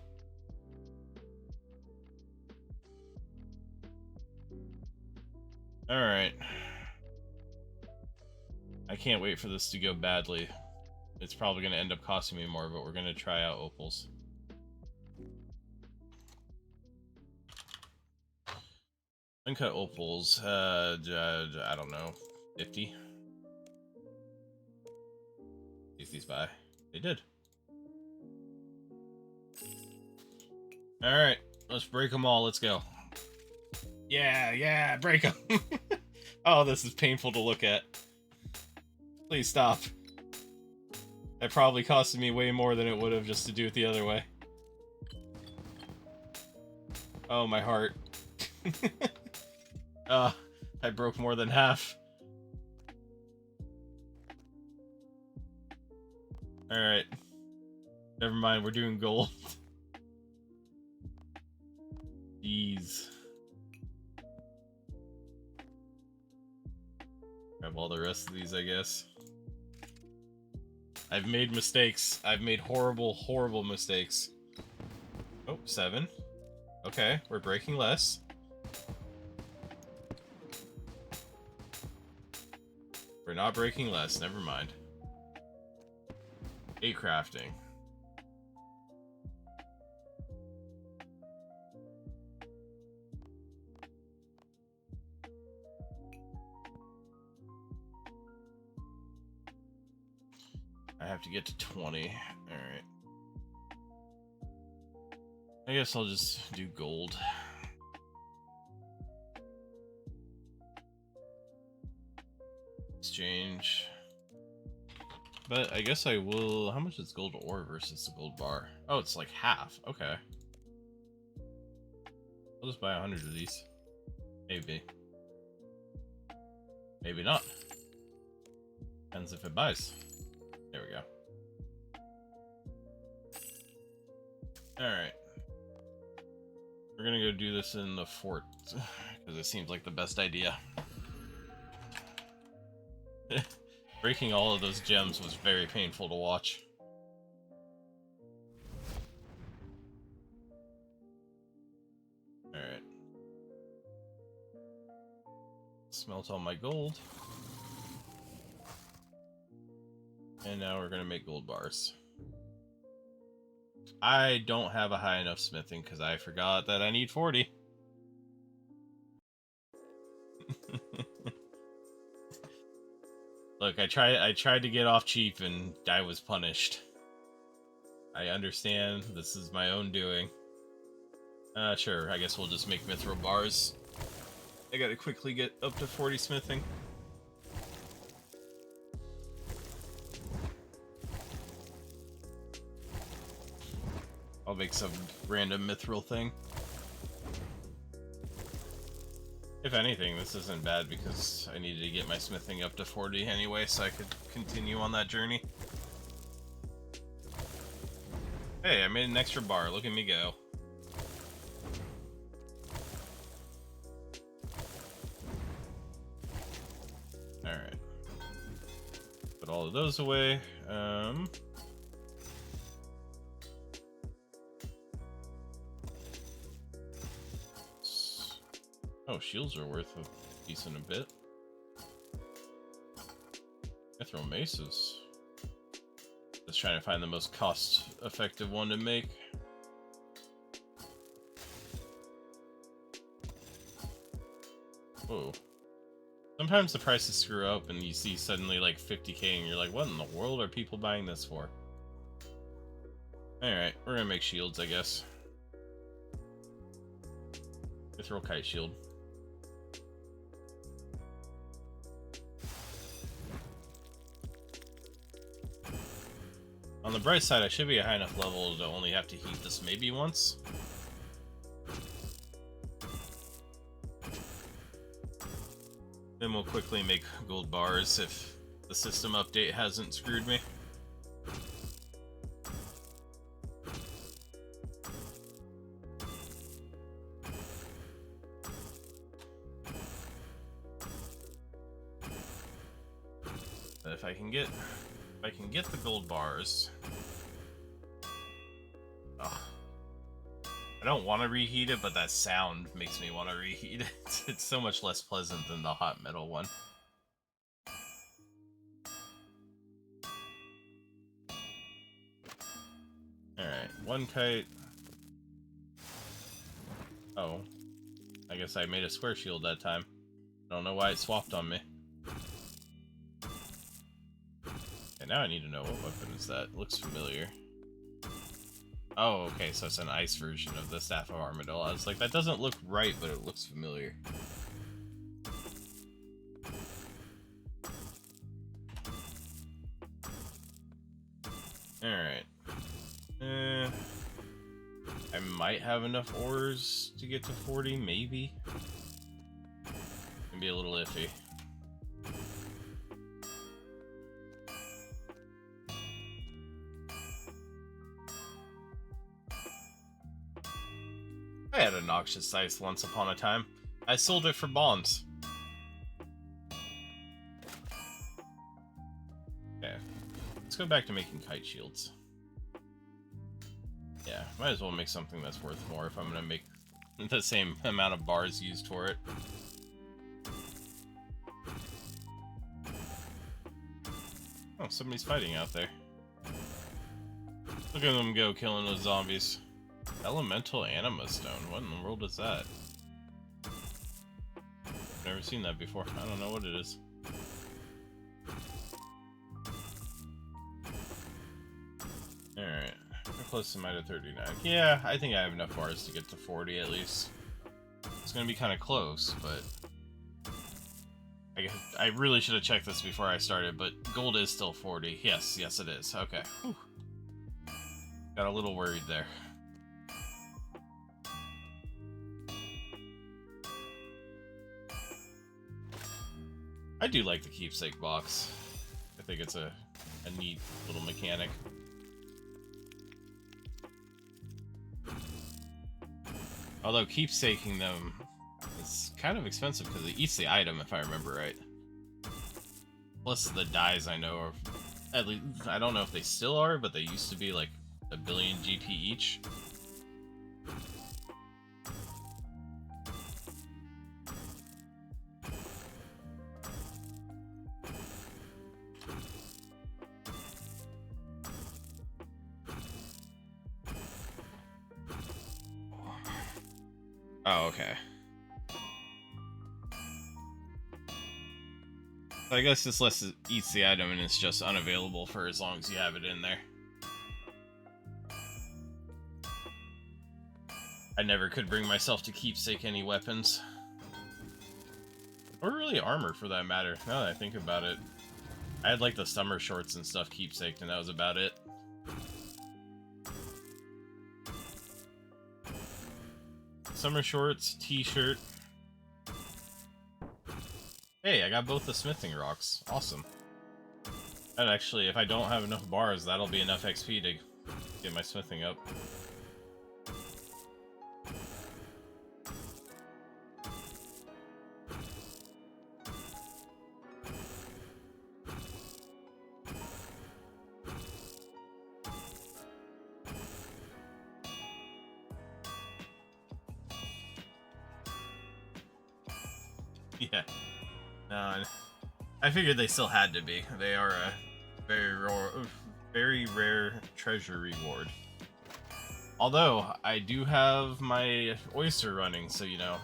Alright. I can't wait for this to go badly. It's probably going to end up costing me more, but we're going to try out opals. Uncut opals, I don't know, 50? These by. They did. Alright, let's break them all, let's go. Yeah, break them! Oh, this is painful to look at. Please stop. That probably costed me way more than it would have just to do it the other way. Oh, my heart. I broke more than half. Alright. Never mind, we're doing gold. Jeez. Grab all the rest of these, I guess. I've made mistakes. I've made horrible, horrible mistakes. Oh, 7. Okay, we're breaking less. We're not breaking less, never mind. 8 crafting. I have to get to 20. Alright. I guess I'll just do gold. Exchange. But I guess I will... How much is gold ore versus the gold bar? Oh, it's like half. Okay. I'll just buy 100 of these. Maybe. Maybe not. Depends if it buys. There we go. Alright. We're gonna go do this in the fort, because it seems like the best idea. Breaking all of those gems was very painful to watch. Alright. Smelt all my gold. And now we're gonna make gold bars. I don't have a high enough smithing because I forgot that I need 40. Look, I tried to get off cheap and I was punished. I understand, this is my own doing. Sure, I guess we'll just make mithril bars. I gotta quickly get up to 40 smithing. I'll make some random mithril thing. If anything, this isn't bad because I needed to get my smithing up to 40 anyway, so I could continue on that journey. Hey, I made an extra bar. Look at me go. Alright. Put all of those away. Oh, shields are worth a decent a bit. Mithril maces. Just trying to find the most cost-effective one to make. Whoa. Sometimes the prices screw up and you see suddenly like 50k and you're like, what in the world are people buying this for? Alright, we're gonna make shields, I guess. Mithril kite shield. On the bright side, I should be a high enough level to only have to heat this maybe once. Then we'll quickly make gold bars if the system update hasn't screwed me. if I can get the gold bars. Oh. I don't want to reheat it, but that sound makes me want to reheat it. It's so much less pleasant than the hot metal one. Alright, one kite. Oh. I guess I made a square shield that time. I don't know why it swapped on me. Okay, now I need to know what weapon is that. It looks familiar. Oh, okay, so it's an ice version of the Staff of Armadillo. I was like, that doesn't look right, but it looks familiar. Alright. I might have enough ores to get to 40, maybe? Can be a little iffy. I had a noxious ice once upon a time. I sold it for bonds. Okay. Let's go back to making kite shields. Yeah, might as well make something that's worth more if I'm gonna make the same amount of bars used for it. Oh, somebody's fighting out there. Look at them go, killing those zombies. Elemental Anima Stone. What in the world is that? I've never seen that before. I don't know what it is. Alright. How close am I to 39? Yeah, I think I have enough bars to get to 40 at least. It's gonna be kind of close, but... I really should have checked this before I started, but gold is still 40. Yes, it is. Okay. Whew. Got a little worried there. I do like the keepsake box. I think it's a neat little mechanic. Although keepsaking them is kind of expensive because it eats the item, if I remember right. Plus the dyes I know are, at least, I don't know if they still are, but they used to be like a billion GP each. Oh, okay. So I guess this less eats the item and it's just unavailable for as long as you have it in there. I never could bring myself to keepsake any weapons. Or really armor, for that matter, now that I think about it. I had like the summer shorts and stuff keepsaked, and that was about it. Summer shorts, t-shirt. Hey, I got both the smithing rocks. Awesome. And actually, if I don't have enough bars, that'll be enough XP to get my smithing up. Yeah. No, I figured they still had to be. They are a very rare treasure reward. Although, I do have my oyster running, so, you know,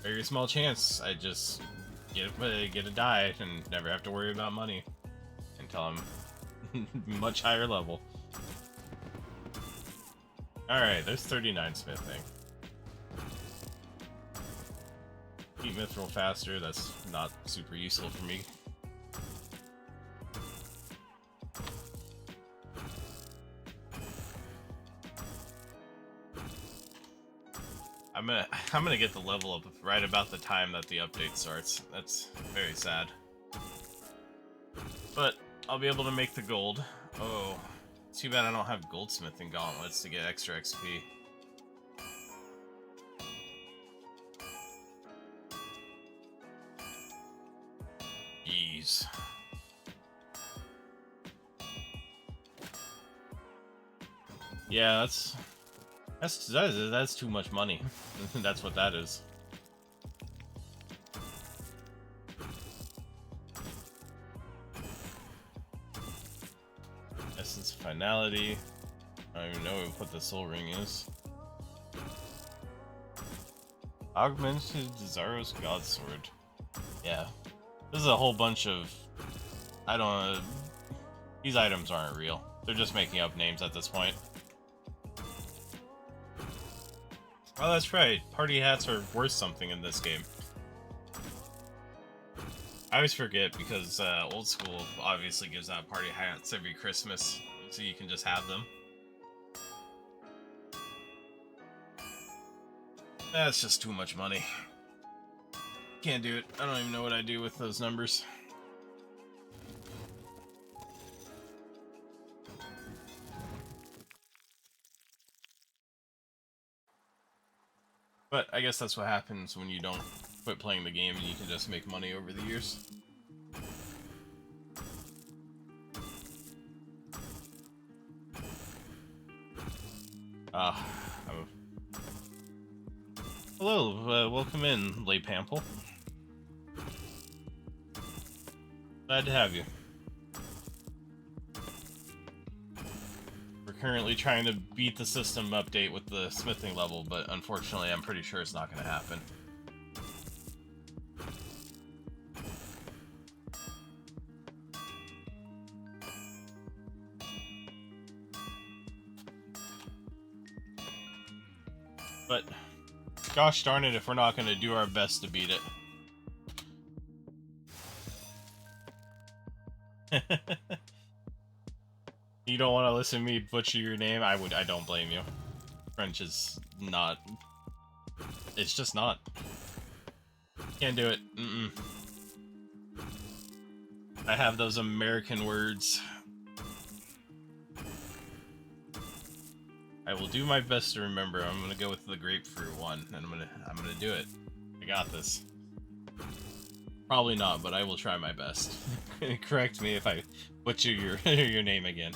very small chance I just get a die and never have to worry about money until I'm much higher level. Alright, there's 39 smithing. Keep mithril faster, that's not super useful for me. I'm gonna get the level up right about the time that the update starts. That's very sad. But I'll be able to make the gold. Oh, too bad I don't have goldsmithing gauntlets to get extra XP. Jeez. Yeah, that's too much money. That's what that is. Essence of Finality. I don't even know what the Soul Ring is. Augmented Zaro's God Sword. Yeah. This is a whole bunch of... I don't know. These items aren't real. They're just making up names at this point. Oh, that's right. Party hats are worth something in this game. I always forget because old school obviously gives out party hats every Christmas, so you can just have them. That's just too much money. Can't do it. I don't even know what I do with those numbers. But I guess that's what happens when you don't quit playing the game and you can just make money over the years. Hello, welcome in, Lay Pample. Glad to have you. We're currently trying to beat the system update with the smithing level, but unfortunately I'm pretty sure it's not going to happen. But, gosh darn it if we're not going to do our best to beat it. You don't want to listen to me butcher your name? I don't blame you. French is not... It's just not. Can't do it. Mm-mm. I have those American words. I will do my best to remember. I'm gonna go with the grapefruit one, and I'm gonna do it. I got this. Probably not, but I will try my best. Correct me if I butcher your your name again.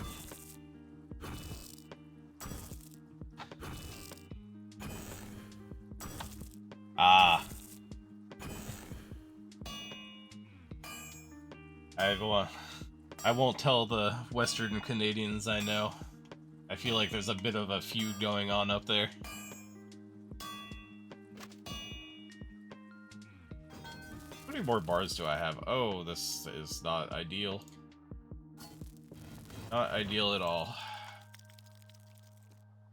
Ah. I won't tell the Western Canadians I know. I feel like there's a bit of a feud going on up there. How many more bars do I have? Oh, this is not ideal. Not ideal at all.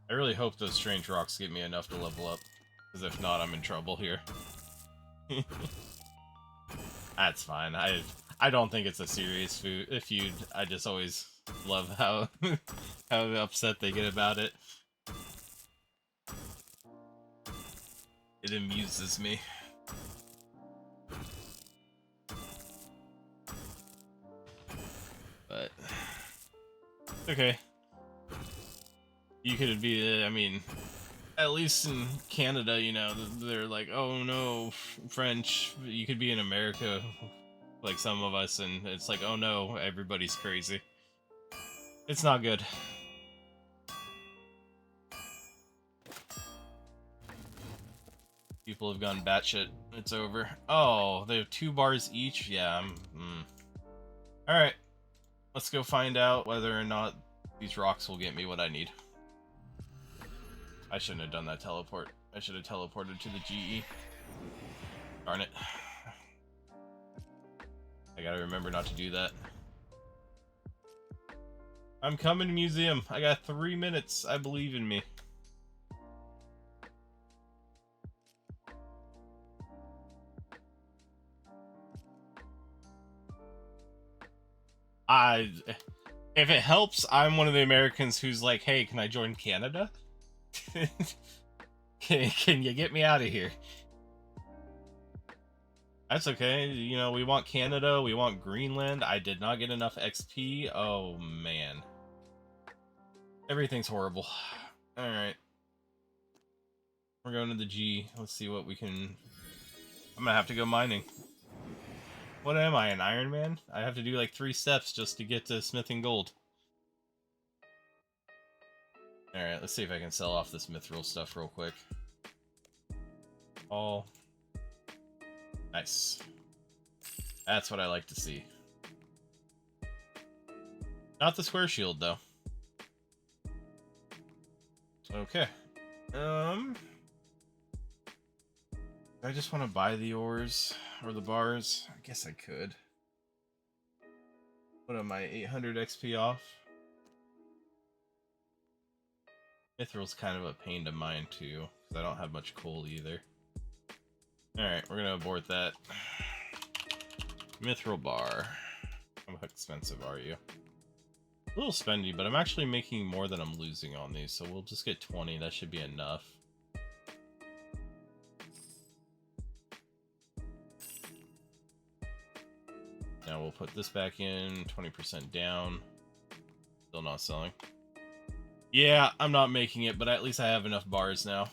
I really hope those strange rocks get me enough to level up, because if not, I'm in trouble here. That's fine. I don't think it's a serious feud. I just always love how how upset they get about it. It amuses me. But okay. You could be, I mean, at least in Canada, you know, they're like, oh no, French. You could be in America, like some of us, and it's like, oh no, everybody's crazy. It's not good. People have gone batshit. It's over. Oh, they have 2 bars each? Yeah, Alright. Let's go find out whether or not these rocks will get me what I need. I shouldn't have done that teleport. I should have teleported to the GE. Darn it. I gotta remember not to do that. I'm coming, museum. I got 3 minutes. I believe in me. If it helps, I'm one of the Americans who's like, hey, can I join Canada? Can you get me out of here? That's okay. You know, we want Canada, we want Greenland. I did not get enough XP. Oh, man. Everything's horrible. Alright. We're going to the G. Let's see what we can... I'm gonna have to go mining. What am I, an Iron Man? I have to do like 3 steps just to get to smithing gold. Alright, let's see if I can sell off this mithril stuff real quick. All. Nice. That's what I like to see. Not the square shield, though. Okay. I just want to buy the ores or the bars. I guess I could. What am I, 800 XP off? Mithril's kind of a pain to mine too, because I don't have much coal either. Alright, we're gonna abort that. Mithril bar. How expensive are you? A little spendy, but I'm actually making more than I'm losing on these, so we'll just get 20. That should be enough. Now we'll put this back in, 20% down. Still not selling. Yeah, I'm not making it, but at least I have enough bars now.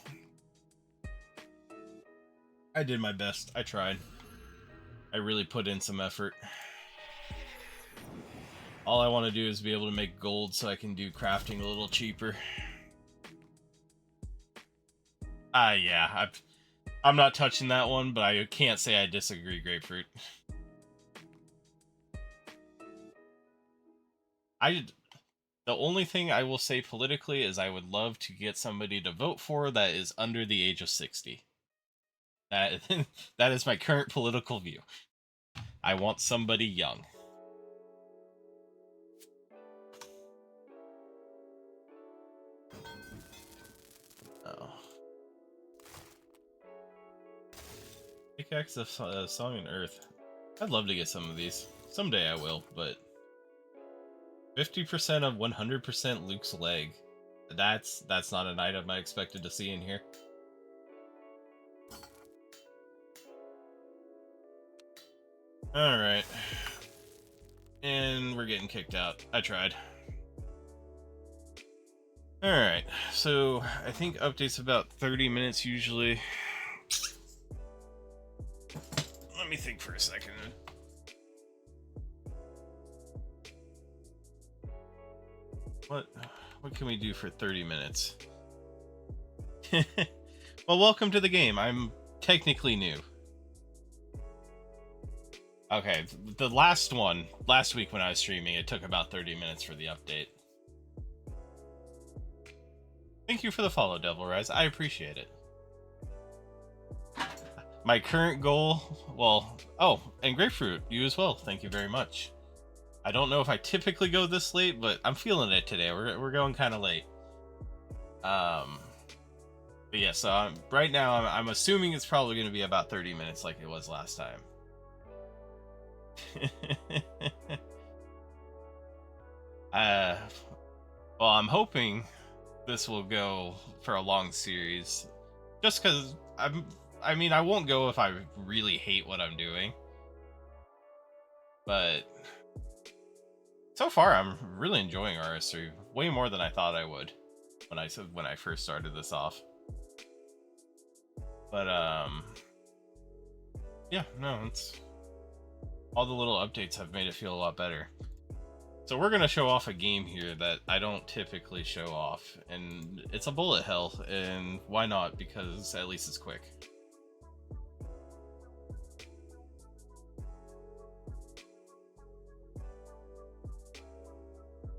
I did my best. I tried. I really put in some effort. All I want to do is be able to make gold so I can do crafting a little cheaper. Yeah, I'm not touching that one, but I can't say I disagree, Grapefruit. The only thing I will say politically is I would love to get somebody to vote for that is under the age of 60. That is my current political view. I want somebody young. Oh. Pickaxe of Song and Earth. I'd love to get some of these. Someday I will, but 50% of 100% Luke's leg. That's not an item I expected to see in here. Alright. And we're getting kicked out. I tried. Alright, so I think updates about 30 minutes usually. Let me think for a second. What can we do for 30 minutes? Well, welcome to the game. I'm technically new. Okay, the last week when I was streaming, it took about 30 minutes for the update. Thank you for the follow, Devil Rise. I appreciate it. My current goal, well, oh, and Grapefruit, you as well. Thank you very much. I don't know if I typically go this late, but I'm feeling it today. We're going kind of late. But yeah, so right now I'm assuming it's probably going to be about 30 minutes like it was last time. Well, I'm hoping this will go for a long series, just because I mean, I won't go if I really hate what I'm doing, but so far I'm really enjoying RS3 way more than I thought I would when I first started this off. But yeah, no, it's all the little updates have made it feel a lot better. So we're gonna show off a game here that I don't typically show off, and it's a bullet hell, and why not? Because at least it's quick.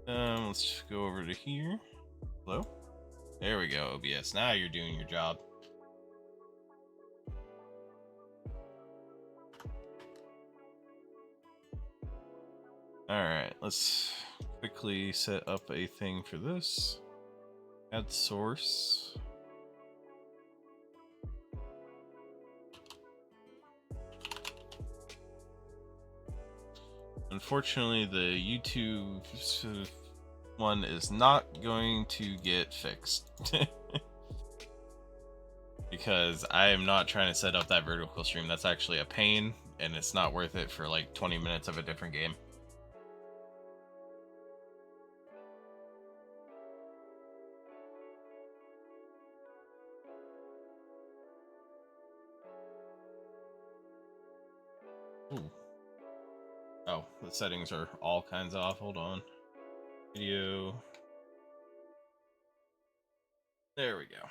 Let's go over to here. Hello? There we go, OBS. Now you're doing your job. Alright, let's quickly set up a thing for this. Add source. Unfortunately, the YouTube one is not going to get fixed. Because I am not trying to set up that vertical stream. That's actually a pain, and it's not worth it for like 20 minutes of a different game. Ooh. Oh, the settings are all kinds off. Hold on. Video. There we go.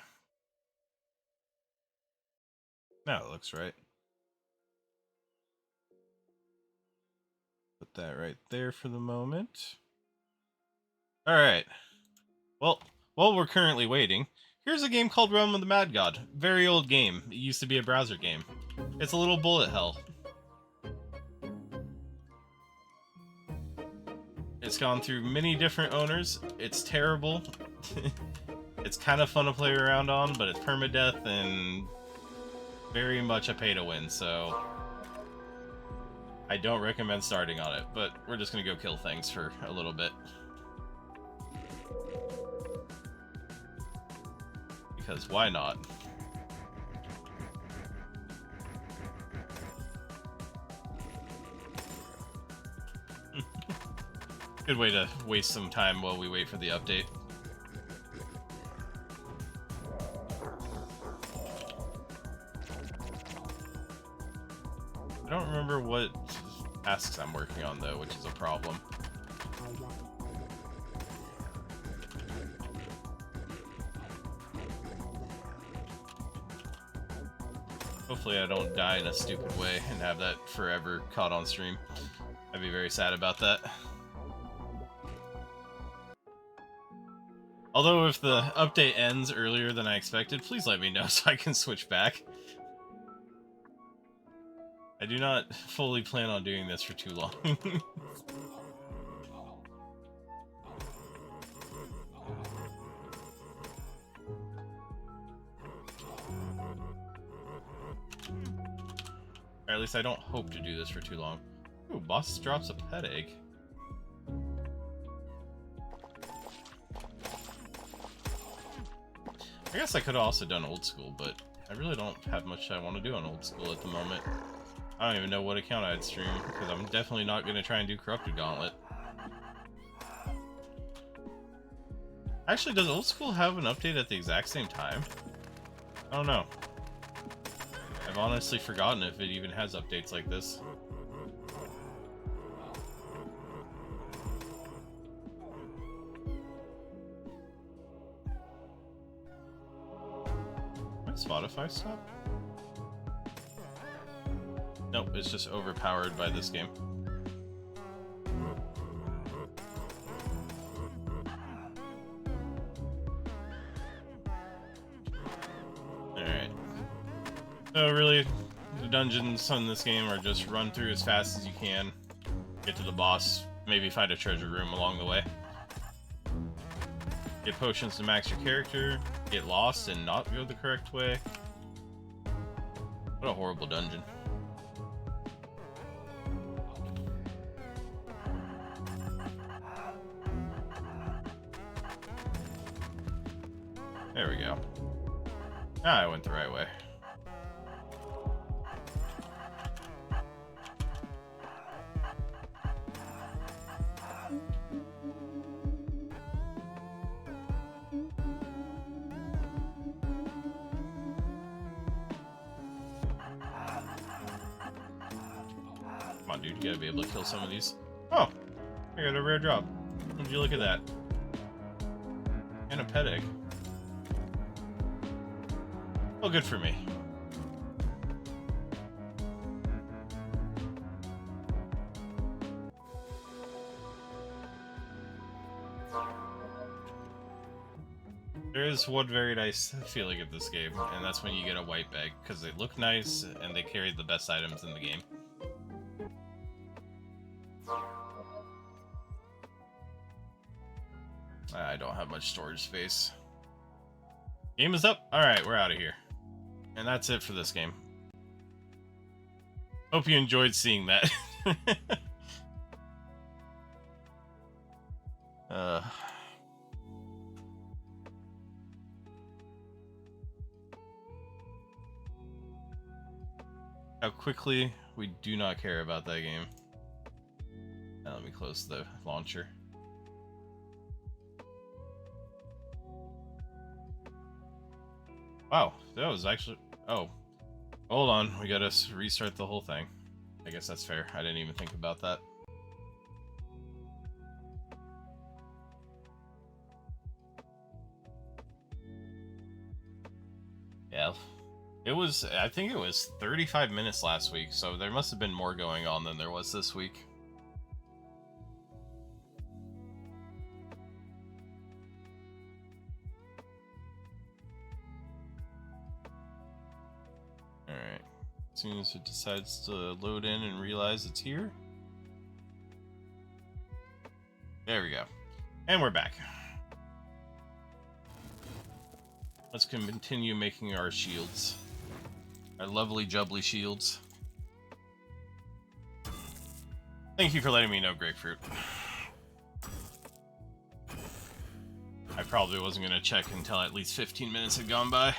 Now it looks right. Put that right there for the moment. Alright. Well, while we're currently waiting, here's a game called Realm of the Mad God. Very old game. It used to be a browser game. It's a little bullet hell. It's gone through many different owners. It's terrible. It's kind of fun to play around on, but it's permadeath and very much a pay to win, so I don't recommend starting on it, but we're just gonna go kill things for a little bit. Because why not? Good way to waste some time while we wait for the update. I don't remember what tasks I'm working on though, which is a problem. Hopefully I don't die in a stupid way and have that forever caught on stream. I'd be very sad about that. Although if the update ends earlier than I expected, please let me know so I can switch back. I do not fully plan on doing this for too long. Or at least I don't hope to do this for too long. Ooh, boss drops a pet egg. I guess I could have also done old school, but I really don't have much I want to do on old school at the moment. I don't even know what account I'd stream, because I'm definitely not going to try and do Corrupted Gauntlet. Actually, does old school have an update at the exact same time? I don't know. I've honestly forgotten if it even has updates like this. My Spotify stop? Nope, it's just overpowered by this game. Alright. So really, the dungeons on this game are just run through as fast as you can, get to the boss, maybe find a treasure room along the way. Get potions to max your character, get lost and not go the correct way. What a horrible dungeon. There we go. Ah, I went the right way. Come on, dude, you gotta be able to kill some of these. Oh! I got a rare drop. Would you look at that? And a pet egg. Oh, good for me. There is one very nice feeling of this game, and that's when you get a white bag, because they look nice and they carry the best items in the game. I don't have much storage space. Game is up. Alright, we're out of here. And that's it for this game. Hope you enjoyed seeing that. How quickly we do not care about that game. Now let me close the launcher. Wow, that was actually... Oh. Hold on, we gotta restart the whole thing. I guess that's fair. I didn't even think about that. It was, I think it was 35 minutes last week, so there must have been more going on than there was this week. Alright. As soon as it decides to load in and realize it's here. There we go. And we're back. Let's continue making our shields. Our lovely jubbly shields. Thank you for letting me know, Grapefruit. I probably wasn't going to check until at least 15 minutes had gone by.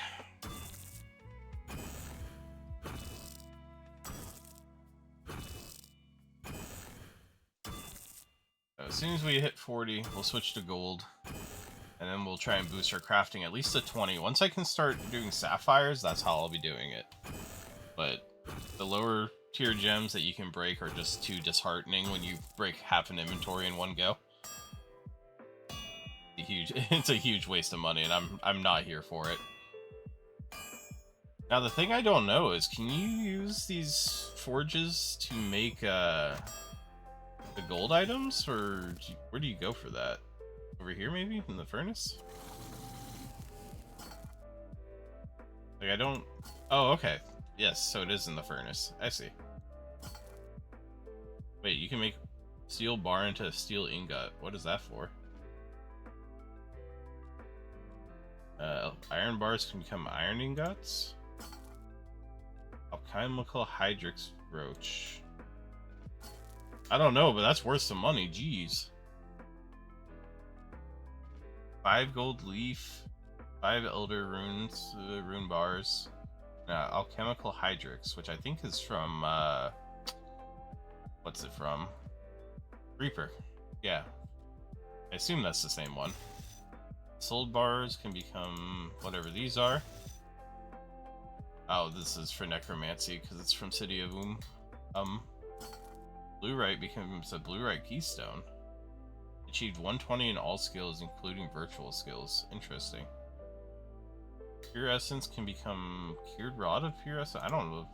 As soon as we hit 40, we'll switch to gold. And then we'll try and boost our crafting at least to 20. Once I can start doing sapphires, that's how I'll be doing it. But the lower tier gems that you can break are just too disheartening when you break half an inventory in one go. It's a huge waste of money, and I'm not here for it. Now the thing I don't know is, can you use these forges to make the gold items, or where do you go for that? Over here, maybe? In the furnace? Like, I don't... Oh, okay. Yes, so it is in the furnace. I see. Wait, you can make steel bar into a steel ingot. What is that for? Iron bars can become iron ingots? Alchemical hydrix brooch. I don't know, but that's worth some money. Jeez. 5 gold leaf, 5 elder runes, rune bars, alchemical hydrix, which I think is from, what's it from? Reaper. Yeah. I assume that's the same one. Soul bars can become whatever these are. Oh, this is for necromancy because it's from City of Bluerite becomes a Bluerite keystone. Achieved 120 in all skills, including virtual skills. Interesting. Pure Essence can become Cured Rod of Pure Essence? I don't know.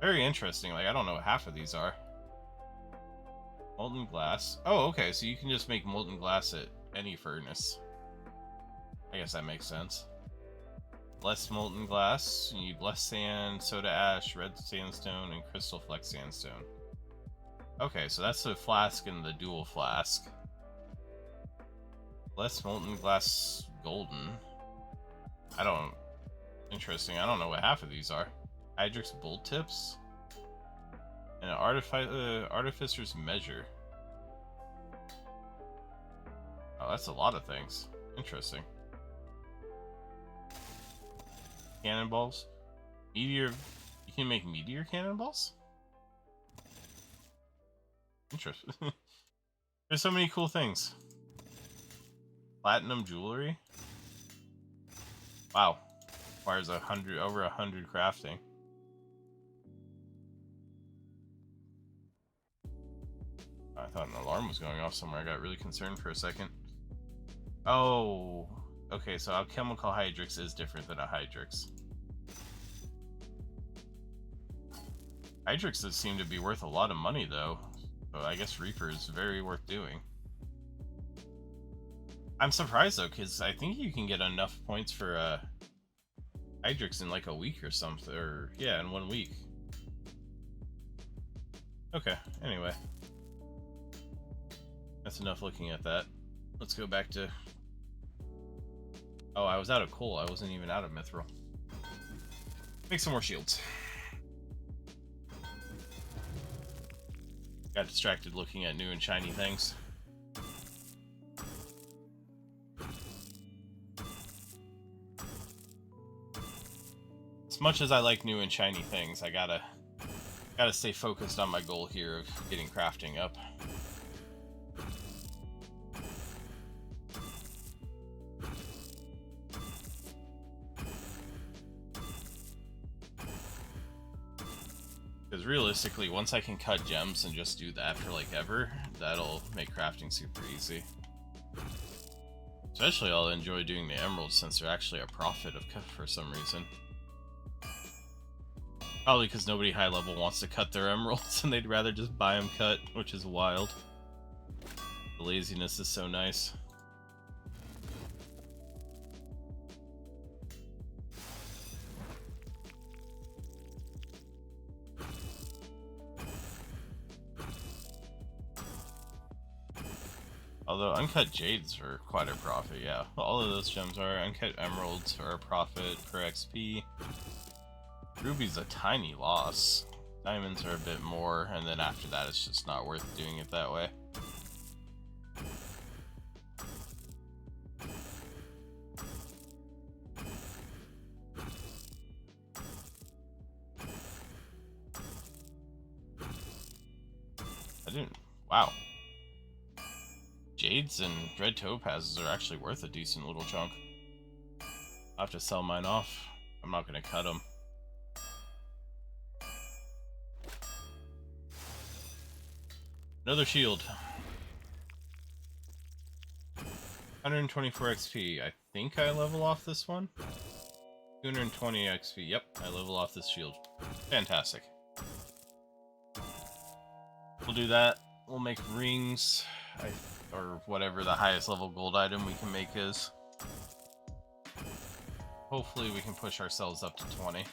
Very interesting. Like, I don't know what half of these are. Molten Glass. Oh, okay. So you can just make Molten Glass at any furnace. I guess that makes sense. Less Molten Glass. You need less sand, soda ash, red sandstone, and crystal flex sandstone. Okay, so that's the flask and the dual flask. Less molten glass golden. Interesting. I don't know what half of these are. Hydrix bolt tips. And an artificer's measure. Oh, that's a lot of things. Interesting. Cannonballs. Meteor. You can make meteor cannonballs? Interesting. There's so many cool things. Platinum jewelry. Wow. Requires over 100 crafting. I thought an alarm was going off somewhere. I got really concerned for a second. Oh. Okay, so alchemical hydrix is different than a hydrix. Hydrixes seem to be worth a lot of money, though. So I guess Reaper is very worth doing. I'm surprised, though, because I think you can get enough points for Hydrix in like a week or something. Or, yeah, in 1 week. Okay, anyway. That's enough looking at that. Let's go back to... Oh, I was out of coal. I wasn't even out of mithril. Make some more shields. Got distracted looking at new and shiny things. As much as I like new and shiny things, I gotta stay focused on my goal here of getting crafting up. Because realistically, once I can cut gems and just do that for like ever, that'll make crafting super easy. Especially I'll enjoy doing the emeralds since they're actually a profit for some reason. Probably because nobody high level wants to cut their emeralds and they'd rather just buy them cut, which is wild. The laziness is so nice. Although uncut jades are quite a profit, yeah. All of those gems are. Uncut emeralds are a profit per XP. Ruby's a tiny loss. Diamonds are a bit more, and then after that it's just not worth doing it that way. I didn't... Wow. Jades and red topazes are actually worth a decent little chunk. I'll have to sell mine off. I'm not going to cut them. Another shield. 124 XP. I think I level off this one. 220 XP. Yep, I level off this shield. Fantastic. We'll do that. We'll make rings. Or whatever the highest level gold item we can make is. Hopefully we can push ourselves up to 20.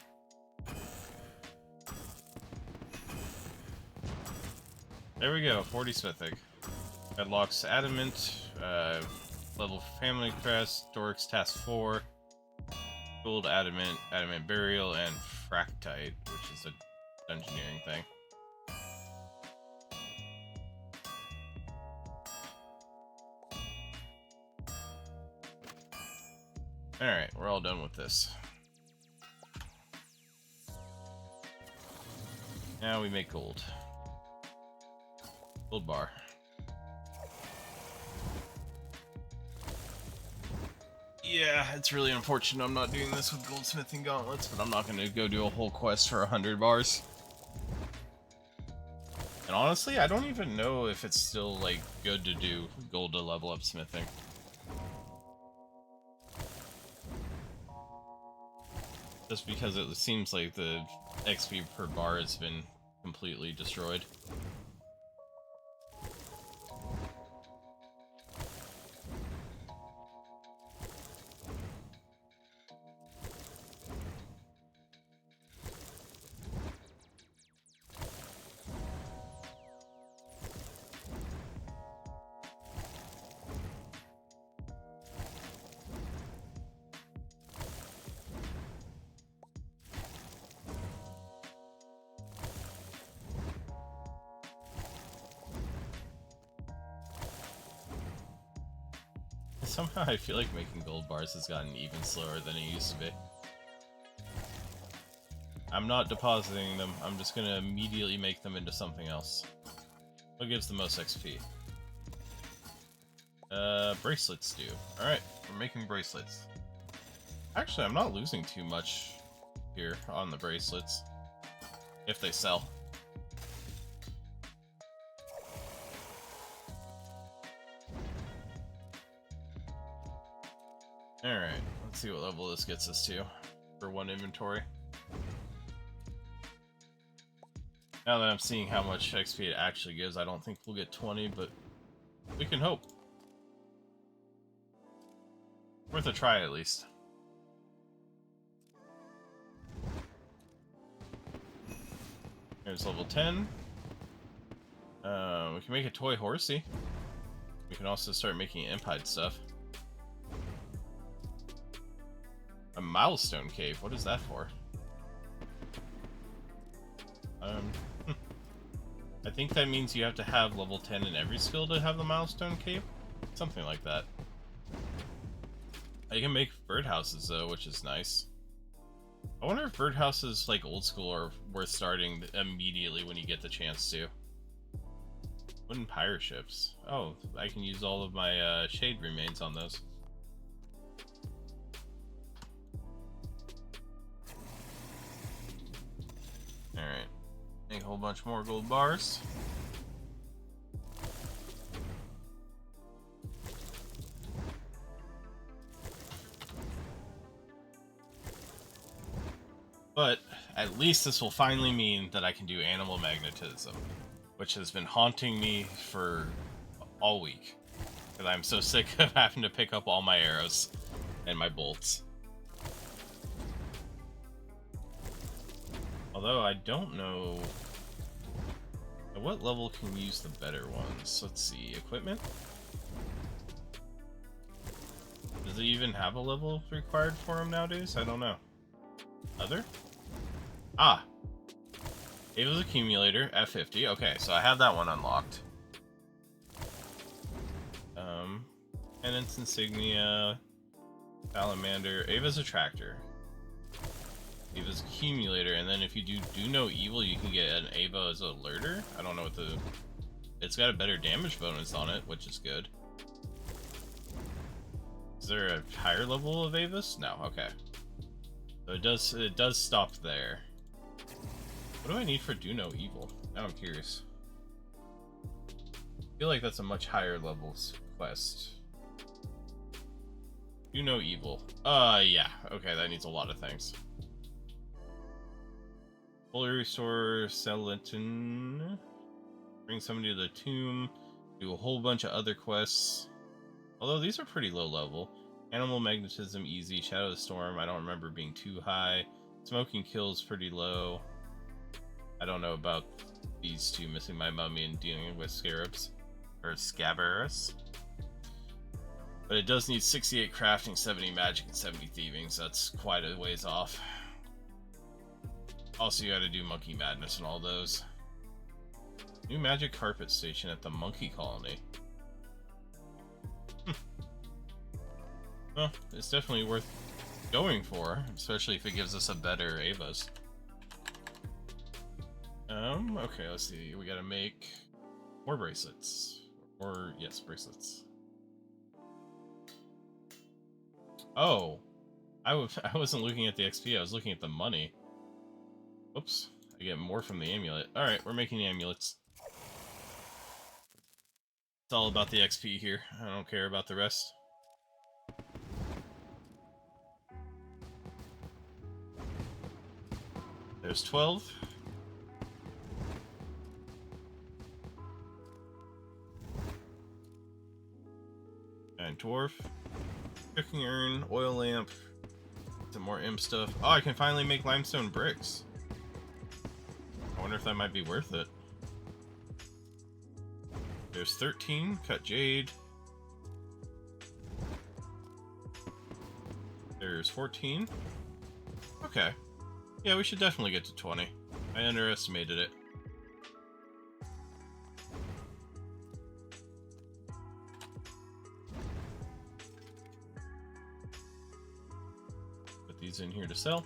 There we go, 40 smithing. Unlocks adamant, level family crest, Doric's task 4, gold adamant, adamant burial, and fractite, which is a dungeoneering thing. Alright, we're all done with this. Now we make gold. Gold bar. Yeah, it's really unfortunate I'm not doing this with goldsmithing gauntlets, but I'm not going to go do a whole quest for 100 bars. And honestly, I don't even know if it's still, like, good to do gold to level up smithing. Just because it seems like the XP per bar has been completely destroyed. Somehow I feel like making gold bars has gotten even slower than it used to be. I'm not depositing them, I'm just gonna immediately make them into something else. What gives the most XP? Bracelets do. Alright, we're making bracelets. Actually, I'm not losing too much here on the bracelets. If they sell. Alright, let's see what level this gets us to for one inventory. Now that I'm seeing how much XP it actually gives, I don't think we'll get 20, but we can hope. Worth a try at least. Here's level 10. We can make a toy horsey. We can also start making impied stuff. A milestone cave, what is that for? I think that means you have to have level 10 in every skill to have the milestone cave? Something like that. You can make birdhouses though, which is nice. I wonder if birdhouses like old school are worth starting immediately when you get the chance to. Wooden pirate ships. Oh, I can use all of my shade remains on those. Alright. Make a whole bunch more gold bars. But at least this will finally mean that I can do animal magnetism, which has been haunting me for all week. Because I'm so sick of having to pick up all my arrows and my bolts. Although I don't know at what level can use the better ones. Let's see, equipment? Does it even have a level required for them nowadays? I don't know. Other? Ah! Ava's accumulator, F50. Okay, so I have that one unlocked. Penance insignia, salamander, Ava's attractor, Ava's accumulator, and then if you do no evil, you can get an Ava as a alerter. I don't know what the... It's got a better damage bonus on it, which is good. Is there a higher level of Avas? No, okay. So it does stop there. What do I need for do no evil? Now I'm curious. I feel like that's a much higher levels quest. Do no evil. Yeah. Okay, that needs a lot of things. Fully restore Skeleton. Bring somebody to the tomb. Do a whole bunch of other quests. Although these are pretty low level. Animal magnetism easy. Shadow of the Storm, I don't remember being too high. Smoking Kill's pretty low. I don't know about these two, missing my mummy and dealing with scarabs. Or scabarus. But it does need 68 crafting, 70 magic, and 70 thieving, so that's quite a ways off. Also, you gotta do monkey madness and all those. New magic carpet station at the monkey colony. Well, it's definitely worth going for, especially if it gives us a better Avas. Okay, let's see. We gotta make more bracelets. Or, yes, bracelets. Oh, I wasn't looking at the XP, I was looking at the money. Oops, I get more from the amulet. Alright, we're making the amulets. It's all about the XP here. I don't care about the rest. There's 12. And dwarf. Cooking urn, oil lamp, some more imp stuff. Oh, I can finally make limestone bricks. I wonder if that might be worth it. There's 13, cut jade. There's 14. Okay. Yeah, we should definitely get to 20. I underestimated it. Put these in here to sell.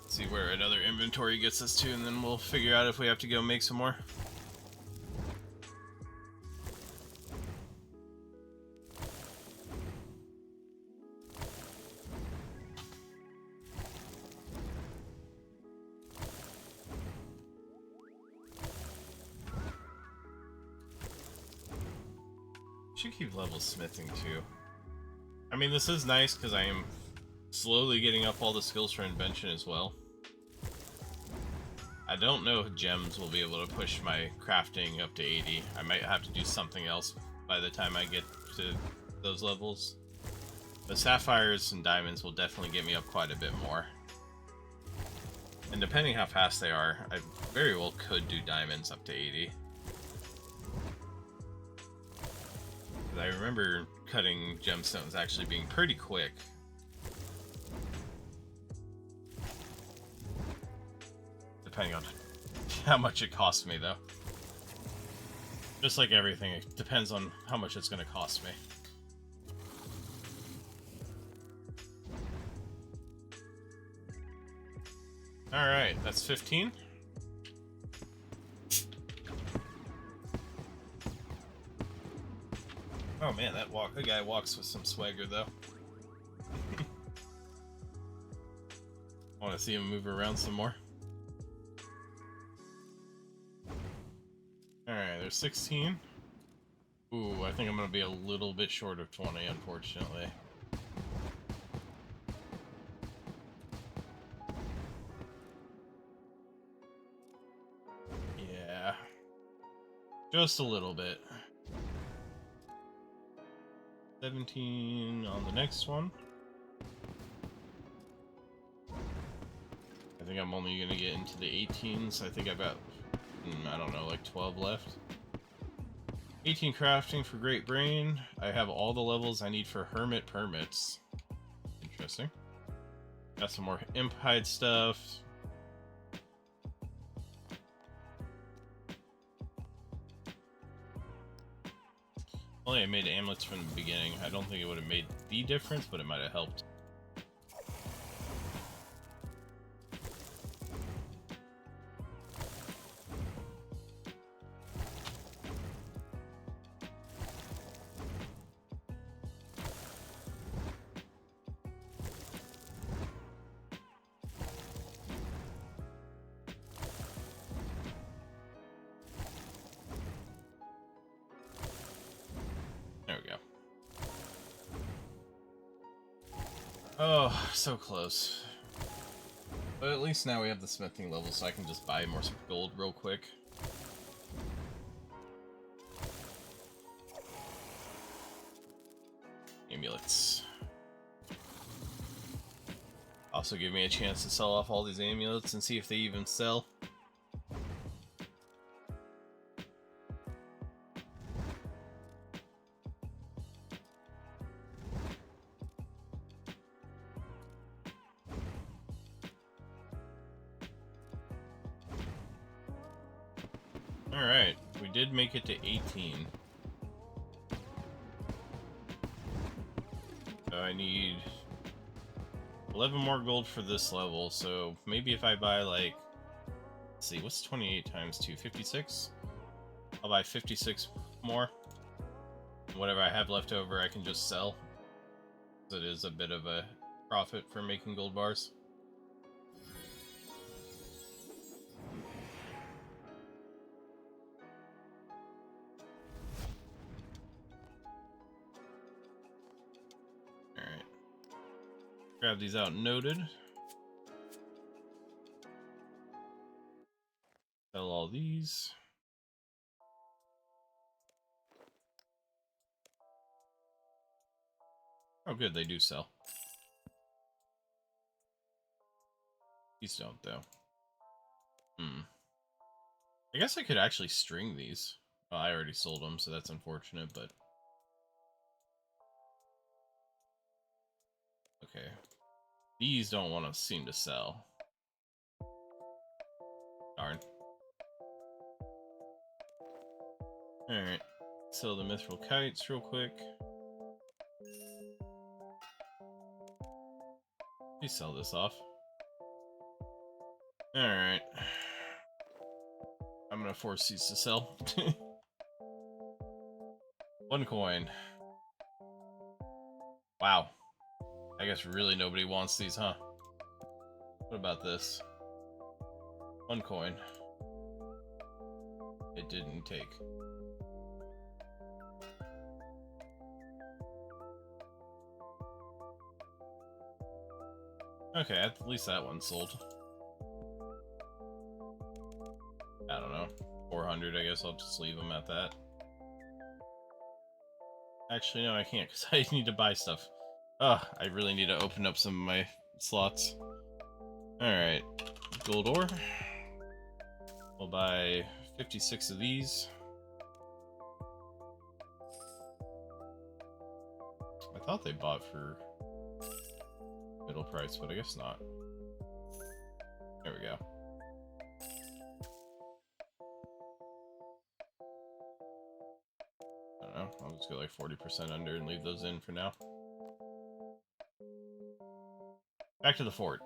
See where another inventory gets us to, and then we'll figure out if we have to go make some more. Should keep level smithing too. I mean, this is nice because I am slowly getting up all the skills for invention as well. I don't know if gems will be able to push my crafting up to 80. I might have to do something else by the time I get to those levels. But sapphires and diamonds will definitely get me up quite a bit more. And depending how fast they are, I very well could do diamonds up to 80. I remember cutting gemstones actually being pretty quick. Depending on how much it costs me, though. Just like everything, it depends on how much it's going to cost me. Alright, that's 15. Oh man, the guy walks with some swagger, though. I want to see him move around some more. Alright, there's 16. Ooh, I think I'm gonna be a little bit short of 20, unfortunately. Yeah. Just a little bit. 17 on the next one. I think I'm only gonna get into the 18s. I think I've got, I don't know, like 12 left. 18 crafting for Great Brain. I have all the levels I need for Hermit Permits. Interesting. Got some more Imp Hide stuff. Only I made amulets from the beginning. I don't think it would have made the difference, but it might have helped. There we go. Oh, so close. But at least now we have the smithing level, so I can just buy more gold real quick. Amulets. Also give me a chance to sell off all these amulets and see if they even sell. Alright, we did make it to 18. So I need 11 more gold for this level, so maybe if I buy like, let's see, what's 28 times 2? 56? I'll buy 56 more. Whatever I have left over I can just sell. It is a bit of a profit for making gold bars. Alright. Grab these out noted. Sell all these. Oh good, they do sell. These don't though. I guess I could actually string these. Well, I already sold them, so that's unfortunate, but... Okay. These don't want to seem to sell. Darn. Alright. Sell the mithril kites real quick. Please sell this off. Alright. I'm gonna force these to sell. 1 coin. Wow. I guess really nobody wants these, huh? What about this? 1 coin. It didn't take. Okay, at least that one sold. I don't know. 400, I guess I'll just leave them at that. Actually, no, I can't, because I need to buy stuff. Ugh, I really need to open up some of my slots. Alright. Gold ore. We'll buy 56 of these. I thought they bought for middle price, but I guess not. There we go. I don't know. I'll just go like 40% under and leave those in for now. Back to the fort.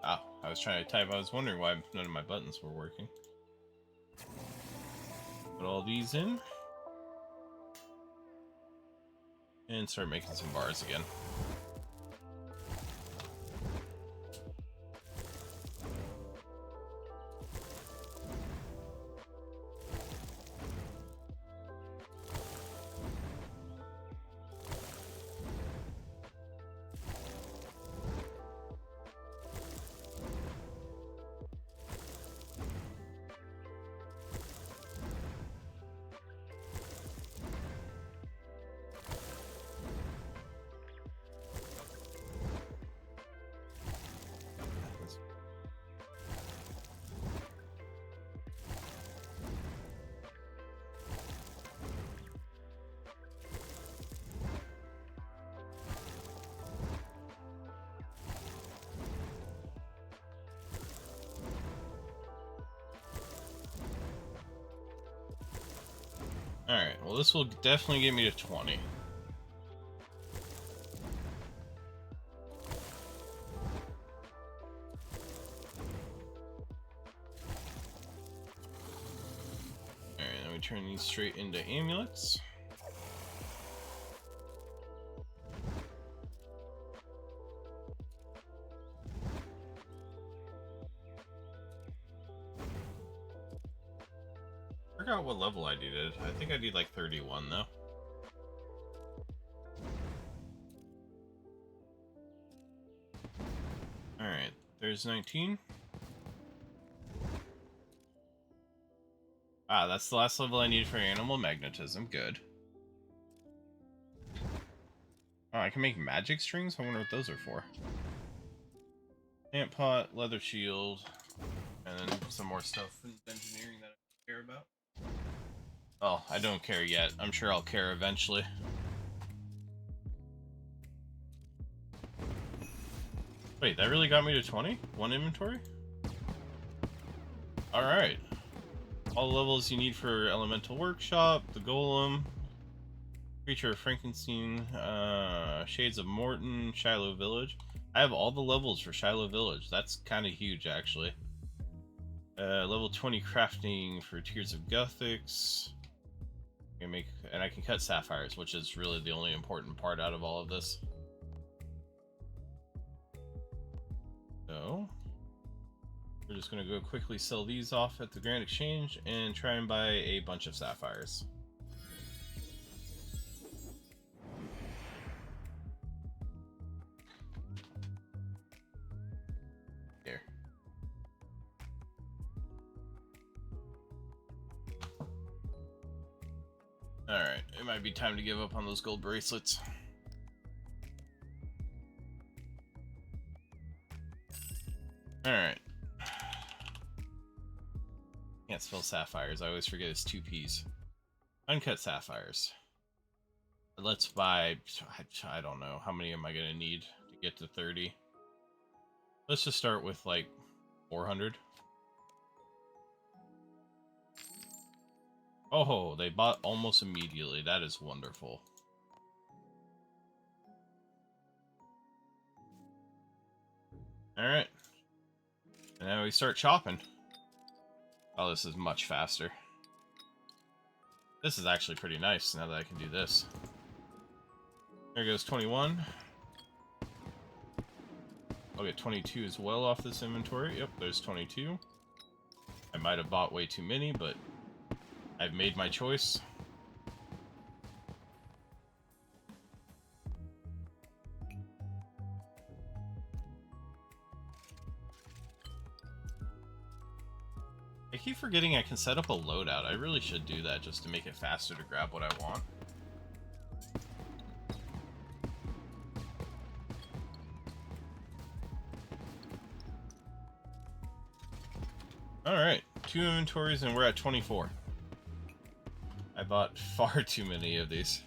Ah, I was trying to type. I was wondering why none of my buttons were working. But Put all these in. And start making some bars again. Alright, well this will definitely get me to 20. Alright, then we turn these straight into amulets. I forgot what level I needed. I think I need like 31 though. Alright, there's 19. Ah, that's the last level I need for animal magnetism. Good. Oh, I can make magic strings? I wonder what those are for. Ant pot, leather shield, and then some more stuff in engineering that I care about. Oh, I don't care yet. I'm sure I'll care eventually. Wait, that really got me to 20? One inventory? Alright. All the levels you need for Elemental Workshop, the Golem, Creature of Frankenstein, Shades of Morton, Shiloh Village. I have all the levels for Shiloh Village. That's kind of huge, actually. Level 20 crafting for Tears of Gothics. And I can cut sapphires, which is really the only important part out of all of this. So we're just going to go quickly sell these off at the Grand Exchange and try and buy a bunch of sapphires. Here. Alright, it might be time to give up on those gold bracelets. Alright. Can't spell sapphires. I always forget it's 2 P's. Uncut sapphires. Let's buy... I don't know. How many am I going to need to get to 30? Let's just start with, like, 400. Oh, they bought almost immediately. That is wonderful. Alright. And now we start chopping. Oh, this is much faster. This is actually pretty nice now that I can do this. There goes 21. I'll get 22 as well off this inventory. Yep, there's 22. I might have bought way too many, but I've made my choice. I keep forgetting I can set up a loadout. I really should do that just to make it faster to grab what I want. Alright, 2 inventories and we're at 24. I bought far too many of these.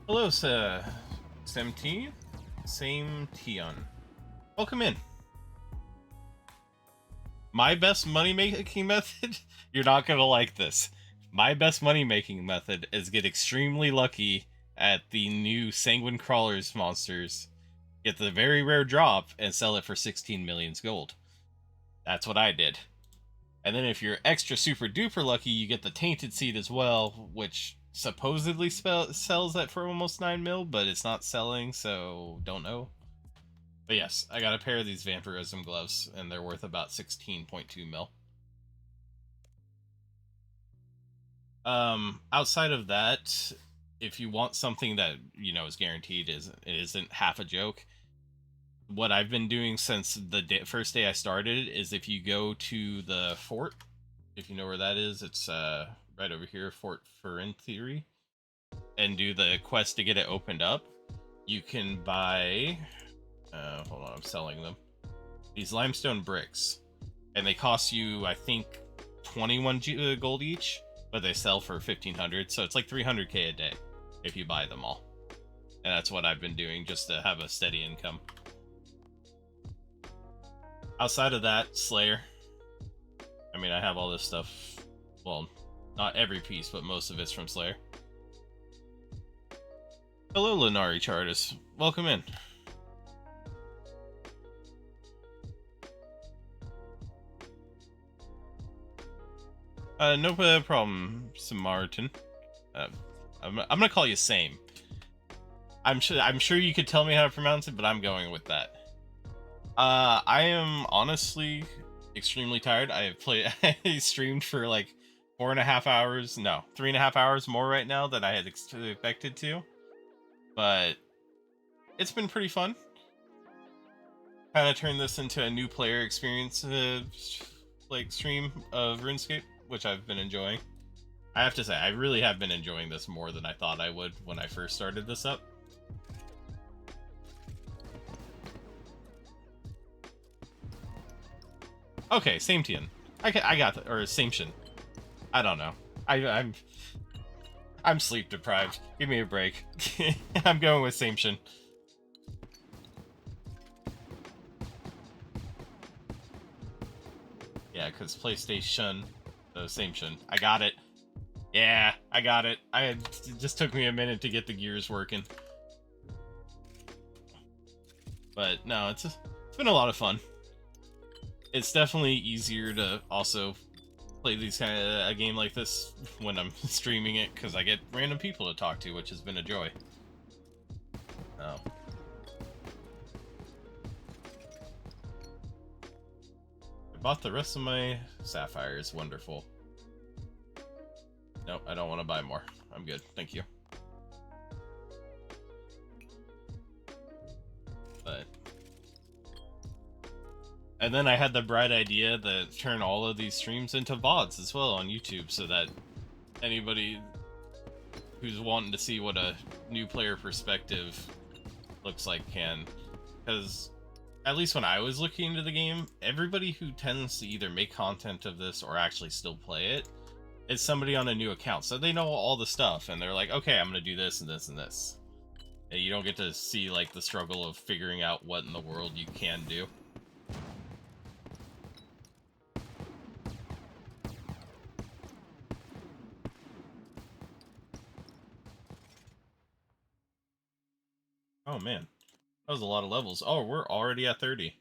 Hello, Samteen? Same Tion. Welcome in. My best money-making method? You're not gonna like this. My best money-making method is get extremely lucky at the new Sanguine Crawlers monsters, get the very rare drop, and sell it for 16 million gold. That's what I did. And then if you're extra super duper lucky, you get the Tainted Seed as well, which supposedly sells at for almost 9 mil, but it's not selling, so don't know. But yes, I got a pair of these Vampirism gloves, and they're worth about 16.2 mil. Outside of that, if you want something that, you know, is guaranteed, it isn't half a joke, what I've been doing since the first day I started is if you go to the fort, if you know where that is, it's right over here, Fort Theory, and do the quest to get it opened up, you can buy, hold on, I'm selling them, these limestone bricks, and they cost you, I think, 21 gold each, but they sell for 1,500, so it's like 300k a day if you buy them all. And that's what I've been doing just to have a steady income. Outside of that, Slayer. I mean, I have all this stuff. Well, not every piece, but most of it's from Slayer. Hello, Lunari Chartis. Welcome in. No problem, Samaritan. I'm gonna call you Same. I'm sure you could tell me how to pronounce it, but I'm going with that. I am honestly extremely tired. I have I streamed for like 4.5 hours. No, 3.5 hours more right now than I had expected to. But it's been pretty fun. Kind of turned this into a new player experience, like stream of RuneScape, which I've been enjoying. I have to say, I really have been enjoying this more than I thought I would when I first started this up. Okay, same Tian. I got that, or same Shin. I don't know. I'm sleep deprived. Give me a break. I'm going with same Shin. Yeah, because PlayStation, same Shin. I got it. Yeah, I got it. It just took me a minute to get the gears working. But no, it's been a lot of fun. It's definitely easier to also play these kind of a game like this when I'm streaming it, because I get random people to talk to, which has been a joy. Oh. I bought the rest of my sapphires. Wonderful. Nope, I don't want to buy more. I'm good. Thank you. But... And then I had the bright idea to turn all of these streams into VODs as well on YouTube, so that anybody who's wanting to see what a new player perspective looks like can. Because at least when I was looking into the game, everybody who tends to either make content of this or actually still play it is somebody on a new account. So they know all the stuff, and they're like, okay, I'm going to do this and this and this. And you don't get to see like the struggle of figuring out what in the world you can do. Oh man, that was a lot of levels. Oh, we're already at 30.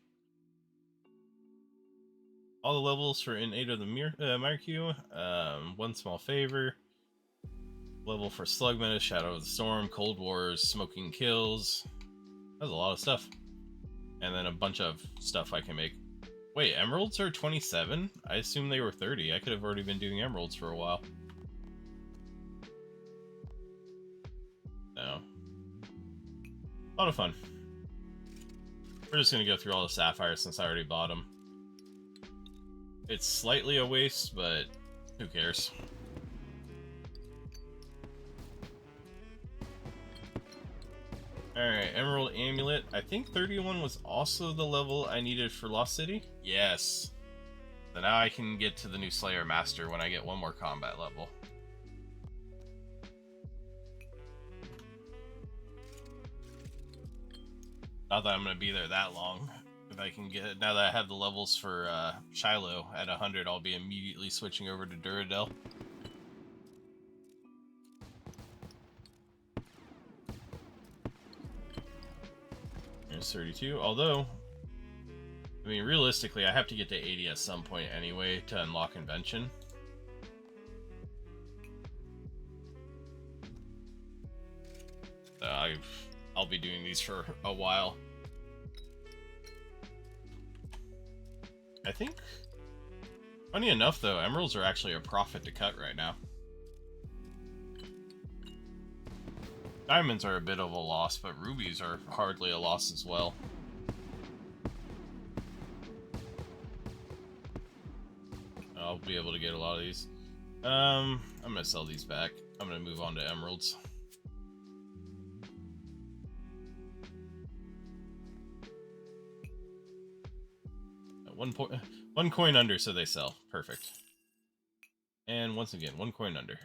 All the levels for in 8 of the Mirku. One small favor. Level for Slug Menace, Shadow of the Storm, Cold Wars, Smoking Kills. That's a lot of stuff. And then a bunch of stuff I can make. Wait, emeralds are 27? I assume they were 30. I could have already been doing emeralds for a while. No. A lot of fun. We're just going to go through all the sapphires since I already bought them. It's slightly a waste, but who cares? Alright, Emerald Amulet. I think 31 was also the level I needed for Lost City? Yes. So now I can get to the new Slayer Master when I get one more combat level. Not that I'm going to be there that long. If I can get, now that I have the levels for Shiloh at 100, I'll be immediately switching over to Duradel. There's 32. Although, I mean, realistically, I have to get to 80 at some point anyway to unlock Invention. I'll be doing these for a while. I think, funny enough though, emeralds are actually a profit to cut right now. Diamonds are a bit of a loss, but rubies are hardly a loss as well. I'll be able to get a lot of these. I'm gonna sell these back. I'm gonna move on to emeralds. One coin under, so they sell. Perfect. And once again, 1 coin under.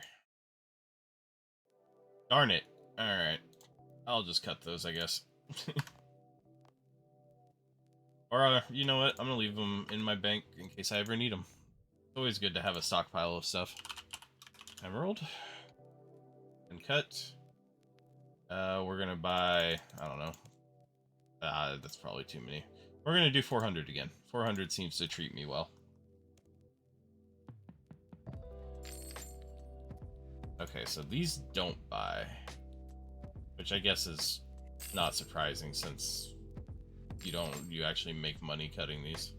Darn it. Alright. I'll just cut those, I guess. Or, you know what? I'm gonna leave them in my bank in case I ever need them. It's always good to have a stockpile of stuff. Emerald. And cut. We're gonna buy... I don't know. That's probably too many. We're gonna do 400 again. 400 seems to treat me well. Okay, so these don't buy. Which I guess is not surprising since you actually make money cutting these.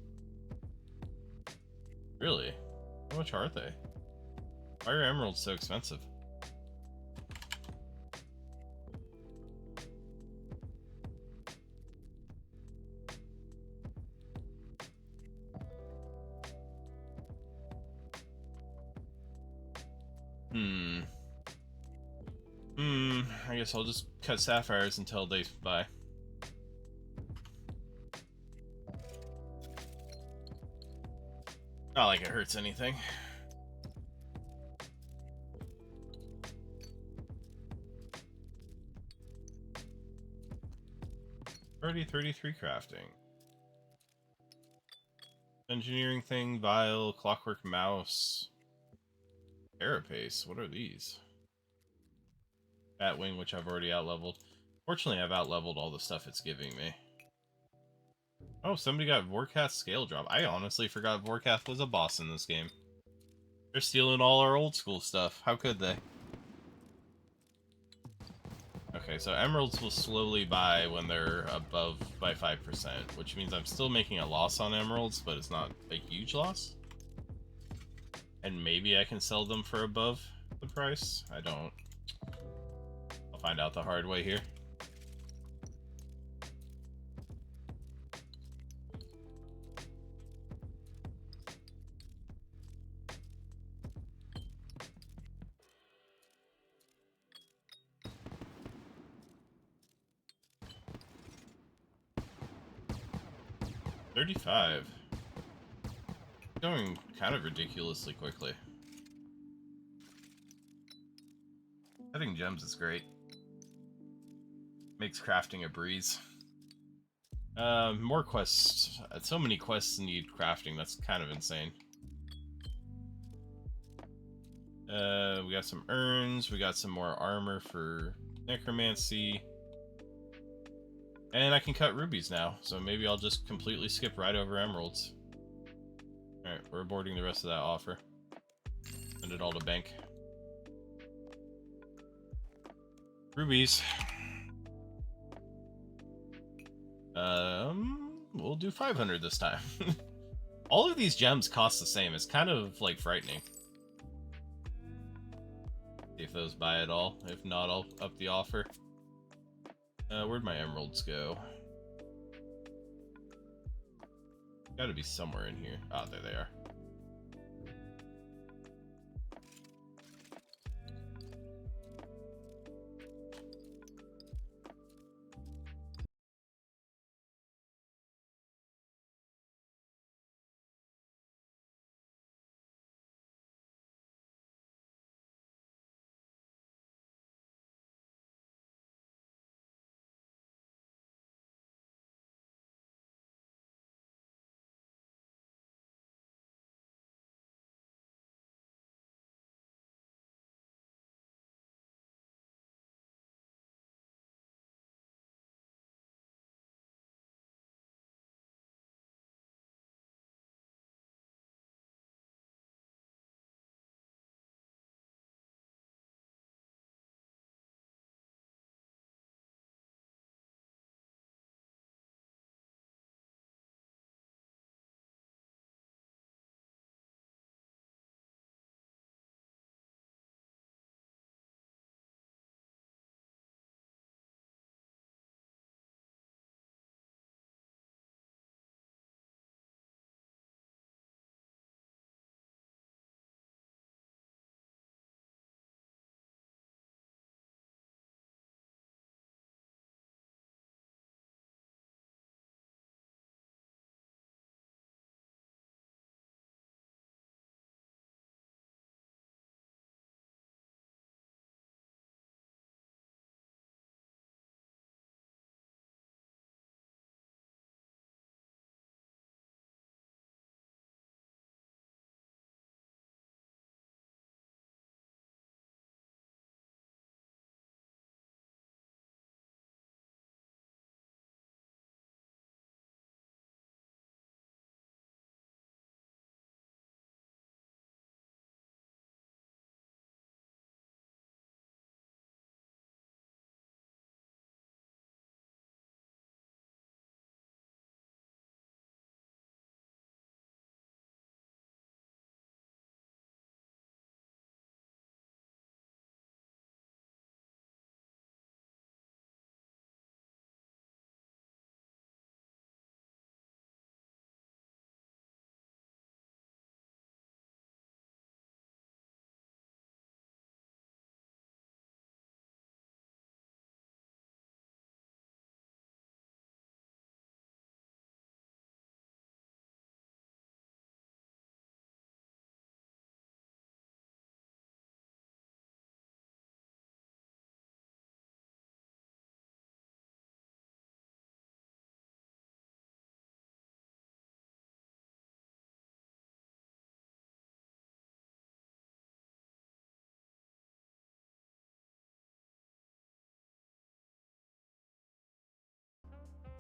Really? How much are they? Why are emeralds so expensive? I guess I'll just cut sapphires until they buy. Not like it hurts anything. Already 33 crafting. Engineering thing, vial, clockwork mouse. Carapace, what are these? Batwing, which I've already outleveled. Fortunately, I've outleveled all the stuff it's giving me. Oh, somebody got Vorkath scale drop. I honestly forgot Vorkath was a boss in this game. They're stealing all our old school stuff. How could they? Okay, so emeralds will slowly buy when they're above by 5%, which means I'm still making a loss on emeralds, but it's not a huge loss. And maybe I can sell them for above the price. I don't. I'll find out the hard way here. $35. Going kind of ridiculously quickly. Cutting gems is great. Makes crafting a breeze. More quests. So many quests need crafting, that's kind of insane. We got some urns, we got some more armor for necromancy. And I can cut rubies now, so maybe I'll just completely skip right over emeralds. Alright, we're aborting the rest of that offer. Send it all to bank. Rubies. We'll do 500 this time. All of these gems cost the same. It's kind of, like, frightening. See if those buy at all. If not, I'll up the offer. Where'd my emeralds go? Gotta be somewhere in here. Ah, there they are.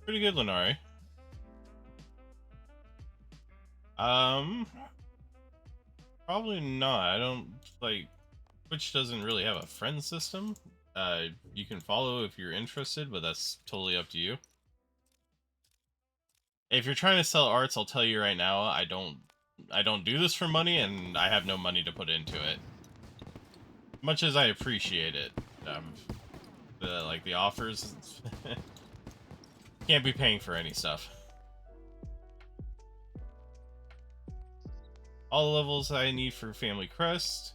Pretty good, Lenari. Probably not. I don't like. Twitch doesn't really have a friend system. You can follow if you're interested, but that's totally up to you. If you're trying to sell arts, I'll tell you right now, I don't do this for money, and I have no money to put into it. Much as I appreciate it, the offers, can't be paying for any stuff. All the levels I need for Family Crest.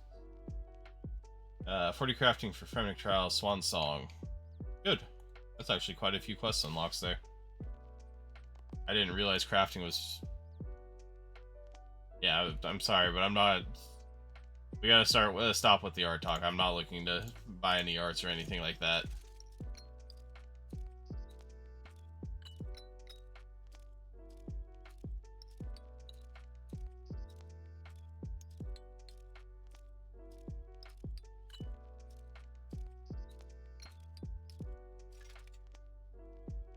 40 crafting for Fremnic Trial, Swan Song. Good. That's actually quite a few quest unlocks there. I didn't realize crafting was... Yeah, I'm sorry, but I'm not... We gotta stop with the art talk. I'm not looking to buy any arts or anything like that.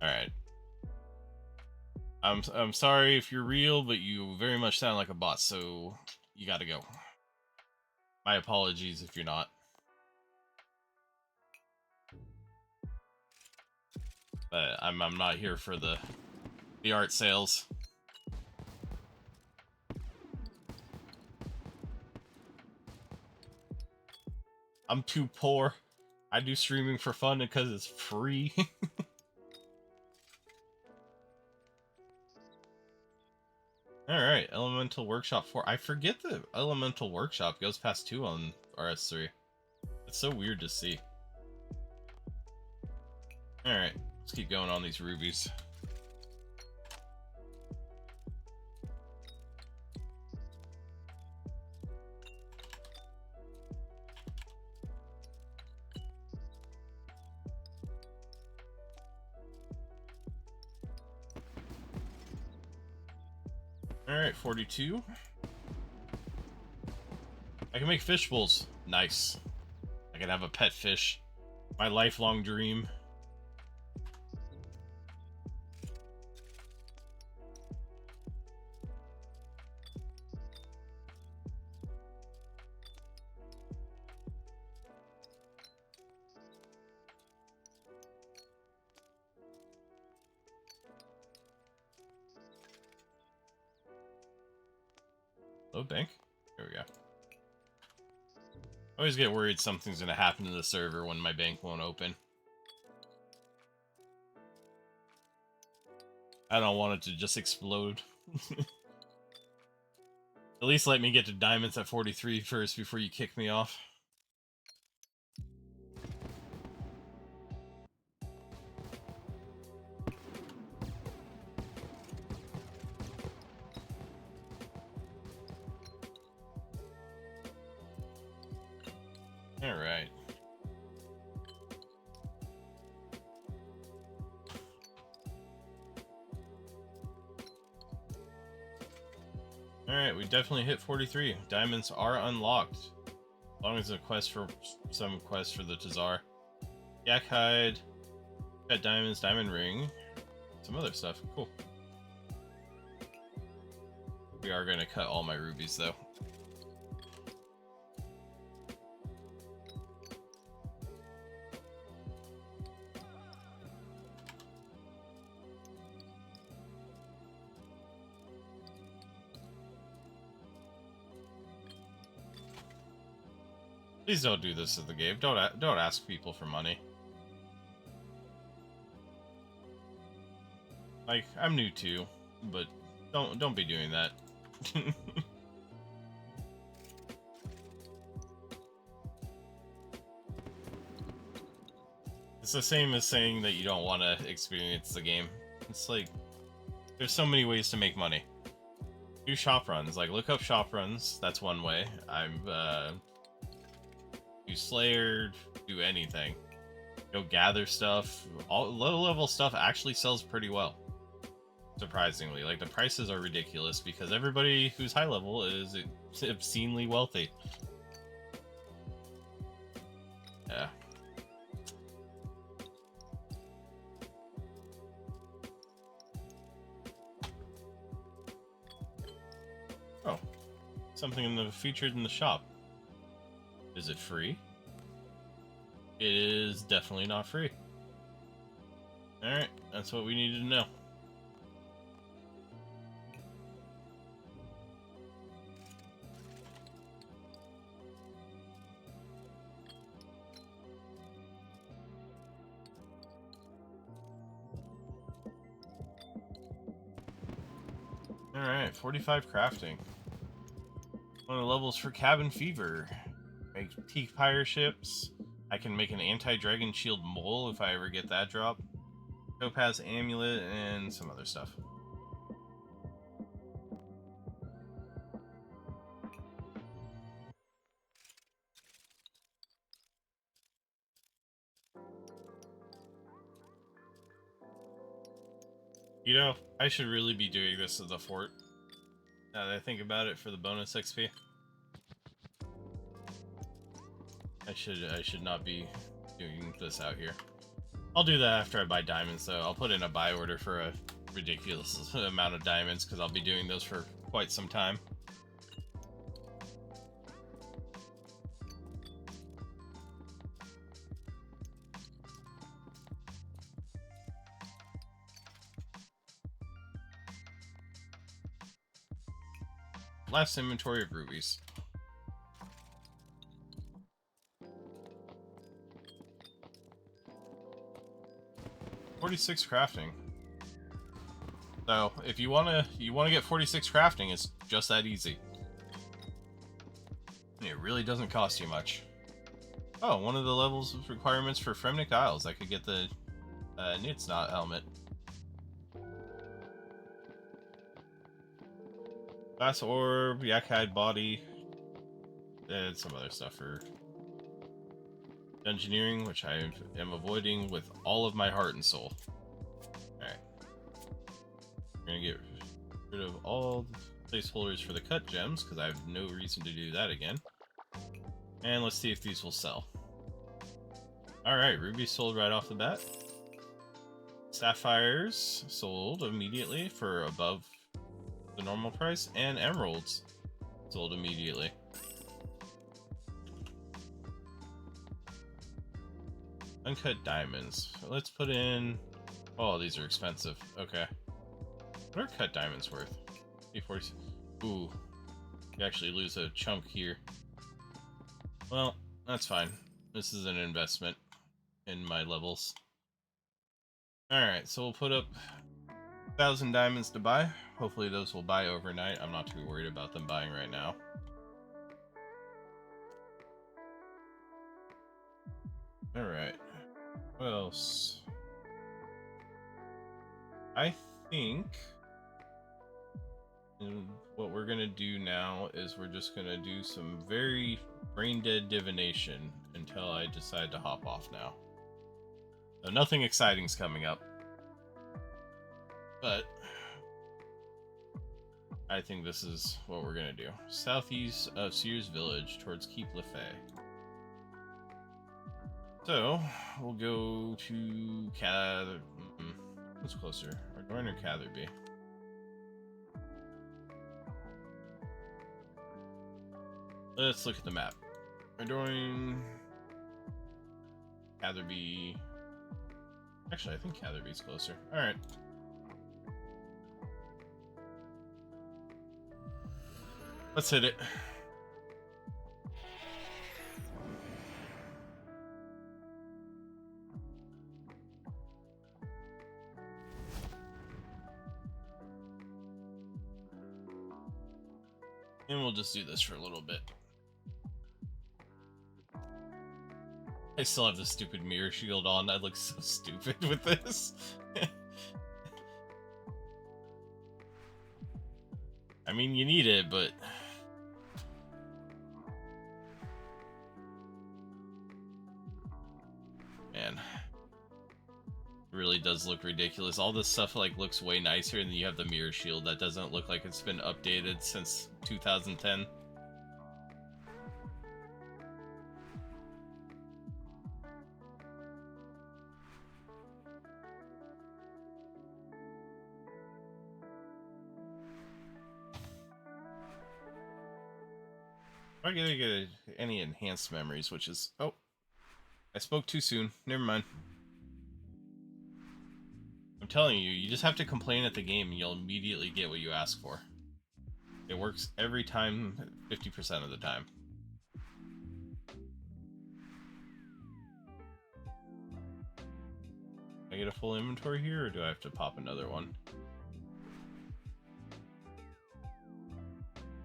Alright. I'm sorry if you're real, but you very much sound like a bot, so you gotta go. My apologies if you're not. But I'm not here for the art sales. I'm too poor. I do streaming for fun because it's free. Alright, Elemental Workshop 4. I forget the Elemental Workshop goes past 2 on RS3. It's so weird to see. Alright, let's keep going on these rubies. Alright, 42. I can make fish bowls. Nice. I can have a pet fish. My lifelong dream. Load bank? There we go. I always get worried something's gonna happen to the server when my bank won't open. I don't want it to just explode. At least let me get to diamonds at 43 first before you kick me off. Alright. Alright, we definitely hit 43. Diamonds are unlocked. As long as a quest for some quest for the Tazar. Yak hide. Got diamonds, diamond ring. Some other stuff. Cool. We are gonna cut all my rubies though. Please don't do this in the game. Don't ask people for money. Like, I'm new too, but don't be doing that. It's the same as saying that you don't want to experience the game. It's like, there's so many ways to make money. Do shop runs. Like, look up shop runs. That's one way. Do Slayer, do anything. Go gather stuff. All low-level stuff actually sells pretty well. Surprisingly. Like, the prices are ridiculous because everybody who's high level is obscenely wealthy. Yeah. Oh, something featured in the shop. Is it free? It is definitely not free. Alright, that's what we needed to know. Alright, 45 crafting. One of the levels for Cabin Fever. Make teak pyre ships. I can make an anti-dragon shield mole if I ever get that drop. Topaz amulet and some other stuff. You know, I should really be doing this as a fort. Now that I think about it, for the bonus XP. I should not be doing this out here. I'll do that after I buy diamonds, though. I'll put in a buy order for a ridiculous amount of diamonds, because I'll be doing those for quite some time. Last inventory of rubies. $46 crafting. So if you wanna get 46 crafting, it's just that easy. It really doesn't cost you much. Oh, one of the levels of requirements for Fremnik Isles. I could get the Nitsnot helmet. Glass orb, yak-hide body, and some other stuff for engineering, which I am avoiding with all of my heart and soul. Alright. We're gonna get rid of all the placeholders for the cut gems, because I have no reason to do that again. And let's see if these will sell. Alright, rubies sold right off the bat. Sapphires sold immediately for above the normal price, and emeralds sold immediately. Uncut diamonds. Let's put in... Oh, these are expensive. Okay. What are cut diamonds worth? 840. Ooh. You actually lose a chunk here. Well, that's fine. This is an investment in my levels. Alright, so we'll put up 1,000 diamonds to buy. Hopefully those will buy overnight. I'm not too worried about them buying right now. Alright. What else? I think what we're gonna do now is we're just gonna do some very brain-dead divination until I decide to hop off now. So nothing exciting's coming up. But I think this is what we're gonna do. Southeast of Sears Village towards Keep Lefay. So we'll go to what's closer? Ardougne or Catherby? Let's look at the map. Ardougne, Catherby. Actually, I think Catherby's closer. Alright. Let's hit it. And we'll just do this for a little bit. I still have the stupid mirror shield on. I look so stupid with this. I mean, you need it, but... Man. It really does look ridiculous. All this stuff, like, looks way nicer, and then you have the mirror shield that doesn't look like it's been updated since 2010. I'm gonna get any enhanced memories, which is... Oh, I spoke too soon. Never mind. I'm telling you, you just have to complain at the game and you'll immediately get what you ask for. It works every time, 50% of the time. I get a full inventory here, or do I have to pop another one?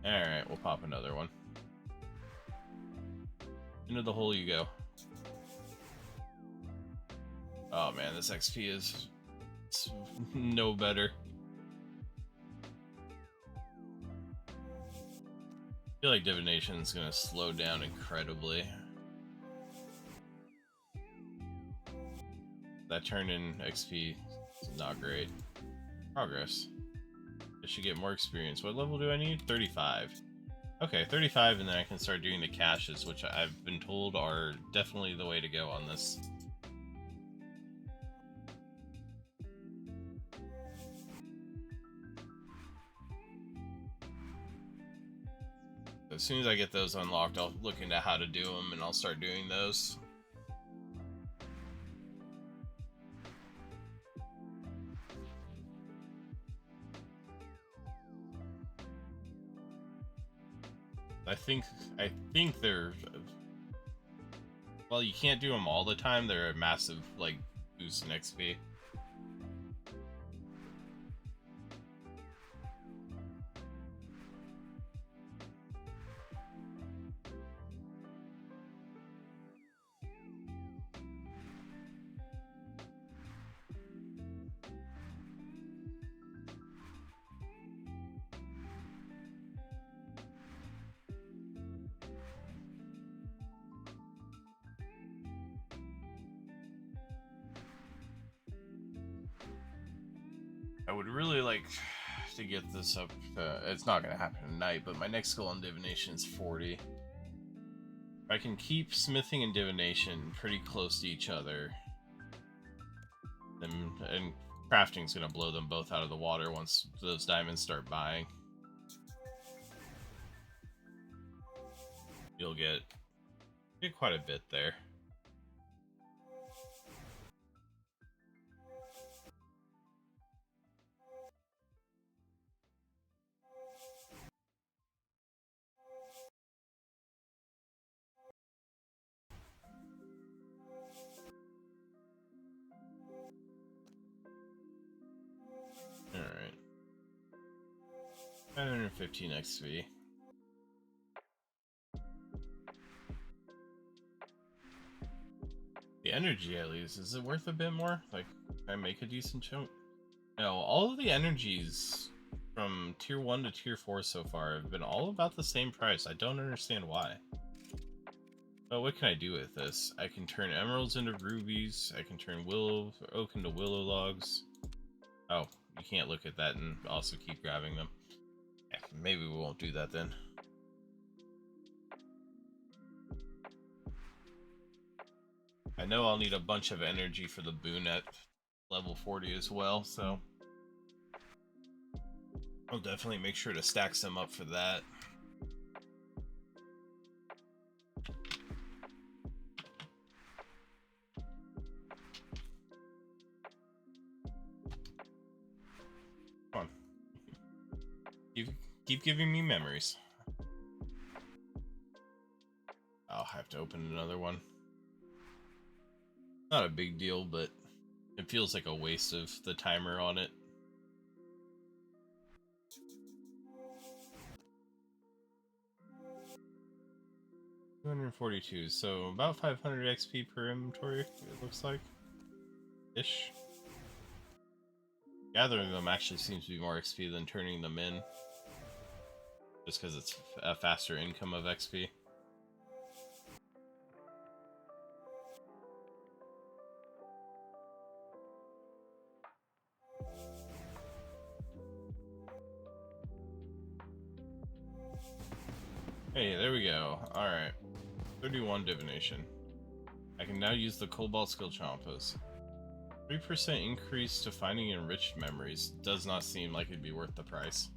Alright, we'll pop another one. Into the hole you go. Oh man, this XP is no better. I feel like divination is going to slow down incredibly. That turn in XP is not great. Progress. I should get more experience. What level do I need? 35. Okay, 35, and then I can start doing the caches, which I've been told are definitely the way to go on this. As soon as I get those unlocked, I'll look into how to do them, and I'll start doing those. I think they're... Well, you can't do them all the time. They're a massive, like, boost in XP. I would really like to get this up. It's not going to happen tonight, but my next goal on divination is 40. If I can keep smithing and divination pretty close to each other, then and crafting's going to blow them both out of the water once those diamonds start buying. You'll get quite a bit there. Alright. 915 XP. The energy, at least, is it worth a bit more? Like, can I make a decent chunk? No, all of the energies from tier 1 to tier 4 so far have been all about the same price. I don't understand why. But what can I do with this? I can turn emeralds into rubies. I can turn oak into willow logs. Oh, you can't look at that and also keep grabbing them. Yeah, maybe we won't do that then. I know I'll need a bunch of energy for the boon at level 40 as well, so I'll definitely make sure to stack some up for that. Come on. Keep giving me memories. I'll have to open another one. Not a big deal, but it feels like a waste of the timer on it. $242, so about 500 XP per inventory, it looks like. Ish. Gathering them actually seems to be more XP than turning them in. Just because it's a faster income of XP. Hey, there we go. Alright. 31 divination. I can now use the cobalt skill champas. 3% increase to finding enriched memories. Does not seem like it'd be worth the price.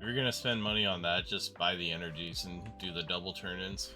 If you're gonna spend money on that, just buy the energies and do the double turn-ins.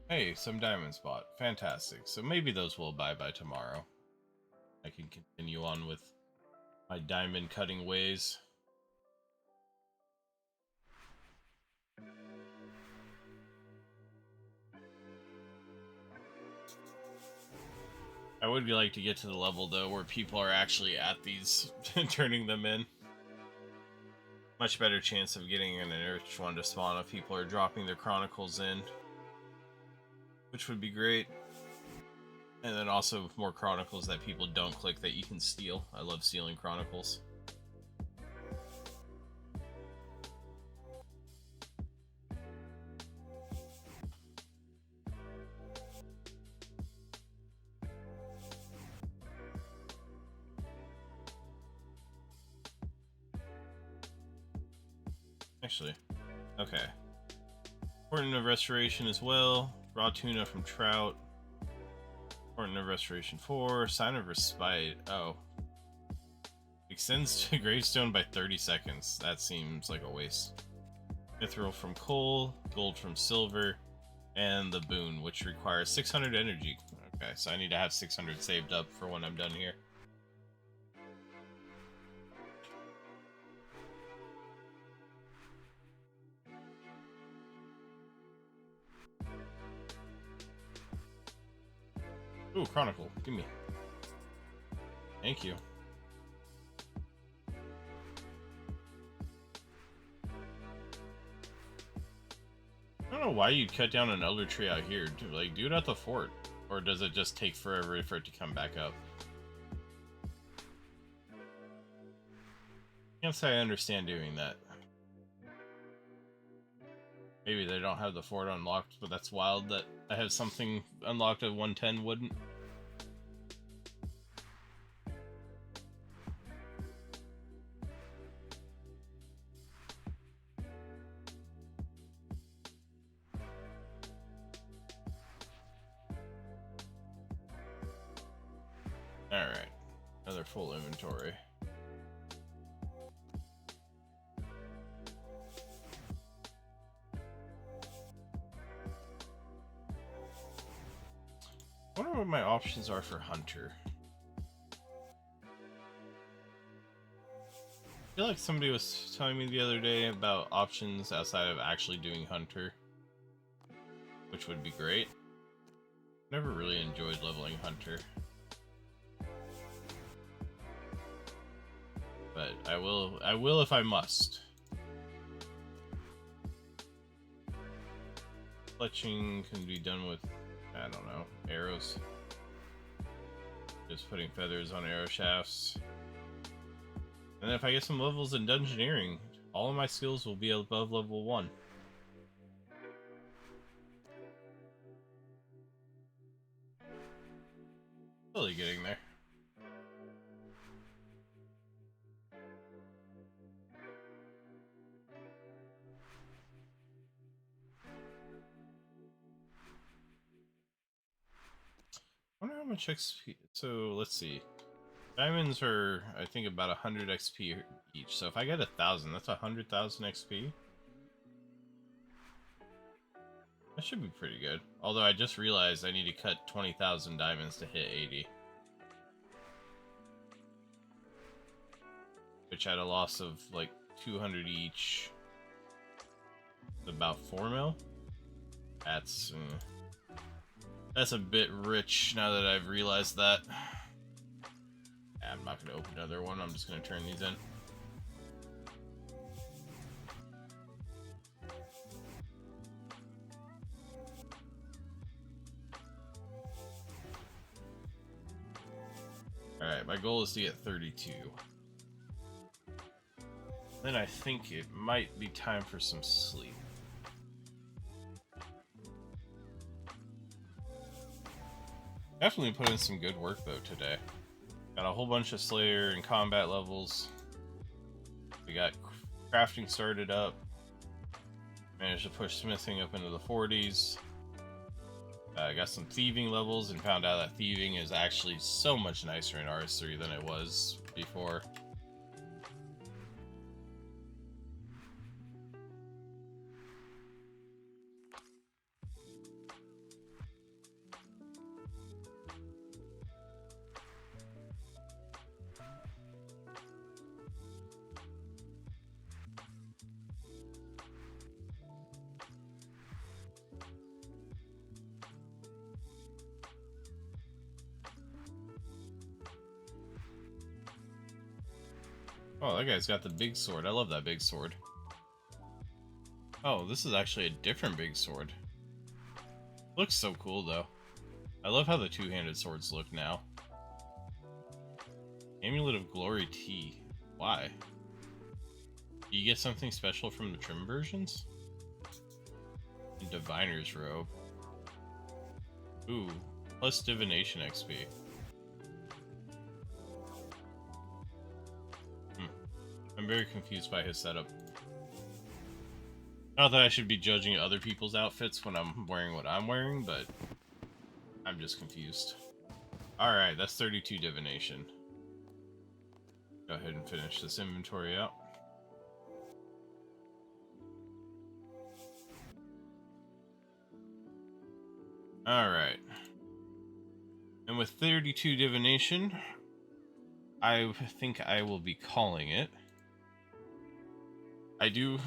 Hey, some diamond spot. Fantastic. So maybe those will buy by tomorrow. I can continue on with my diamond cutting ways. I would like to get to the level though where people are actually at these turning them in. Much better chance of getting an enriched one to spawn if people are dropping their chronicles in, which would be great. And then also more chronicles that people don't click that you can steal. I love stealing chronicles. Actually, okay. Important of Restoration as well. Raw tuna from trout. Important of Restoration 4. Sign of Respite. Oh. Extends to gravestone by 30 seconds. That seems like a waste. Mithril from coal. Gold from silver. And the boon, which requires 600 energy. Okay, so I need to have 600 saved up for when I'm done here. Ooh, Chronicle. Give me. Thank you. I don't know why you'd cut down an elder tree out here. Like, do it at the fort. Or does it just take forever for it to come back up? Can't say I understand doing that. Maybe they don't have the fort unlocked, but that's wild that I have something unlocked at 110 wouldn't. Alright. Another full inventory. I wonder what my options are for Hunter. I feel like somebody was telling me the other day about options outside of actually doing Hunter, which would be great. Never really enjoyed leveling Hunter. But I will if I must. Fletching can be done with, I don't know, arrows. Just putting feathers on arrow shafts. And then if I get some levels in dungeoneering, all of my skills will be above level 1. Slowly getting there. I wonder how much XP. So let's see. Diamonds are, I think, about 100 XP each. So if I get 1,000, that's 100,000 XP. That should be pretty good. Although I just realized I need to cut 20,000 diamonds to hit 80. Which at a loss of like 200 each. About 4 mil. That's a bit rich now that I've realized that. I'm not going to open another one. I'm just going to turn these in. my goal is to get 32. Then I think it might be time for some sleep. Definitely put in some good work though today. Got a whole bunch of Slayer and combat levels. We got crafting started up. Managed to push smithing up into the 40s. I got some thieving levels and found out that thieving is actually so much nicer in RS3 than it was before. Oh, that guy's got the big sword. I love that big sword. Oh, this is actually a different big sword. Looks so cool, though. I love how the two-handed swords look now. Amulet of Glory T. Why? Do you get something special from the trim versions? And Diviner's Robe. Ooh, plus Divination XP. I'm very confused by his setup. Not that I should be judging other people's outfits when I'm wearing what I'm wearing, but I'm just confused. Alright, that's 32 divination. Go ahead and finish this inventory out. Alright. And with 32 divination, I think I will be calling it. I do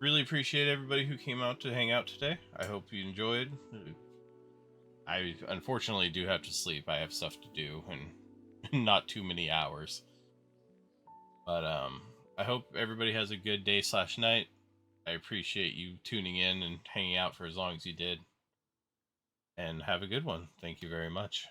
really appreciate everybody who came out to hang out today. I hope you enjoyed. I unfortunately do have to sleep. I have stuff to do and not too many hours. But I hope everybody has a good day / night. I appreciate you tuning in and hanging out for as long as you did. And have a good one. Thank you very much.